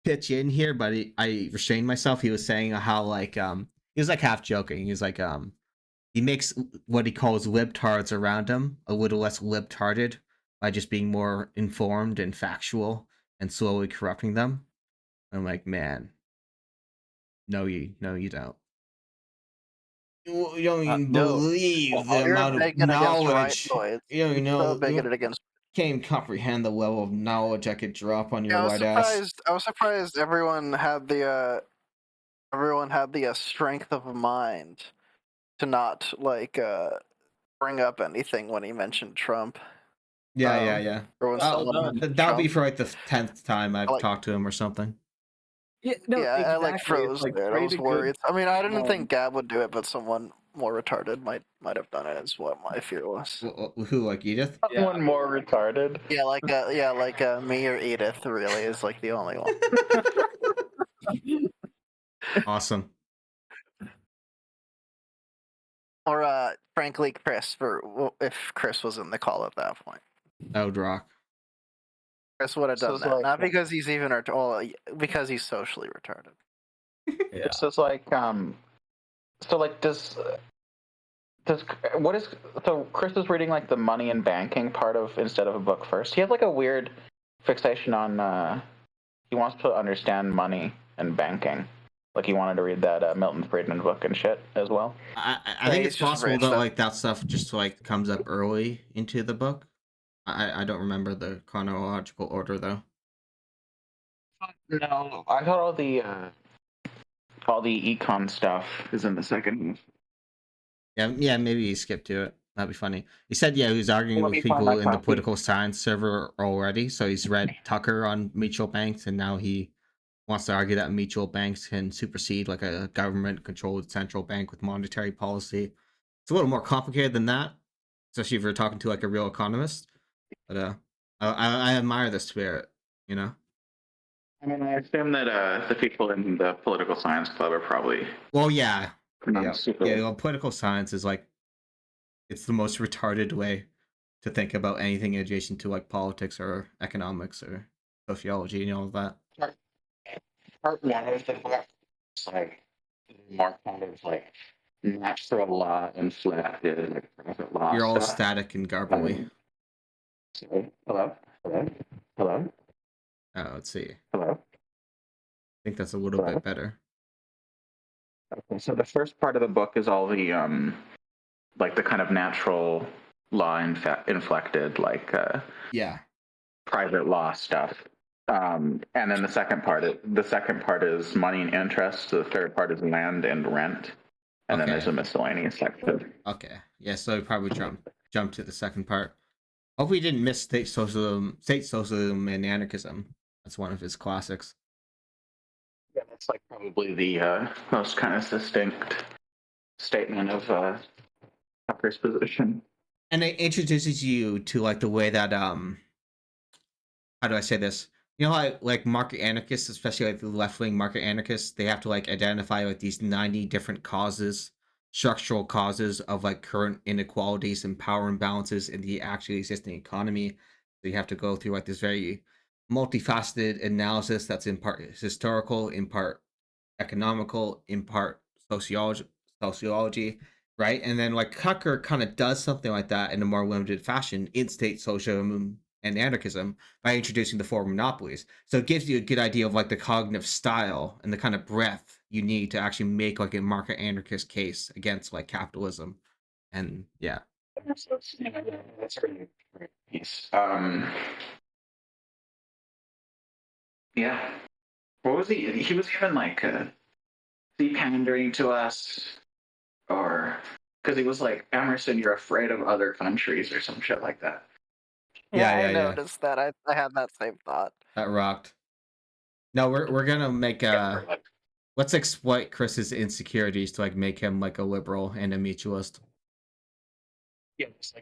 pitch in here, but I restrained myself. He was saying how like he was like half joking. He was like he makes what he calls libtards around him a little less libtarded by just being more informed and factual and slowly corrupting them. I'm like, man, no, you don't. You don't even believe the amount of knowledge. You don't know. You can't even comprehend the level of knowledge I could drop on your white ass. I was surprised everyone had the strength of mind to not like bring up anything when he mentioned Trump. Yeah. That would be for like the 10th time I've talked to him or something. Yeah, exactly. I like froze there. I was worried. I mean, I didn't think Gab would do it, but someone more retarded might have done it. Is what my fear was. Who, like Edith? Someone more retarded. Yeah, like me or Edith. Really is like the only one. Awesome. Or frankly, Chris, if Chris was in the call at that point. That would rock. Chris would have done that, not because he's even because he's socially retarded. Yeah. So it's like so like does what is so Chris is reading like the money and banking part of instead of a book first. He has like a weird fixation on he wants to understand money and banking. Like he wanted to read that Milton Friedman book and shit as well. I think it's possible that like that stuff just like comes up early into the book. I don't remember the chronological order though. No, I thought all the econ stuff is in the second. Yeah, maybe he skipped to it. That'd be funny. He said, he was arguing with people in the political science server already, so he's read Tucker on mutual banks, and now he wants to argue that mutual banks can supersede like a government-controlled central bank with monetary policy. It's a little more complicated than that, especially if you're talking to like a real economist. But I admire the spirit, you know. I mean, I assume that the people in the political science club are probably. Well, yeah. Well, political science is like, it's the most retarded way to think about anything adjacent to like politics or economics or sociology and all of that. Part one of the book is like more kind of like natural law inflected, like profit law. You're all stuff. static and garbly. Hello? Hello? Oh, let's see. I Hello? think that's a little Hello? bit better. Okay, so the first part of the book is all the like the kind of natural law inflected, like Yeah. private law stuff. And then the second part is money and interest. The third part is land and rent, and then there's a miscellaneous section. Okay. Yeah, so we probably jump to the second part. Hope we didn't miss state socialism and anarchism. That's one of his classics. Yeah, that's like probably the most kind of distinct statement of Tucker's position. And it introduces you to like the way that how do I say this? You know how like market anarchists, especially like the left-wing market anarchists, they have to like identify like these 90 different causes, structural causes of like current inequalities and power imbalances in the actually existing economy. So you have to go through like this very multifaceted analysis that's in part historical, in part economical, in part sociology, right? And then like Tucker kind of does something like that in a more limited fashion in state socialism and anarchism by introducing the four monopolies. So it gives you a good idea of like the cognitive style and the kind of breadth you need to actually make like a market anarchist case against like capitalism. And yeah. That's pretty piece. Yeah. What was he? He was even like, is he pandering to us? Or, because he was like, Emerson, you're afraid of other countries or some shit like that. Yeah, I noticed that. I had that same thought. That rocked. No, we're gonna make let's exploit Chris's insecurities to like make him like a liberal and a mutualist. Yeah, it's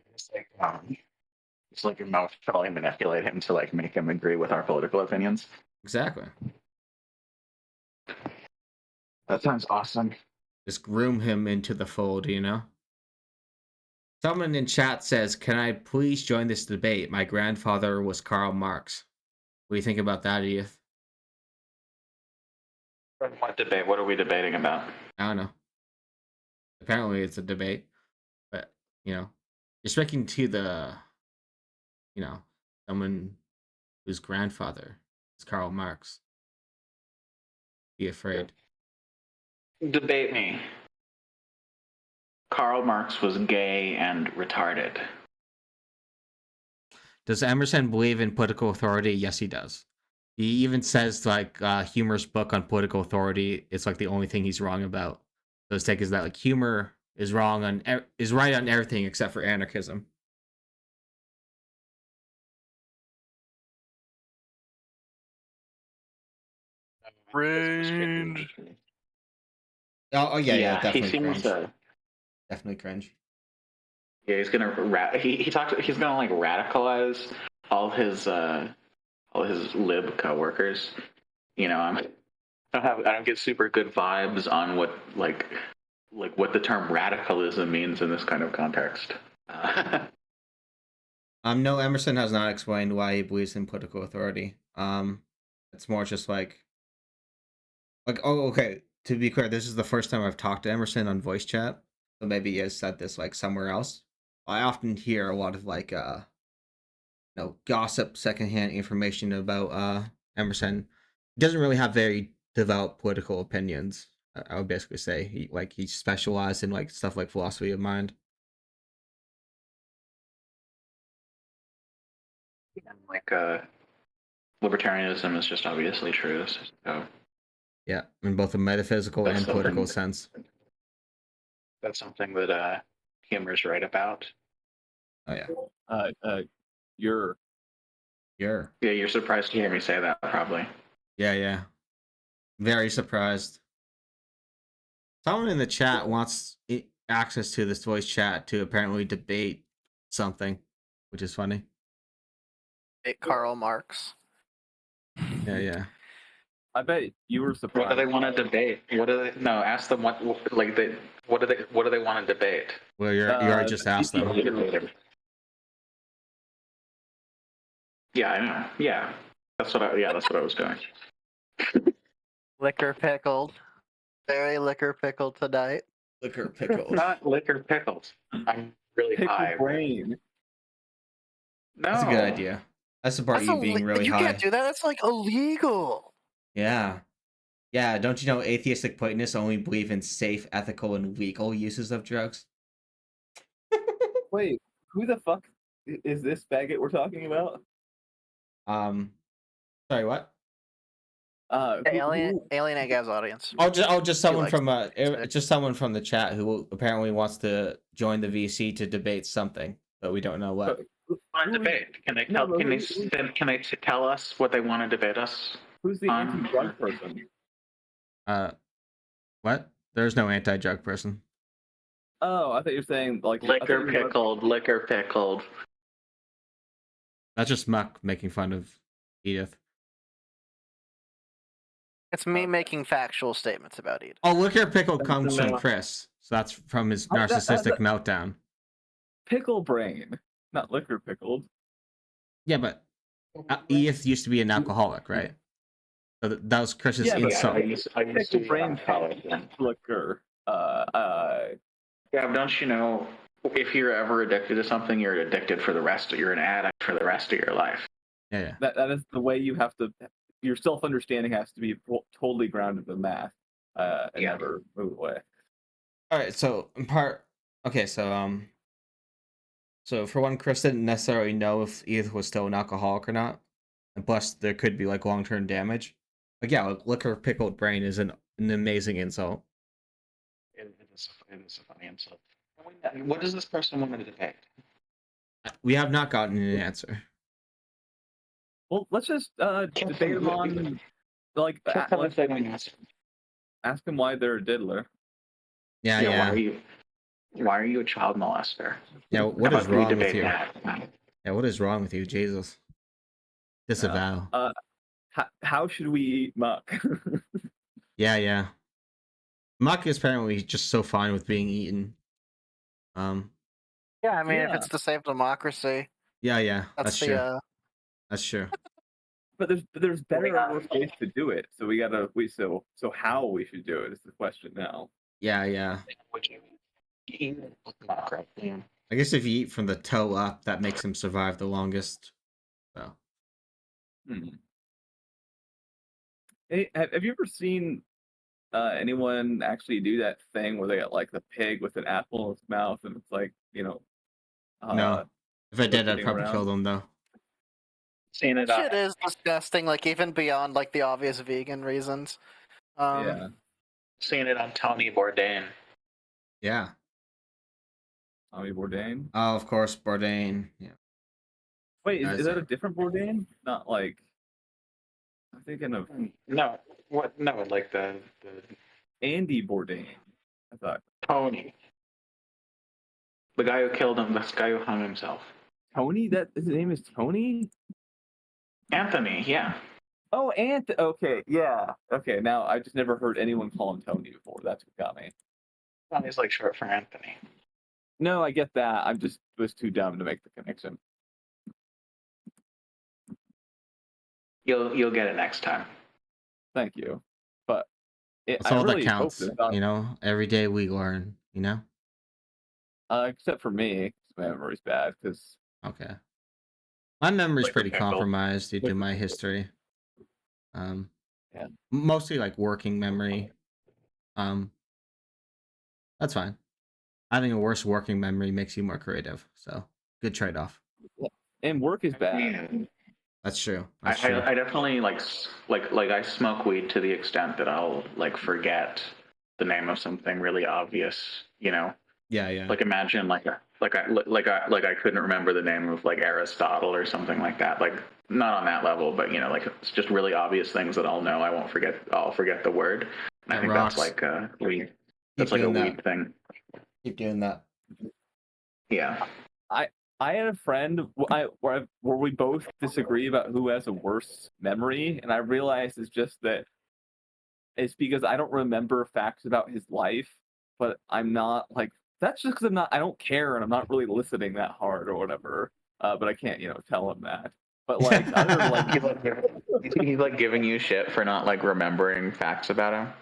like emotionally manipulate him to like make him agree with our political opinions. Exactly. That sounds awesome. Just groom him into the fold, you know? Someone in chat says, "Can I please join this debate? My grandfather was Karl Marx." What do you think about that, Edith? What debate? What are we debating about? I don't know. Apparently it's a debate. But, you know, you're speaking to the, you know, someone whose grandfather is Karl Marx. Be afraid. Debate me. Karl Marx was gay and retarded. Does Emerson believe in political authority? Yes, he does. He even says like Humor's book on political authority is like the only thing he's wrong about. So his take is that like Humor is wrong on is right on everything except for anarchism. Cringe. Oh yeah, definitely he seems cringe. Definitely cringe. Yeah, he's gonna he's gonna like radicalize all his lib coworkers. You know, I don't get super good vibes on what like what the term radicalism means in this kind of context. No, Emerson has not explained why he believes in political authority. It's more just like oh, okay. To be clear, this is the first time I've talked to Emerson on voice chat, so maybe he has said this like somewhere else. I often hear a lot of like gossip, secondhand information about Emerson. He doesn't really have very developed political opinions. I would basically say he specialized in like stuff like philosophy of mind. Like libertarianism is just obviously true. So yeah, in both a metaphysical and political sense. That's something that Humor's right about. Oh yeah. You're surprised to hear me say that, probably. Yeah. Very surprised. Someone in the chat wants access to this voice chat to apparently debate something, which is funny. Karl Marx. Yeah. I bet you were surprised. What do they want to debate? Ask them what do they want to debate? Well, you already just asked them. Yeah, I know. Yeah, that's what I was doing. Liquor pickled. Very liquor pickled tonight. Liquor pickled. Not liquor pickled. I'm really high. Brain. No, That's a good idea. That's the part That's you being really you high. can't do that. That's like illegal. Yeah. Yeah, don't you know atheistic Platonists only believe in safe, ethical, and legal uses of drugs? Wait, who the fuck is this faggot we're talking about? Sorry, what? Alienate Gav's audience. Just someone likes from just someone from the chat who apparently wants to join the VC to debate something, but we don't know what. On debate. Can they tell? Can they tell us what they want to debate us? Who's the anti-drug person? What? There's no anti-drug person. Oh, I thought you were saying like Liquor pickled. That's just Muck making fun of Edith. It's me making factual statements about Edith. Oh, Liquor Pickled comes from Chris, so that's from his narcissistic meltdown. Pickle brain, not liquor pickled. Yeah, but Edith used to be an alcoholic, right? So that was Chris's insult. I used to be brain alcoholic. Liquor. Yeah, don't you know? If you're ever addicted to something, you're addicted for the rest. You're an addict for the rest of your life. Yeah. That is the way you have to. Your self-understanding has to be totally grounded in math, and never move away. All right, so in part, okay, so for one, Chris didn't necessarily know if Edith was still an alcoholic or not, and plus there could be like long-term damage. Like, yeah, Liquor Pickled Brain is an amazing insult. It is a funny insult. What does this person want to debate? We have not gotten an answer. Well, let's just debate them on, like, ask them why they're a diddler. Yeah. Why are you a child molester? Yeah, what is wrong with you? That? Yeah, what is wrong with you, Jesus? Disavow. How should we eat Muck? Yeah. Muck is apparently just so fine with being eaten. Yeah, I mean, if it's to save democracy. Yeah. That's true. That's true. But there's better ways to do it. So so how we should do it is the question now. Yeah. Would you eat Muck right now? I guess if you eat from the toe up, that makes him survive the longest. So. Hey, have you ever seen anyone actually do that thing where they got like the pig with an apple in its mouth and it's like, no. If I did, I'd probably kill them though. Seen it. Shit is disgusting, like even beyond like the obvious vegan reasons. Yeah. Seen it on Tony Bourdain. Yeah. Tony Bourdain? Oh, of course, Bourdain. Yeah. Wait, is that a different Bourdain? Not like I'm thinking of No. What? No, like the Andy Bourdain. I thought Tony. The guy who killed him. This guy who hung himself. Tony. His name is Tony. Anthony. Yeah. Oh, Anthony. Okay, yeah. Okay, now I just never heard anyone call him Tony before. That's what got me. Tony's like short for Anthony. No, I get that. I just was too dumb to make the connection. You'll get it next time. Thank you. But that's all that counts. Every day we learn. Except for me, 'cause my memory's bad. Okay. My memory's pretty compromised due to my history. Mostly like working memory. That's fine. Having a worse working memory makes you more creative. So good trade-off. And work is bad. That's true. I definitely like I smoke weed to the extent that I'll like forget the name of something really obvious. Yeah. Like imagine like I couldn't remember the name of like Aristotle or something like that. Like not on that level, but like it's just really obvious things that I'll know. I won't forget. I'll forget the word. And I think rocks. that's like a weed. That's like a weed thing. Keep doing that. Yeah. I had a friend where we both disagree about who has a worse memory, and I realized it's just that it's because I don't remember facts about his life, but I'm not like that's just because I don't care and I'm not really listening that hard or whatever. But I can't tell him that. But like other like he's like giving you shit for not like remembering facts about him.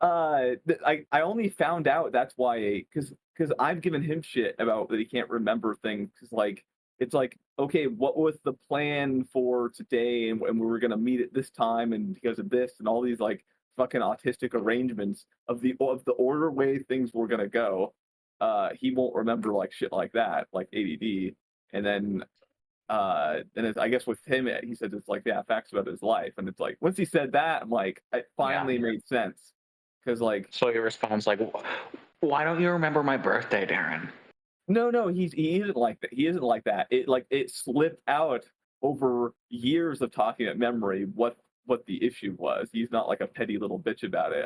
I only found out that's why because I've given him shit about that he can't remember things because like it's like okay, what was the plan for today, and we were gonna meet at this time, and because of this, and all these like fucking autistic arrangements of the order way things were gonna go. He won't remember like shit like that, like ADD, and then I guess with him, he said it's like, yeah, facts about his life, and it's like once he said that, I'm like, it finally made sense, because like, So he responds like, "Why don't you remember my birthday, Darren?" no, he isn't like that. He isn't like that. It slipped out over years of talking at memory what the issue was. He's not like a petty little bitch about it.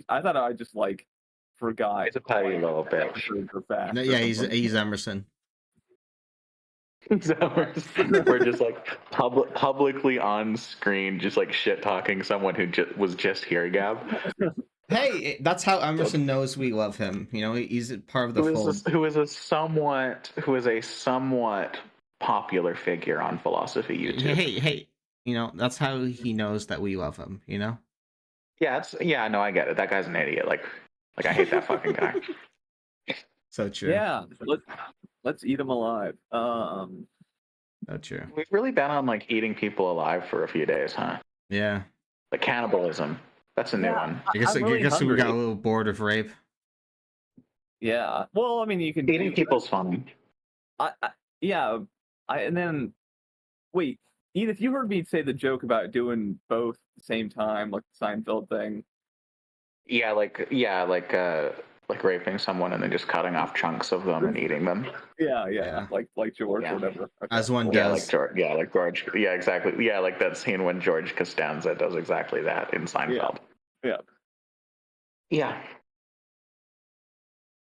I thought I just like forgot. He's a petty little bitch. No, yeah, he's Emerson. We're just like publicly on screen, just like shit talking someone who was just here, Gab. Hey, that's how Emerson knows we love him. You know, he's part of the fold. Who is a somewhat popular figure on philosophy YouTube. Hey, you know, that's how he knows that we love him. You know. Yeah, no, I get it. That guy's an idiot. Like I hate that fucking guy. So true. Yeah, let's eat him alive. So true. We've really been on like eating people alive for a few days, huh? Yeah. Like cannibalism. That's a new one. I guess we got a little bored of rape. Yeah. Well, I mean, you can eating people's fun. And then wait, Edith, you heard me say the joke about doing both at the same time, like the Seinfeld thing. Yeah, like raping someone and then just cutting off chunks of them and eating them. Yeah. Like George or whatever. Okay. As one Yeah, does. like George. Yeah, exactly. Yeah, like that scene when George Costanza does exactly that in Seinfeld. Yeah.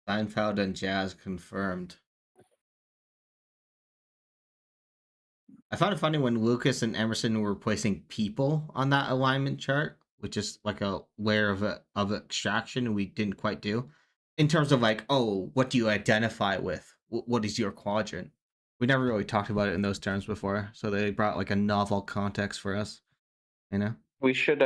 Seinfeld and Jazz confirmed. I found it funny when Lucas and Emerson were placing people on that alignment chart, which is like a layer of extraction we didn't quite do. In terms of like, oh, what do you identify with? What is your quadrant? We never really talked about it in those terms before, so they brought like a novel context for us. You know, we should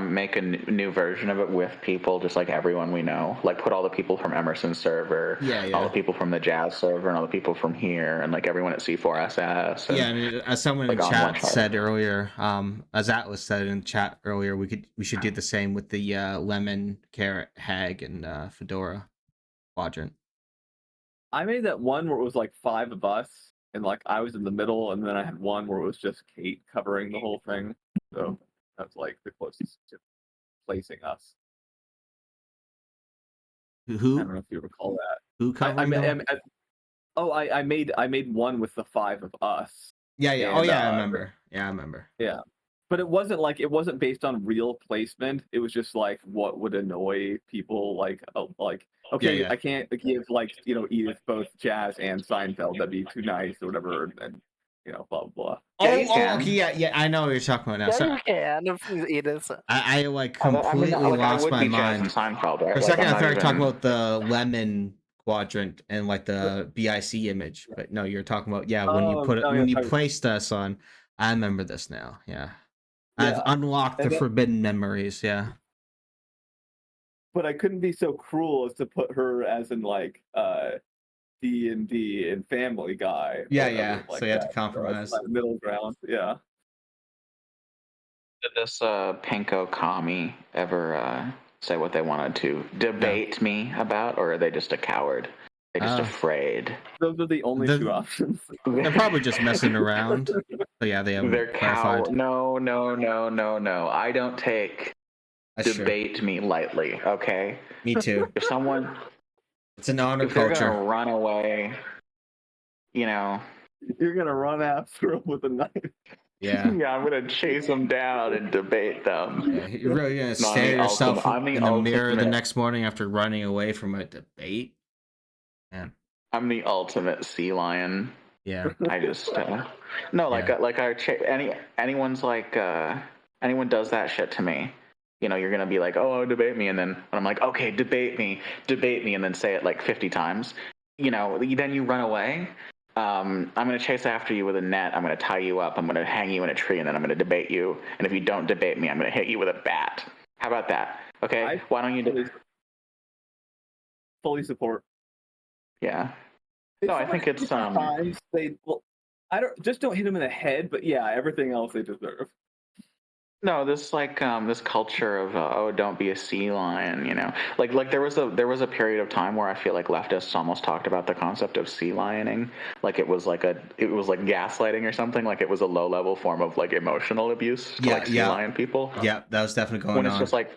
make a new version of it with people, just like everyone we know. Like put all the people from Emerson's server, all the people from the Jazz server, and all the people from here, and like everyone at C4SS. And, yeah, and as someone like, in chat said earlier, as Atlas said in chat earlier, we should do the same with the Lemon, Carrot, Hag, and Fedora quadrant. I made that one where it was like 5 of us, and like I was in the middle, and then I had one where it was just Kate covering the whole thing. So that's like the closest to placing us. Who? I don't know if you recall that. Who covering? I made one with the 5 of us. Yeah. And, I remember. Yeah, I remember. Yeah. But it wasn't based on real placement. It was just like what would annoy people. Like okay, I can't give like Edith both Jazz and Seinfeld. That'd be too nice or whatever. And blah blah blah. Yeah. I know what you're talking about now. So, Edith. I like completely lost my mind. Seinfeld, right? For a second, I thought talking about the lemon quadrant and like the BIC image, but no, you're talking about when you placed us on. I remember this now. Yeah. I've unlocked the forbidden memories, yeah. But I couldn't be so cruel as to put her as in like D&D and Family Guy. Yeah. Like so you had to compromise. Middle ground, yeah. Did this Pinko commie ever say what they wanted to debate me about, or are they just a coward? They're just afraid. Those are the only 2 options. They're probably just messing around. So yeah, they're coward. No. I don't take debate me lightly. Okay. Me too. If someone, it's an honor if culture. They're gonna run away. You're gonna run after them with a knife. Yeah. Yeah, I'm gonna chase them down and debate them. Yeah, you're really gonna stare yourself in the mirror the next morning after running away from a debate. Man. I'm the ultimate sea lion. Yeah. I just anyone's like anyone does that shit to me. You're gonna be like, oh, debate me, and then I'm like, okay, debate me, and then say it like 50 times. Then you run away. I'm gonna chase after you with a net. I'm gonna tie you up. I'm gonna hang you in a tree, and then I'm gonna debate you. And if you don't debate me, I'm gonna hit you with a bat. How about that? Okay. Why don't you fully support? Yeah. No, I think it's don't hit them in the head, but yeah, everything else they deserve. No, this this culture of don't be a sea lion, you know. Like there was a period of time where I feel like leftists almost talked about the concept of sea lioning, like it was like gaslighting or something, like it was a low level form of like emotional abuse to like sea lion people. Yeah, that was definitely going on. When it's just like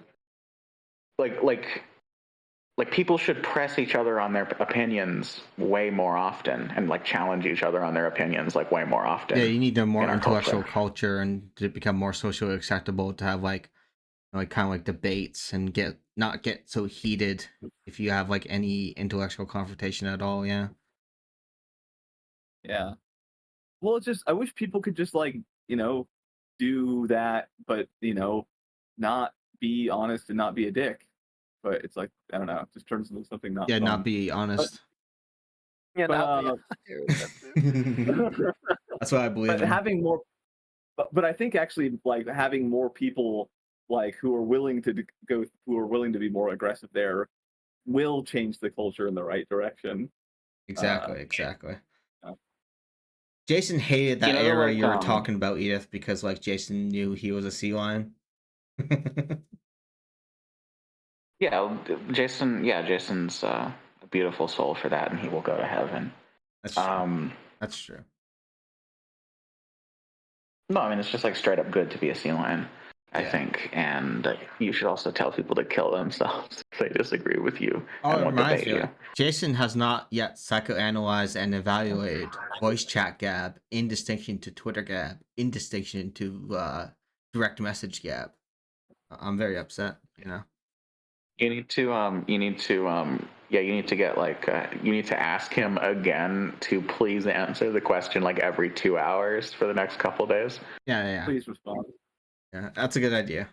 people should press each other on their opinions way more often and like challenge each other on their opinions like way more often. Yeah, you need a more intellectual culture and to become more socially acceptable to have like kind of like debates and not get so heated if you have like any intellectual confrontation at all. Yeah. Yeah. Well, it's just I wish people could just like, do that, but not be honest and not be a dick. But it's like, I don't know, it just turns into something not fun. Not be honest. That's what I believe. But having more, but I think actually like having more people like who are willing to be more aggressive there will change the culture in the right direction. Exactly. Jason hated that era you were talking about, Edith, because like Jason knew he was a sea lion. Yeah, Jason's a beautiful soul for that, and he will go to heaven. That's true. That's true. No, I mean it's just like straight up good to be a sea lion, I think, and you should also tell people to kill themselves if they disagree with you and won't debate you. Jason has not yet psychoanalyzed and evaluated voice chat gab in distinction to Twitter gab, in distinction to direct message gab. I'm very upset. You need to get like you need to ask him again to please answer the question like every 2 hours for the next couple days. Yeah. Please respond. Yeah, that's a good idea.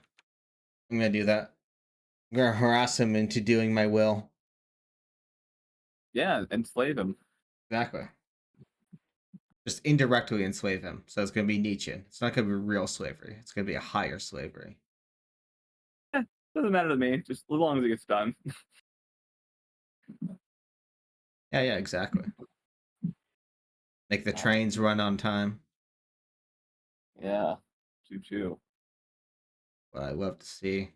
I'm gonna do that. I'm gonna harass him into doing my will. Yeah, enslave him. Exactly. Just indirectly enslave him. So it's gonna be Nietzschean. It's not gonna be real slavery. It's gonna be a higher slavery. Doesn't matter to me, just as long as it gets done. Yeah, exactly. Make the trains run on time. Yeah, choo-choo. What I love to see.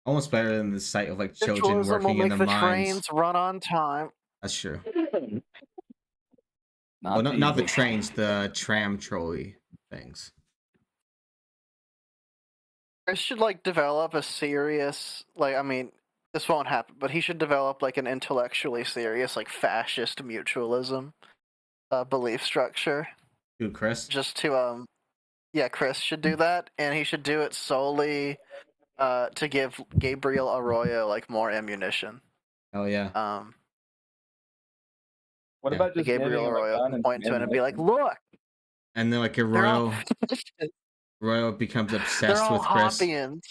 Almost better than the sight of like children working in the mines. Trains run on time. That's true. Not the trains, the tram trolley things. I should like develop a serious this won't happen, but he should develop like an intellectually serious like fascist mutualism belief structure. Who, Chris? Just to Chris should do that, and he should do it solely to give Gabriel Arroyo like more ammunition. Oh yeah. What about just Gabriel Arroyo point to it and be like, look, and then like Arroyo becomes obsessed with Chris. Hoppians.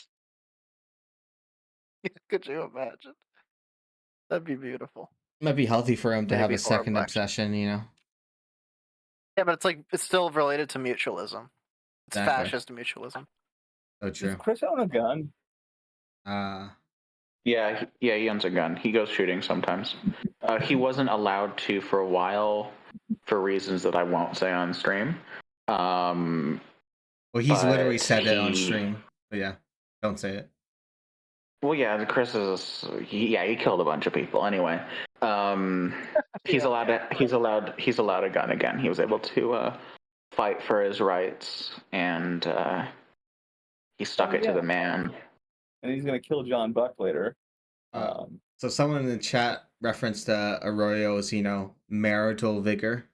Could you imagine? That'd be beautiful. Might be healthy for him to have a second obsession, Yeah, but it's still related to mutualism. It's fascist mutualism. So true. Does Chris own a gun? Yeah, he owns a gun. He goes shooting sometimes. He wasn't allowed to for a while for reasons that I won't say on stream. Well, he's literally said it on stream. But yeah, don't say it. Well, yeah, Chris he killed a bunch of people. Anyway, he's allowed a gun again. He was able to fight for his rights, and he stuck it to the man. And he's gonna kill John Buck later. So someone in the chat referenced Arroyo's, marital vigor.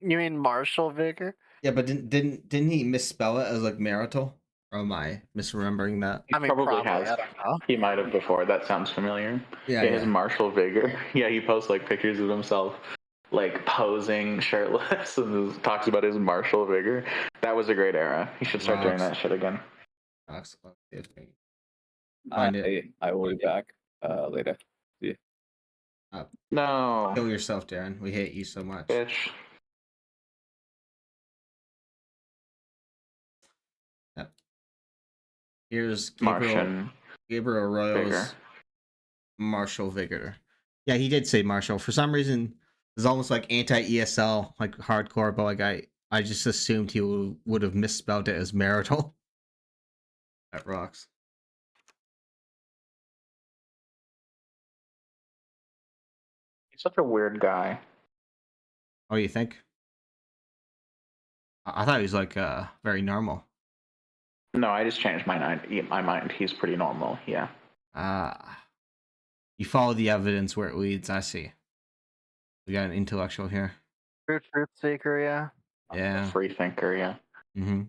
You mean martial vigor? Yeah, but didn't he misspell it as like marital? Or am I misremembering that? I mean, probably has. I don't know. He might have before. That sounds familiar. Yeah, his martial vigor. Yeah, he posts like pictures of himself like posing shirtless and talks about his martial vigor. That was a great era. He should start doing that shit again. I will be back later. See you. No. Kill yourself, Darren. We hate you so much. Bitch. Yep. Here's Gabriel Arroyo's martial vigor. Yeah, he did say martial. For some reason, It's almost like anti-ESL, like hardcore, but like I just assumed he would have misspelled it as marital. That rocks. He's such a weird guy. Oh, you think? I thought he was like very normal. No, I just changed my mind. He's pretty normal. Yeah. You follow the evidence where it leads. I see. We got an intellectual here. Truth seeker, yeah. Yeah. Free thinker, yeah. Mm-hmm.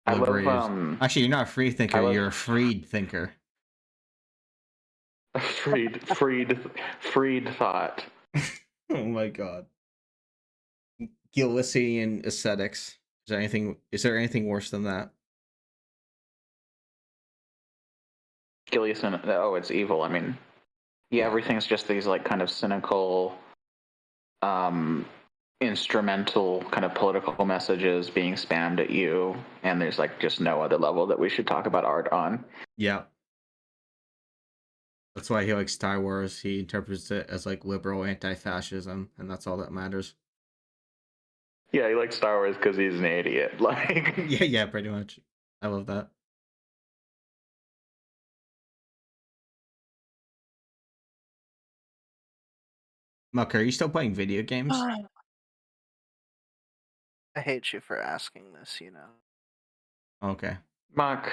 I love, Actually, you're not a free thinker. You're a freed thinker. freed thought. Oh my god. Gillissian aesthetics. Is there anything worse than that? Gillian, oh, it's evil. I mean, yeah, everything's just these like kind of cynical, instrumental kind of political messages being spammed at you, and there's like just no other level that we should talk about art on. Yeah. That's why he likes Star Wars. He interprets it as like liberal anti-fascism, and that's all that matters. Yeah, he likes Star Wars because he's an idiot. Like, yeah, pretty much. I love that. Muck, are you still playing video games? I hate you for asking this, you know. Okay. Muck,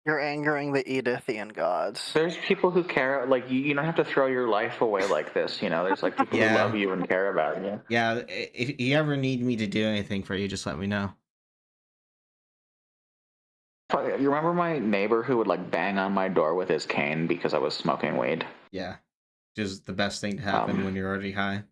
you're angering the Edithian gods. There's people who care. Like, you don't have to throw your life away like this. You know, there's like people who love you and care about you. Yeah, if you ever need me to do anything for you, just let me know. You remember my neighbor who would like bang on my door with his cane because I was smoking weed? Yeah, which is the best thing to happen when you're already high.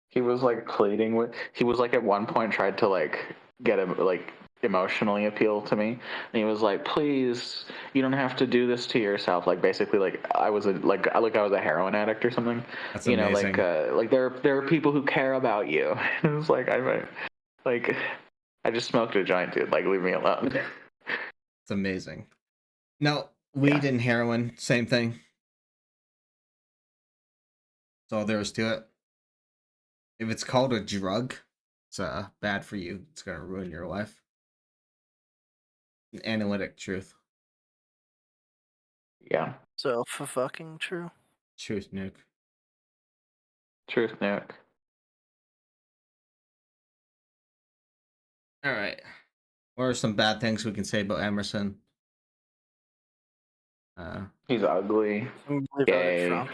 He was like pleading with. He was like at one point tried to like get him like emotionally appeal to me, and he was like, "Please, you don't have to do this to yourself." Like basically, like I was a heroin addict or something. That's you amazing. know, like there are people who care about you. It was like I just smoked a joint, dude. Like, leave me alone. It's amazing. No, weed and heroin, same thing. That's all there is to it. If it's called a drug, it's bad for you. It's gonna ruin your life. An analytic truth. Yeah. So fucking true. Truth, Nuke. Truth, Nuke. All right. What are some bad things we can say about Emerson? He's ugly, gay,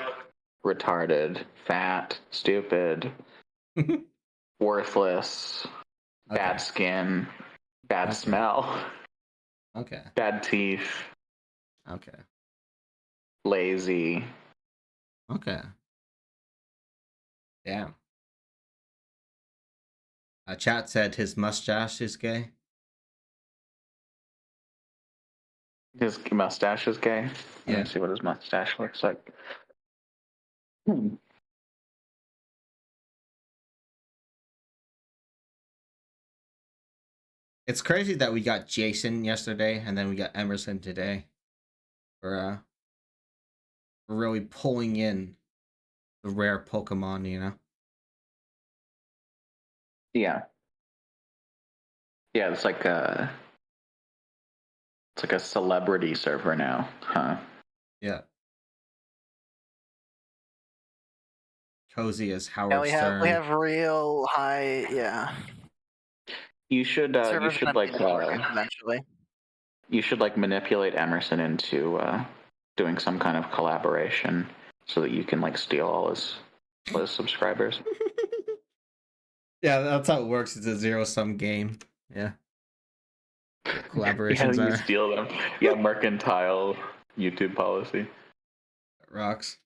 retarded, fat, stupid, worthless, bad skin, bad smell. Okay. Bad teeth. Okay. Lazy. Okay. Damn. Chat said his mustache is gay. His mustache is gay? Yeah. Let me see what his mustache looks like. It's crazy that we got Jason yesterday and then we got Emerson today. We're really pulling in the rare Pokemon, you know? Yeah. Yeah, it's like a celebrity server now, huh? Yeah. Cozy as Howard Stern. We have real high, yeah. You should eventually. You should like manipulate Emerson into doing some kind of collaboration so that you can like steal all his subscribers. Yeah, that's how it works. It's a zero-sum game. Yeah. Collaborations You steal them. Yeah, mercantile YouTube policy. That rocks.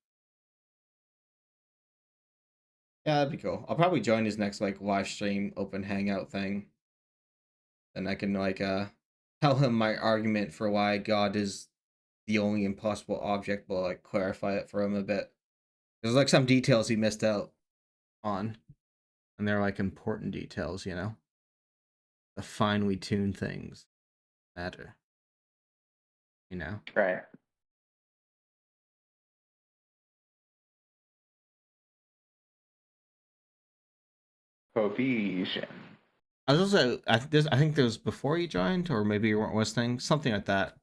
Yeah, that'd be cool. I'll probably join his next like live stream open hangout thing. Then I can like tell him my argument for why God is the only impossible object, but like clarify it for him a bit. There's like some details he missed out on. And they're like important details, you know? The finely tuned things matter. You know? Right. Provision. I was also I think there was before you joined, or maybe you weren't listening, something like that.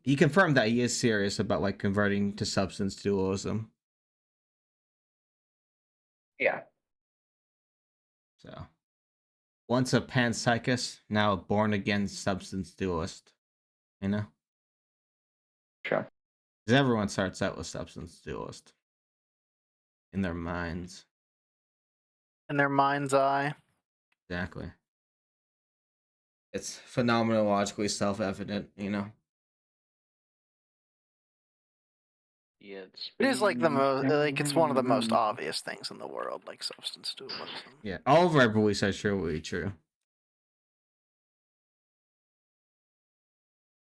He confirmed that he is serious about like converting to substance dualism. Yeah. So, once a panpsychist, now a born again substance dualist. You know? Sure. Because everyone starts out with substance dualist in their minds. In their mind's eye. Exactly. It's phenomenologically self-evident, you know? Yeah, It is like the most, like it's one of the most obvious things in the world, like substance dualism. Yeah, all of our beliefs are truly true.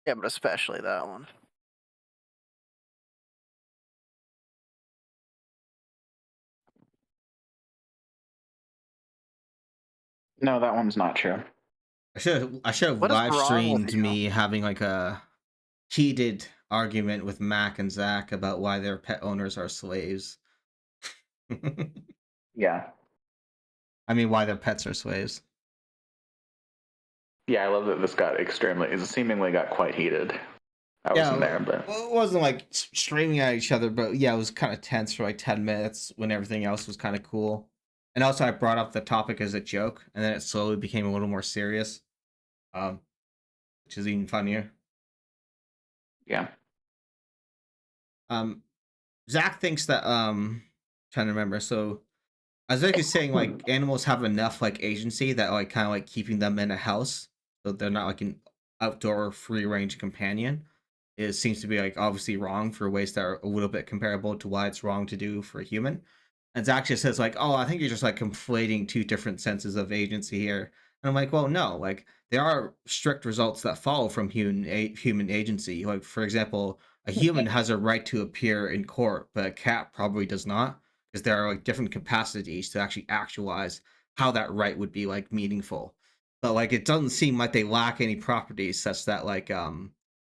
Yeah, but especially that one. No, that one's not true. I should have What is live wrong with streamed you? me having like a heated argument with Mac and Zach about why their pet owners are slaves. Yeah. I mean, why their pets are slaves. Yeah, I love that this got it seemingly got quite heated. I wasn't there, but well, it wasn't like screaming at each other, but yeah, it was kind of tense for like 10 minutes when everything else was kind of cool. And also, I brought up the topic as a joke, and then it slowly became a little more serious, which is even funnier. Yeah. Zach thinks that trying to remember. So I was like saying like animals have enough like agency that like kind of like keeping them in a house, so they're not like an outdoor free range companion. It seems to be like obviously wrong for ways that are a little bit comparable to why it's wrong to do for a human. And Zach just says like, "Oh, I think you're just like conflating two different senses of agency here." And I'm like, "Well, no. Like there are strict results that follow from human agency. Like for example, a human has a right to appear in court, but a cat probably does not, because there are like different capacities to actually actualize how that right would be like meaningful. But like it doesn't seem like they lack any properties such that like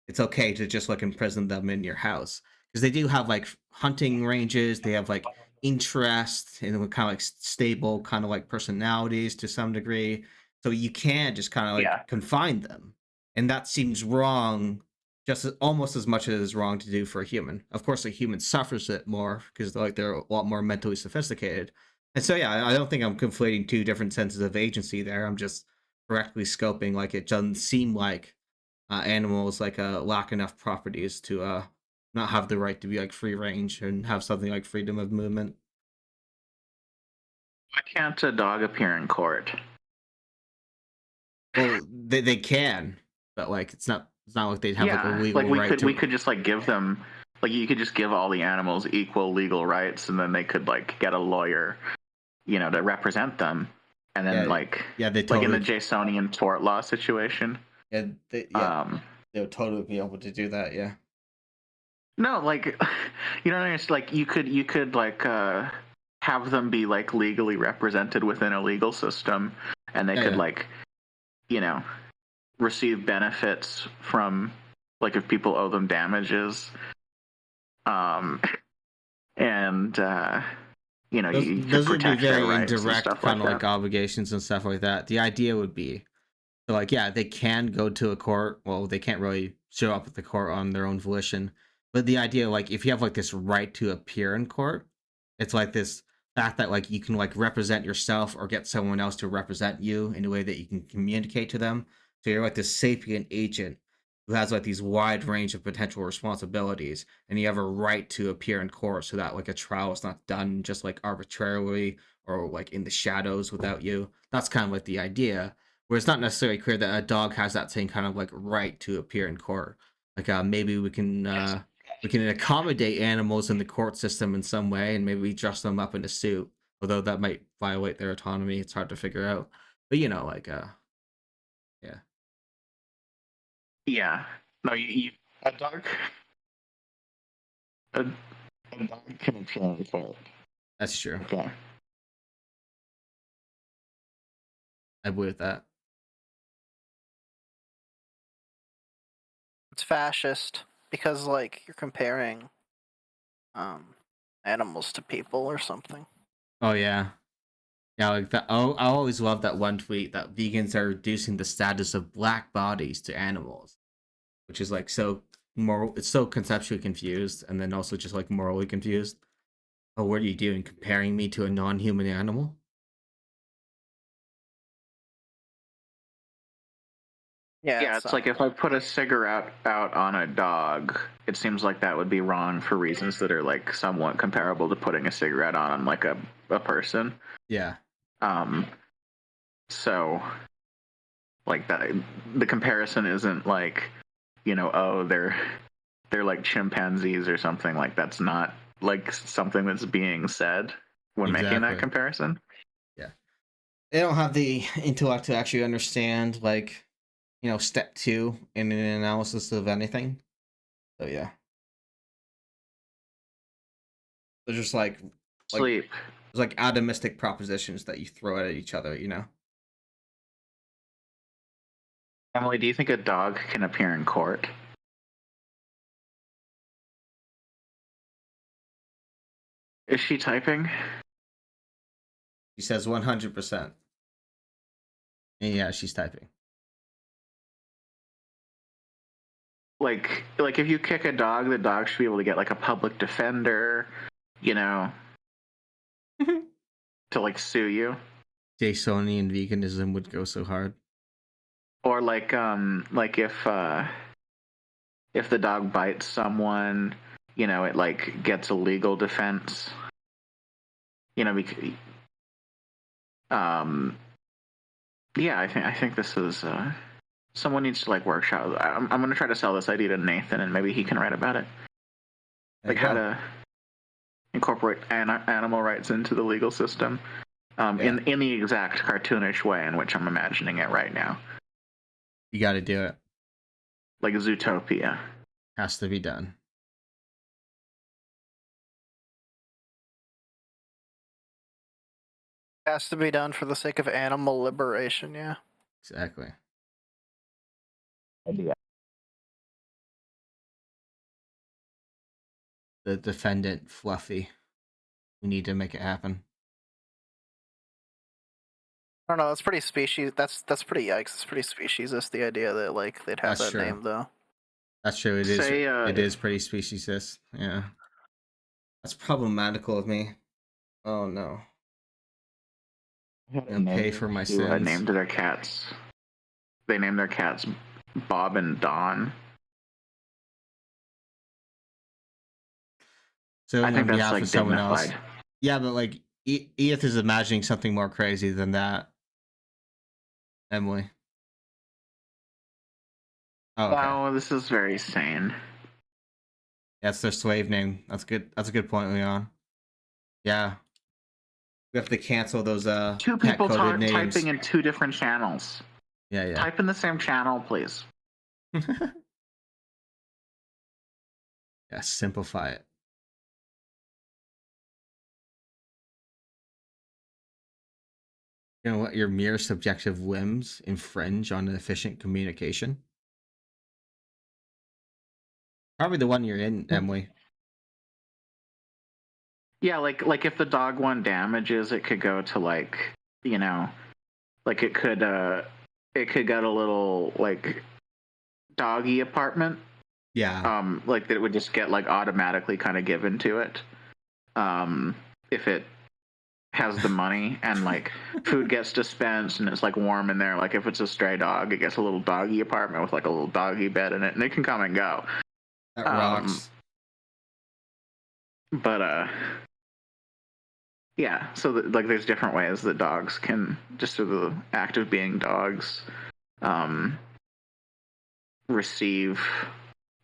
it's okay to just like imprison them in your house, because they do have like hunting ranges, they have like interest and kind of like stable kind of like personalities to some degree, so you can just kind of like confine them, and that seems wrong just almost as much as it is wrong to do for a human. Of course a human suffers it more because like they're a lot more mentally sophisticated. And so yeah, I don't think I'm conflating two different senses of agency there. I'm just correctly scoping like it doesn't seem like animals like lack enough properties to not have the right to be like free range and have something like freedom of movement. Why can't a dog appear in court? Well, they can, but like it's not like they'd have like a legal like we right could to. we could just like give them, like you could just give all the animals equal legal rights, and then they could like get a lawyer, you know, to represent them, and then they like totally, in the Jasonian tort law situation. They would totally be able to do that. Yeah. No, like you don't understand. Like you could like have them be like legally represented within a legal system, and they could like, you know, receive benefits from like if people owe them damages, and you know, those would be very indirect kind of like obligations and stuff like that. The idea would be, so like, yeah, they can go to a court. Well, they can't really show up at the court on their own volition. But the idea, like, if you have like this right to appear in court, it's like this fact that like you can like represent yourself or get someone else to represent you in a way that you can communicate to them. So you're like this sapient agent who has like these wide range of potential responsibilities, and you have a right to appear in court so that like a trial is not done just like arbitrarily or like in the shadows without you. That's kind of like the idea, where it's not necessarily clear that a dog has that same kind of like right to appear in court. Like maybe we can accommodate animals in the court system in some way, and maybe we dress them up in a suit, although that might violate their autonomy. It's hard to figure out, but you know, like no, you a dog can appear in court. That's true. Okay. I believe with that. It's fascist because like you're comparing animals to people or something. Oh yeah. Yeah, like that. Oh, I always love that one tweet that vegans are reducing the status of black bodies to animals, which is like so moral. It's so conceptually confused, and then also just like morally confused. Oh, what are you doing? Comparing me to a non-human animal? Yeah, it's like if I put a cigarette out on a dog, it seems like that would be wrong for reasons that are like somewhat comparable to putting a cigarette on like a person. Yeah. So like that, the comparison isn't like, oh, they're like chimpanzees or something. Like that's not like something that's being said when making that comparison. Yeah. They don't have the intellect to actually understand like, step 2 in an analysis of anything. So yeah. They're just like sleep. There's like atomistic propositions that you throw at each other, Emily, do you think a dog can appear in court? Is she typing? She says 100%. And yeah, she's typing. Like if you kick a dog, the dog should be able to get like a public defender, to like sue you. Jasonian veganism would go so hard. Or like if the dog bites someone, it like gets a legal defense. Yeah, I think this is someone needs to like workshop. I'm gonna try to sell this idea to Nathan, and maybe he can write about it. Like how to incorporate animal rights into the legal system, in the exact cartoonish way in which I'm imagining it right now. You got to do it. Like Zootopia. Has to be done. Has to be done for the sake of animal liberation, yeah. Exactly. Yeah. The defendant, Fluffy. We need to make it happen. I don't know, that's pretty species. That's pretty yikes. It's pretty speciesist, the idea that like they'd have That's that true. name though. That's true. It is. It is pretty speciesist. Yeah. That's problematical of me. Oh no. And pay for my sins. I named their cats. They named their cats Bob and Don. So I think on that's behalf like of someone dignified. else. Yeah, but like Edith is imagining something more crazy than that. Emily. Oh, okay. Wow, this is very sane. That's their slave name. That's good. That's a good point, Leon. Yeah. We have to cancel those two people names. typing in two different channels. Yeah. Type in the same channel, please. Yeah, simplify it. Let your mere subjective whims infringe on efficient communication. Probably the one you're in, Emily. Yeah, like if the dog one damages, it could go to like, like it could get a little like doggy apartment. Yeah. Like that it would just get like automatically kind of given to it. If it has the money and like food gets dispensed and it's like warm in there. Like if it's a stray dog, it gets a little doggy apartment with like a little doggy bed in it, and it can come and go. That rocks. But yeah. So like there's different ways that dogs can, just through the act of being dogs, receive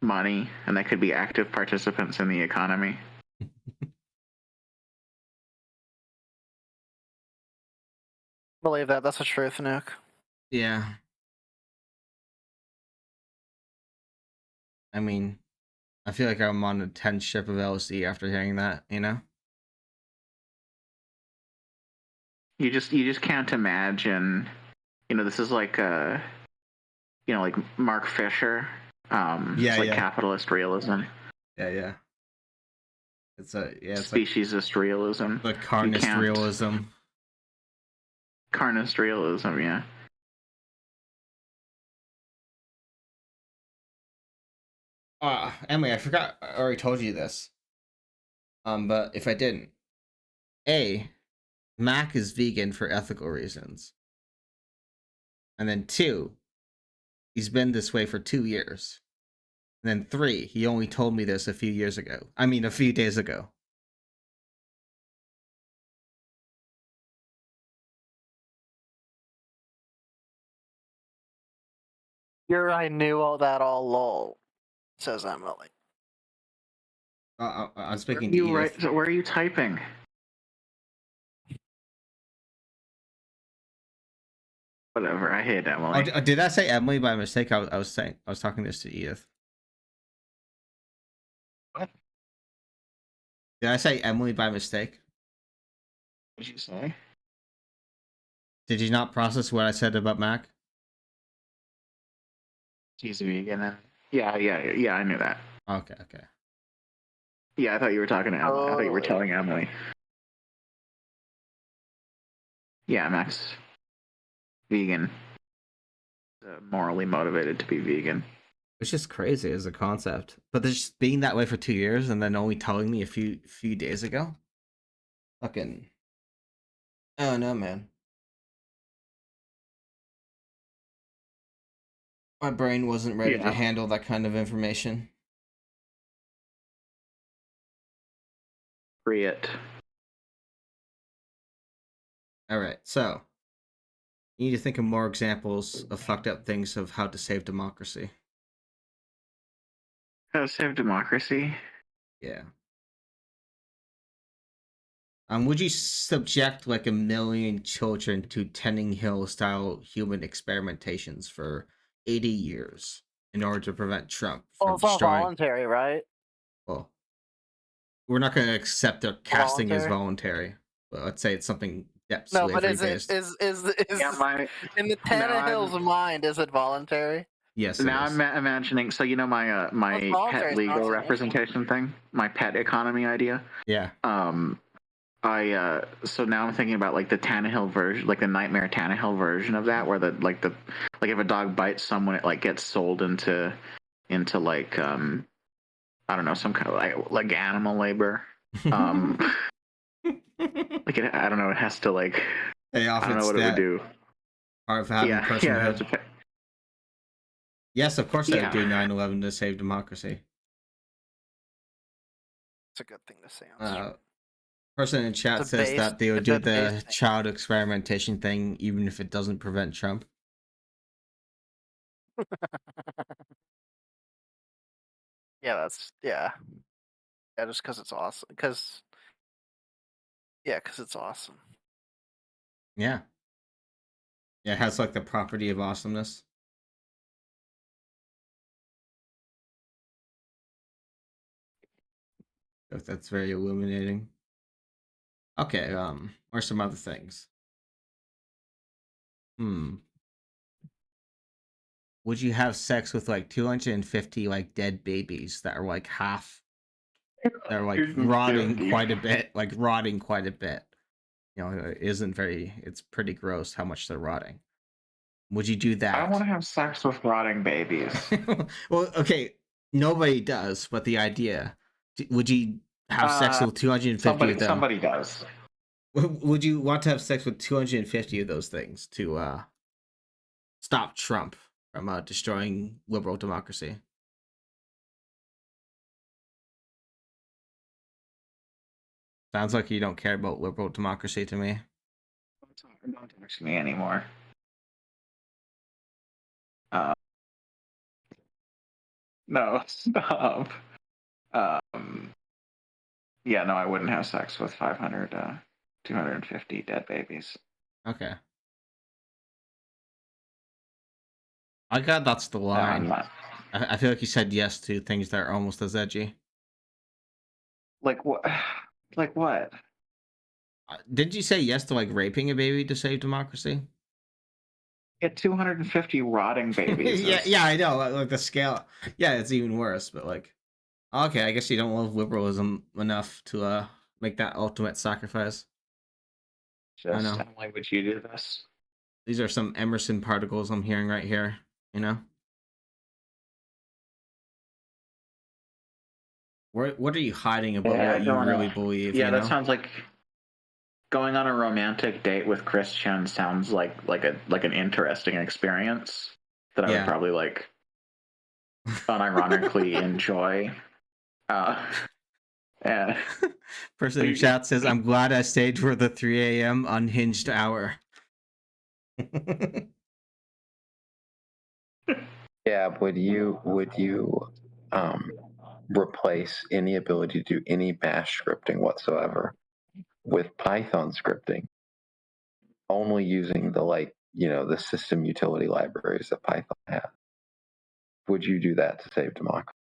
money, and they could be active participants in the economy. Believe that. That's the truth, Nuke. Yeah. I mean, I feel like I'm on a 10th ship of LSD after hearing that, You just can't imagine, this is like like Mark Fisher. It's like capitalist realism. Yeah. It's like speciesist realism. the carnist realism. Carnist realism, yeah. Emily, I forgot. I already told you this. But if I didn't, Mac is vegan for ethical reasons, and then 2, he's been this way for 2 years, and then 3, he only told me this a few days ago. I knew all that all lol, says Emily. I'm speaking to you. Right, so where are you typing? Whatever. I hate Emily. Oh, did I say Emily by mistake? I was talking this to Edith. What? Did I say Emily by mistake? What did you say? Did you not process what I said about Mac? He's vegan. Yeah, I knew that. Okay. Yeah, I thought you were talking to Emily. I thought you were telling Emily. Yeah, Mac's vegan. Morally motivated to be vegan. It's just crazy as a concept. But just being that way for 2 years and then only telling me a few days ago? Fucking... Oh, no, man. My brain wasn't ready to handle that kind of information. Free it. Alright, so... You need to think of more examples of fucked up things of how to save democracy. How to save democracy? Yeah. Would you subject like 1 million children to Tenning Hill style human experimentations for 80 years in order to prevent Trump from it's all destroying... voluntary, right? Well, we're not going to accept their casting as voluntary. But let's say it's something No, but slavery is based. In the Tannehill's mind, is it voluntary? Yes. Now I'm imagining. So you know my pet legal representation thing, my pet economy idea. Yeah. So now I'm thinking about like the Tannehill version, like the Nightmare Tannehill version of that, where like if a dog bites someone, it like gets sold into like I don't know, some kind of like animal labor. Like I don't know, it has to like I don't know what it would do. Part of having personhood. Yes, of course I would do 9/11 to save democracy. It's a good thing to say. Person in chat says that they would do the child experimentation thing even if it doesn't prevent Trump. Yeah, just because it's awesome. Because it's awesome. Yeah. Yeah, it has like the property of awesomeness. That's very illuminating. Okay, or some other things. Would you have sex with like 250 like dead babies that are like they're like rotting quite a bit, You know, it's pretty gross how much they're rotting. Would you do that? I want to have sex with rotting babies. Well, okay, nobody does, but the idea. Would you have sex with 250 of them? Somebody does. Would you want to have sex with 250 of those things to stop Trump from destroying liberal democracy? Sounds like you don't care about liberal democracy to me. Don't talk to me anymore. No, stop. Yeah, no, I wouldn't have sex with 250 dead babies. Okay. I got that's the line. No, I feel like you said yes to things that are almost as edgy. Like what? Like what? Didn't you say yes to like raping a baby to save democracy? Get 250 rotting babies. yeah, I know. Like the scale. Yeah, it's even worse. But like, Okay, I guess you don't love liberalism enough to make that ultimate sacrifice. I Just know. Emily, would you do this? These are some Emerson particles I'm hearing right here, you know? What are you hiding about Yeah, what you really believe, yeah, you that know? sounds like going on a romantic date with Christian sounds like an interesting experience that I would Yeah. probably like unironically enjoy. Yeah. Person in chat says, I'm glad I stayed for the 3 a.m. unhinged hour. Yeah, would you replace any ability to do any bash scripting whatsoever with Python scripting, only using the system utility libraries that Python has? Would you do that to save democracy?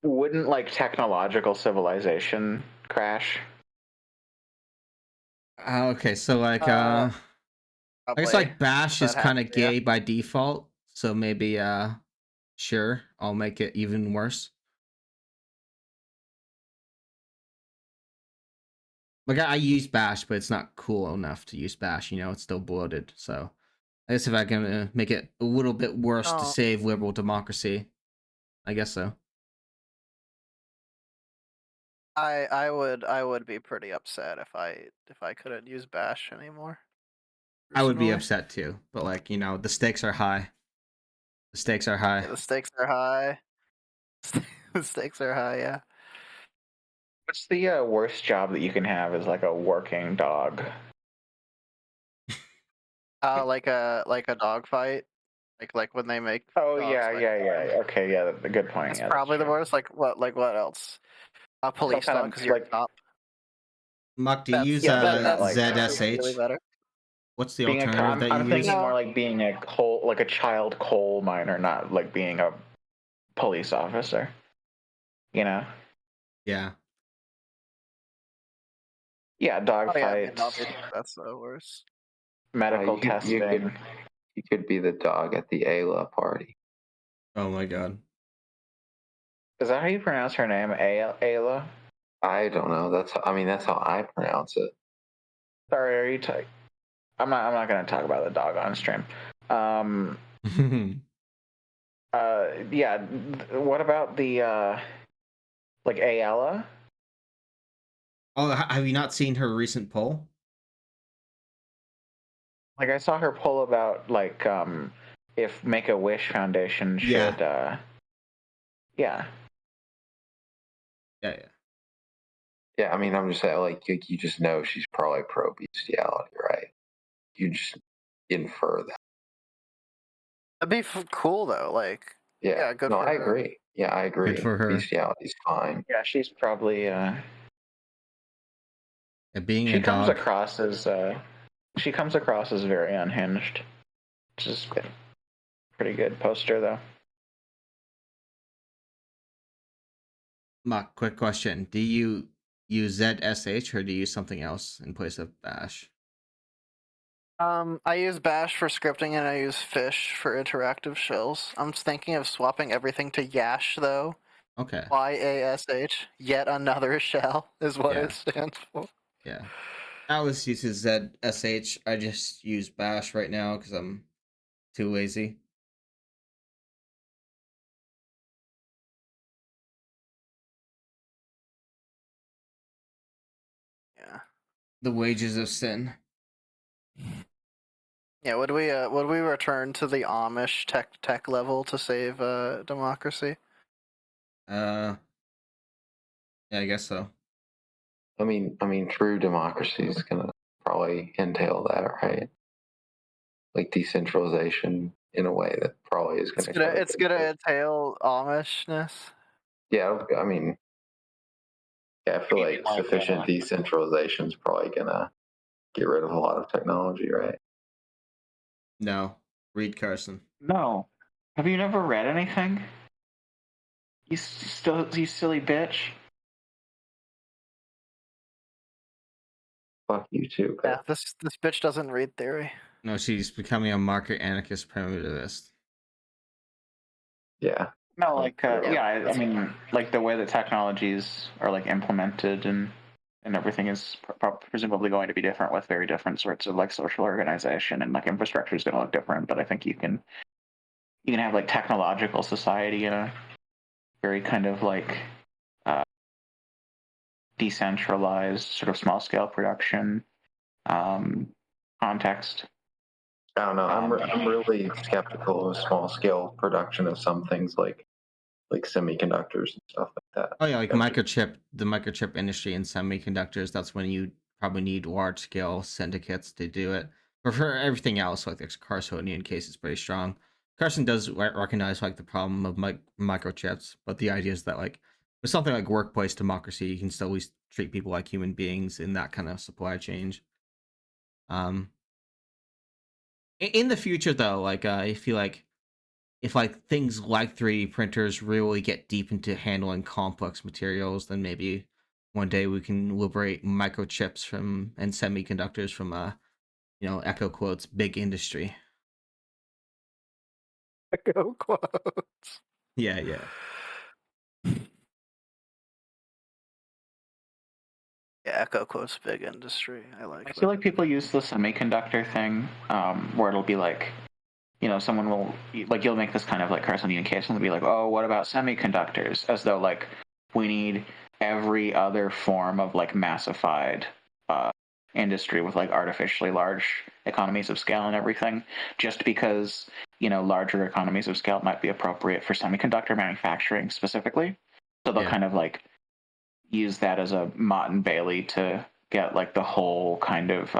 Wouldn't like technological civilization crash? Okay, so like I guess like Bash is kind of gay by default, so maybe sure, I'll make it even worse. Like I use Bash, but it's not cool enough to use Bash, you know, it's still bloated. So I guess if I can make it a little bit worse to save liberal democracy, I guess so. I would be pretty upset if I couldn't use Bash anymore. I would be personally. upset too, but like, you know, the stakes are high. The stakes are high. Yeah, the stakes are high. The stakes are high, yeah. What's the worst job that you can have as like a working dog? Like a dog fight. Like when they make Oh dogs yeah, fight. yeah. Okay, yeah, that's a good point. That's Yeah, probably the worst. Like what else? A police kind dog of, because you're like- a cop. Muck, do you use that's like- ZSH? Really better. What's the being alternative that you I'm use? thinking more like being a child coal miner, not like being a police officer. You know? Yeah. Yeah, dog Oh, yeah, I mean, fights, obviously that's the worst. medical You testing. could be the dog at the Ayla party. Oh my god. Is that how you pronounce her name, Ayla? I don't know. That's how I pronounce it. Sorry, are you? I'm not going to talk about the dog on stream. Yeah. What about the like Ayala? Oh, have you not seen her recent poll? Like I saw her poll about like if Make-A-Wish Foundation should yeah. Yeah. Yeah, I mean, I'm just saying, like, you just know she's probably pro bestiality, right? You just infer that. That'd be cool though. Like, Yeah, good. no, for I her. agree. Yeah, I agree. Good for her. Bestiality's fine. Yeah, she's probably being she a comes dog. across as very unhinged, which is a pretty good poster though. Muck, quick question. Do you use ZSH or do you use something else in place of Bash? I use Bash for scripting and I use Fish for interactive shells. I'm thinking of swapping everything to Yash though. Okay. YASH. Yet another shell is what it stands for. Yeah. I always use ZSH. I just use Bash right now because I'm too lazy. Yeah. The wages of sin. Yeah, would we return to the Amish tech level to save democracy? Yeah, I guess so. I mean, true democracy is gonna probably entail that, right? Like decentralization in a way that probably is gonna. It's gonna entail Amishness. Yeah, I mean, yeah, I feel like sufficient decentralization is probably gonna get rid of a lot of technology, right? No. Read Carson. No. Have you never read anything? You silly bitch. Fuck you too. Yeah, this bitch doesn't read theory. No, she's becoming a market anarchist primitivist. Yeah, No, like I mean, like the way that technologies are like implemented and everything is presumably going to be different with very different sorts of like social organization, and like infrastructure is going to look different. But I think you can have like technological society in a very kind of like decentralized sort of small scale production context. I don't know. I'm really skeptical of small scale production of some things like semiconductors and stuff like that. Oh yeah, like the microchip industry and semiconductors. That's when you probably need large scale syndicates to do it. But for everything else, like the Carsonian case is pretty strong. Carson does recognize like the problem of microchips, but the idea is that like with something like workplace democracy, you can still at least treat people like human beings in that kind of supply chain. In the future though, like I feel like if like things like 3D printers really get deep into handling complex materials, then maybe one day we can liberate microchips from and semiconductors from echo quotes, big industry. Echo quotes. Yeah, yeah. Yeah, echo quotes, big industry. I feel like people use the semiconductor thing, where it'll be like, someone will like, you'll make this kind of like Carsonian case, and they'll be like, oh, what about semiconductors? As though like we need every other form of like massified industry with like artificially large economies of scale and everything, just because larger economies of scale might be appropriate for semiconductor manufacturing specifically. So they'll kind of like use that as a Mott and Bailey to get like the whole kind of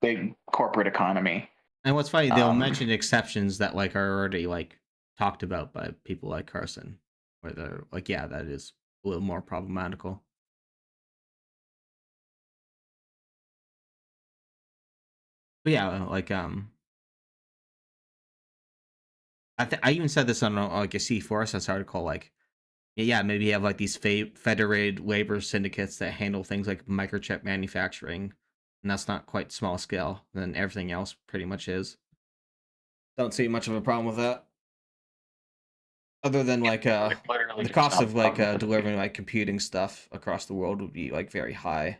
big corporate economy. And what's funny, they'll mention exceptions that like are already like talked about by people like Carson, where they're like, yeah, that is a little more problematical. But yeah, like I even said this on like a C4SS article, like yeah, maybe you have like these federated labor syndicates that handle things like microchip manufacturing, and that's not quite small scale. Then everything else pretty much is. Don't see much of a problem with that, other than like the cost of like delivering like computing stuff across the world would be like very high.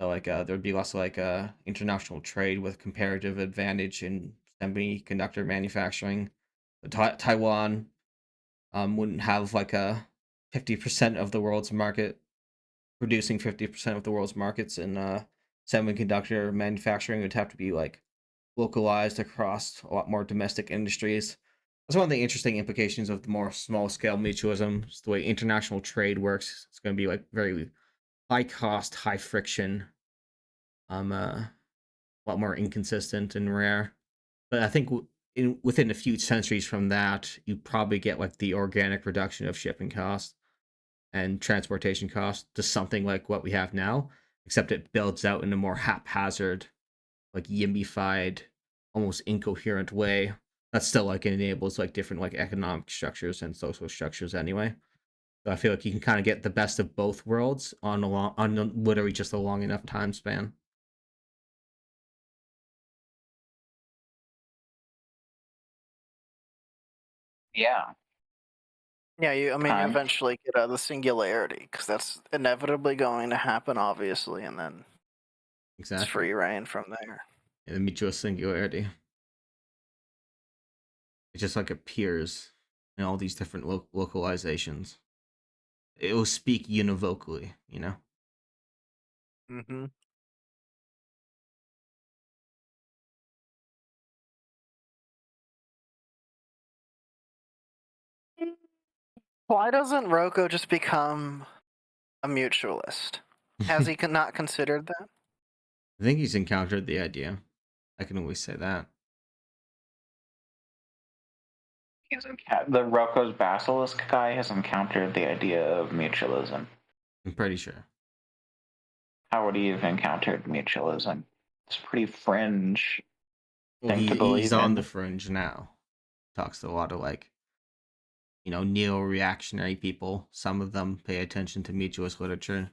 So like there'd be less like international trade with comparative advantage in semiconductor manufacturing. Taiwan wouldn't have like a 50% of the world's market, producing 50% of the world's markets in semiconductor manufacturing. It would have to be like localized across a lot more domestic industries. That's one of the interesting implications of the more small scale mutualism. It's the way international trade works. It's going to be like very high cost, high friction, a lot more inconsistent and rare. But I think within a few centuries from that, you probably get like the organic reduction of shipping costs and transportation costs to something like what we have now, except it builds out in a more haphazard, like yimbified, almost incoherent way that still like enables like different like economic structures and social structures anyway. So I feel like you can kind of get the best of both worlds on literally just a long enough time span. Yeah. Yeah, you eventually get the singularity, because that's inevitably going to happen, obviously, and then exactly. It's free reign from there. Yeah, the mutual singularity. It just like appears in all these different localizations. It will speak univocally, you know? Mm-hmm. Why doesn't Roko just become a mutualist? Has he not considered that? I think he's encountered the idea. I can always say that. The Roko's Basilisk guy has encountered the idea of mutualism. I'm pretty sure. How would he have encountered mutualism? It's pretty fringe thing to Well, believe he's in. on the fringe now. Talks to a lot of like, neo-reactionary people. Some of them pay attention to mutualist literature.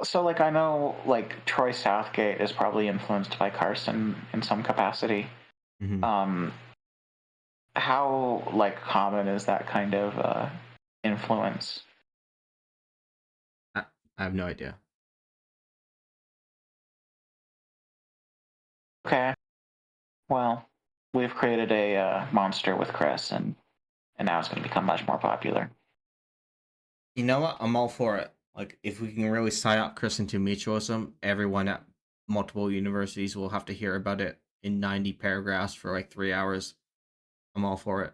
So, like, I know, like, Troy Southgate is probably influenced by Carson in some capacity. Mhm. How, like, common is that kind of influence? I have no idea. Okay. Well, we've created a monster with Chris, and now it's going to become much more popular. You know what? I'm all for it. Like, if we can really sign up Chris into mutualism, everyone at multiple universities will have to hear about it in 90 paragraphs for like 3 hours. I'm all for it.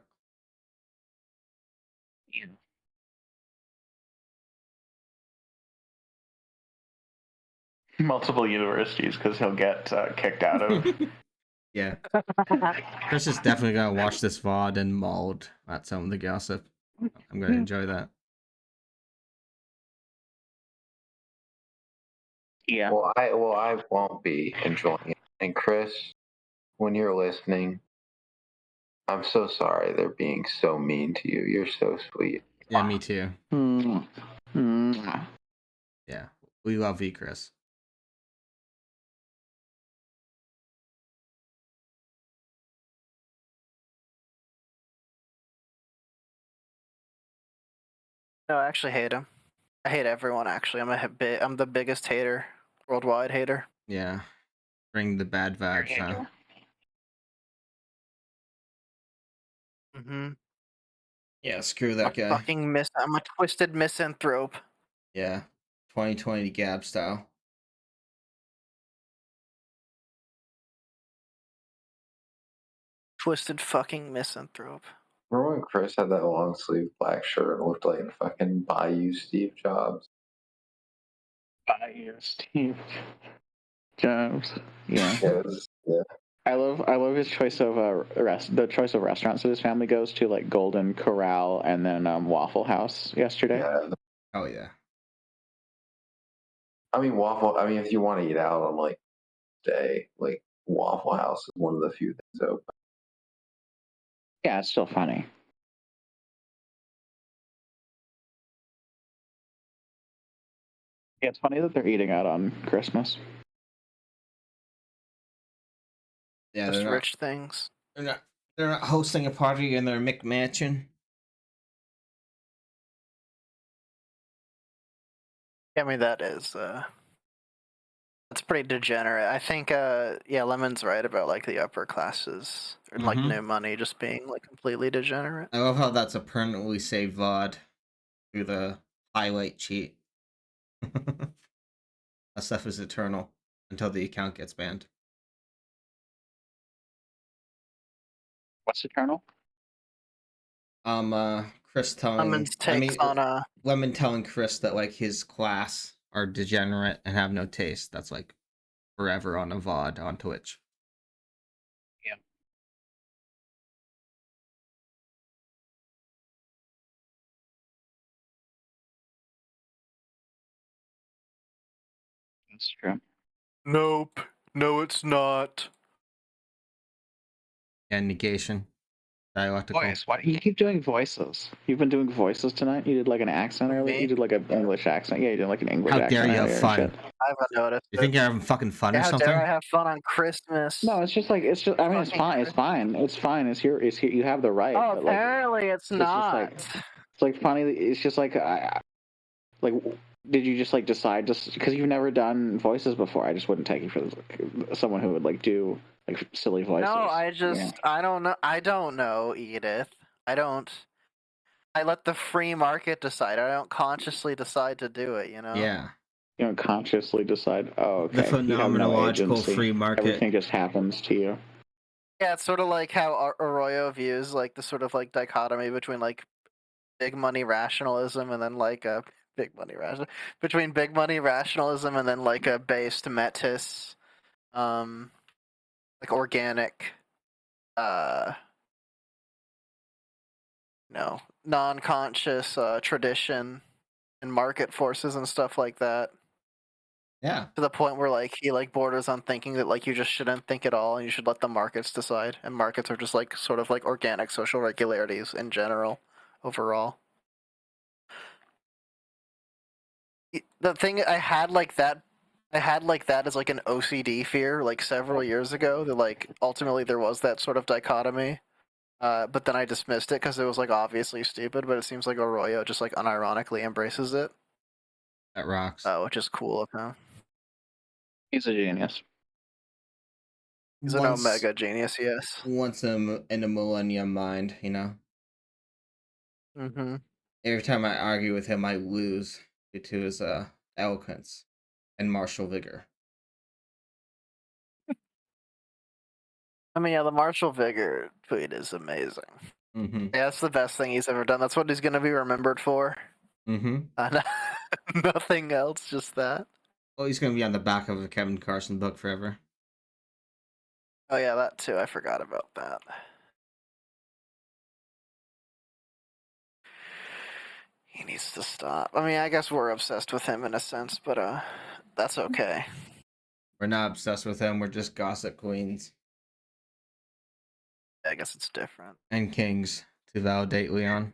Multiple universities, because he'll get kicked out of. Yeah. Chris is definitely gonna watch this VOD and mauled at some of the gossip. I'm gonna enjoy that. Yeah. Well, I won't be enjoying it. And Chris, when you're listening, I'm so sorry they're being so mean to you. You're so sweet. Yeah, me too. Mm. Yeah, we love you, Chris. No, I actually hate him. I hate everyone. Actually, I'm the biggest hater, worldwide hater. Yeah, bring the bad vibes, huh? Mm-hmm. Yeah, screw that guy. I'm a twisted misanthrope. Yeah, 2020 Gab style. Twisted fucking misanthrope. Remember when Chris had that long sleeve black shirt and looked like fucking Bayou Steve Jobs? Bayou Steve Jobs. Yeah. Yeah. I love his choice of the choice of restaurants that his family goes to, like Golden Corral and then Waffle House yesterday. Yeah. Oh yeah. I mean, if you want to eat out on like day, like Waffle House is one of the few things open. Yeah, it's still funny. Yeah, it's funny that they're eating out on Christmas. Yeah, Just they're rich things. They're not hosting a party in their McMansion. I mean, that's pretty degenerate. I think yeah, Lemon's right about like the upper classes and like Mhm. new money just being like completely degenerate. I love how that's a permanently saved VOD through the highlight cheat. That stuff is eternal until the account gets banned. What's eternal? Chris telling Lemon's takes on Lemon telling Chris that like his class are degenerate and have no taste. That's like forever on a VOD on Twitch. Yeah. That's true. Nope. No, it's not. And negation. Dialectical. Voice. Why do you keep doing voices? You've been doing voices tonight. You did like an accent earlier. Me? You did like an English accent. Yeah, you did like an English How accent. dare you have earlier and fun? shit. I haven't noticed. You think you're having fucking fun or How something? dare I have fun on Christmas? No, it's just. I mean, it's fine. It's fine. It's fine. It's here. You have the right. Oh, but, like, apparently it's just not. it's like funny. It's just like like. Did you just like decide just because you've never done voices before? I just wouldn't take you for someone who would like do like silly voices. No, I just Yeah. I don't know. I don't know, Edith. I let the free market decide. I don't consciously decide to do it, you know? Yeah. You don't consciously decide. Oh, okay. The You have no phenomenological agency. free market. Everything just happens to you. Yeah, it's sort of like how Arroyo views like the sort of like dichotomy between like big money rationalism and then like a between big money rationalism and then like a based metis, like organic, non-conscious tradition and market forces and stuff like that. Yeah. To the point where like he like borders on thinking that like you just shouldn't think at all and you should let the markets decide, and markets are just like sort of like organic social regularities in general overall. the thing I had like that as like an OCD fear like several years ago that like ultimately there was that sort of dichotomy. But then I dismissed it because it was like obviously stupid, but it seems like Arroyo just like unironically embraces it. That rocks. Which is cool of him. He's a genius. He's an omega genius, yes. Once in a millennium mind, you know. Mm-hmm. Every time I argue with him, I lose due to his eloquence and martial vigor. I mean, yeah, the martial vigor tweet is amazing. Mm-hmm. Yeah, that's the best thing he's ever done. That's what he's going to be remembered for. Mm-hmm. Nothing else, just that. Well, he's going to be on the back of a Kevin Carson book forever. Oh yeah, that too. I forgot about that. He needs to stop. I mean, I guess we're obsessed with him in a sense, but that's okay. We're not obsessed with him. We're just gossip queens. I guess it's different. And kings, to validate Leon.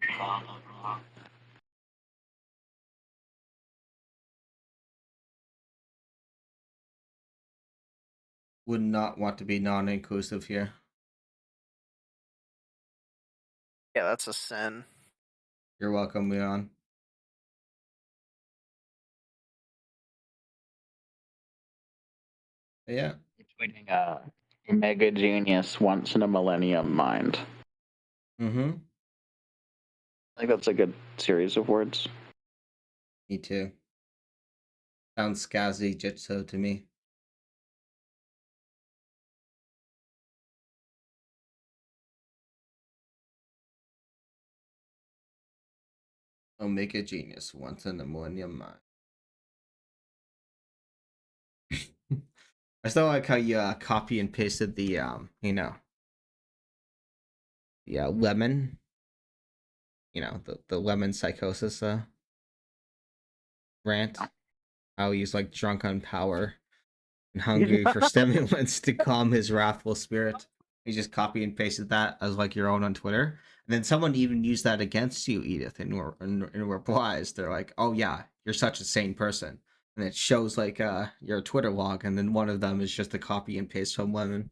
Would not want to be non-inclusive here. Yeah, that's a sin. You're welcome, Leon. Yeah. Tweeting mega genius once in a millennium mind. Mm-hmm. I think that's a good series of words. Me too. Sounds scazzy jitsu to me. Omega genius once in a millennium mind. I still like how you copy and pasted the lemon, the lemon psychosis rant. How he's like drunk on power and hungry for stimulants to calm his wrathful spirit. You just copy and pasted that as like your own on Twitter, and then someone even used that against you, Edith, in replies. They're like, "Oh yeah, you're such a sane person," and it shows like your Twitter log, and then one of them is just a copy and paste from Lemon.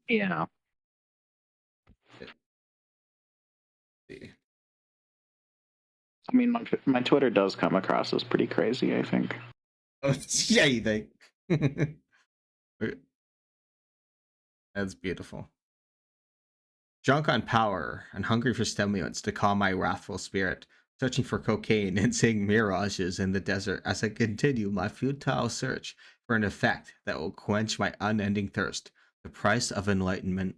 Yeah. I mean, my Twitter does come across as pretty crazy, I think. Oh, yeah, you think? That's beautiful. Drunk on power and hungry for stimulants to calm my wrathful spirit, searching for cocaine and seeing mirages in the desert as I continue my futile search for an effect that will quench my unending thirst, the price of enlightenment.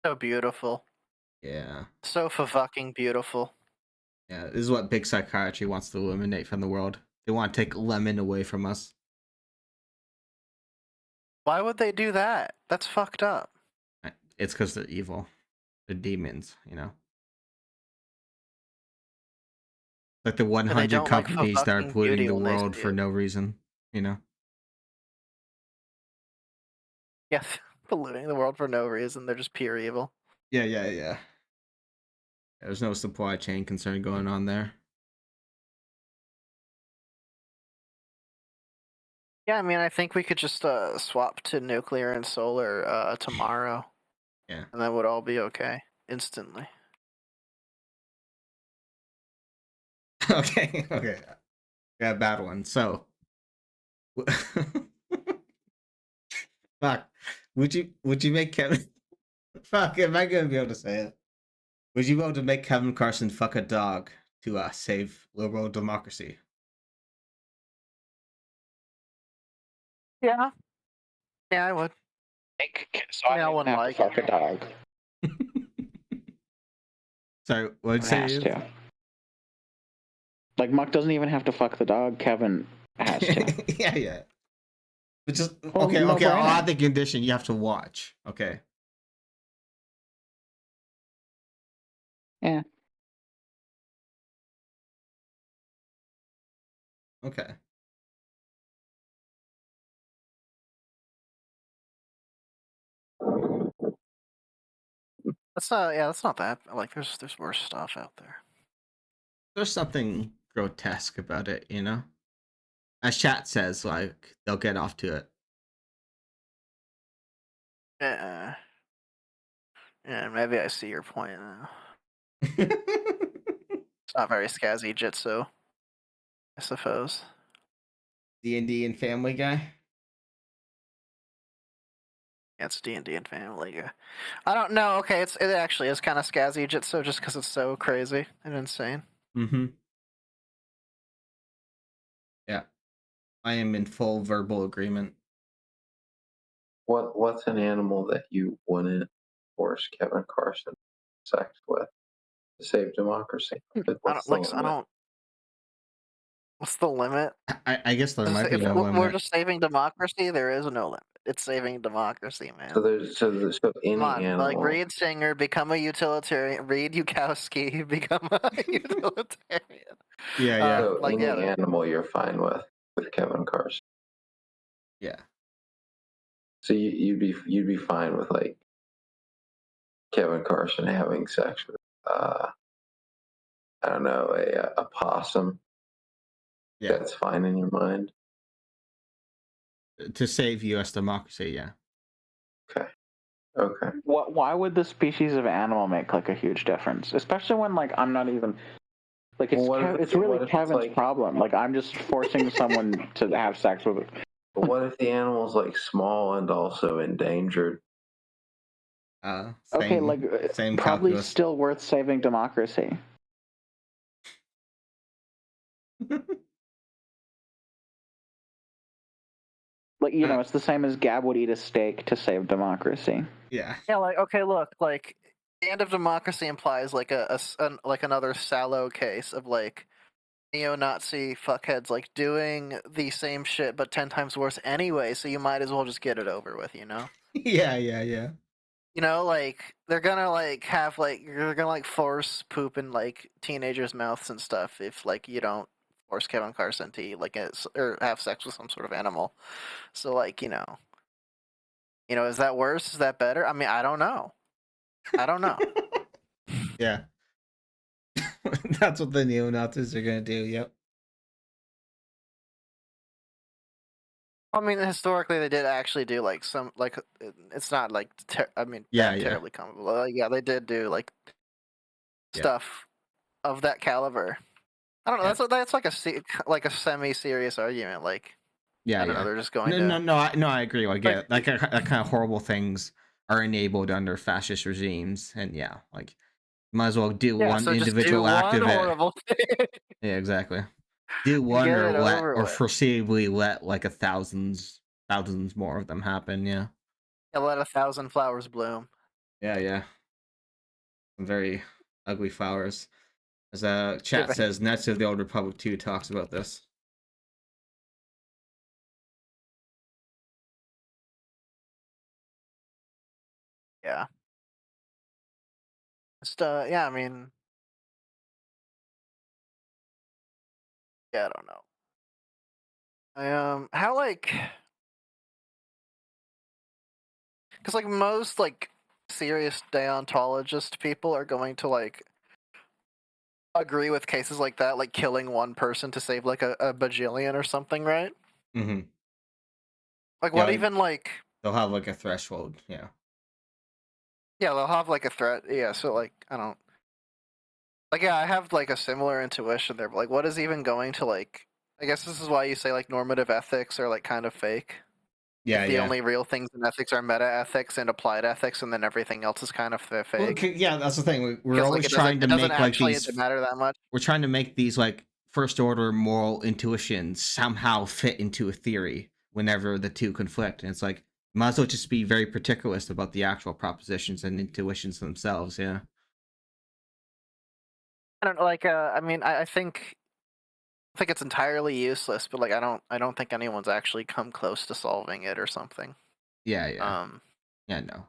So beautiful. Yeah. So fucking beautiful. Yeah, this is what big psychiatry wants to eliminate from the world. They want to take lemon away from us. Why would they do that? That's fucked up. It's because they're evil. They're demons, you know? Like the 100 companies that are polluting the world for no reason, you know? Yeah, polluting the world for no reason. They're just pure evil. Yeah. There's no supply chain concern going on there. Yeah, I mean, I think we could just swap to nuclear and solar tomorrow. Yeah. And that would all be okay instantly. Okay. Yeah, bad one. So, fuck. Would you make Kevin? Fuck. Am I gonna be able to say it? Would you be able to make Kevin Carson fuck a dog to save liberal democracy? Yeah. Yeah, I would. So I wouldn't like fuck a dog. Sorry, what'd you say? Has to. Like Muck doesn't even have to fuck the dog. Kevin has to. Yeah. But just Well, okay. no I'll brainer. add the condition. You have to watch. Okay. Yeah. Okay. That's not. Yeah, that's not that. Like, there's worse stuff out there. there's something grotesque about it, you know. As chat says, like they'll get off to it. Yeah. Yeah, maybe I see your point now. It's not very scazzy jitsu, I suppose. D&D and Family Guy. Yeah, it's D&D and Family Guy. I don't know. Okay, it actually is kind of scazzy jitsu just because it's so crazy and insane. Mm-hmm. Yeah, I am in full verbal agreement. What's an animal that you wouldn't force Kevin Carson sex with to save democracy? What's the limit? What's the limit? I guess there might be no We're limit. just saving democracy. There is no limit. It's saving democracy, man. So any Come on, animal. like Reed Singer, become a utilitarian. Reed Yukowski, become a utilitarian. Yeah. So any animal you're fine with Kevin Carson. Yeah. So you'd be fine with like Kevin Carson having sex with I don't know, a possum. Yeah. That's fine in your mind. To save U.S. democracy, yeah. Okay. Why would the species of animal make like a huge difference? Especially when like I'm not even like it's really Kevin's problem. Like I'm just forcing someone to have sex with. But what if the animal's like small and also endangered? Okay, like same probably calculus. still worth saving democracy. Like you know, it's the same as Gab would eat a steak to save democracy. Yeah. Yeah, like okay, look, like the end of democracy implies like like another Sallow case of like neo-Nazi fuckheads like doing the same shit but 10 times worse anyway. So you might as well just get it over with, you know? Yeah. You know, like they're gonna like have like you're gonna like force poop in like teenagers' mouths and stuff if like you don't force Kevin Carson to eat like or have sex with some sort of animal. So like is that worse? Is that better? I mean, I don't know. Yeah. That's what the neo-Nazis are gonna do. Yep. I mean, historically, they did actually do like some like it's not like terribly common. Yeah, they did do like stuff of that caliber. I don't know. That's like a semi-serious argument. Like, I don't know. They're just going. No. I agree. I get it. Like that kind of horrible things are enabled under fascist regimes, and yeah, like might as well do one individual act of it. Yeah, exactly. Do one or foreseeably let like thousands more of them happen. Yeah. Let 1,000 flowers bloom. Yeah. Some very ugly flowers. As chat says, Knights of the Old Republic 2 talks about this. Yeah. Yeah, I mean, yeah, I don't know. How like, because like most like serious deontologist people are going to like agree with cases like that, like killing one person to save like a bajillion or something, right? Mm-hmm. Like what even like they'll have like a threshold, yeah. Yeah, they'll have like a threat. Yeah, so like I don't like yeah, I have like a similar intuition there, but like what is even going to like I guess this is why you say like normative ethics are like kind of fake. Yeah, the only real things in ethics are meta ethics and applied ethics, and then everything else is kind of fake. Well, yeah, that's the thing. We're always trying to make like these. Matter that much. We're trying to make these like first order moral intuitions somehow fit into a theory whenever the two conflict, and it's like might as well just be very particularist about the actual propositions and intuitions themselves. Yeah. I don't like. I mean, I think it's entirely useless, but like I don't think anyone's actually come close to solving it or something. Yeah. Yeah, no.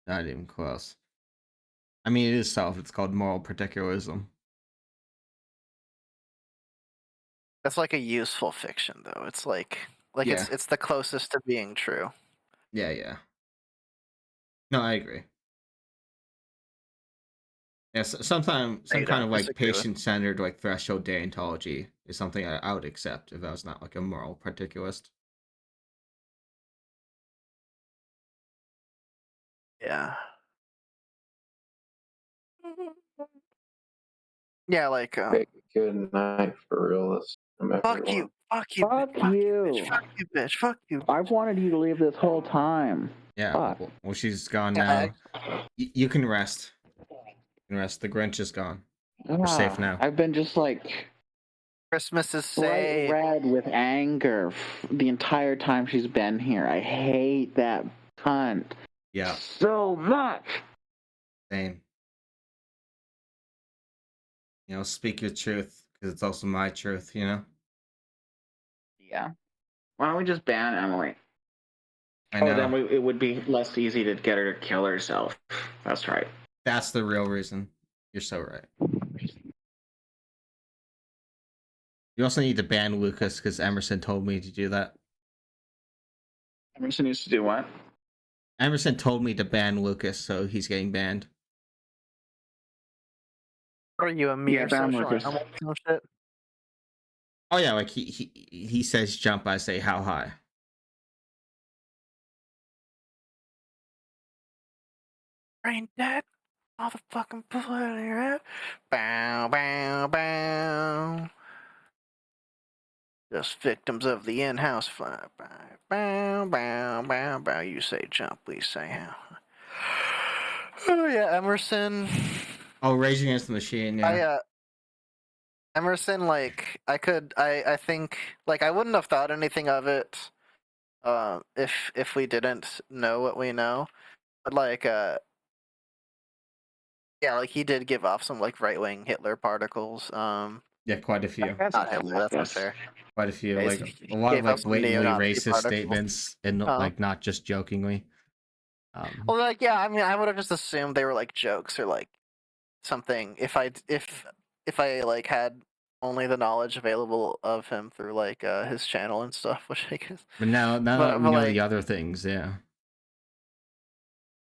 Not even close. I mean, it is solved. It's called moral particularism. That's like a useful fiction, though. It's like it's the closest to being true. Yeah. No, I agree. Yes, sometimes some you kind don't of like disagree with. patient-centered like threshold deontology is something I would accept if I was not like a moral particularist. Yeah. Yeah, like Good night for realists. fuck you, Fuck bitch, you. fuck you, bitch, fuck you. I've wanted you to leave this whole time. Yeah. Fuck. Well, she's gone Yeah, now. You can rest. You can rest. The Grinch is gone. We're safe now. I've been just like Christmas is bright safe. red with anger the entire time she's been here. I hate that cunt Yeah. so much. Same. You know, speak your truth because it's also my truth. You know. Yeah. Why don't we just ban Emily? I know. Then it would be less easy to get her to kill herself. That's right. That's the real reason. You're so right. You also need to ban Lucas because Emerson told me to do that. Emerson needs to do what? Emerson told me to ban Lucas, so he's getting banned. Are you a mere ban social Lucas. animal or some shit? Oh yeah, like he says jump, I say how high. Brain dead. Motherfucking bullet in your head. Bow, bow, bow. Just victims of the in-house fire. Bow, bow, bow, bow. You say jump, we say how. Oh yeah, Emerson. Oh, Rage Against the Machine, yeah. Emerson, like, I think, like, I wouldn't have thought anything of it, if we didn't know what we know. But, like, yeah, like, he did give off some, like, right-wing Hitler particles, Yeah, quite a few. Not Hitler, that's not fair. Quite a few, Yeah, like he a lot of gave like us some blatantly neo-Nazi racist particles. statements, and like not just jokingly. Well, like, yeah, I mean, I would have just assumed they were like jokes or like something. If I like had only the knowledge available of him through like his channel and stuff, which I guess. But now that we know like, the other things, yeah.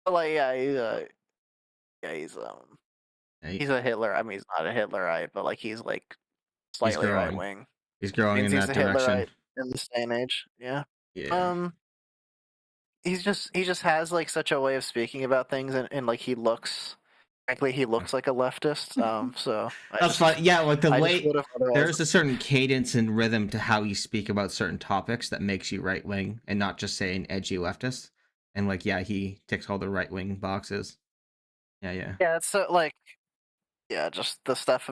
But like, yeah, he's a Hitler. I mean, he's not a Hitlerite, but like he's like slightly right wing. He's growing in that a direction. Hitlerite in this day and age. Yeah. Yeah. He just has like such a way of speaking about things, and like he looks like a leftist. So that's fine. Yeah, like the way there's there's a certain cadence and rhythm to how you speak about certain topics that makes you right wing and not just say an edgy leftist. And like, yeah, he ticks all the right wing boxes. Yeah. Yeah, it's so like, yeah, just the stuff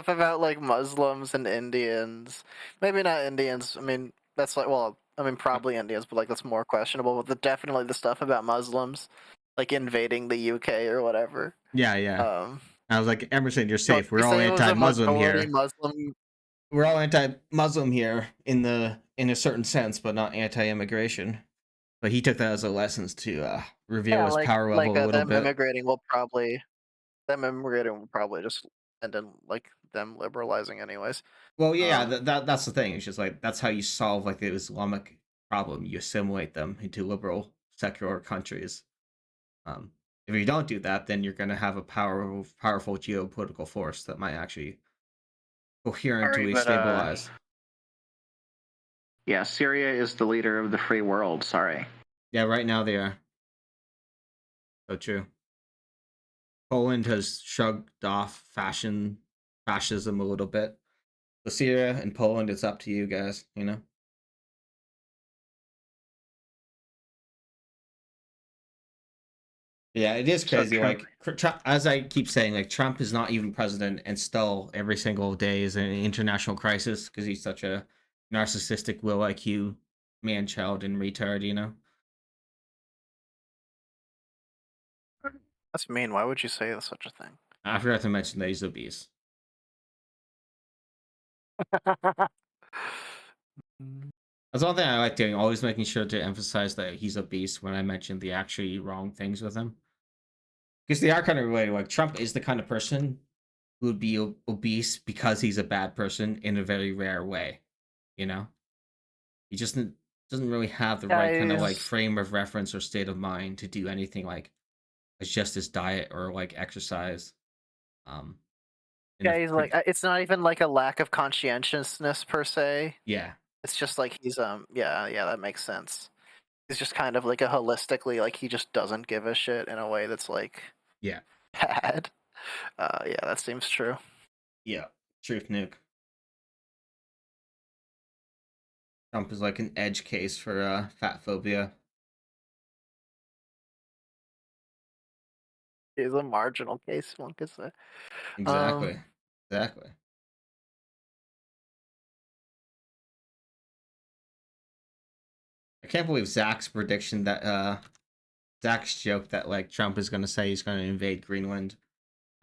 about like Muslims and Indians. Maybe not Indians. I mean, that's like, well, I mean, probably Indians, but like that's more questionable. But definitely the stuff about Muslims, like invading the UK or whatever. Yeah. I was like, Emerson, you're safe. We're you all say it was a anti-Muslim here. majority-Muslim. We're all anti-Muslim here in a certain sense, but not anti-immigration. But he took that as a lesson to reveal his power level a little bit. Them immigrating will probably just end in like them liberalizing anyways. Well, yeah, that's the thing. It's just like that's how you solve like the Islamic problem. You assimilate them into liberal secular countries. If you don't do that, then you're going to have a powerful geopolitical force that might actually coherently stabilize. Yeah, Syria is the leader of the free world. Sorry. Yeah, right now they are. So true. Poland has shrugged off fascism a little bit. So Syria and Poland, it's up to you guys, you know? Yeah, it is crazy. So like, Trump, as I keep saying, like Trump is not even president, and still every single day is an international crisis because he's such a narcissistic, low IQ man-child and retard. You know. That's mean. Why would you say such a thing? I forgot to mention that he's obese. That's one thing I like doing, always making sure to emphasize that he's obese when I mention the actually wrong things with him. Because they are kind of related. Like, Trump is the kind of person who would be obese because he's a bad person in a very rare way. You know? He just doesn't really have the right kind of, like, frame of reference or state of mind to do anything, like, adjust his diet or, like, exercise. in Yeah, the he's like, it's not even like a lack of conscientiousness per se. yeah. It's just like he's yeah, that makes sense. He's just kind of like a holistically, like he just doesn't give a shit in a way that's like Yeah. bad. Yeah, that seems true. Yeah. Truth nuke. Trump is like an edge case for fat phobia. He's a marginal case, one could say. Exactly. Exactly. I can't believe Zach's prediction that Zach's joke that like Trump is gonna say he's gonna invade Greenland,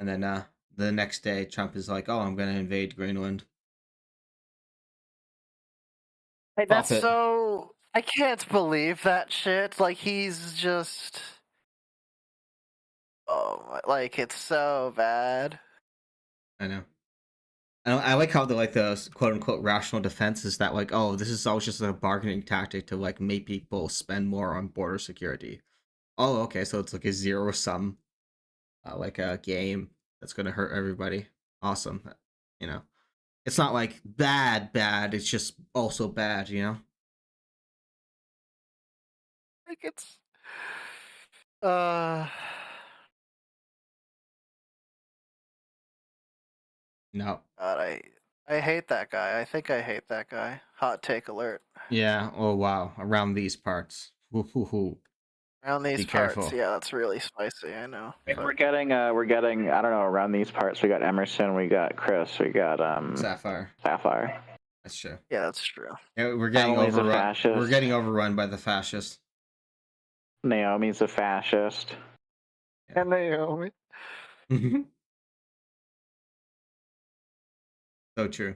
and then the next day Trump is like, "Oh, I'm gonna invade Greenland." Hey, that's Profit. so. I can't believe that shit. Like he's just. Oh, like it's so bad. I know. I like how the quote unquote rational defense is that like, oh, this is always just a bargaining tactic to like make people spend more on border security. Oh, okay, so it's like a zero sum, like a game that's gonna hurt everybody. Awesome, you know. It's not like bad. It's just also bad, you know. Like it's. Uh. No. God, I hate that guy. I think I hate that guy. Hot take alert. Yeah. Oh wow. Around these parts. Woo. Around these Be parts, careful. yeah, that's really spicy. I know. We're getting I don't know, around these parts we got Emerson, we got Chris, we got Sapphire. That's true. Yeah, that's true. Yeah, we're getting Emily's a overrun. fascist. We're getting overrun by the fascists. Naomi's a fascist. And Naomi. So true.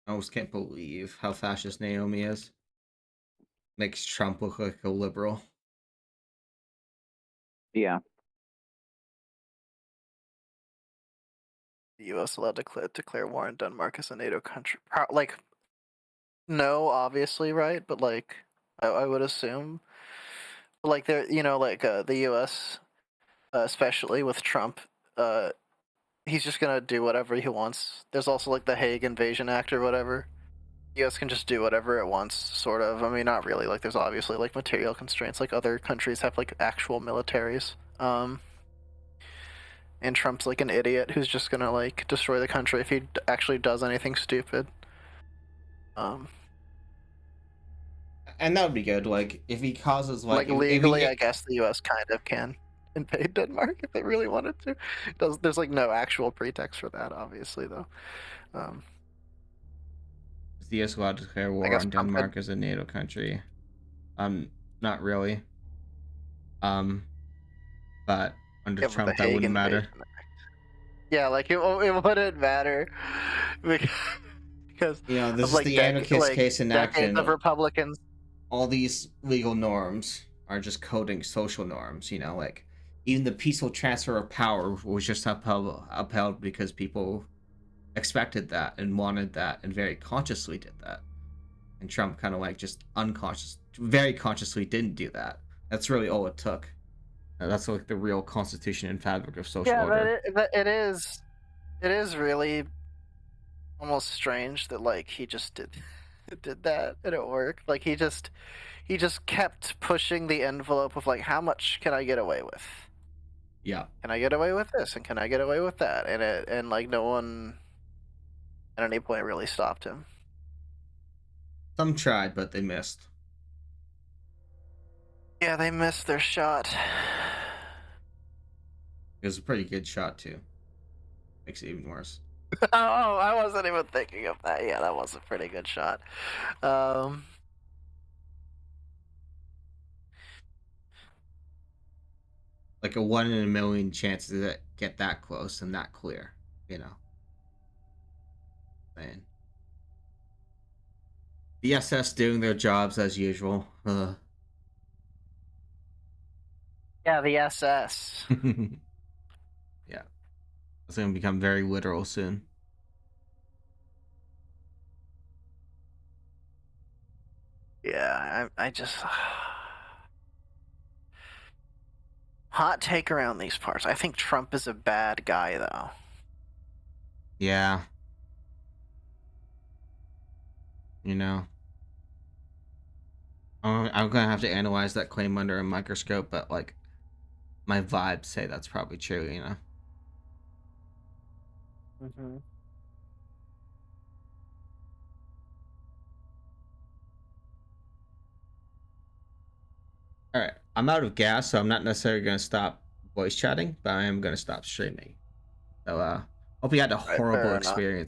I almost can't believe how fascist Naomi is. Makes Trump look like a liberal. Yeah. The U.S. allowed to declare war on Denmark as a NATO country? Like, no, obviously, right? But like, I would assume, like, there, like the U.S., especially with Trump, he's just gonna do whatever he wants. There's also like the Hague Invasion Act or whatever. The U.S. can just do whatever it wants, sort of. I mean, not really. Like, there's obviously like material constraints. Like other countries have like actual militaries. And Trump's like an idiot who's just gonna like destroy the country if he actually does anything stupid. And that would be good. Like if he causes like legally, I guess the U.S. kind of can invade Denmark if they really wanted to. There's like no actual pretext for that, obviously, though. Is the U.S. allowed to declare war on Denmark as a NATO country? Not really. But under Trump, that wouldn't matter. Yeah, like it wouldn't matter because this is the anarchist case in action. Of Republicans. All these legal norms are just coding social norms. Like even the peaceful transfer of power was just upheld because people expected that and wanted that and very consciously did that. And Trump kind of like just very consciously didn't do that. That's really all it took. That's like the real constitution and fabric of social order. But it is really almost strange that like he just did that and it worked. Like he just kept pushing the envelope of like, how much can I get away with? Yeah. Can I get away with this and can I get away with that? And like no one at any point really stopped him. Some tried, but they missed. Yeah, they missed their shot. It was a pretty good shot too. Makes it even worse. Oh, I wasn't even thinking of that. Yeah, that was a pretty good shot. Like a 1 in a million chance to get that close and that clear, Man. The SS doing their jobs as usual. Yeah, the SS. Yeah. It's going to become very literal soon. Yeah, I just... Hot take around these parts. I think Trump is a bad guy, though. Yeah. You know, I'm gonna have to analyze that claim under a microscope, but like, my vibes say that's probably true. You know. Mm-hmm. All right, I'm out of gas, so I'm not necessarily gonna stop voice chatting, but I am gonna stop streaming. So, hope you had a Right, fair horrible enough. experience.